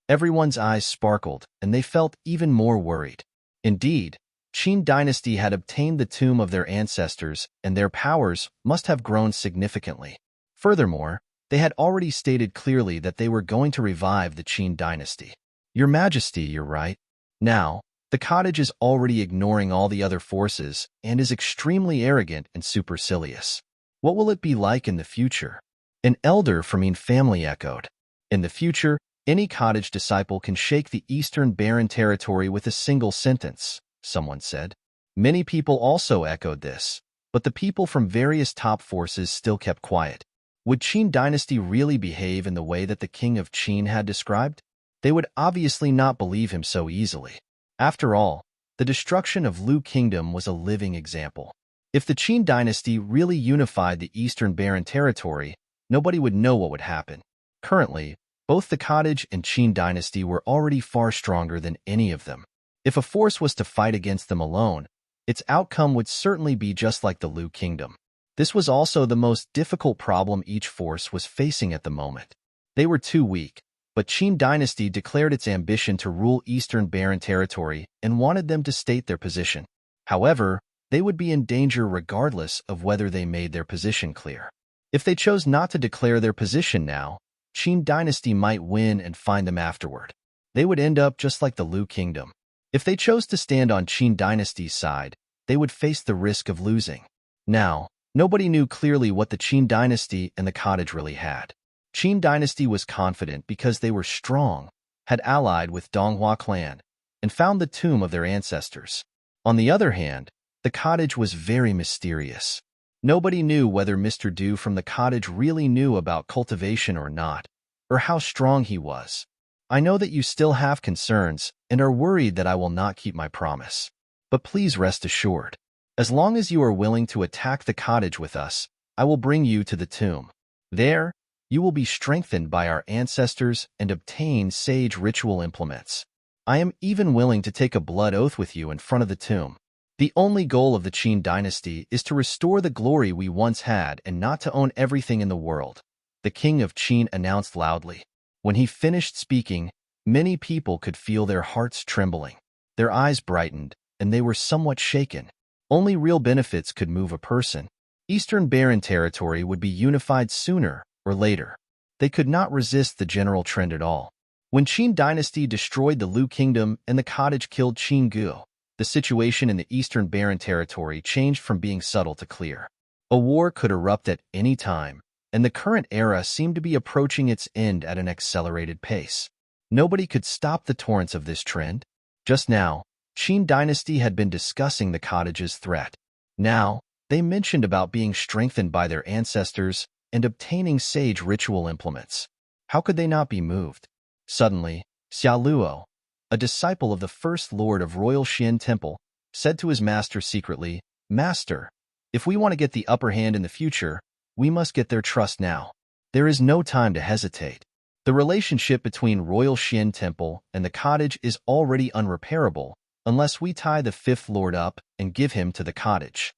Everyone's eyes sparkled, and they felt even more worried. Indeed, Qin dynasty had obtained the tomb of their ancestors, and their powers must have grown significantly. Furthermore, they had already stated clearly that they were going to revive the Qin dynasty. Your Majesty, you're right. Now, the cottage is already ignoring all the other forces and is extremely arrogant and supercilious. What will it be like in the future? An elder from Yin family echoed. In the future, any cottage disciple can shake the Eastern Barren territory with a single sentence, someone said. Many people also echoed this, but the people from various top forces still kept quiet. Would Qin dynasty really behave in the way that the king of Qin had described? They would obviously not believe him so easily. After all, the destruction of Lu Kingdom was a living example. If the Qin dynasty really unified the Eastern Barren territory, nobody would know what would happen. Currently, both the cottage and Qin dynasty were already far stronger than any of them. If a force was to fight against them alone, its outcome would certainly be just like the Lu Kingdom. This was also the most difficult problem each force was facing at the moment. They were too weak, but Qin dynasty declared its ambition to rule Eastern Barren territory and wanted them to state their position. However, they would be in danger regardless of whether they made their position clear. If they chose not to declare their position now, Qin dynasty might win and find them afterward. They would end up just like the Lu Kingdom. If they chose to stand on Qin dynasty's side, they would face the risk of losing. Now, nobody knew clearly what the Qin dynasty and the cottage really had. Qin dynasty was confident because they were strong, had allied with Donghua clan, and found the tomb of their ancestors. On the other hand, the cottage was very mysterious. Nobody knew whether Mr. Du from the cottage really knew about cultivation or not, or how strong he was. I know that you still have concerns and are worried that I will not keep my promise. But please rest assured. As long as you are willing to attack the cottage with us, I will bring you to the tomb. There, you will be strengthened by our ancestors and obtain sage ritual implements. I am even willing to take a blood oath with you in front of the tomb. The only goal of the Qin dynasty is to restore the glory we once had and not to own everything in the world, the king of Qin announced loudly. When he finished speaking, many people could feel their hearts trembling. Their eyes brightened, and they were somewhat shaken. Only real benefits could move a person. Eastern Barren territory would be unified sooner or later. They could not resist the general trend at all. When Qin dynasty destroyed the Lu Kingdom and the cottage killed Qin Gu, the situation in the Eastern Barren territory changed from being subtle to clear. A war could erupt at any time, and the current era seemed to be approaching its end at an accelerated pace. Nobody could stop the torrents of this trend. Just now, Qin dynasty had been discussing the cottage's threat. Now, they mentioned about being strengthened by their ancestors and obtaining sage ritual implements. How could they not be moved? Suddenly, Xia Luo, a disciple of the first lord of Royal Xian Temple, said to his master secretly, "Master, if we want to get the upper hand in the future, we must get their trust now. There is no time to hesitate. The relationship between Royal Xian Temple and the cottage is already unrepairable unless we tie the fifth lord up and give him to the cottage."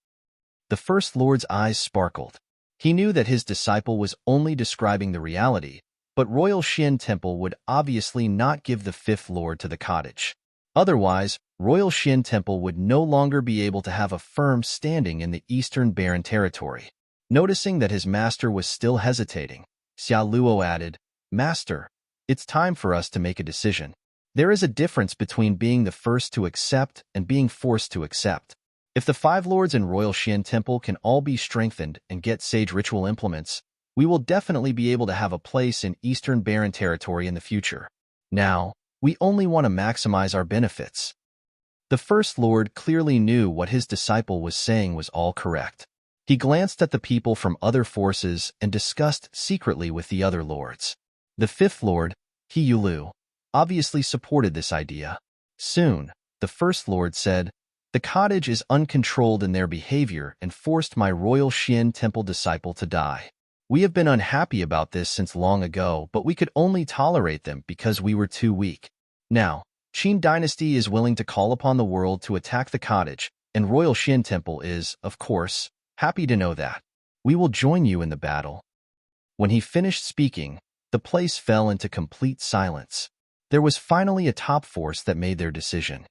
The first lord's eyes sparkled. He knew that his disciple was only describing the reality, but Royal Xian Temple would obviously not give the fifth lord to the cottage. Otherwise, Royal Xian Temple would no longer be able to have a firm standing in the Eastern Barren territory. Noticing that his master was still hesitating, Xia Luo added, "Master, it's time for us to make a decision. There is a difference between being the first to accept and being forced to accept. If the five lords in Royal Xian Temple can all be strengthened and get sage ritual implements, we will definitely be able to have a place in Eastern Barren territory in the future. Now, we only want to maximize our benefits." The First Lord clearly knew what his disciple was saying was all correct. He glanced at the people from other forces and discussed secretly with the other lords. The Fifth Lord, He Yulu, obviously supported this idea. Soon, The First Lord said, "The cottage is uncontrolled in their behavior and forced my royal Xian temple disciple to die. We have been unhappy about this since long ago, but we could only tolerate them because we were too weak. Now, Qin dynasty is willing to call upon the world to attack the cottage, and royal Xian temple is, of course, happy to know that. We will join you in the battle." When he finished speaking, the place fell into complete silence. There was finally a top force that made their decision.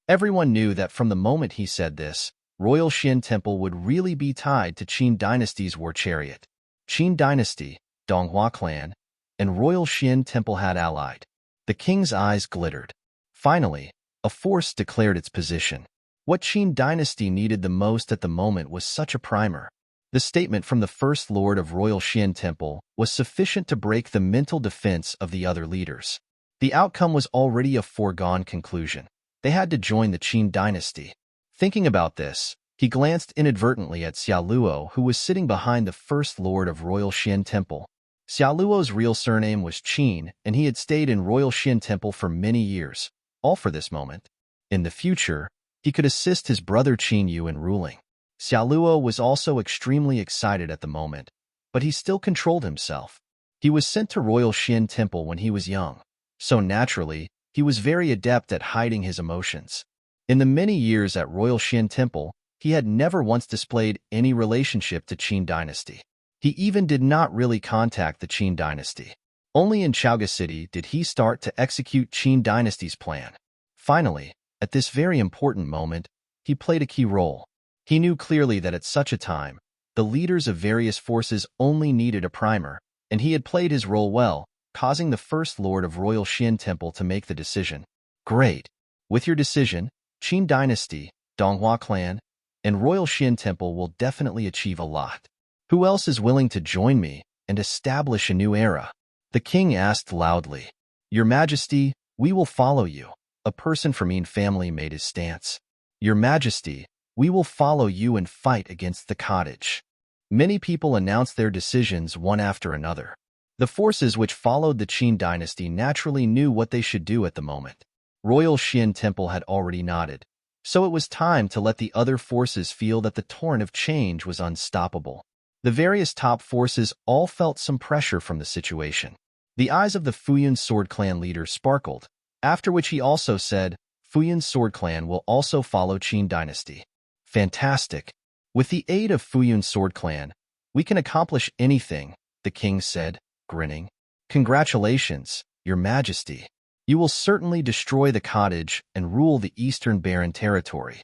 Everyone knew that from the moment he said this, royal Xian temple would really be tied to Qin dynasty's war chariot. Qin dynasty, Donghua clan, and royal Xian temple had allied. The king's eyes glittered. Finally, a force declared its position. What Qin dynasty needed the most at the moment was such a primer. The statement from the First Lord of Royal Xian Temple was sufficient to break the mental defense of the other leaders. The outcome was already a foregone conclusion. They had to join the Qin dynasty. Thinking about this, he glanced inadvertently at Xiaoluo, who was sitting behind the First Lord of Royal Xian Temple. Xiaoluo's real surname was Qin, and he had stayed in Royal Xian Temple for many years, all for this moment. In the future, he could assist his brother Qin Yu in ruling. Xiaoluo was also extremely excited at the moment, but he still controlled himself. He was sent to Royal Xian Temple when he was young, so naturally, he was very adept at hiding his emotions. In the many years at Royal Xian Temple, he had never once displayed any relationship to Qin dynasty. He even did not really contact the Qin dynasty. Only in Chaoga City did he start to execute Qin dynasty's plan. Finally, at this very important moment, he played a key role. He knew clearly that at such a time, the leaders of various forces only needed a primer, and he had played his role well, causing the First Lord of Royal Xian Temple to make the decision. Great! With your decision, Qin dynasty, Donghua clan, and Royal Xian Temple will definitely achieve a lot. Who else is willing to join me and establish a new era? The king asked loudly. Your Majesty, we will follow you. A person from Yin family made his stance. Your Majesty, we will follow you and fight against the cottage. Many people announced their decisions one after another. The forces which followed the Qin dynasty naturally knew what they should do at the moment. Royal Xian Temple had already nodded, so it was time to let the other forces feel that the torrent of change was unstoppable. The various top forces all felt some pressure from the situation. The eyes of the Futian Sword Clan leader sparkled, after which he also said, Futian Sword Clan will also follow Qin dynasty. Fantastic. With the aid of Futian Sword Clan, we can accomplish anything, the king said, grinning. Congratulations, Your Majesty. You will certainly destroy the cottage and rule the Eastern Barren territory.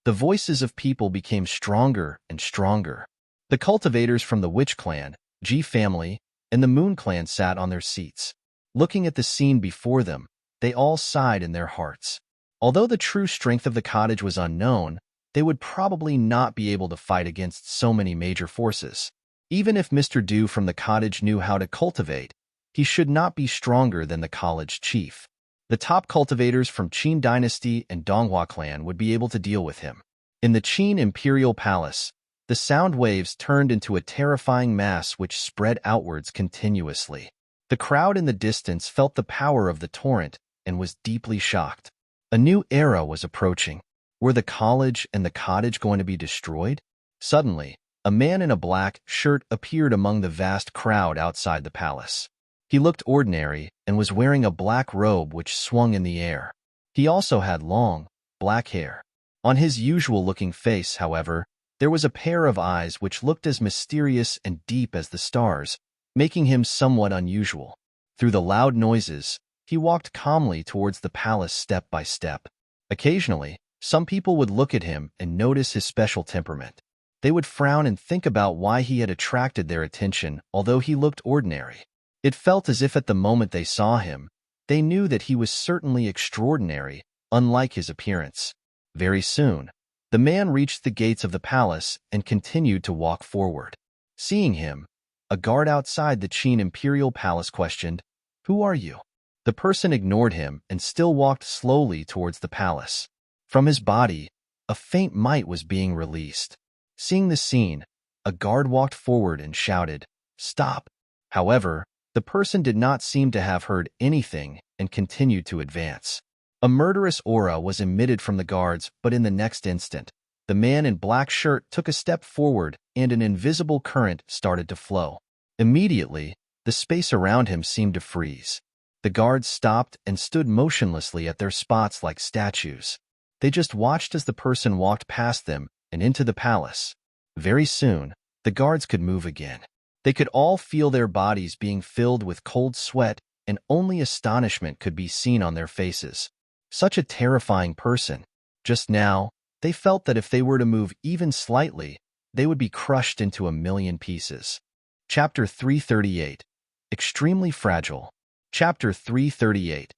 The voices of people became stronger and stronger. The cultivators from the Witch Clan, Ji family, and the Moon Clan sat on their seats. Looking at the scene before them, they all sighed in their hearts. Although the true strength of the cottage was unknown, they would probably not be able to fight against so many major forces. Even if Mr. Du from the cottage knew how to cultivate, he should not be stronger than the college chief. The top cultivators from Qin dynasty and Donghua clan would be able to deal with him. In the Qin imperial palace, the sound waves turned into a terrifying mass which spread outwards continuously. The crowd in the distance felt the power of the torrent and was deeply shocked. A new era was approaching. Were the college and the cottage going to be destroyed? Suddenly, a man in a black shirt appeared among the vast crowd outside the palace. He looked ordinary and was wearing a black robe which swung in the air. He also had long, black hair. On his usual-looking face, however, there was a pair of eyes which looked as mysterious and deep as the stars, making him somewhat unusual. Through the loud noises, he walked calmly towards the palace step by step. Occasionally, some people would look at him and notice his special temperament. They would frown and think about why he had attracted their attention, although he looked ordinary. It felt as if at the moment they saw him, they knew that he was certainly extraordinary, unlike his appearance. Very soon, the man reached the gates of the palace and continued to walk forward. Seeing him, a guard outside the Qin imperial palace questioned, "Who are you?" The person ignored him and still walked slowly towards the palace. From his body, a faint mite was being released. Seeing the scene, a guard walked forward and shouted, "Stop!" However, the person did not seem to have heard anything and continued to advance. A murderous aura was emitted from the guards, but in the next instant, the man in black shirt took a step forward and an invisible current started to flow. Immediately, the space around him seemed to freeze. The guards stopped and stood motionlessly at their spots like statues. They just watched as the person walked past them and into the palace. Very soon, the guards could move again. They could all feel their bodies being filled with cold sweat, and only astonishment could be seen on their faces. Such a terrifying person. Just now, they felt that if they were to move even slightly, they would be crushed into a million pieces. Chapter 338. Extremely Fragile. Chapter 338.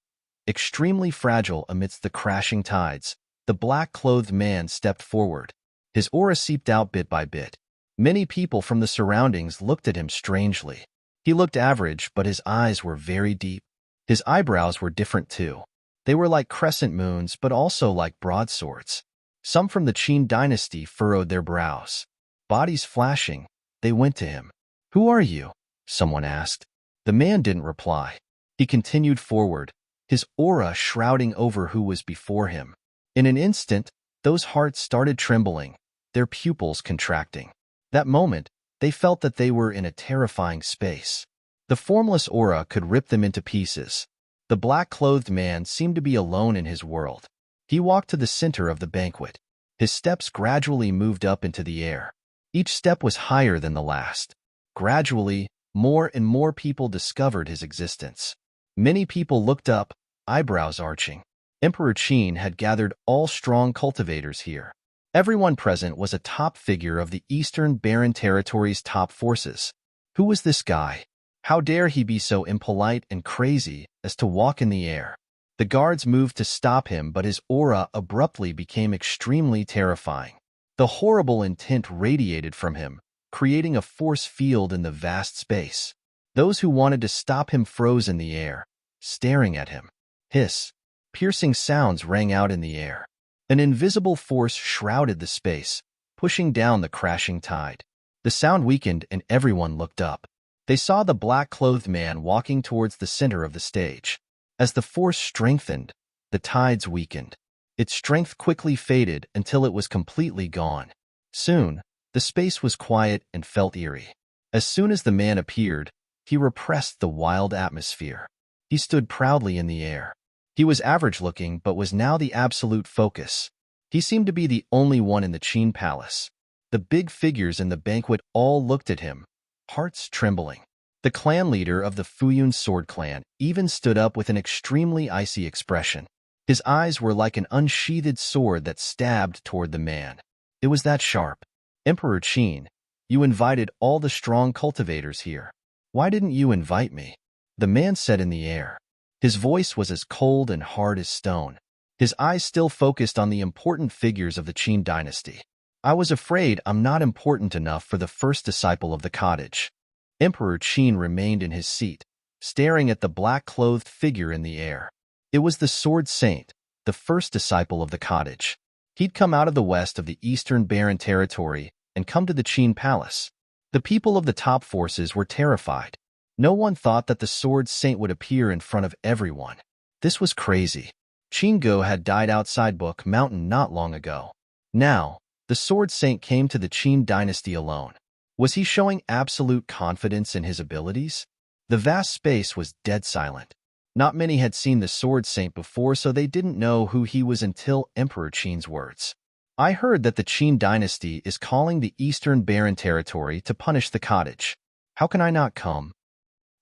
Extremely fragile amidst the crashing tides, the black-clothed man stepped forward. His aura seeped out bit by bit. Many people from the surroundings looked at him strangely. He looked average, but his eyes were very deep. His eyebrows were different too. They were like crescent moons, but also like broadswords. Some from the Qin dynasty furrowed their brows. Bodies flashing, they went to him. "Who are you?" someone asked. The man didn't reply. He continued forward, his aura shrouding over who was before him. In an instant, those hearts started trembling, their pupils contracting. That moment, they felt that they were in a terrifying space. The formless aura could rip them into pieces. The black-clothed man seemed to be alone in his world. He walked to the center of the banquet. His steps gradually moved up into the air. Each step was higher than the last. Gradually, more and more people discovered his existence. Many people looked up, eyebrows arching. Emperor Qin had gathered all strong cultivators here. Everyone present was a top figure of the Eastern Barren Territory's top forces. Who was this guy? How dare he be so impolite and crazy as to walk in the air? The guards moved to stop him, but his aura abruptly became extremely terrifying. The horrible intent radiated from him, creating a force field in the vast space. Those who wanted to stop him froze in the air, staring at him. Hiss. Piercing sounds rang out in the air. An invisible force shrouded the space, pushing down the crashing tide. The sound weakened and everyone looked up. They saw the black-clothed man walking towards the center of the stage. As the force strengthened, the tides weakened. Its strength quickly faded until it was completely gone. Soon, the space was quiet and felt eerie. As soon as the man appeared, he repressed the wild atmosphere. He stood proudly in the air. He was average-looking but was now the absolute focus. He seemed to be the only one in the Qin palace. The big figures in the banquet all looked at him, hearts trembling. The clan leader of the Futian sword clan even stood up with an extremely icy expression. His eyes were like an unsheathed sword that stabbed toward the man. It was that sharp. "Emperor Qin, you invited all the strong cultivators here. Why didn't you invite me?" The man said in the air. His voice was as cold and hard as stone. His eyes still focused on the important figures of the Qin dynasty. "I was afraid I'm not important enough for the first disciple of the cottage." Emperor Qin remained in his seat, staring at the black-clothed figure in the air. It was the Sword Saint, the first disciple of the cottage. He'd come out of the west of the Eastern Barren Territory and come to the Qin palace. The people of the top forces were terrified. No one thought that the Sword Saint would appear in front of everyone. This was crazy. Qinggo had died outside Book Mountain not long ago. Now, the Sword Saint came to the Qin dynasty alone. Was he showing absolute confidence in his abilities? The vast space was dead silent. Not many had seen the Sword Saint before, so they didn't know who he was until Emperor Qin's words. "I heard that the Qin dynasty is calling the Eastern Barren Territory to punish the cottage. How can I not come?"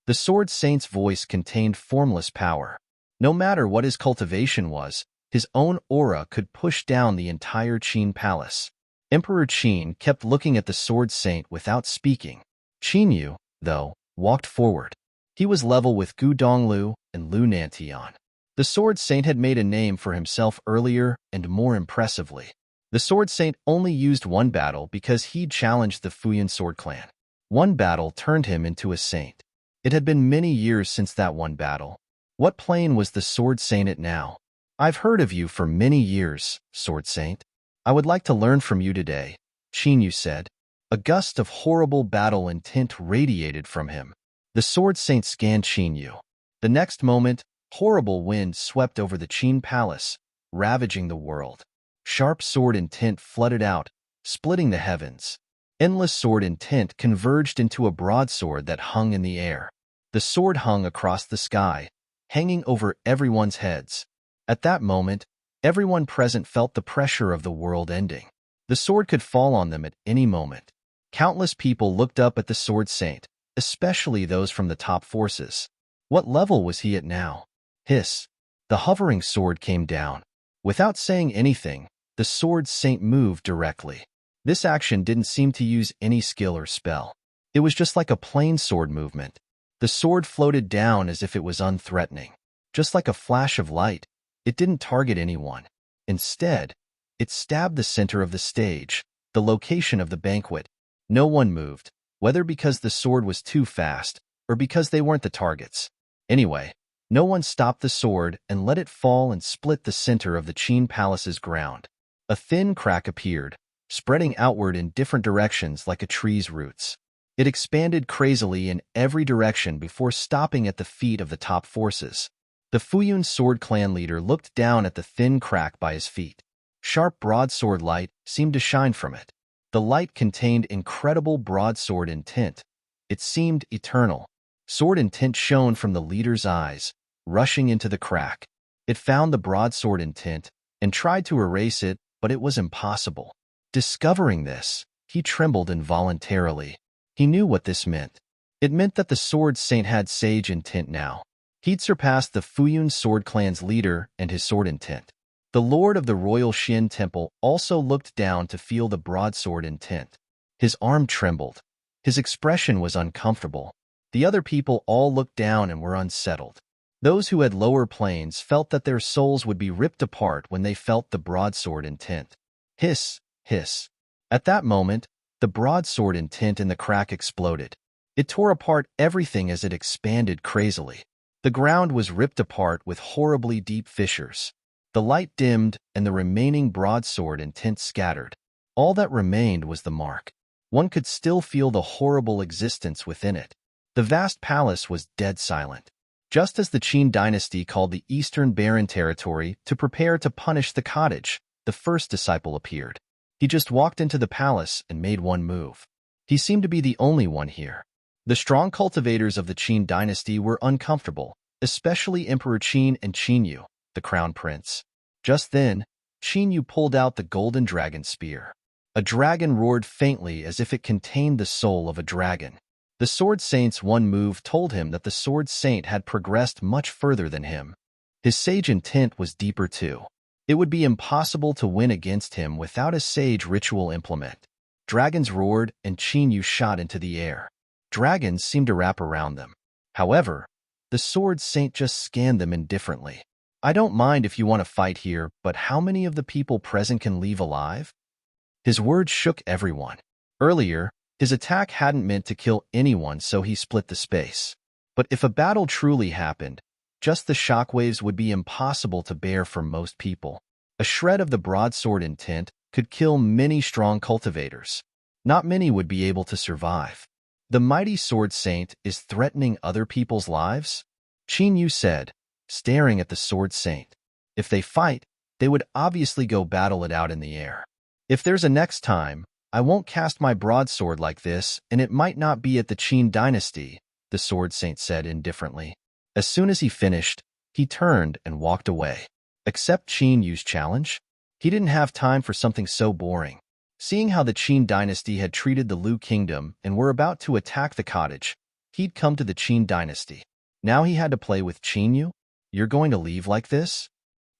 The Sword Saint's voice contained formless power. No matter what his cultivation was, his own aura could push down the entire Qin palace. Emperor Qin kept looking at the Sword Saint without speaking. Qinyu, though, walked forward. He was level with Gu Donglu and Lu Nantian. The Sword Saint had made a name for himself earlier and more impressively. The Sword Saint only used one battle because he'd challenged the Futian sword clan. One battle turned him into a saint. It had been many years since that one battle. What plane was the Sword Saint at now? "I've heard of you for many years, Sword Saint. I would like to learn from you today," Qinyu said. A gust of horrible battle intent radiated from him. The Sword Saint scanned Qinyu. The next moment, Horrible wind swept over the Qin palace, ravaging the world. Sharp sword intent flooded out, splitting the heavens. Endless sword intent converged into a broadsword that hung in the air. The sword hung across the sky, hanging over everyone's heads. At that moment, everyone present felt the pressure of the world ending. The sword could fall on them at any moment. Countless people looked up at the sword saint, especially those from the top forces. What level was he at now? Hiss. The hovering sword came down. Without saying anything, the sword saint moved directly. This action didn't seem to use any skill or spell. It was just like a plain sword movement. The sword floated down as if it was unthreatening. Just like a flash of light, it didn't target anyone. Instead, it stabbed the center of the stage, the location of the banquet. No one moved, whether because the sword was too fast or because they weren't the targets. Anyway, no one stopped the sword and let it fall and split the center of the Qin palace's ground. A thin crack appeared, spreading outward in different directions like a tree's roots. It expanded crazily in every direction before stopping at the feet of the top forces. The Futian sword clan leader looked down at the thin crack by his feet. Sharp broadsword light seemed to shine from it. The light contained incredible broadsword intent. It seemed eternal. Sword intent shone from the leader's eyes, rushing into the crack. It found the broadsword intent and tried to erase it, but it was impossible. Discovering this, he trembled involuntarily. He knew what this meant. It meant that the sword saint had sage intent now. He'd surpassed the Futian sword clan's leader and his sword intent. The lord of the royal Xin temple also looked down to feel the broadsword intent. His arm trembled. His expression was uncomfortable. The other people all looked down and were unsettled. Those who had lower planes felt that their souls would be ripped apart when they felt the broadsword intent. Hiss, hiss. At that moment, the broadsword intent in the crack exploded. It tore apart everything as it expanded crazily. The ground was ripped apart with horribly deep fissures. The light dimmed and the remaining broadsword intent scattered. All that remained was the mark. One could still feel the horrible existence within it. The vast palace was dead silent. Just as the Qin dynasty called the Eastern Barren Territory to prepare to punish the cottage, the first disciple appeared. He just walked into the palace and made one move. He seemed to be the only one here. The strong cultivators of the Qin dynasty were uncomfortable, especially Emperor Qin and Qinyu, the crown prince. Just then, Qinyu pulled out the golden dragon spear. A dragon roared faintly as if it contained the soul of a dragon. The sword saint's one move told him that the sword saint had progressed much further than him. His sage intent was deeper too. It would be impossible to win against him without a sage ritual implement. Dragons roared and Qinyu shot into the air. Dragons seemed to wrap around them. However, the sword saint just scanned them indifferently. I don't mind if you want to fight here, but how many of the people present can leave alive? His words shook everyone. Earlier, his attack hadn't meant to kill anyone, so he split the space. But if a battle truly happened, just the shockwaves would be impossible to bear for most people. A shred of the broadsword intent could kill many strong cultivators. Not many would be able to survive. The mighty sword saint is threatening other people's lives? Qinyu said, staring at the sword saint. If they fight, they would obviously go battle it out in the air. If there's a next time, I won't cast my broadsword like this, and it might not be at the Qin dynasty, the sword saint said indifferently. As soon as he finished, he turned and walked away. Accept Qinyu's challenge? He didn't have time for something so boring. Seeing how the Qin dynasty had treated the Lu kingdom and were about to attack the cottage, he'd come to the Qin dynasty. Now he had to play with Qinyu? You're going to leave like this?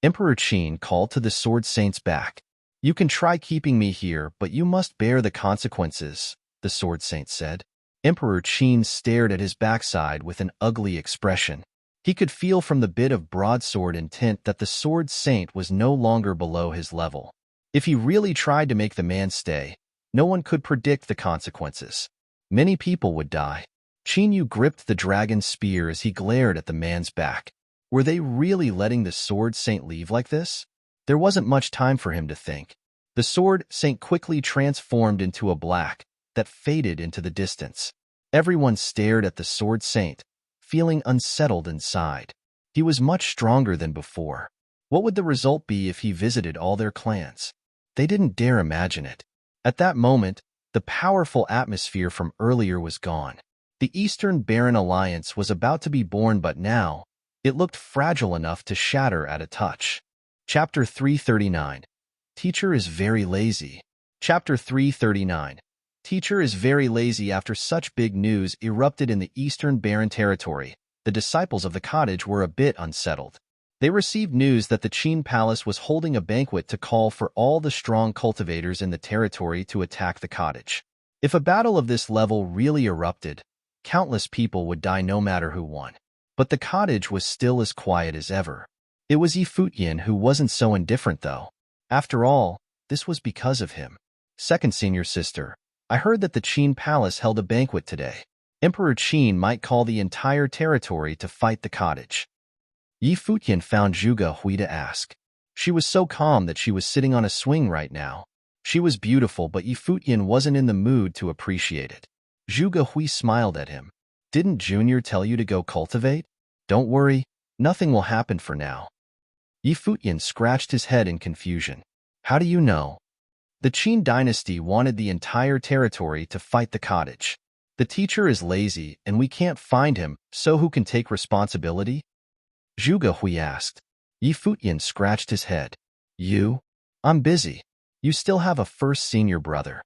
Emperor Qin called to the sword saint's back. You can try keeping me here, but you must bear the consequences, the sword saint said. Emperor Qin stared at his backside with an ugly expression. He could feel from the bit of broadsword intent that the sword saint was no longer below his level. If he really tried to make the man stay, no one could predict the consequences. Many people would die. Qinyu gripped the dragon spear as he glared at the man's back. Were they really letting the sword saint leave like this? There wasn't much time for him to think. The sword saint quickly transformed into a black that faded into the distance. Everyone stared at the sword saint, feeling unsettled inside. He was much stronger than before. What would the result be if he visited all their clans? They didn't dare imagine it. At that moment, the powerful atmosphere from earlier was gone. The Eastern Baron Alliance was about to be born, but now, it looked fragile enough to shatter at a touch. Chapter 339. Teacher is very lazy. Chapter 339. Teacher is very lazy. After such big news erupted in the Eastern Baron territory, the disciples of the cottage were a bit unsettled. They received news that the Qin Palace was holding a banquet to call for all the strong cultivators in the territory to attack the cottage. If a battle of this level really erupted, countless people would die no matter who won. But the cottage was still as quiet as ever. It was Futian who wasn't so indifferent, though. After all, this was because of him. Second senior sister, I heard that the Qin Palace held a banquet today. Emperor Qin might call the entire territory to fight the cottage. Futian found Zhuge Hui to ask. She was so calm that she was sitting on a swing right now. She was beautiful, but Futian wasn't in the mood to appreciate it. Zhuge Hui smiled at him. Didn't Junior tell you to go cultivate? Don't worry, nothing will happen for now. Futian scratched his head in confusion. How do you know? The Qin dynasty wanted the entire territory to fight the cottage. The teacher is lazy and we can't find him, so who can take responsibility? Zhuge Hui asked. Futian scratched his head. You? I'm busy. You still have a first senior brother.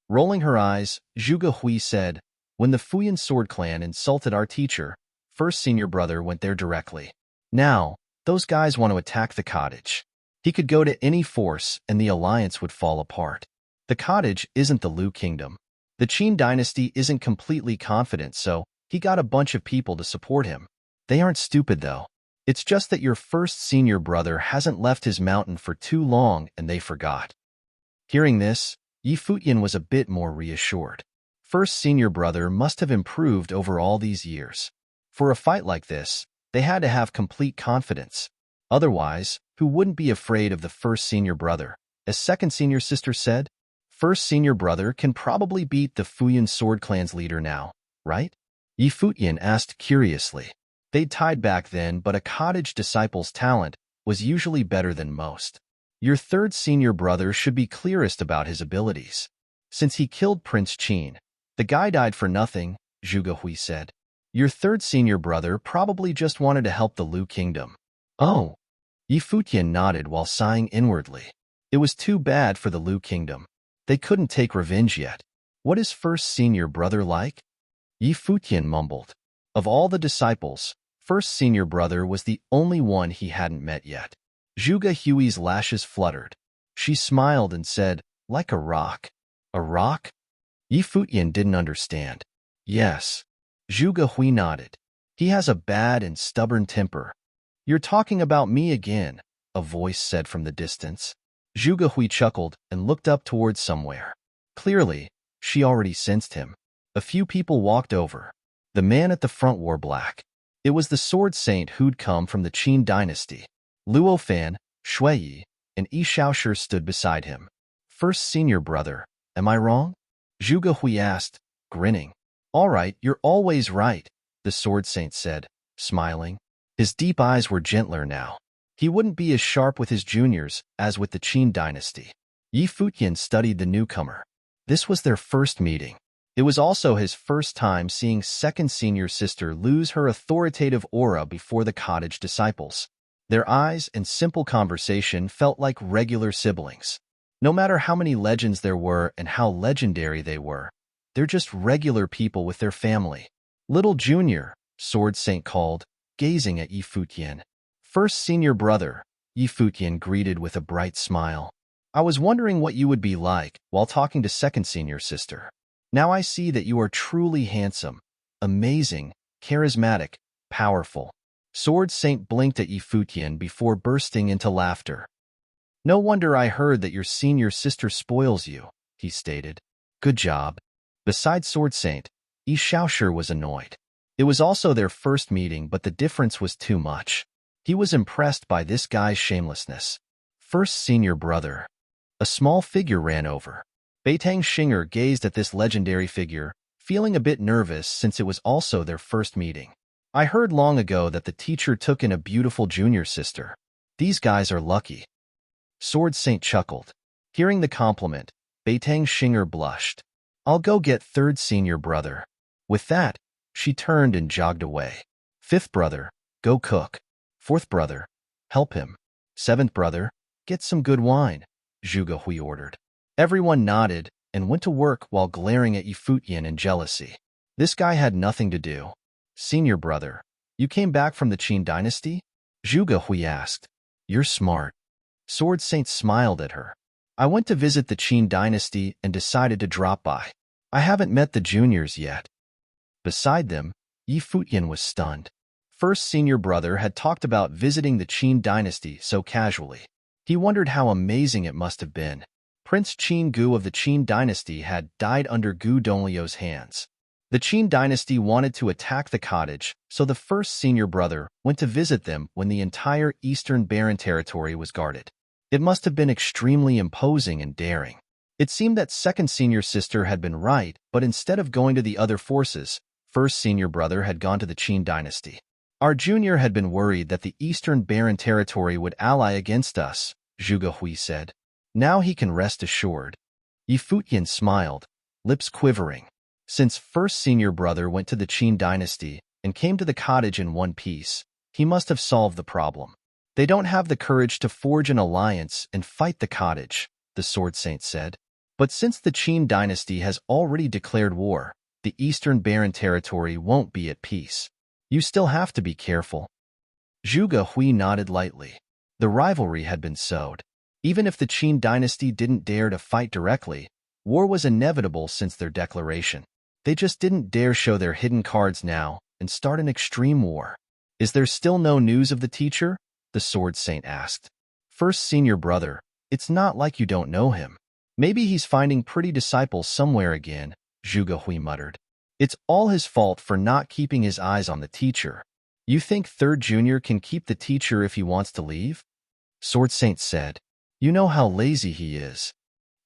Rolling her eyes, Zhuge Hui said, when the Futian sword clan insulted our teacher, first senior brother went there directly. Now, those guys want to attack the cottage. He could go to any force and the alliance would fall apart. The cottage isn't the Lu kingdom. The Qin dynasty isn't completely confident, so he got a bunch of people to support him. They aren't stupid, though. It's just that your first senior brother hasn't left his mountain for too long and they forgot. Hearing this, Futian was a bit more reassured. First senior brother must have improved over all these years. For a fight like this, they had to have complete confidence. Otherwise, who wouldn't be afraid of the first senior brother? As second senior sister said, first senior brother can probably beat the Futian sword clan's leader now, right? Futian asked curiously. They'd tied back then, but a cottage disciple's talent was usually better than most. Your third senior brother should be clearest about his abilities. Since he killed Prince Qin, the guy died for nothing, Zhuge Hui said. Your third senior brother probably just wanted to help the Lu kingdom. Oh. Futian nodded while sighing inwardly. It was too bad for the Lu kingdom. They couldn't take revenge yet. What is first senior brother like? Futian mumbled. Of all the disciples, first senior brother was the only one he hadn't met yet. Zhuge Hui's lashes fluttered. She smiled and said, like a rock. A rock? Futian didn't understand. Yes. Zhuge Hui nodded. He has a bad and stubborn temper. You're talking about me again, a voice said from the distance. Zhuge Hui chuckled and looked up towards somewhere. Clearly, she already sensed him. A few people walked over. The man at the front wore black. It was the sword saint who'd come from the Qin dynasty. Luo Fan, Shui Yi, and Yi Shaoshi stood beside him. First senior brother, am I wrong? Zhuge Hui asked, grinning. All right, you're always right, the sword saint said, smiling. His deep eyes were gentler now. He wouldn't be as sharp with his juniors as with the Qin dynasty. Futian studied the newcomer. This was their first meeting. It was also his first time seeing second senior sister lose her authoritative aura before the cottage disciples. Their eyes and simple conversation felt like regular siblings. No matter how many legends there were and how legendary they were, they're just regular people with their family. Little Junior, Sword Saint called, gazing at Futian. First senior brother, Futian greeted with a bright smile. I was wondering what you would be like while talking to second senior sister. Now I see that you are truly handsome, amazing, charismatic, powerful. Sword Saint blinked at Futian before bursting into laughter. No wonder I heard that your senior sister spoils you, he stated. Good job. Besides Sword Saint, Yi Shaoshi was annoyed. It was also their first meeting, but the difference was too much. He was impressed by this guy's shamelessness. First senior brother. A small figure ran over. Beitang Xinger gazed at this legendary figure, feeling a bit nervous since it was also their first meeting. I heard long ago that the teacher took in a beautiful junior sister. These guys are lucky. Sword Saint chuckled. Hearing the compliment, Beitang Xinger blushed. I'll go get third senior brother. With that, she turned and jogged away. Fifth brother, go cook. Fourth brother, help him. Seventh brother, get some good wine, Zhuge Hui ordered. Everyone nodded and went to work while glaring at Futian in jealousy. This guy had nothing to do. Senior brother, you came back from the Qin dynasty? Zhuge Hui asked. You're smart. Sword Saint smiled at her. I went to visit the Qin dynasty and decided to drop by. I haven't met the juniors yet. Beside them, Futian was stunned. First senior brother had talked about visiting the Qin dynasty so casually. He wondered how amazing it must have been. Prince Qin Gu of the Qin dynasty had died under Gu Donglio's hands. The Qin dynasty wanted to attack the cottage, so the first senior brother went to visit them when the entire eastern barren territory was guarded. It must have been extremely imposing and daring. It seemed that second senior sister had been right, but instead of going to the other forces, first senior brother had gone to the Qin dynasty. Our junior had been worried that the eastern barren territory would ally against us, Zhuge Hui said. Now he can rest assured. Futian smiled, lips quivering. Since first senior brother went to the Qin dynasty and came to the cottage in one piece, he must have solved the problem. They don't have the courage to forge an alliance and fight the cottage, the Sword Saint said. But since the Qin dynasty has already declared war, the eastern barren territory won't be at peace. You still have to be careful. Zhuge Hui nodded lightly. The rivalry had been sowed. Even if the Qin dynasty didn't dare to fight directly, war was inevitable since their declaration. They just didn't dare show their hidden cards now and start an extreme war. Is there still no news of the teacher? The Sword Saint asked. First senior brother, it's not like you don't know him. Maybe he's finding pretty disciples somewhere again, Zhuge Hui muttered. It's all his fault for not keeping his eyes on the teacher. You think third junior can keep the teacher if he wants to leave? Sword Saint said. You know how lazy he is.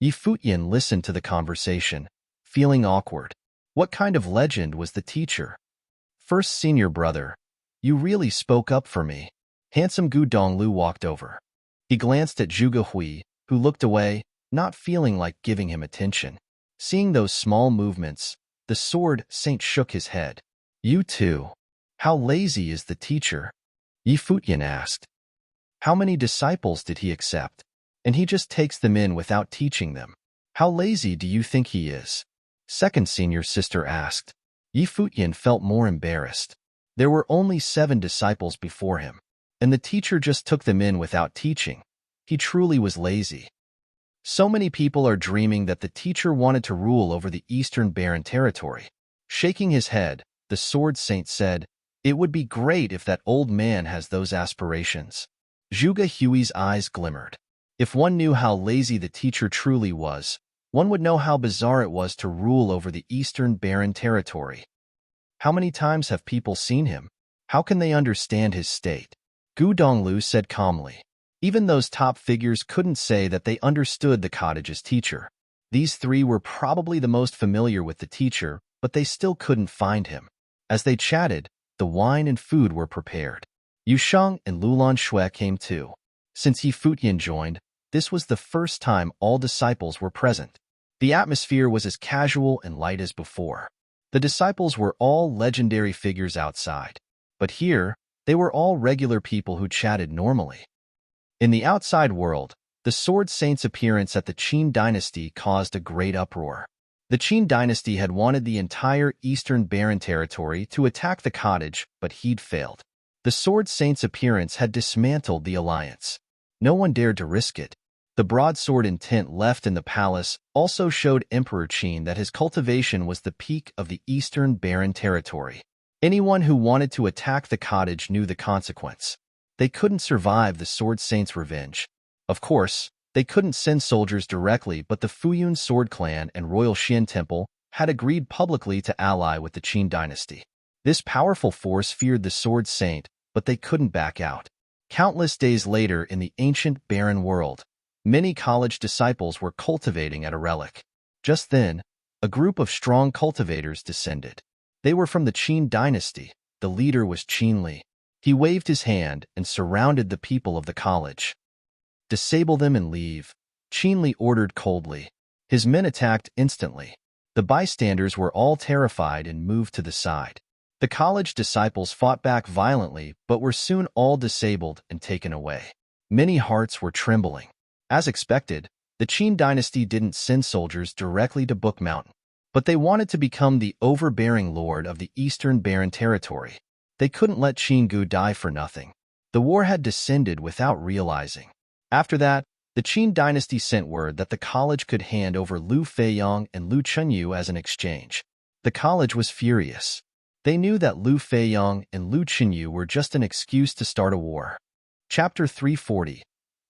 Futian listened to the conversation, feeling awkward. What kind of legend was the teacher? First senior brother, you really spoke up for me. Handsome Gu Donglu walked over. He glanced at Zhuge Hui, who looked away, not feeling like giving him attention. Seeing those small movements, the Sword Saint shook his head. You too. How lazy is the teacher? Futian asked. How many disciples did he accept? And he just takes them in without teaching them. How lazy do you think he is? Second senior sister asked. Futian felt more embarrassed. There were only 7 disciples before him, and the teacher just took them in without teaching. He truly was lazy. So many people are dreaming that the teacher wanted to rule over the eastern barren territory. Shaking his head, the Sword Saint said, It would be great if that old man has those aspirations. Zhuge Hui's eyes glimmered. If one knew how lazy the teacher truly was, one would know how bizarre it was to rule over the eastern barren territory. How many times have people seen him? How can they understand his state? Gu Donglu said calmly. Even those top figures couldn't say that they understood the cottage's teacher. These 3 were probably the most familiar with the teacher, but they still couldn't find him. As they chatted, the wine and food were prepared. Yusheng and Lulan Shui came too. Since Futian joined, this was the first time all disciples were present. The atmosphere was as casual and light as before. The disciples were all legendary figures outside. But here, they were all regular people who chatted normally. In the outside world, the Sword Saint's appearance at the Qin dynasty caused a great uproar. The Qin dynasty had wanted the entire eastern barren territory to attack the cottage, but he'd failed. The Sword Saint's appearance had dismantled the alliance. No one dared to risk it. The broadsword intent left in the palace also showed Emperor Qin that his cultivation was the peak of the eastern barren territory. Anyone who wanted to attack the cottage knew the consequence. They couldn't survive the Sword Saint's revenge. Of course, they couldn't send soldiers directly, but the Fuyun Sword Clan and Royal Xian Temple had agreed publicly to ally with the Qin dynasty. This powerful force feared the Sword Saint, but they couldn't back out. Countless days later in the ancient barren world, many college disciples were cultivating at a relic. Just then, a group of strong cultivators descended. They were from the Qin dynasty, the leader was Qinli. He waved his hand and surrounded the people of the college. "Disable them and leave," Qinli ordered coldly. His men attacked instantly. The bystanders were all terrified and moved to the side. The college disciples fought back violently but were soon all disabled and taken away. Many hearts were trembling. As expected, the Qin dynasty didn't send soldiers directly to Book Mountain, but they wanted to become the overbearing lord of the Eastern Barren Territory. They couldn't let Qin die for nothing. The war had descended without realizing. After that, the Qin dynasty sent word that the college could hand over Lu Feiyong and Lu Chunyu as an exchange. The college was furious. They knew that Lu Feiyong and Lu Chunyu were just an excuse to start a war. Chapter 340.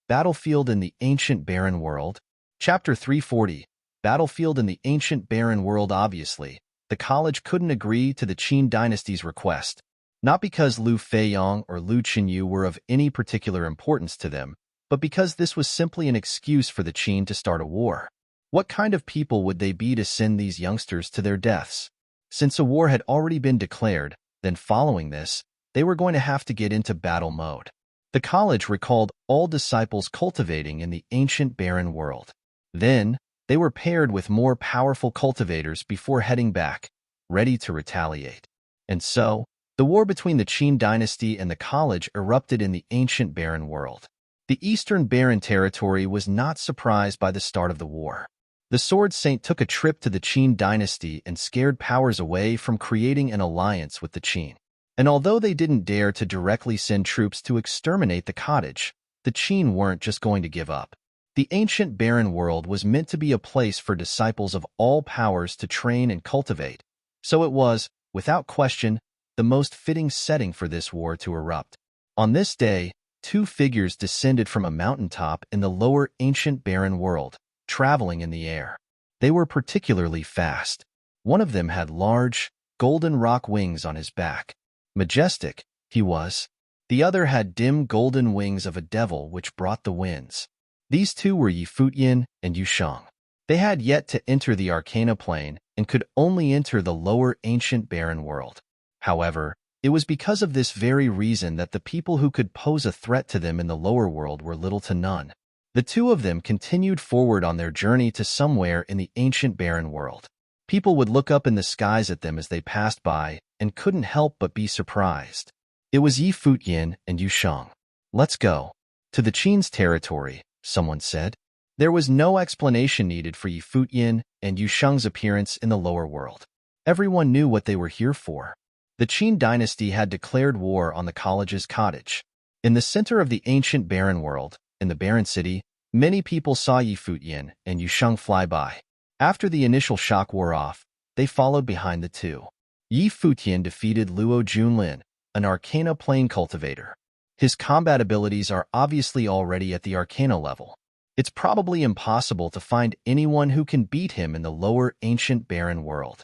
Battlefield in the Ancient Barren World. Chapter 340. Battlefield in the Ancient Barren World. Obviously, the college couldn't agree to the Qin dynasty's request, not because Lu Feiyong or Lu Chunyu were of any particular importance to them, but because this was simply an excuse for the Qin to start a war. What kind of people would they be to send these youngsters to their deaths? Since a war had already been declared, then following this, they were going to have to get into battle mode. The college recalled all disciples cultivating in the ancient barren world. Then, they were paired with more powerful cultivators before heading back, ready to retaliate. And so, the war between the Qin dynasty and the college erupted in the ancient barren world. The Eastern Barren Territory was not surprised by the start of the war. The Sword Saint took a trip to the Qin dynasty and scared powers away from creating an alliance with the Qin. And although they didn't dare to directly send troops to exterminate the cottage, the Qin weren't just going to give up. The ancient barren world was meant to be a place for disciples of all powers to train and cultivate, so it was, without question, the most fitting setting for this war to erupt. On this day, two figures descended from a mountaintop in the lower ancient barren world, traveling in the air. They were particularly fast. One of them had large, golden rock wings on his back. Majestic, he was. The other had dim golden wings of a devil which brought the winds. These two were Futian and Yusheng. They had yet to enter the Arcana plane and could only enter the lower ancient barren world. However, it was because of this very reason that the people who could pose a threat to them in the lower world were little to none. The two of them continued forward on their journey to somewhere in the ancient barren world. People would look up in the skies at them as they passed by and couldn't help but be surprised. It was Futian and Yusheng. "Let's go to the Qin's territory," someone said. There was no explanation needed for Futian and Yusheng's appearance in the lower world. Everyone knew what they were here for. The Qin dynasty had declared war on the college's cottage. In the center of the ancient barren world, in the barren city, many people saw Futian and Yusheng fly by. After the initial shock wore off, they followed behind the two. Futian defeated Luo Junlin, an Arcana plane cultivator. His combat abilities are obviously already at the Arcana level. It's probably impossible to find anyone who can beat him in the lower ancient barren world.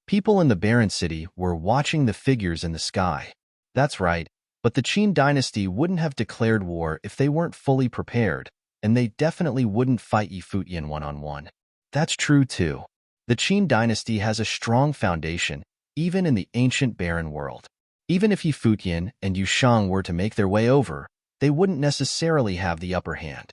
People in the barren city were watching the figures in the sky. That's right, but the Qin dynasty wouldn't have declared war if they weren't fully prepared, and they definitely wouldn't fight Futian one-on-one. That's true too. The Qin dynasty has a strong foundation, even in the ancient barren world. Even if Futian and Yusheng were to make their way over, they wouldn't necessarily have the upper hand.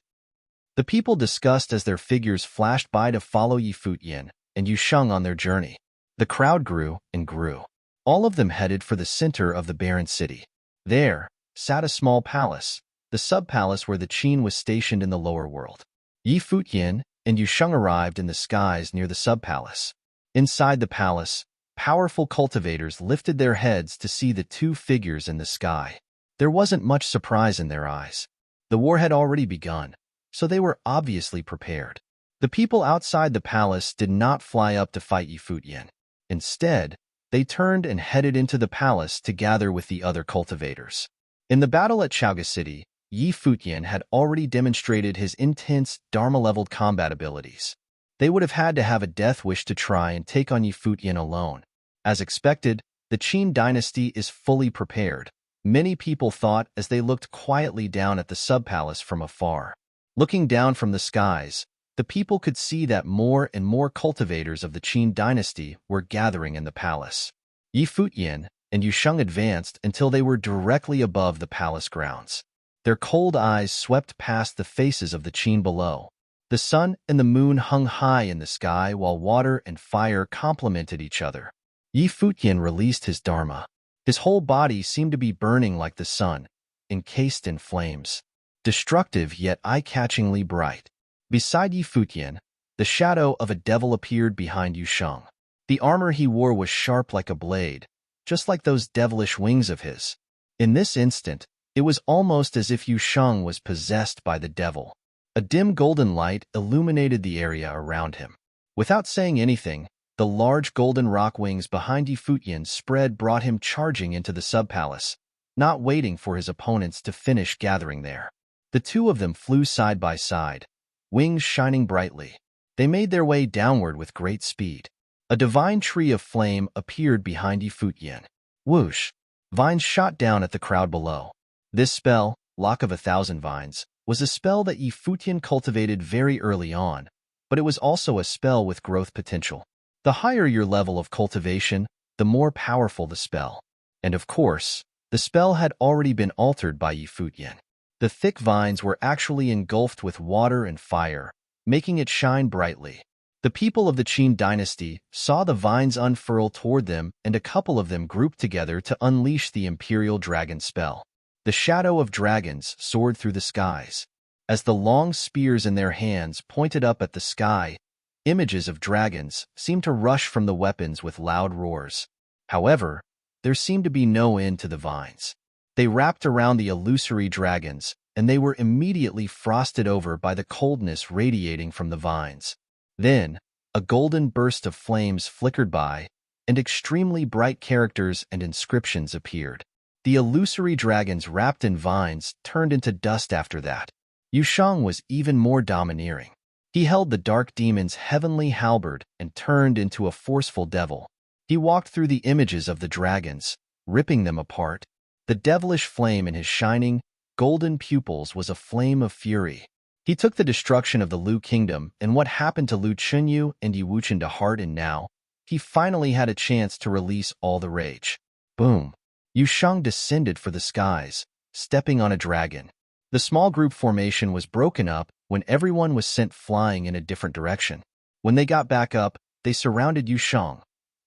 The people discussed as their figures flashed by to follow Futian and Yusheng on their journey. The crowd grew and grew. All of them headed for the center of the barren city. There sat a small palace, the sub-palace where the Qin was stationed in the lower world. Futian and Yusheng arrived in the skies near the sub-palace. Inside the palace, powerful cultivators lifted their heads to see the two figures in the sky. There wasn't much surprise in their eyes. The war had already begun, so they were obviously prepared. The people outside the palace did not fly up to fight Futian. Instead, they turned and headed into the palace to gather with the other cultivators. In the battle at Chaoga City, Futian had already demonstrated his intense Dharma-leveled combat abilities. They would have had to have a death wish to try and take on Futian alone. As expected, the Qin dynasty is fully prepared. Many people thought as they looked quietly down at the sub-palace from afar. Looking down from the skies, the people could see that more and more cultivators of the Qin dynasty were gathering in the palace. Futian and Yusheng advanced until they were directly above the palace grounds. Their cold eyes swept past the faces of the Qin below. The sun and the moon hung high in the sky while water and fire complemented each other. Yi Futian released his dharma. His whole body seemed to be burning like the sun, encased in flames, destructive yet eye-catchingly bright. Beside Yi Futian, the shadow of a devil appeared behind Yusheng. The armor he wore was sharp like a blade, just like those devilish wings of his. In this instant, it was almost as if Yusheng was possessed by the devil. A dim golden light illuminated the area around him. Without saying anything, the large golden rock wings behind Yi Futian spread brought him charging into the sub-palace, not waiting for his opponents to finish gathering there. The two of them flew side by side, wings shining brightly. They made their way downward with great speed. A divine tree of flame appeared behind Yi Futian. Whoosh! Vines shot down at the crowd below. This spell, Lock of 1,000 Vines, was a spell that Yi Futian cultivated very early on, but it was also a spell with growth potential. The higher your level of cultivation, the more powerful the spell. And of course, the spell had already been altered by Yi Futian. The thick vines were actually engulfed with water and fire, making it shine brightly. The people of the Qin dynasty saw the vines unfurl toward them, and a couple of them grouped together to unleash the imperial dragon spell. The shadow of dragons soared through the skies. As the long spears in their hands pointed up at the sky, images of dragons seemed to rush from the weapons with loud roars. However, there seemed to be no end to the vines. They wrapped around the illusory dragons, and they were immediately frosted over by the coldness radiating from the vines. Then, a golden burst of flames flickered by, and extremely bright characters and inscriptions appeared. The illusory dragons wrapped in vines turned into dust after that. Yusheng was even more domineering. He held the dark demon's heavenly halberd and turned into a forceful devil. He walked through the images of the dragons, ripping them apart. The devilish flame in his shining, golden pupils was a flame of fury. He took the destruction of the Lu kingdom and what happened to Lu Chunyu and Yi Wuchen to heart, and now, he finally had a chance to release all the rage. Boom! Yusheng descended for the skies, stepping on a dragon. The small group formation was broken up when everyone was sent flying in a different direction. When they got back up, they surrounded Yusheng,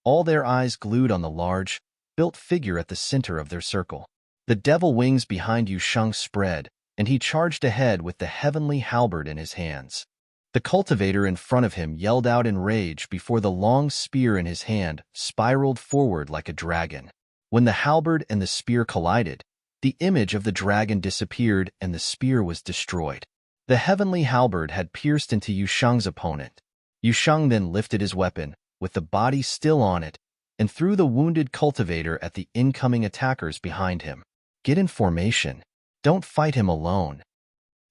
all their eyes glued on the large, built figure at the center of their circle. The devil wings behind Yusheng spread, and he charged ahead with the heavenly halberd in his hands. The cultivator in front of him yelled out in rage before the long spear in his hand spiraled forward like a dragon. When the halberd and the spear collided, the image of the dragon disappeared and the spear was destroyed. The heavenly halberd had pierced into Yusheng's opponent. Yusheng then lifted his weapon, with the body still on it, and threw the wounded cultivator at the incoming attackers behind him. Get in formation. Don't fight him alone.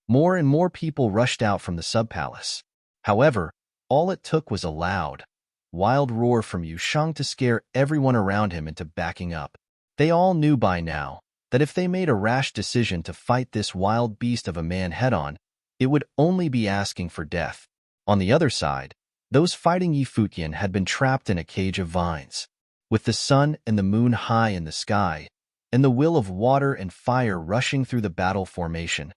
More and more people rushed out from the sub-palace. However, all it took was a loud, wild roar from Yusheng to scare everyone around him into backing up. They all knew by now that if they made a rash decision to fight this wild beast of a man head-on, it would only be asking for death. On the other side, those fighting Yi Futian had been trapped in a cage of vines. With the sun and the moon high in the sky, and the will of water and fire rushing through the battle formation,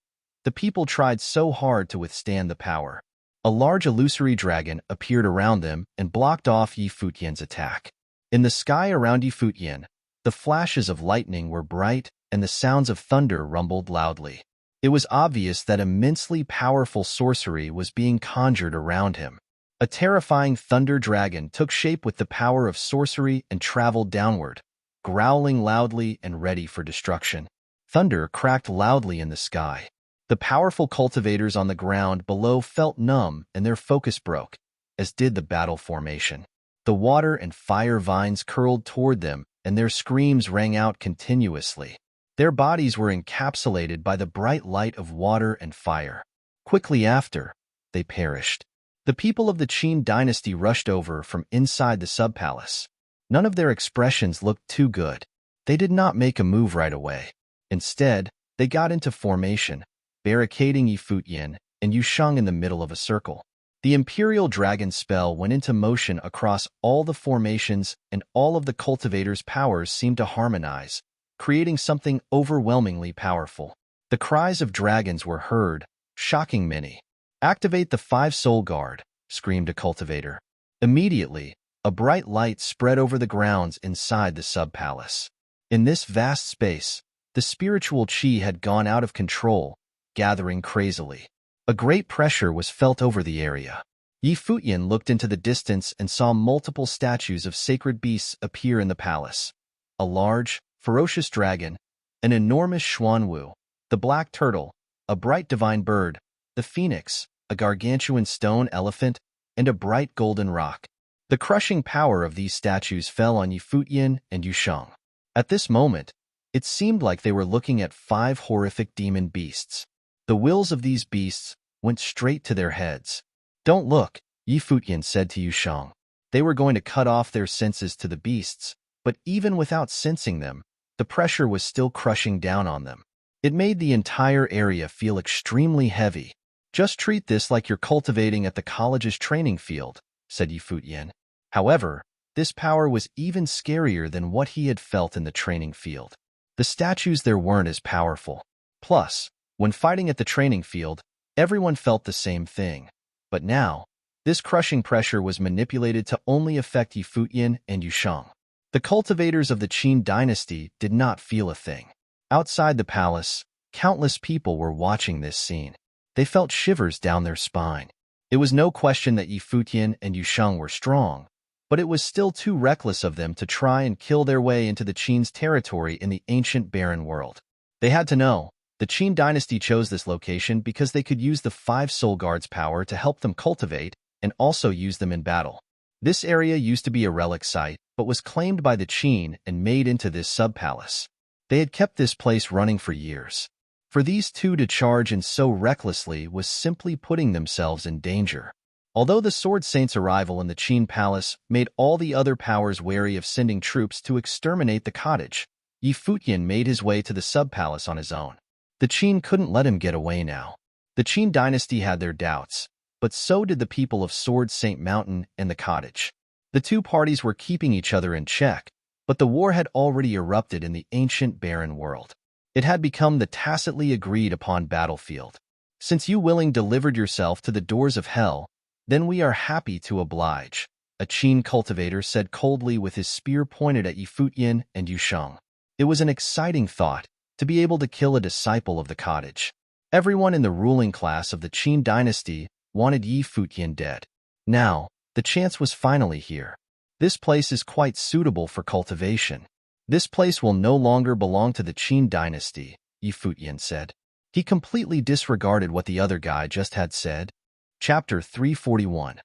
the people tried so hard to withstand the power. A large illusory dragon appeared around them and blocked off Yi Futian's attack. In the sky around Yi Futian, the flashes of lightning were bright and the sounds of thunder rumbled loudly. It was obvious that immensely powerful sorcery was being conjured around him. A terrifying thunder dragon took shape with the power of sorcery and traveled downward, growling loudly and ready for destruction. Thunder cracked loudly in the sky. The powerful cultivators on the ground below felt numb and their focus broke, as did the battle formation. The water and fire vines curled toward them, and their screams rang out continuously. Their bodies were encapsulated by the bright light of water and fire. Quickly after, they perished. The people of the Qin dynasty rushed over from inside the sub-palace. None of their expressions looked too good. They did not make a move right away. Instead, they got into formation, barricading Yi Futian and Yusheng in the middle of a circle. The Imperial Dragon spell went into motion across all the formations, and all of the cultivators' powers seemed to harmonize, creating something overwhelmingly powerful. The cries of dragons were heard, shocking many. "Activate the 5-soul guard," screamed a cultivator. Immediately, a bright light spread over the grounds inside the sub-palace. In this vast space, the spiritual chi had gone out of control, gathering crazily. A great pressure was felt over the area. Futian looked into the distance and saw multiple statues of sacred beasts appear in the palace. A large, ferocious dragon, an enormous xuanwu, the black turtle, a bright divine bird, the phoenix, a gargantuan stone elephant, and a bright golden rock. The crushing power of these statues fell on Futian and Yusheng. At this moment, it seemed like they were looking at 5 horrific demon beasts. The wills of these beasts went straight to their heads. "Don't look," Futian said to Yusheng. They were going to cut off their senses to the beasts, but even without sensing them, the pressure was still crushing down on them. It made the entire area feel extremely heavy. "Just treat this like you're cultivating at the college's training field," said Futian. However, this power was even scarier than what he had felt in the training field. The statues there weren't as powerful. Plus, when fighting at the training field, everyone felt the same thing. But now, this crushing pressure was manipulated to only affect Futian and Yusheng. The cultivators of the Qin dynasty did not feel a thing. Outside the palace, countless people were watching this scene. They felt shivers down their spine. It was no question that Futian and Yusheng were strong, but it was still too reckless of them to try and kill their way into the Qin's territory in the ancient barren world. They had to know. The Qin dynasty chose this location because they could use the 5 soul guards' power to help them cultivate and also use them in battle. This area used to be a relic site, but was claimed by the Qin and made into this sub-palace. They had kept this place running for years. For these two to charge in so recklessly was simply putting themselves in danger. Although the Sword Saint's arrival in the Qin palace made all the other powers wary of sending troops to exterminate the cottage, Futian made his way to the sub-palace on his own. The Qin couldn't let him get away now. The Qin dynasty had their doubts, but so did the people of Sword Saint Mountain and the cottage. The two parties were keeping each other in check, but the war had already erupted in the ancient barren world. It had become the tacitly agreed upon battlefield. "Since you willing delivered yourself to the doors of hell, then we are happy to oblige," a Qin cultivator said coldly with his spear pointed at Futian and Yusheng. It was an exciting thought, to be able to kill a disciple of the cottage. Everyone in the ruling class of the Qin dynasty wanted Futian dead. Now, the chance was finally here. "This place is quite suitable for cultivation. This place will no longer belong to the Qin dynasty," Futian said. He completely disregarded what the other guy just had said. Chapter 341.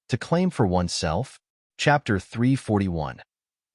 To claim for oneself? Chapter 341.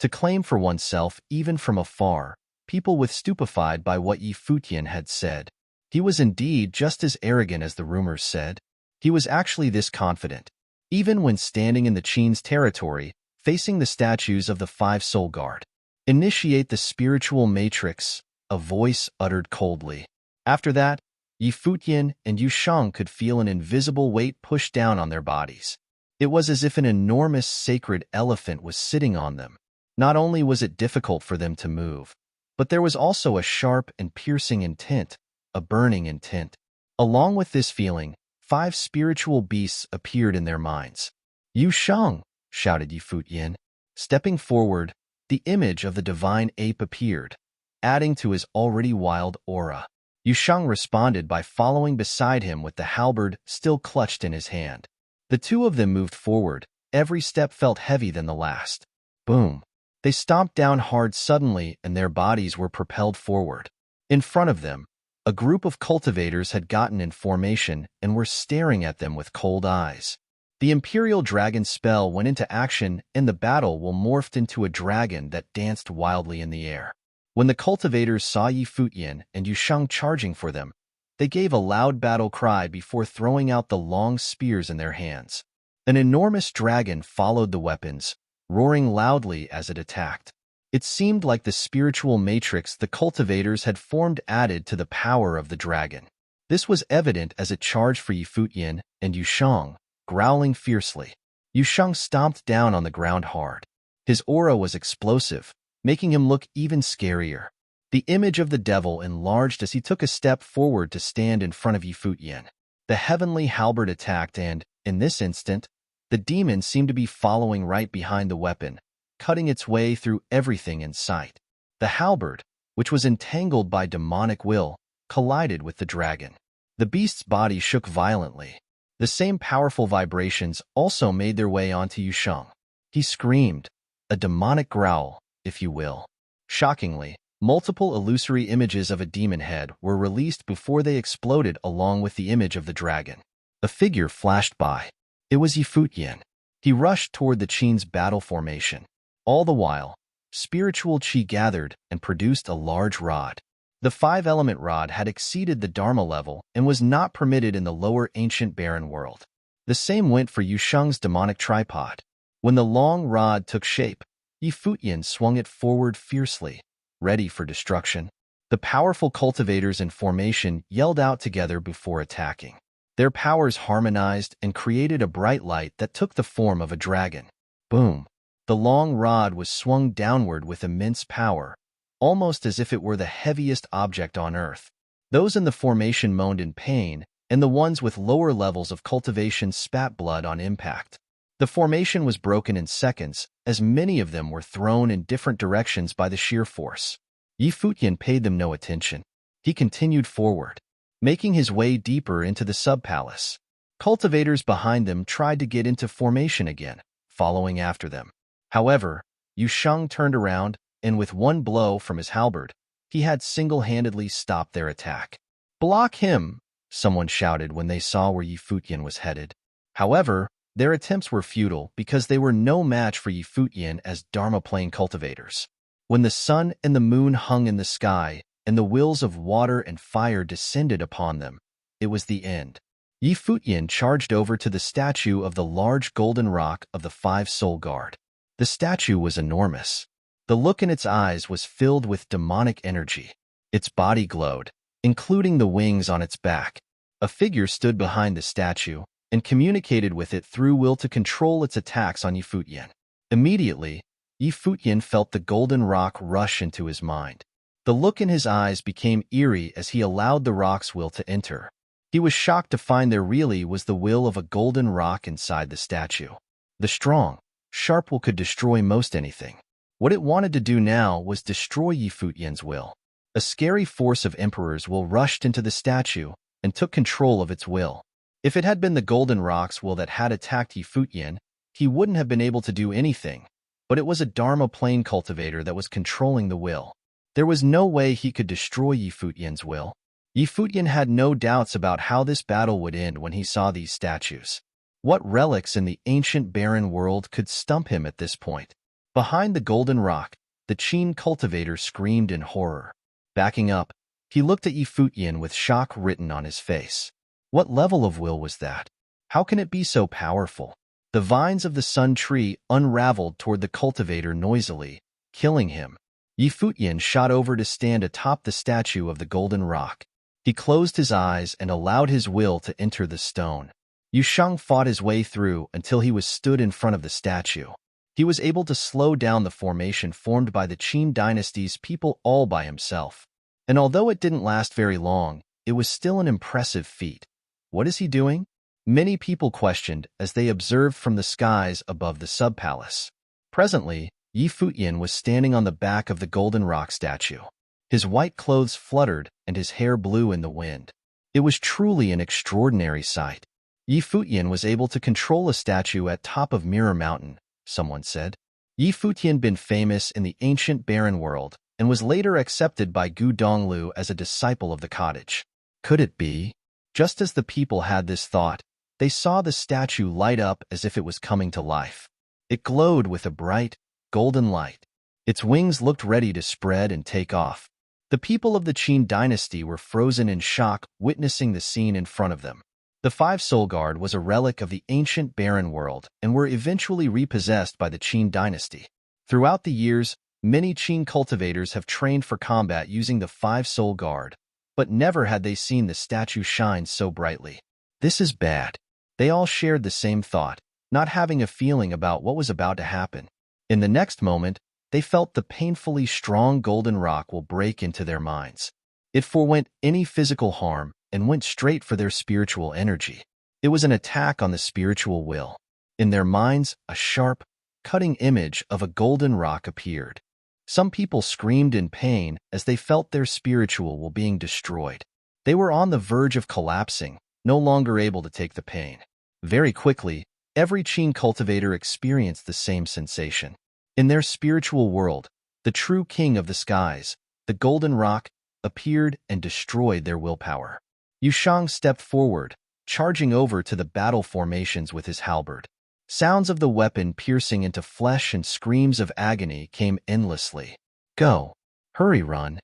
To claim for oneself even from afar, people were stupefied by what Futian had said. He was indeed just as arrogant as the rumors said. He was actually this confident. Even when standing in the Qin's territory, facing the statues of the 5 soul guard. "Initiate the spiritual matrix," a voice uttered coldly. After that, Futian and Yusheng could feel an invisible weight push down on their bodies. It was as if an enormous sacred elephant was sitting on them. Not only was it difficult for them to move, but there was also a sharp and piercing intent, a burning intent. Along with this feeling, 5 spiritual beasts appeared in their minds. "Yusheng!" shouted Futian. Stepping forward, the image of the divine ape appeared, adding to his already wild aura. Yusheng responded by following beside him with the halberd still clutched in his hand. The two of them moved forward, every step felt heavy than the last. Boom! They stomped down hard suddenly and their bodies were propelled forward. In front of them, a group of cultivators had gotten in formation and were staring at them with cold eyes. The Imperial Dragon spell went into action and the battle will morphed into a dragon that danced wildly in the air. When the cultivators saw Futian and Yusheng charging for them, they gave a loud battle cry before throwing out the long spears in their hands. An enormous dragon followed the weapons, roaring loudly as it attacked. It seemed like the spiritual matrix the cultivators had formed added to the power of the dragon. This was evident as it charged for Futian and Yusheng, growling fiercely. Yusheng stomped down on the ground hard. His aura was explosive, making him look even scarier. The image of the devil enlarged as he took a step forward to stand in front of Futian. The heavenly halberd attacked and, in this instant, the demon seemed to be following right behind the weapon, cutting its way through everything in sight. The halberd, which was entangled by demonic will, collided with the dragon. The beast's body shook violently. The same powerful vibrations also made their way onto Yusheng. He screamed, a demonic growl, if you will. Shockingly, multiple illusory images of a demon head were released before they exploded along with the image of the dragon. A figure flashed by. It was Futian. He rushed toward the Qin's battle formation. All the while, spiritual qi gathered and produced a large rod. The 5-element rod had exceeded the Dharma level and was not permitted in the lower ancient barren world. The same went for Yusheng's demonic tripod. When the long rod took shape, Futian swung it forward fiercely, ready for destruction. The powerful cultivators in formation yelled out together before attacking. Their powers harmonized and created a bright light that took the form of a dragon. Boom! The long rod was swung downward with immense power, almost as if it were the heaviest object on earth. Those in the formation moaned in pain, and the ones with lower levels of cultivation spat blood on impact. The formation was broken in seconds, as many of them were thrown in different directions by the sheer force. Futian paid them no attention. He continued forward, making his way deeper into the sub-palace. Cultivators behind them tried to get into formation again, following after them. However, Yusheng turned around, and with one blow from his halberd, he had single-handedly stopped their attack. "Block him!" someone shouted when they saw where Futian was headed. However, their attempts were futile because they were no match for Futian as Dharma plane cultivators. When the sun and the moon hung in the sky, and the wills of water and fire descended upon them, it was the end. Futian charged over to the statue of the large golden rock of the 5-soul guard. The statue was enormous. The look in its eyes was filled with demonic energy. Its body glowed, including the wings on its back. A figure stood behind the statue and communicated with it through will to control its attacks on Futian. Immediately, Futian felt the golden rock rush into his mind. The look in his eyes became eerie as he allowed the rock's will to enter. He was shocked to find there really was the will of a golden rock inside the statue. The strong, sharp will could destroy most anything. What it wanted to do now was destroy Futian's will. A scary force of emperor's will rushed into the statue and took control of its will. If it had been the golden rock's will that had attacked Futian, he wouldn't have been able to do anything, but it was a Dharma plane cultivator that was controlling the will. There was no way he could destroy Futian's will. Futian had no doubts about how this battle would end when he saw these statues. What relics in the ancient barren world could stump him at this point? Behind the golden rock, the Qin cultivator screamed in horror. Backing up, he looked at Futian with shock written on his face. What level of will was that? How can it be so powerful? The vines of the sun tree unraveled toward the cultivator noisily, killing him. Futian shot over to stand atop the statue of the golden rock. He closed his eyes and allowed his will to enter the stone. Yusheng fought his way through until he was stood in front of the statue. He was able to slow down the formation formed by the Qin dynasty's people all by himself. And although it didn't last very long, it was still an impressive feat. What is he doing? Many people questioned as they observed from the skies above the sub-palace. Presently, Futian was standing on the back of the golden rock statue. His white clothes fluttered and his hair blew in the wind. It was truly an extraordinary sight. Futian was able to control a statue at top of Mirror Mountain, someone said. Futian been famous in the ancient barren world and was later accepted by Gu Donglu as a disciple of the cottage. Could it be? Just as the people had this thought, they saw the statue light up as if it was coming to life. It glowed with a bright, golden light. Its wings looked ready to spread and take off. The people of the Qin dynasty were frozen in shock witnessing the scene in front of them. The 5-soul guard was a relic of the ancient barren world and were eventually repossessed by the Qin dynasty. Throughout the years, many Qin cultivators have trained for combat using the 5-soul guard, but never had they seen the statue shine so brightly. This is bad. They all shared the same thought, not having a feeling about what was about to happen. In the next moment, they felt the painfully strong golden rock will break into their minds. It forewent any physical harm and went straight for their spiritual energy. It was an attack on the spiritual will. In their minds, a sharp, cutting image of a golden rock appeared. Some people screamed in pain as they felt their spiritual will being destroyed. They were on the verge of collapsing, no longer able to take the pain. Very quickly, every Qin cultivator experienced the same sensation. In their spiritual world, the true king of the skies, the golden rock, appeared and destroyed their willpower. Yushang stepped forward, charging over to the battle formations with his halberd. Sounds of the weapon piercing into flesh and screams of agony came endlessly. "Go! Hurry, run!"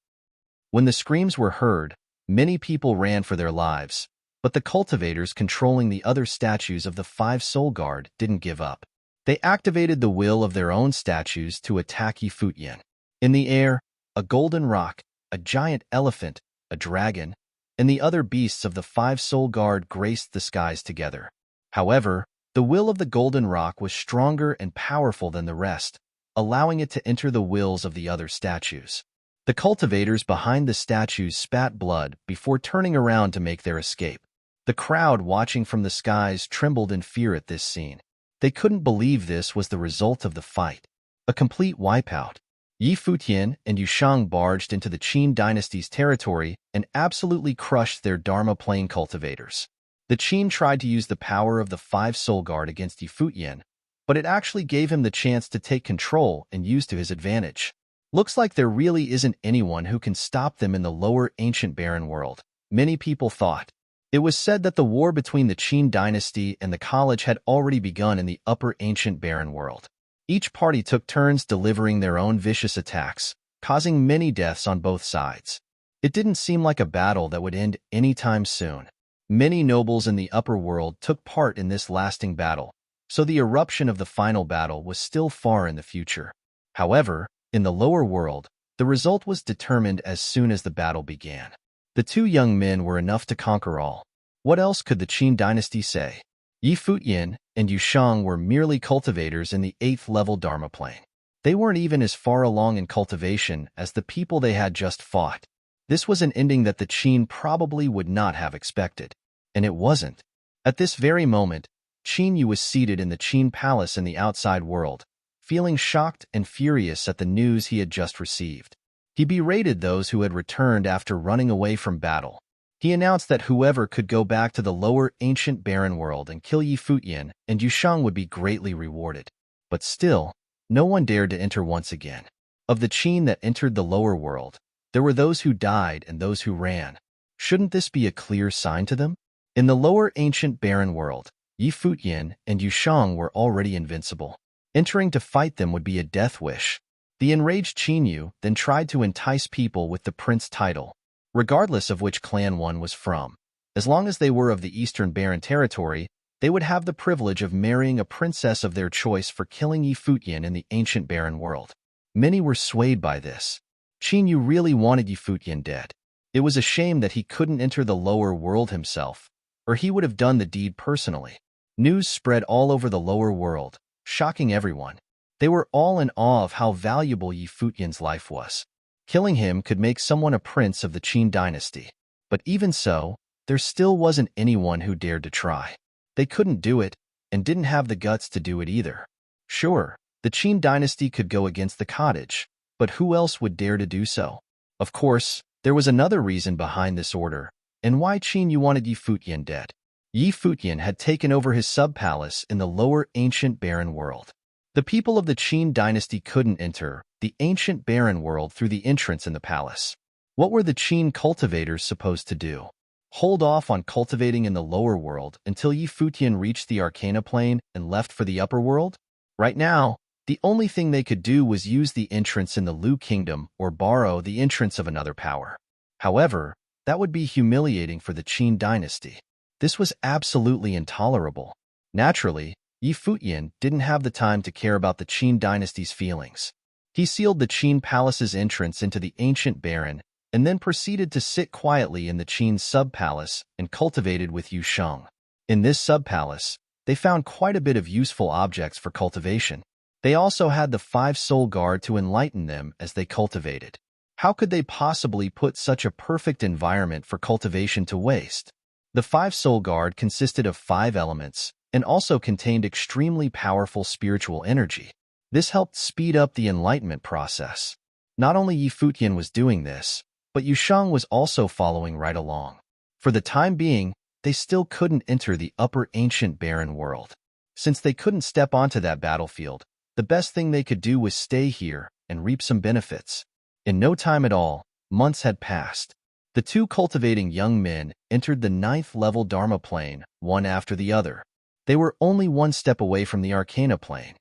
When the screams were heard, many people ran for their lives, but the cultivators controlling the other statues of the 5 Soul Guard didn't give up. They activated the will of their own statues to attack Futian. In the air, a golden rock, a giant elephant, a dragon, and the other beasts of the 5 Soul Guard graced the skies together. However, the will of the golden rock was stronger and powerful than the rest, allowing it to enter the wills of the other statues. The cultivators behind the statues spat blood before turning around to make their escape. The crowd watching from the skies trembled in fear at this scene. They couldn't believe this was the result of the fight. A complete wipeout. Futian and Yushang barged into the Qin dynasty's territory and absolutely crushed their Dharma plane cultivators. The Qin tried to use the power of the 5 Soul Guard against Futian, but it actually gave him the chance to take control and use to his advantage. Looks like there really isn't anyone who can stop them in the lower ancient barren world, many people thought. It was said that the war between the Qin dynasty and the college had already begun in the upper ancient barren world. Each party took turns delivering their own vicious attacks, causing many deaths on both sides. It didn't seem like a battle that would end anytime soon. Many nobles in the upper world took part in this lasting battle, so the eruption of the final battle was still far in the future. However, in the lower world, the result was determined as soon as the battle began. The 2 young men were enough to conquer all. What else could the Qin dynasty say? Futian and Yushang were merely cultivators in the 8th level Dharma plane. They weren't even as far along in cultivation as the people they had just fought. This was an ending that the Qin probably would not have expected. And it wasn't. At this very moment, Qin Yu was seated in the Qin palace in the outside world, feeling shocked and furious at the news he had just received. He berated those who had returned after running away from battle. He announced that whoever could go back to the lower ancient barren world and kill Futian and Yushang would be greatly rewarded. But still, no one dared to enter once again. Of the Qin that entered the lower world, there were those who died and those who ran. Shouldn't this be a clear sign to them? In the lower ancient barren world, Futian and Yushang were already invincible. Entering to fight them would be a death wish. The enraged Qin Yu then tried to entice people with the prince title, regardless of which clan one was from. As long as they were of the Eastern Barren Territory, they would have the privilege of marrying a princess of their choice for killing Futian in the ancient barren world. Many were swayed by this. Qin Yu really wanted Futian dead. It was a shame that he couldn't enter the lower world himself, or he would have done the deed personally. News spread all over the lower world, shocking everyone. They were all in awe of how valuable Futian's life was. Killing him could make someone a prince of the Qin dynasty. But even so, there still wasn't anyone who dared to try. They couldn't do it, and didn't have the guts to do it either. Sure, the Qin dynasty could go against the cottage, but who else would dare to do so? Of course, there was another reason behind this order, and why Qin Yu wanted Futian dead. Futian had taken over his sub-palace in the lower ancient barren world. The people of the Qin dynasty couldn't enter the ancient barren world through the entrance in the palace. What were the Qin cultivators supposed to do? Hold off on cultivating in the lower world until Futian reached the Arcana plane and left for the upper world? Right now, the only thing they could do was use the entrance in the Lu Kingdom or borrow the entrance of another power. However, that would be humiliating for the Qin dynasty. This was absolutely intolerable. Naturally, Futian didn't have the time to care about the Qin dynasty's feelings. He sealed the Qin palace's entrance into the ancient barren and then proceeded to sit quietly in the Qin sub-palace and cultivated with Yushang. In this sub-palace, they found quite a bit of useful objects for cultivation. They also had the 5-soul guard to enlighten them as they cultivated. How could they possibly put such a perfect environment for cultivation to waste? The 5-soul guard consisted of 5 elements and also contained extremely powerful spiritual energy. This helped speed up the enlightenment process. Not only Futian was doing this, but Yusheng was also following right along. For the time being, they still couldn't enter the upper ancient barren world. Since they couldn't step onto that battlefield, the best thing they could do was stay here and reap some benefits. In no time at all, months had passed. The 2 cultivating young men entered the 9th level Dharma plane, one after the other. They were only 1 step away from the Arcana plane.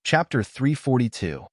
Chapter 342.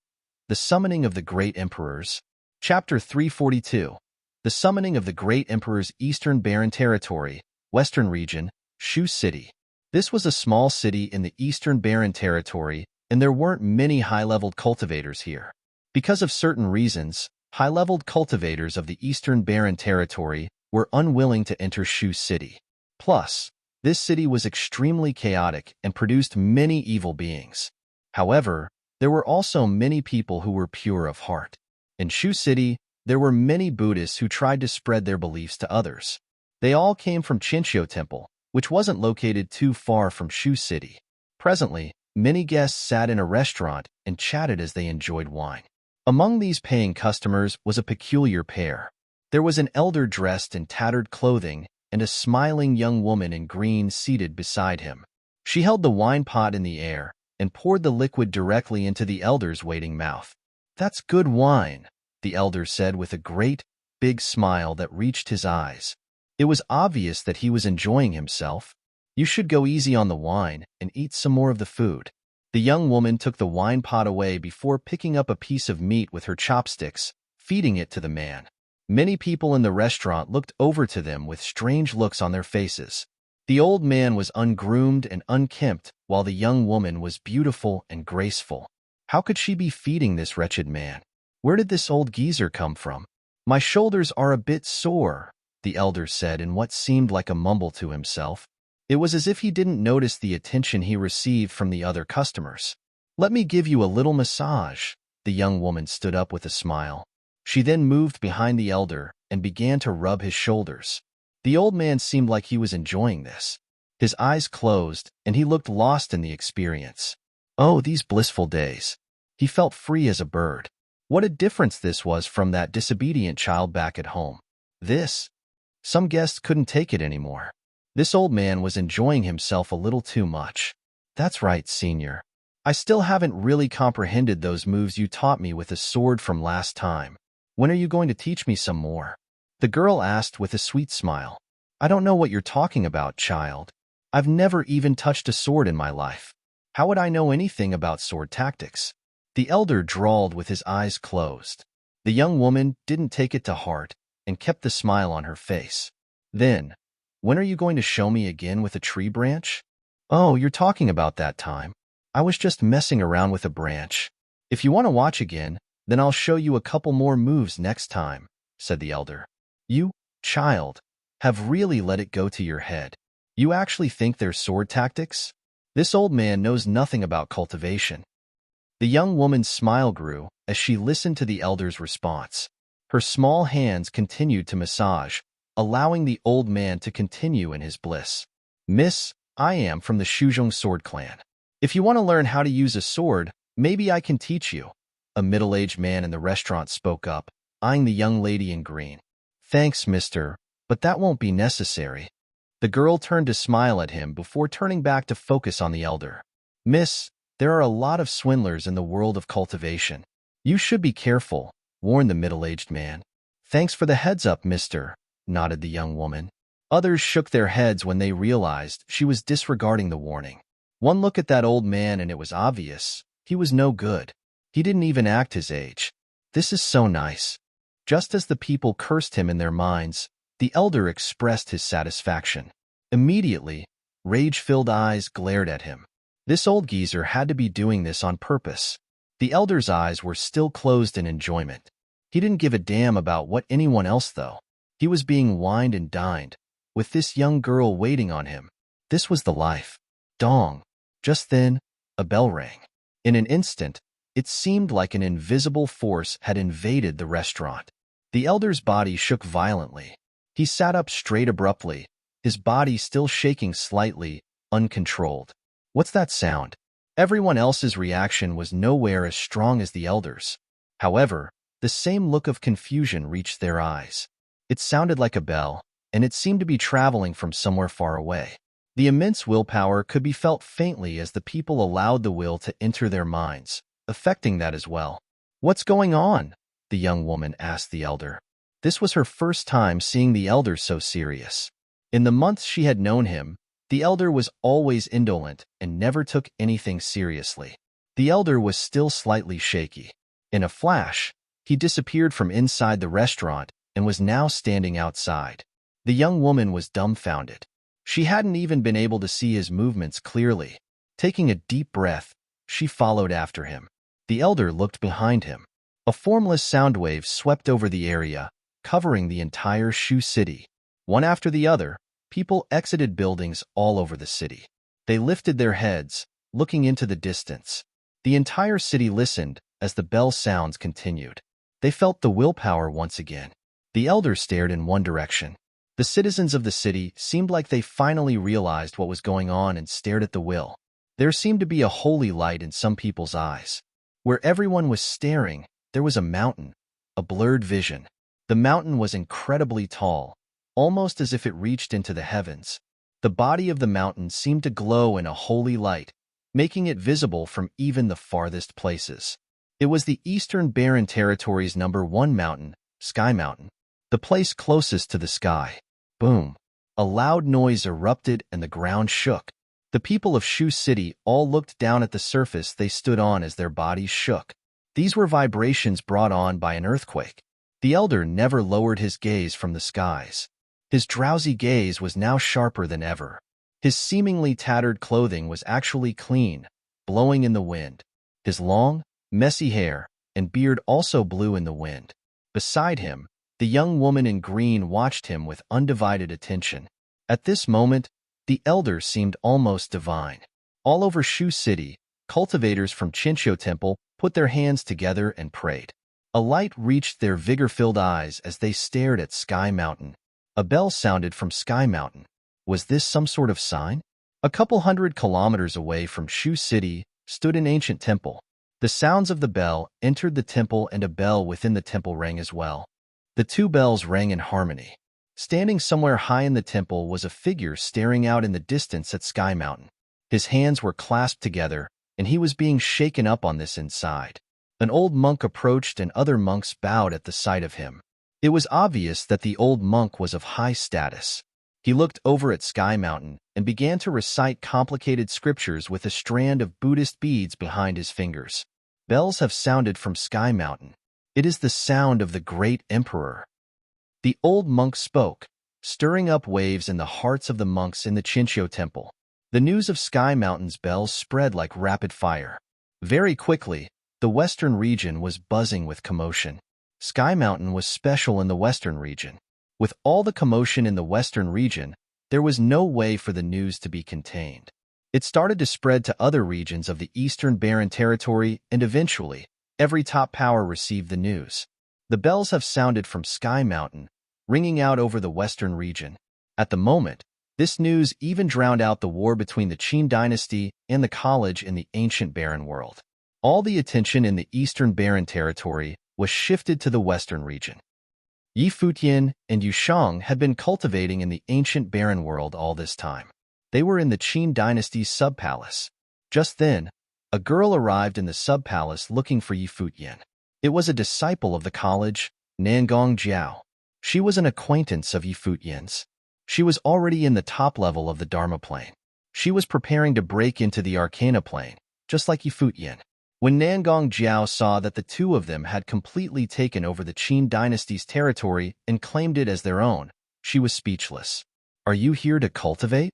The Summoning of the Great Emperors. Chapter 342. The Summoning of the Great Emperor's Eastern Barren Territory, Western Region, Shu City. This was a small city in the Eastern Barren Territory, and there weren't many high-leveled cultivators here. Because of certain reasons, high-leveled cultivators of the Eastern Barren Territory were unwilling to enter Shu City. Plus, this city was extremely chaotic and produced many evil beings. However, there were also many people who were pure of heart. In Shu City, there were many Buddhists who tried to spread their beliefs to others. They all came from Chinchou Temple, which wasn't located too far from Shu City. Presently, many guests sat in a restaurant and chatted as they enjoyed wine. Among these paying customers was a peculiar pair. There was an elder dressed in tattered clothing and a smiling young woman in green seated beside him. She held the wine pot in the air and poured the liquid directly into the elder's waiting mouth. "That's good wine," the elder said with a great, big smile that reached his eyes. It was obvious that he was enjoying himself. "You should go easy on the wine and eat some more of the food." The young woman took the wine pot away before picking up a piece of meat with her chopsticks, feeding it to the man. Many people in the restaurant looked over to them with strange looks on their faces. The old man was ungroomed and unkempt, while the young woman was beautiful and graceful. How could she be feeding this wretched man? Where did this old geezer come from? "My shoulders are a bit sore," the elder said in what seemed like a mumble to himself. It was as if he didn't notice the attention he received from the other customers. "Let me give you a little massage." The young woman stood up with a smile. She then moved behind the elder and began to rub his shoulders. The old man seemed like he was enjoying this. His eyes closed, and he looked lost in the experience. Oh, these blissful days. He felt free as a bird. What a difference this was from that disobedient child back at home. Some guests couldn't take it anymore. This old man was enjoying himself a little too much. "That's right, senior. I still haven't really comprehended those moves you taught me with a sword from last time. When are you going to teach me some more?" The girl asked with a sweet smile. "I don't know what you're talking about, child. I've never even touched a sword in my life. How would I know anything about sword tactics?" The elder drawled with his eyes closed. The young woman didn't take it to heart and kept the smile on her face. "Then, when are you going to show me again with a tree branch?" "Oh, you're talking about that time. I was just messing around with a branch. If you want to watch again, then I'll show you a couple more moves next time," said the elder. "You, child, have really let it go to your head. You actually think they're sword tactics? This old man knows nothing about cultivation." The young woman's smile grew as she listened to the elder's response. Her small hands continued to massage, allowing the old man to continue in his bliss. "Miss, I am from the Shuzhong Sword Clan. If you want to learn how to use a sword, maybe I can teach you." A middle-aged man in the restaurant spoke up, eyeing the young lady in green. "Thanks, mister, but that won't be necessary." The girl turned to smile at him before turning back to focus on the elder. "Miss, there are a lot of swindlers in the world of cultivation. You should be careful," warned the middle-aged man. "Thanks for the heads-up, mister," nodded the young woman. Others shook their heads when they realized she was disregarding the warning. One look at that old man and it was obvious. He was no good. He didn't even act his age. "This is so nice." Just as the people cursed him in their minds, the elder expressed his satisfaction. Immediately, rage-filled eyes glared at him. This old geezer had to be doing this on purpose. The elder's eyes were still closed in enjoyment. He didn't give a damn about what anyone else though. He was being wined and dined, with this young girl waiting on him. This was the life. Dong. Just then, a bell rang. In an instant, it seemed like an invisible force had invaded the restaurant. The elder's body shook violently. He sat up straight abruptly, his body still shaking slightly, uncontrolled. What's that sound? Everyone else's reaction was nowhere as strong as the elder's. However, the same look of confusion reached their eyes. It sounded like a bell, and it seemed to be traveling from somewhere far away. The immense willpower could be felt faintly as the people allowed the will to enter their minds, affecting that as well. "What's going on?" the young woman asked the elder. This was her first time seeing the elder so serious. In the months she had known him, the elder was always indolent and never took anything seriously. The elder was still slightly shaky. In a flash, he disappeared from inside the restaurant and was now standing outside. The young woman was dumbfounded. She hadn't even been able to see his movements clearly. Taking a deep breath, she followed after him. The elder looked behind him. A formless sound wave swept over the area, covering the entire Shu city. One after the other, people exited buildings all over the city. They lifted their heads, looking into the distance. The entire city listened as the bell sounds continued. They felt the willpower once again. The elder stared in one direction. The citizens of the city seemed like they finally realized what was going on and stared at the will. There seemed to be a holy light in some people's eyes. Where everyone was staring, there was a mountain, a blurred vision. The mountain was incredibly tall, almost as if it reached into the heavens. The body of the mountain seemed to glow in a holy light, making it visible from even the farthest places. It was the Eastern Barren Territory's #1 mountain, Sky Mountain, the place closest to the sky. Boom! A loud noise erupted and the ground shook. The people of Shu City all looked down at the surface they stood on as their bodies shook. These were vibrations brought on by an earthquake. The elder never lowered his gaze from the skies. His drowsy gaze was now sharper than ever. His seemingly tattered clothing was actually clean, blowing in the wind. His long, messy hair and beard also blew in the wind. Beside him, the young woman in green watched him with undivided attention. At this moment, the elder seemed almost divine. All over Shu City, cultivators from Chinchou Temple put their hands together and prayed. A light reached their vigor-filled eyes as they stared at Sky Mountain. A bell sounded from Sky Mountain. Was this some sort of sign? A couple 100 kilometers away from Shu City stood an ancient temple. The sounds of the bell entered the temple and a bell within the temple rang as well. The two bells rang in harmony. Standing somewhere high in the temple was a figure staring out in the distance at Sky Mountain. His hands were clasped together, and he was being shaken up on this inside. An old monk approached and other monks bowed at the sight of him. It was obvious that the old monk was of high status. He looked over at Sky Mountain and began to recite complicated scriptures with a strand of Buddhist beads behind his fingers. Bells have sounded from Sky Mountain. It is the sound of the great emperor. The old monk spoke, stirring up waves in the hearts of the monks in the Chinchou Temple. The news of Sky Mountain's bells spread like rapid fire. Very quickly, the western region was buzzing with commotion. Sky Mountain was special in the western region. With all the commotion in the western region, there was no way for the news to be contained. It started to spread to other regions of the Eastern Barren Territory, and eventually, every top power received the news. The bells have sounded from Sky Mountain, ringing out over the western region. At the moment, this news even drowned out the war between the Qin dynasty and the college in the ancient Barren world. All the attention in the Eastern Barren Territory was shifted to the western region. Yi Futian and Yu Shang had been cultivating in the ancient Barren world all this time. They were in the Qin dynasty's sub-palace. Just then, a girl arrived in the sub-palace looking for Yi Futian. It was a disciple of the college, Nangong Jiao. She was an acquaintance of Yi Futian's. She was already in the top level of the Dharma plane. She was preparing to break into the Arcana plane, just like Yi Futian. When Nangong Jiao saw that the two of them had completely taken over the Qin dynasty's territory and claimed it as their own, she was speechless. "Are you here to cultivate?"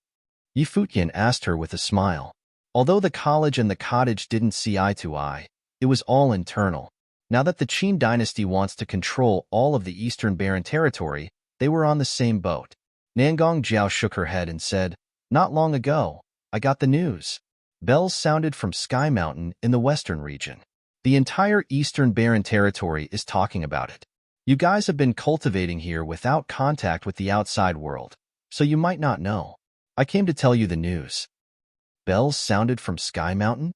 Yi Futian asked her with a smile. Although the college and the cottage didn't see eye to eye, it was all internal. Now that the Qin dynasty wants to control all of the Eastern Barren Territory, they were on the same boat. Nangong Jiao shook her head and said, Not long ago, I got the news. Bells sounded from Sky Mountain in the western region. The entire eastern barren territory is talking about it. You guys have been cultivating here without contact with the outside world, so you might not know. I came to tell you the news. Bells sounded from Sky Mountain?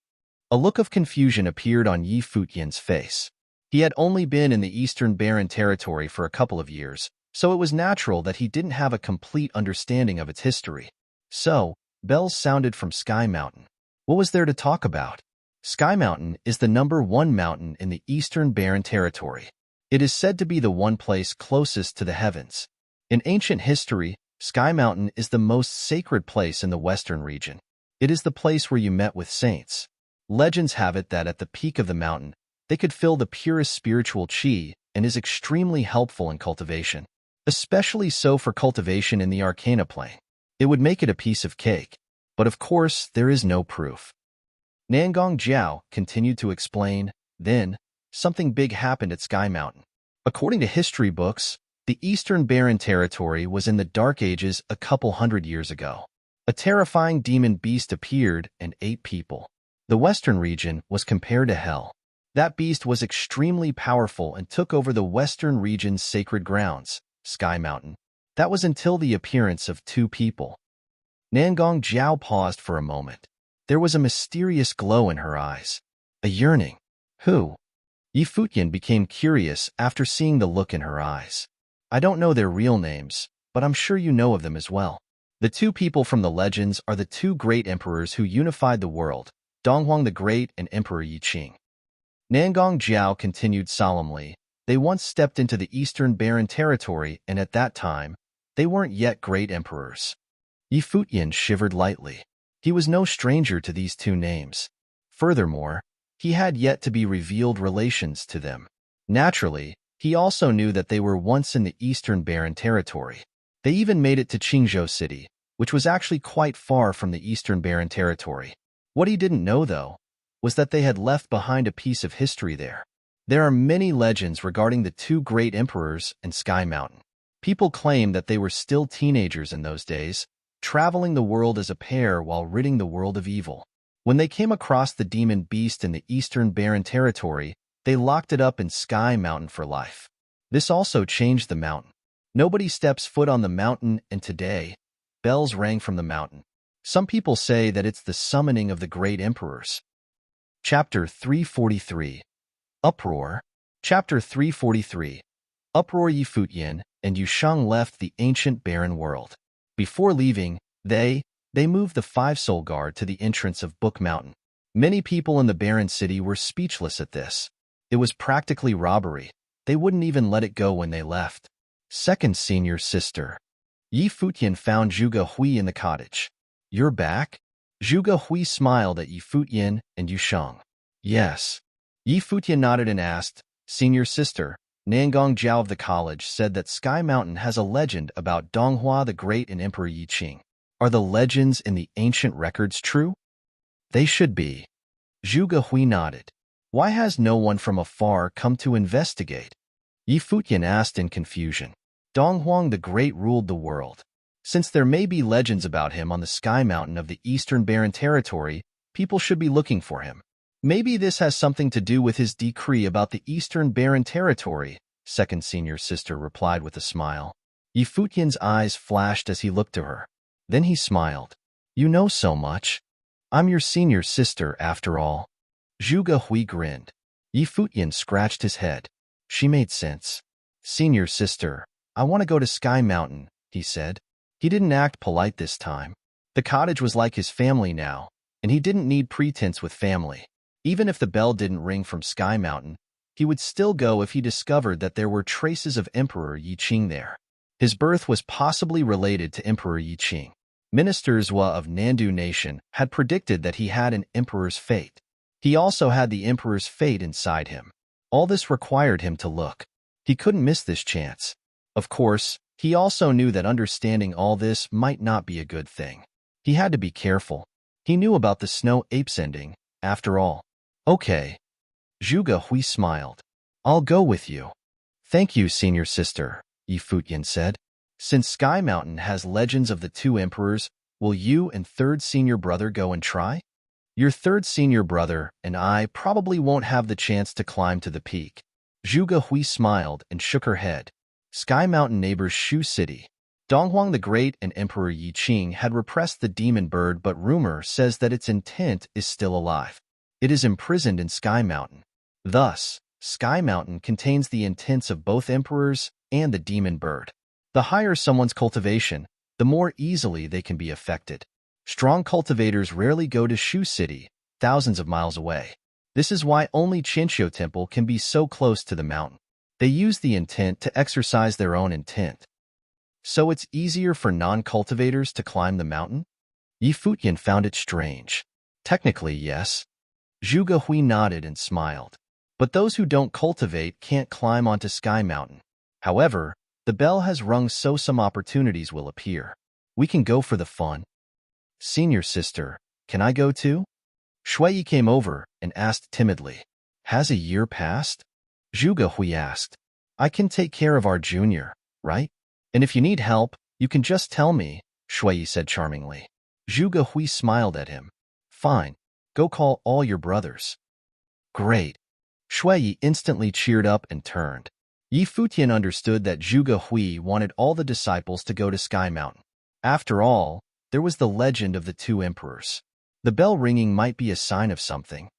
A look of confusion appeared on Yi Futian's face. He had only been in the eastern barren territory for a couple of years, so it was natural that he didn't have a complete understanding of its history. So, bells sounded from Sky Mountain. What was there to talk about? Sky Mountain is the #1 mountain in the eastern barren territory. It is said to be the one place closest to the heavens. In ancient history, Sky Mountain is the most sacred place in the western region. It is the place where you met with saints. Legends have it that at the peak of the mountain, they could feel the purest spiritual chi and is extremely helpful in cultivation, especially so for cultivation in the Arcana plane. It would make it a piece of cake, but of course there is no proof. Nangong Jiao continued to explain, then, something big happened at Sky Mountain. According to history books, the Eastern Barren Territory was in the Dark Ages a couple hundred years ago. A terrifying demon beast appeared and ate people. The western region was compared to hell. That beast was extremely powerful and took over the western region's sacred grounds, Sky Mountain. That was until the appearance of two people. Nangong Jiao paused for a moment. There was a mysterious glow in her eyes. A yearning. Who? Yi Futian became curious after seeing the look in her eyes. I don't know their real names, but I'm sure you know of them as well. The two people from the legends are the two great emperors who unified the world, Donghuang the Great and Emperor Yi Qing. Nangong Jiao continued solemnly. They once stepped into the Eastern Barren Territory, and at that time, they weren't yet great emperors. Yi Futian shivered lightly. He was no stranger to these two names. Furthermore, he had yet to be revealed relations to them. Naturally, he also knew that they were once in the Eastern Barren Territory. They even made it to Qingzhou City, which was actually quite far from the Eastern Barren Territory. What he didn't know, though, was that they had left behind a piece of history there. There are many legends regarding the two great emperors and Sky Mountain. People claim that they were still teenagers in those days, traveling the world as a pair while ridding the world of evil. When they came across the demon beast in the Eastern Barren Territory, they locked it up in Sky Mountain for life. This also changed the mountain. Nobody steps foot on the mountain, and today, bells rang from the mountain. Some people say that it's the summoning of the great emperors. Chapter 343. Uproar. Chapter 343. Uproar. Yi Futian and Yusheng left the ancient barren world. Before leaving, they moved the 5-soul guard to the entrance of Book Mountain. Many people in the barren city were speechless at this. It was practically robbery. They wouldn't even let it go when they left. Second senior sister. Yi Futian found Zhuge Hui in the cottage. You're back? Zhuge Hui smiled at Yi Futian and Yusheng. Yes. Yi Futian nodded and asked, Senior sister, Nangong Jiao of the college said that Sky Mountain has a legend about Donghua the Great and Emperor Yi Qing. Are the legends in the ancient records true? They should be. Zhuge Hui nodded. Why has no one from afar come to investigate? Yi Futian asked in confusion. Donghuang the Great ruled the world. Since there may be legends about him on the Sky Mountain of the Eastern Barren Territory, people should be looking for him. Maybe this has something to do with his decree about the Eastern Barren Territory, second senior sister replied with a smile. Yi Futian's eyes flashed as he looked to her. Then he smiled. You know so much. I'm your senior sister, after all. Zhuge Hui grinned. Yi Futian scratched his head. She made sense. Senior sister, I want to go to Sky Mountain, he said. He didn't act polite this time. The cottage was like his family now, and he didn't need pretense with family. Even if the bell didn't ring from Sky Mountain, he would still go if he discovered that there were traces of Emperor Yi Qing there. His birth was possibly related to Emperor Yi Qing. Ministers of Nandu Nation had predicted that he had an emperor's fate. He also had the emperor's fate inside him. All this required him to look. He couldn't miss this chance. Of course, he also knew that understanding all this might not be a good thing. He had to be careful. He knew about the snow apes ending, after all. Okay. Zhuge Hui smiled. I'll go with you. Thank you, senior sister, Yi Futian said. Since Sky Mountain has legends of the two emperors, Will you and third senior brother go and try? Your third senior brother and I probably won't have the chance to climb to the peak. Zhuge Hui smiled and shook her head. Sky Mountain neighbors Shu City. Donghuang the Great and Emperor Yi Qing had repressed the demon bird, but rumor says that its intent is still alive. It is imprisoned in Sky Mountain. Thus, Sky Mountain contains the intents of both emperors and the demon bird. The higher someone's cultivation, the more easily they can be affected. Strong cultivators rarely go to Shu City, thousands of miles away. This is why only Qianxiu Temple can be so close to the mountain. They use the intent to exercise their own intent. So it's easier for non-cultivators to climb the mountain? Yi Futian found it strange. Technically, yes. Zhuge Hui nodded and smiled. But those who don't cultivate can't climb onto Sky Mountain. However, the bell has rung, so some opportunities will appear. We can go for the fun. Senior sister, can I go too? Shui came over and asked timidly. Has a year passed? Zhuge Hui asked. I can take care of our junior, right? And if you need help, you can just tell me, Shui said charmingly. Zhuge Hui smiled at him. Fine, go call all your brothers. Great. Shui instantly cheered up and turned. Yi Futian understood that Zhuge Hui wanted all the disciples to go to Sky Mountain. After all, there was the legend of the two emperors. The bell ringing might be a sign of something.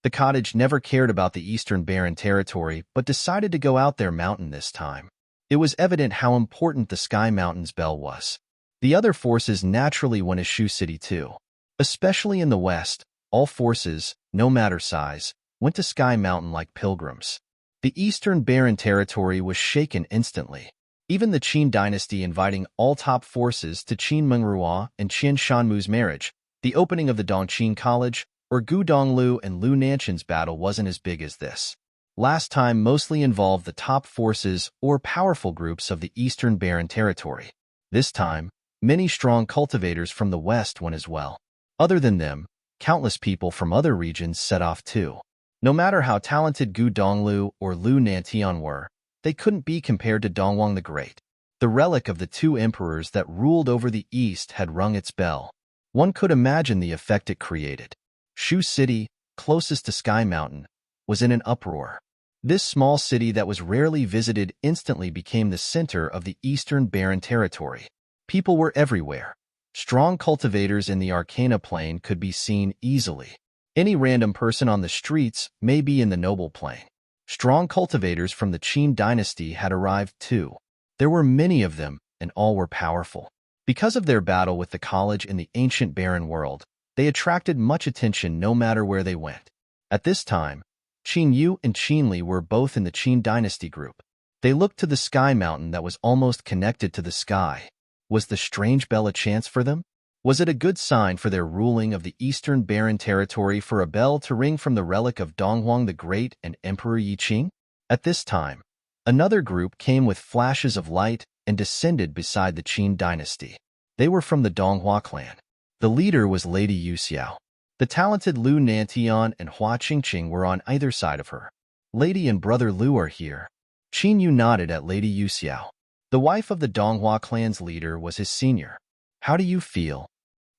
The cottage never cared about the Eastern Barren Territory, but decided to go out their mountain this time. It was evident how important the Sky Mountain's bell was. The other forces naturally went to Shu City too. Especially in the west, all forces, no matter size, went to Sky Mountain like pilgrims. The Eastern Barren Territory was shaken instantly. Even the Qin dynasty inviting all top forces to Qin Mengruo and Qian Shanmu's marriage, the opening of the Dongqing College, or Gu Donglu and Lu Nanxin's battle wasn't as big as this. Last time mostly involved the top forces or powerful groups of the Eastern Barren Territory. This time, many strong cultivators from the west went as well. Other than them, countless people from other regions set off too. No matter how talented Gu Donglu or Lu Nantian were, they couldn't be compared to Donghuang the Great. The relic of the two emperors that ruled over the east had rung its bell. One could imagine the effect it created. Shu City, closest to Sky Mountain, was in an uproar. This small city that was rarely visited instantly became the center of the Eastern Barren Territory. People were everywhere. Strong cultivators in the Arcana Plain could be seen easily. Any random person on the streets may be in the Noble Plain. Strong cultivators from the Qin dynasty had arrived too. There were many of them, and all were powerful. Because of their battle with the college in the ancient barren world, they attracted much attention no matter where they went. At this time, Qin Yu and Qin Li were both in the Qin dynasty group. They looked to the Sky Mountain that was almost connected to the sky. Was the strange bell a chance for them? Was it a good sign for their ruling of the Eastern Barren Territory for a bell to ring from the relic of Donghuang the Great and Emperor Yi Qing? At this time, another group came with flashes of light and descended beside the Qin dynasty. They were from the Donghua clan. The leader was Lady Yu Xiao. The talented Lu Nantian and Hua Qingqing were on either side of her. Lady and brother Lu are here. Qin Yu nodded at Lady Yu Xiao. The wife of the Donghua clan's leader was his senior. How do you feel?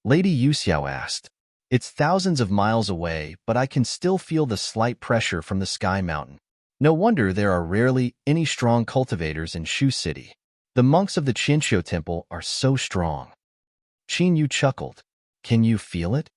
Lady Yu Xiao asked. It's thousands of miles away, but I can still feel the slight pressure from the Sky Mountain. No wonder there are rarely any strong cultivators in Shu City. The monks of the Qianxiu Temple are so strong. Qin Yu chuckled. Can you feel it?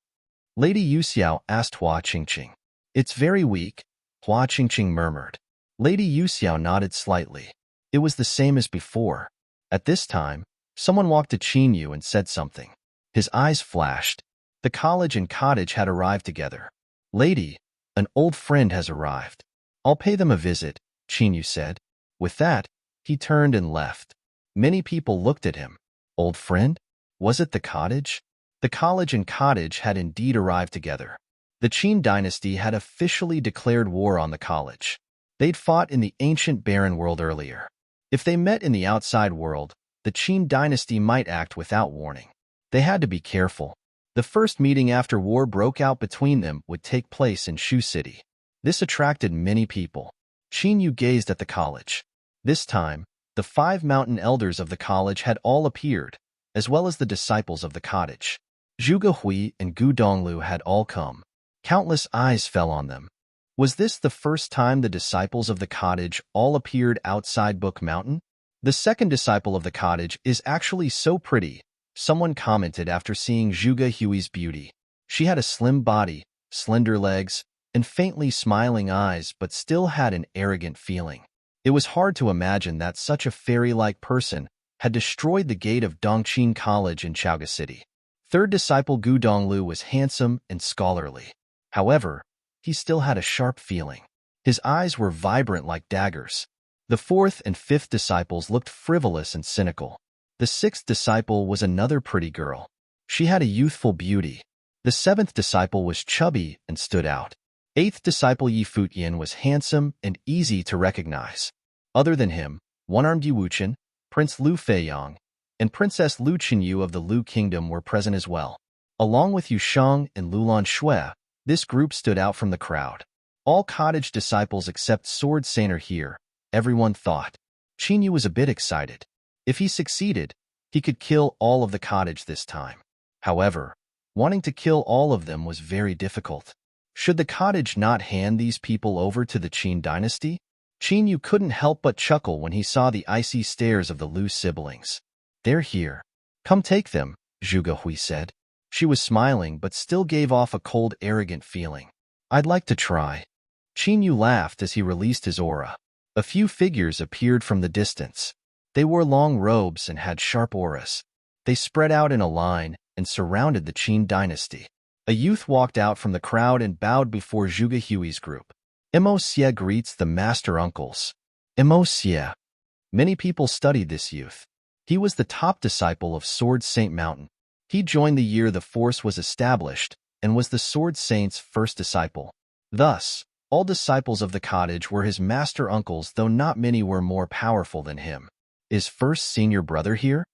Lady Yu Xiao asked Hua Qingqing. It's very weak, Hua Qingqing murmured. Lady Yu Xiao nodded slightly. It was the same as before. At this time, someone walked to Qin Yu and said something. His eyes flashed. The college and cottage had arrived together. Lady, an old friend has arrived. I'll pay them a visit, Qin Yu said. With that, he turned and left. Many people looked at him. Old friend? Was it the cottage? The college and cottage had indeed arrived together. The Qin dynasty had officially declared war on the college. They'd fought in the ancient barren world earlier. If they met in the outside world, the Qin dynasty might act without warning. They had to be careful. The first meeting after war broke out between them would take place in Shu City. This attracted many people. Qin Yu gazed at the college. This time, the 5 mountain elders of the college had all appeared, as well as the disciples of the cottage. Zhuge Hui and Gu Donglu had all come. Countless eyes fell on them. Was this the first time the disciples of the cottage all appeared outside Book Mountain? The second disciple of the cottage is actually so pretty, someone commented after seeing Zhuge Hui's beauty. She had a slim body, slender legs, and faintly smiling eyes, but still had an arrogant feeling. It was hard to imagine that such a fairy-like person had destroyed the gate of Dongqing College in Chaoga City. Third disciple Gu Donglu was handsome and scholarly. However, he still had a sharp feeling. His eyes were vibrant like daggers. The fourth and fifth disciples looked frivolous and cynical. The sixth disciple was another pretty girl. She had a youthful beauty. The seventh disciple was chubby and stood out. Eighth disciple Yi Futian was handsome and easy to recognize. Other than him, one-armed Yi Wuchen, Prince Lu Feiyang, and Princess Lu Qinyu of the Lu Kingdom were present as well. Along with Yu Shang and Lulan Shui, this group stood out from the crowd. All cottage disciples except Sword Saint are here, everyone thought. Qinyu was a bit excited. If he succeeded, he could kill all of the cottage this time. However, wanting to kill all of them was very difficult. Should the cottage not hand these people over to the Qin dynasty? Qinyu couldn't help but chuckle when he saw the icy stares of the Lu siblings. They're here. Come take them, Zhuge Hui said. She was smiling but still gave off a cold, arrogant feeling. I'd like to try. Qinyu laughed as he released his aura. A few figures appeared from the distance. They wore long robes and had sharp auras. They spread out in a line and surrounded the Qin dynasty. A youth walked out from the crowd and bowed before Zhuge Hui's group. Mo Xie greets the master uncles. Mo Xie. Many people studied this youth. He was the top disciple of Sword Saint Mountain. He joined the year the force was established and was the Sword Saint's first disciple. Thus, all disciples of the cottage were his master uncles, though not many were more powerful than him. Is first senior brother here?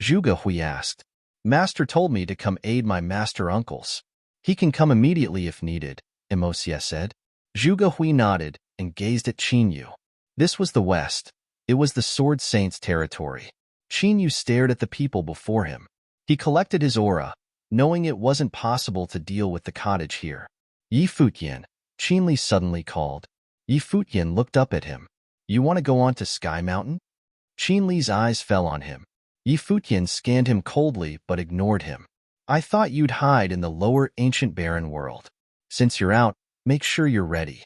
Zhuge Hui asked. Master told me to come aid my master uncles. He can come immediately if needed, Mo Xie said. Zhuge Hui nodded and gazed at Qinyu. This was the West. It was the Sword Saint's territory. Qinyu stared at the people before him. He collected his aura, knowing it wasn't possible to deal with the cottage here. Yi Futian, Qinli suddenly called. Yi Futian looked up at him. You want to go on to Sky Mountain? Qinli's eyes fell on him. Yi Futian scanned him coldly but ignored him. I thought you'd hide in the lower ancient barren world. Since you're out, make sure you're ready.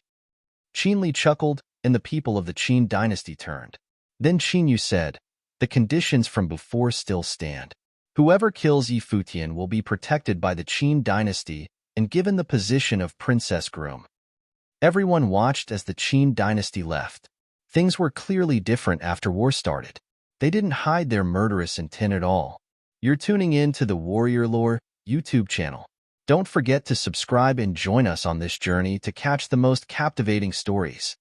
Qinli chuckled, and the people of the Qin dynasty turned. Then Qinyu said, the conditions from before still stand. Whoever kills Yi Futian will be protected by the Qin dynasty and given the position of princess groom. Everyone watched as the Qin dynasty left. Things were clearly different after war started. They didn't hide their murderous intent at all. You're tuning in to the Warrior Lore YouTube channel. Don't forget to subscribe and join us on this journey to catch the most captivating stories.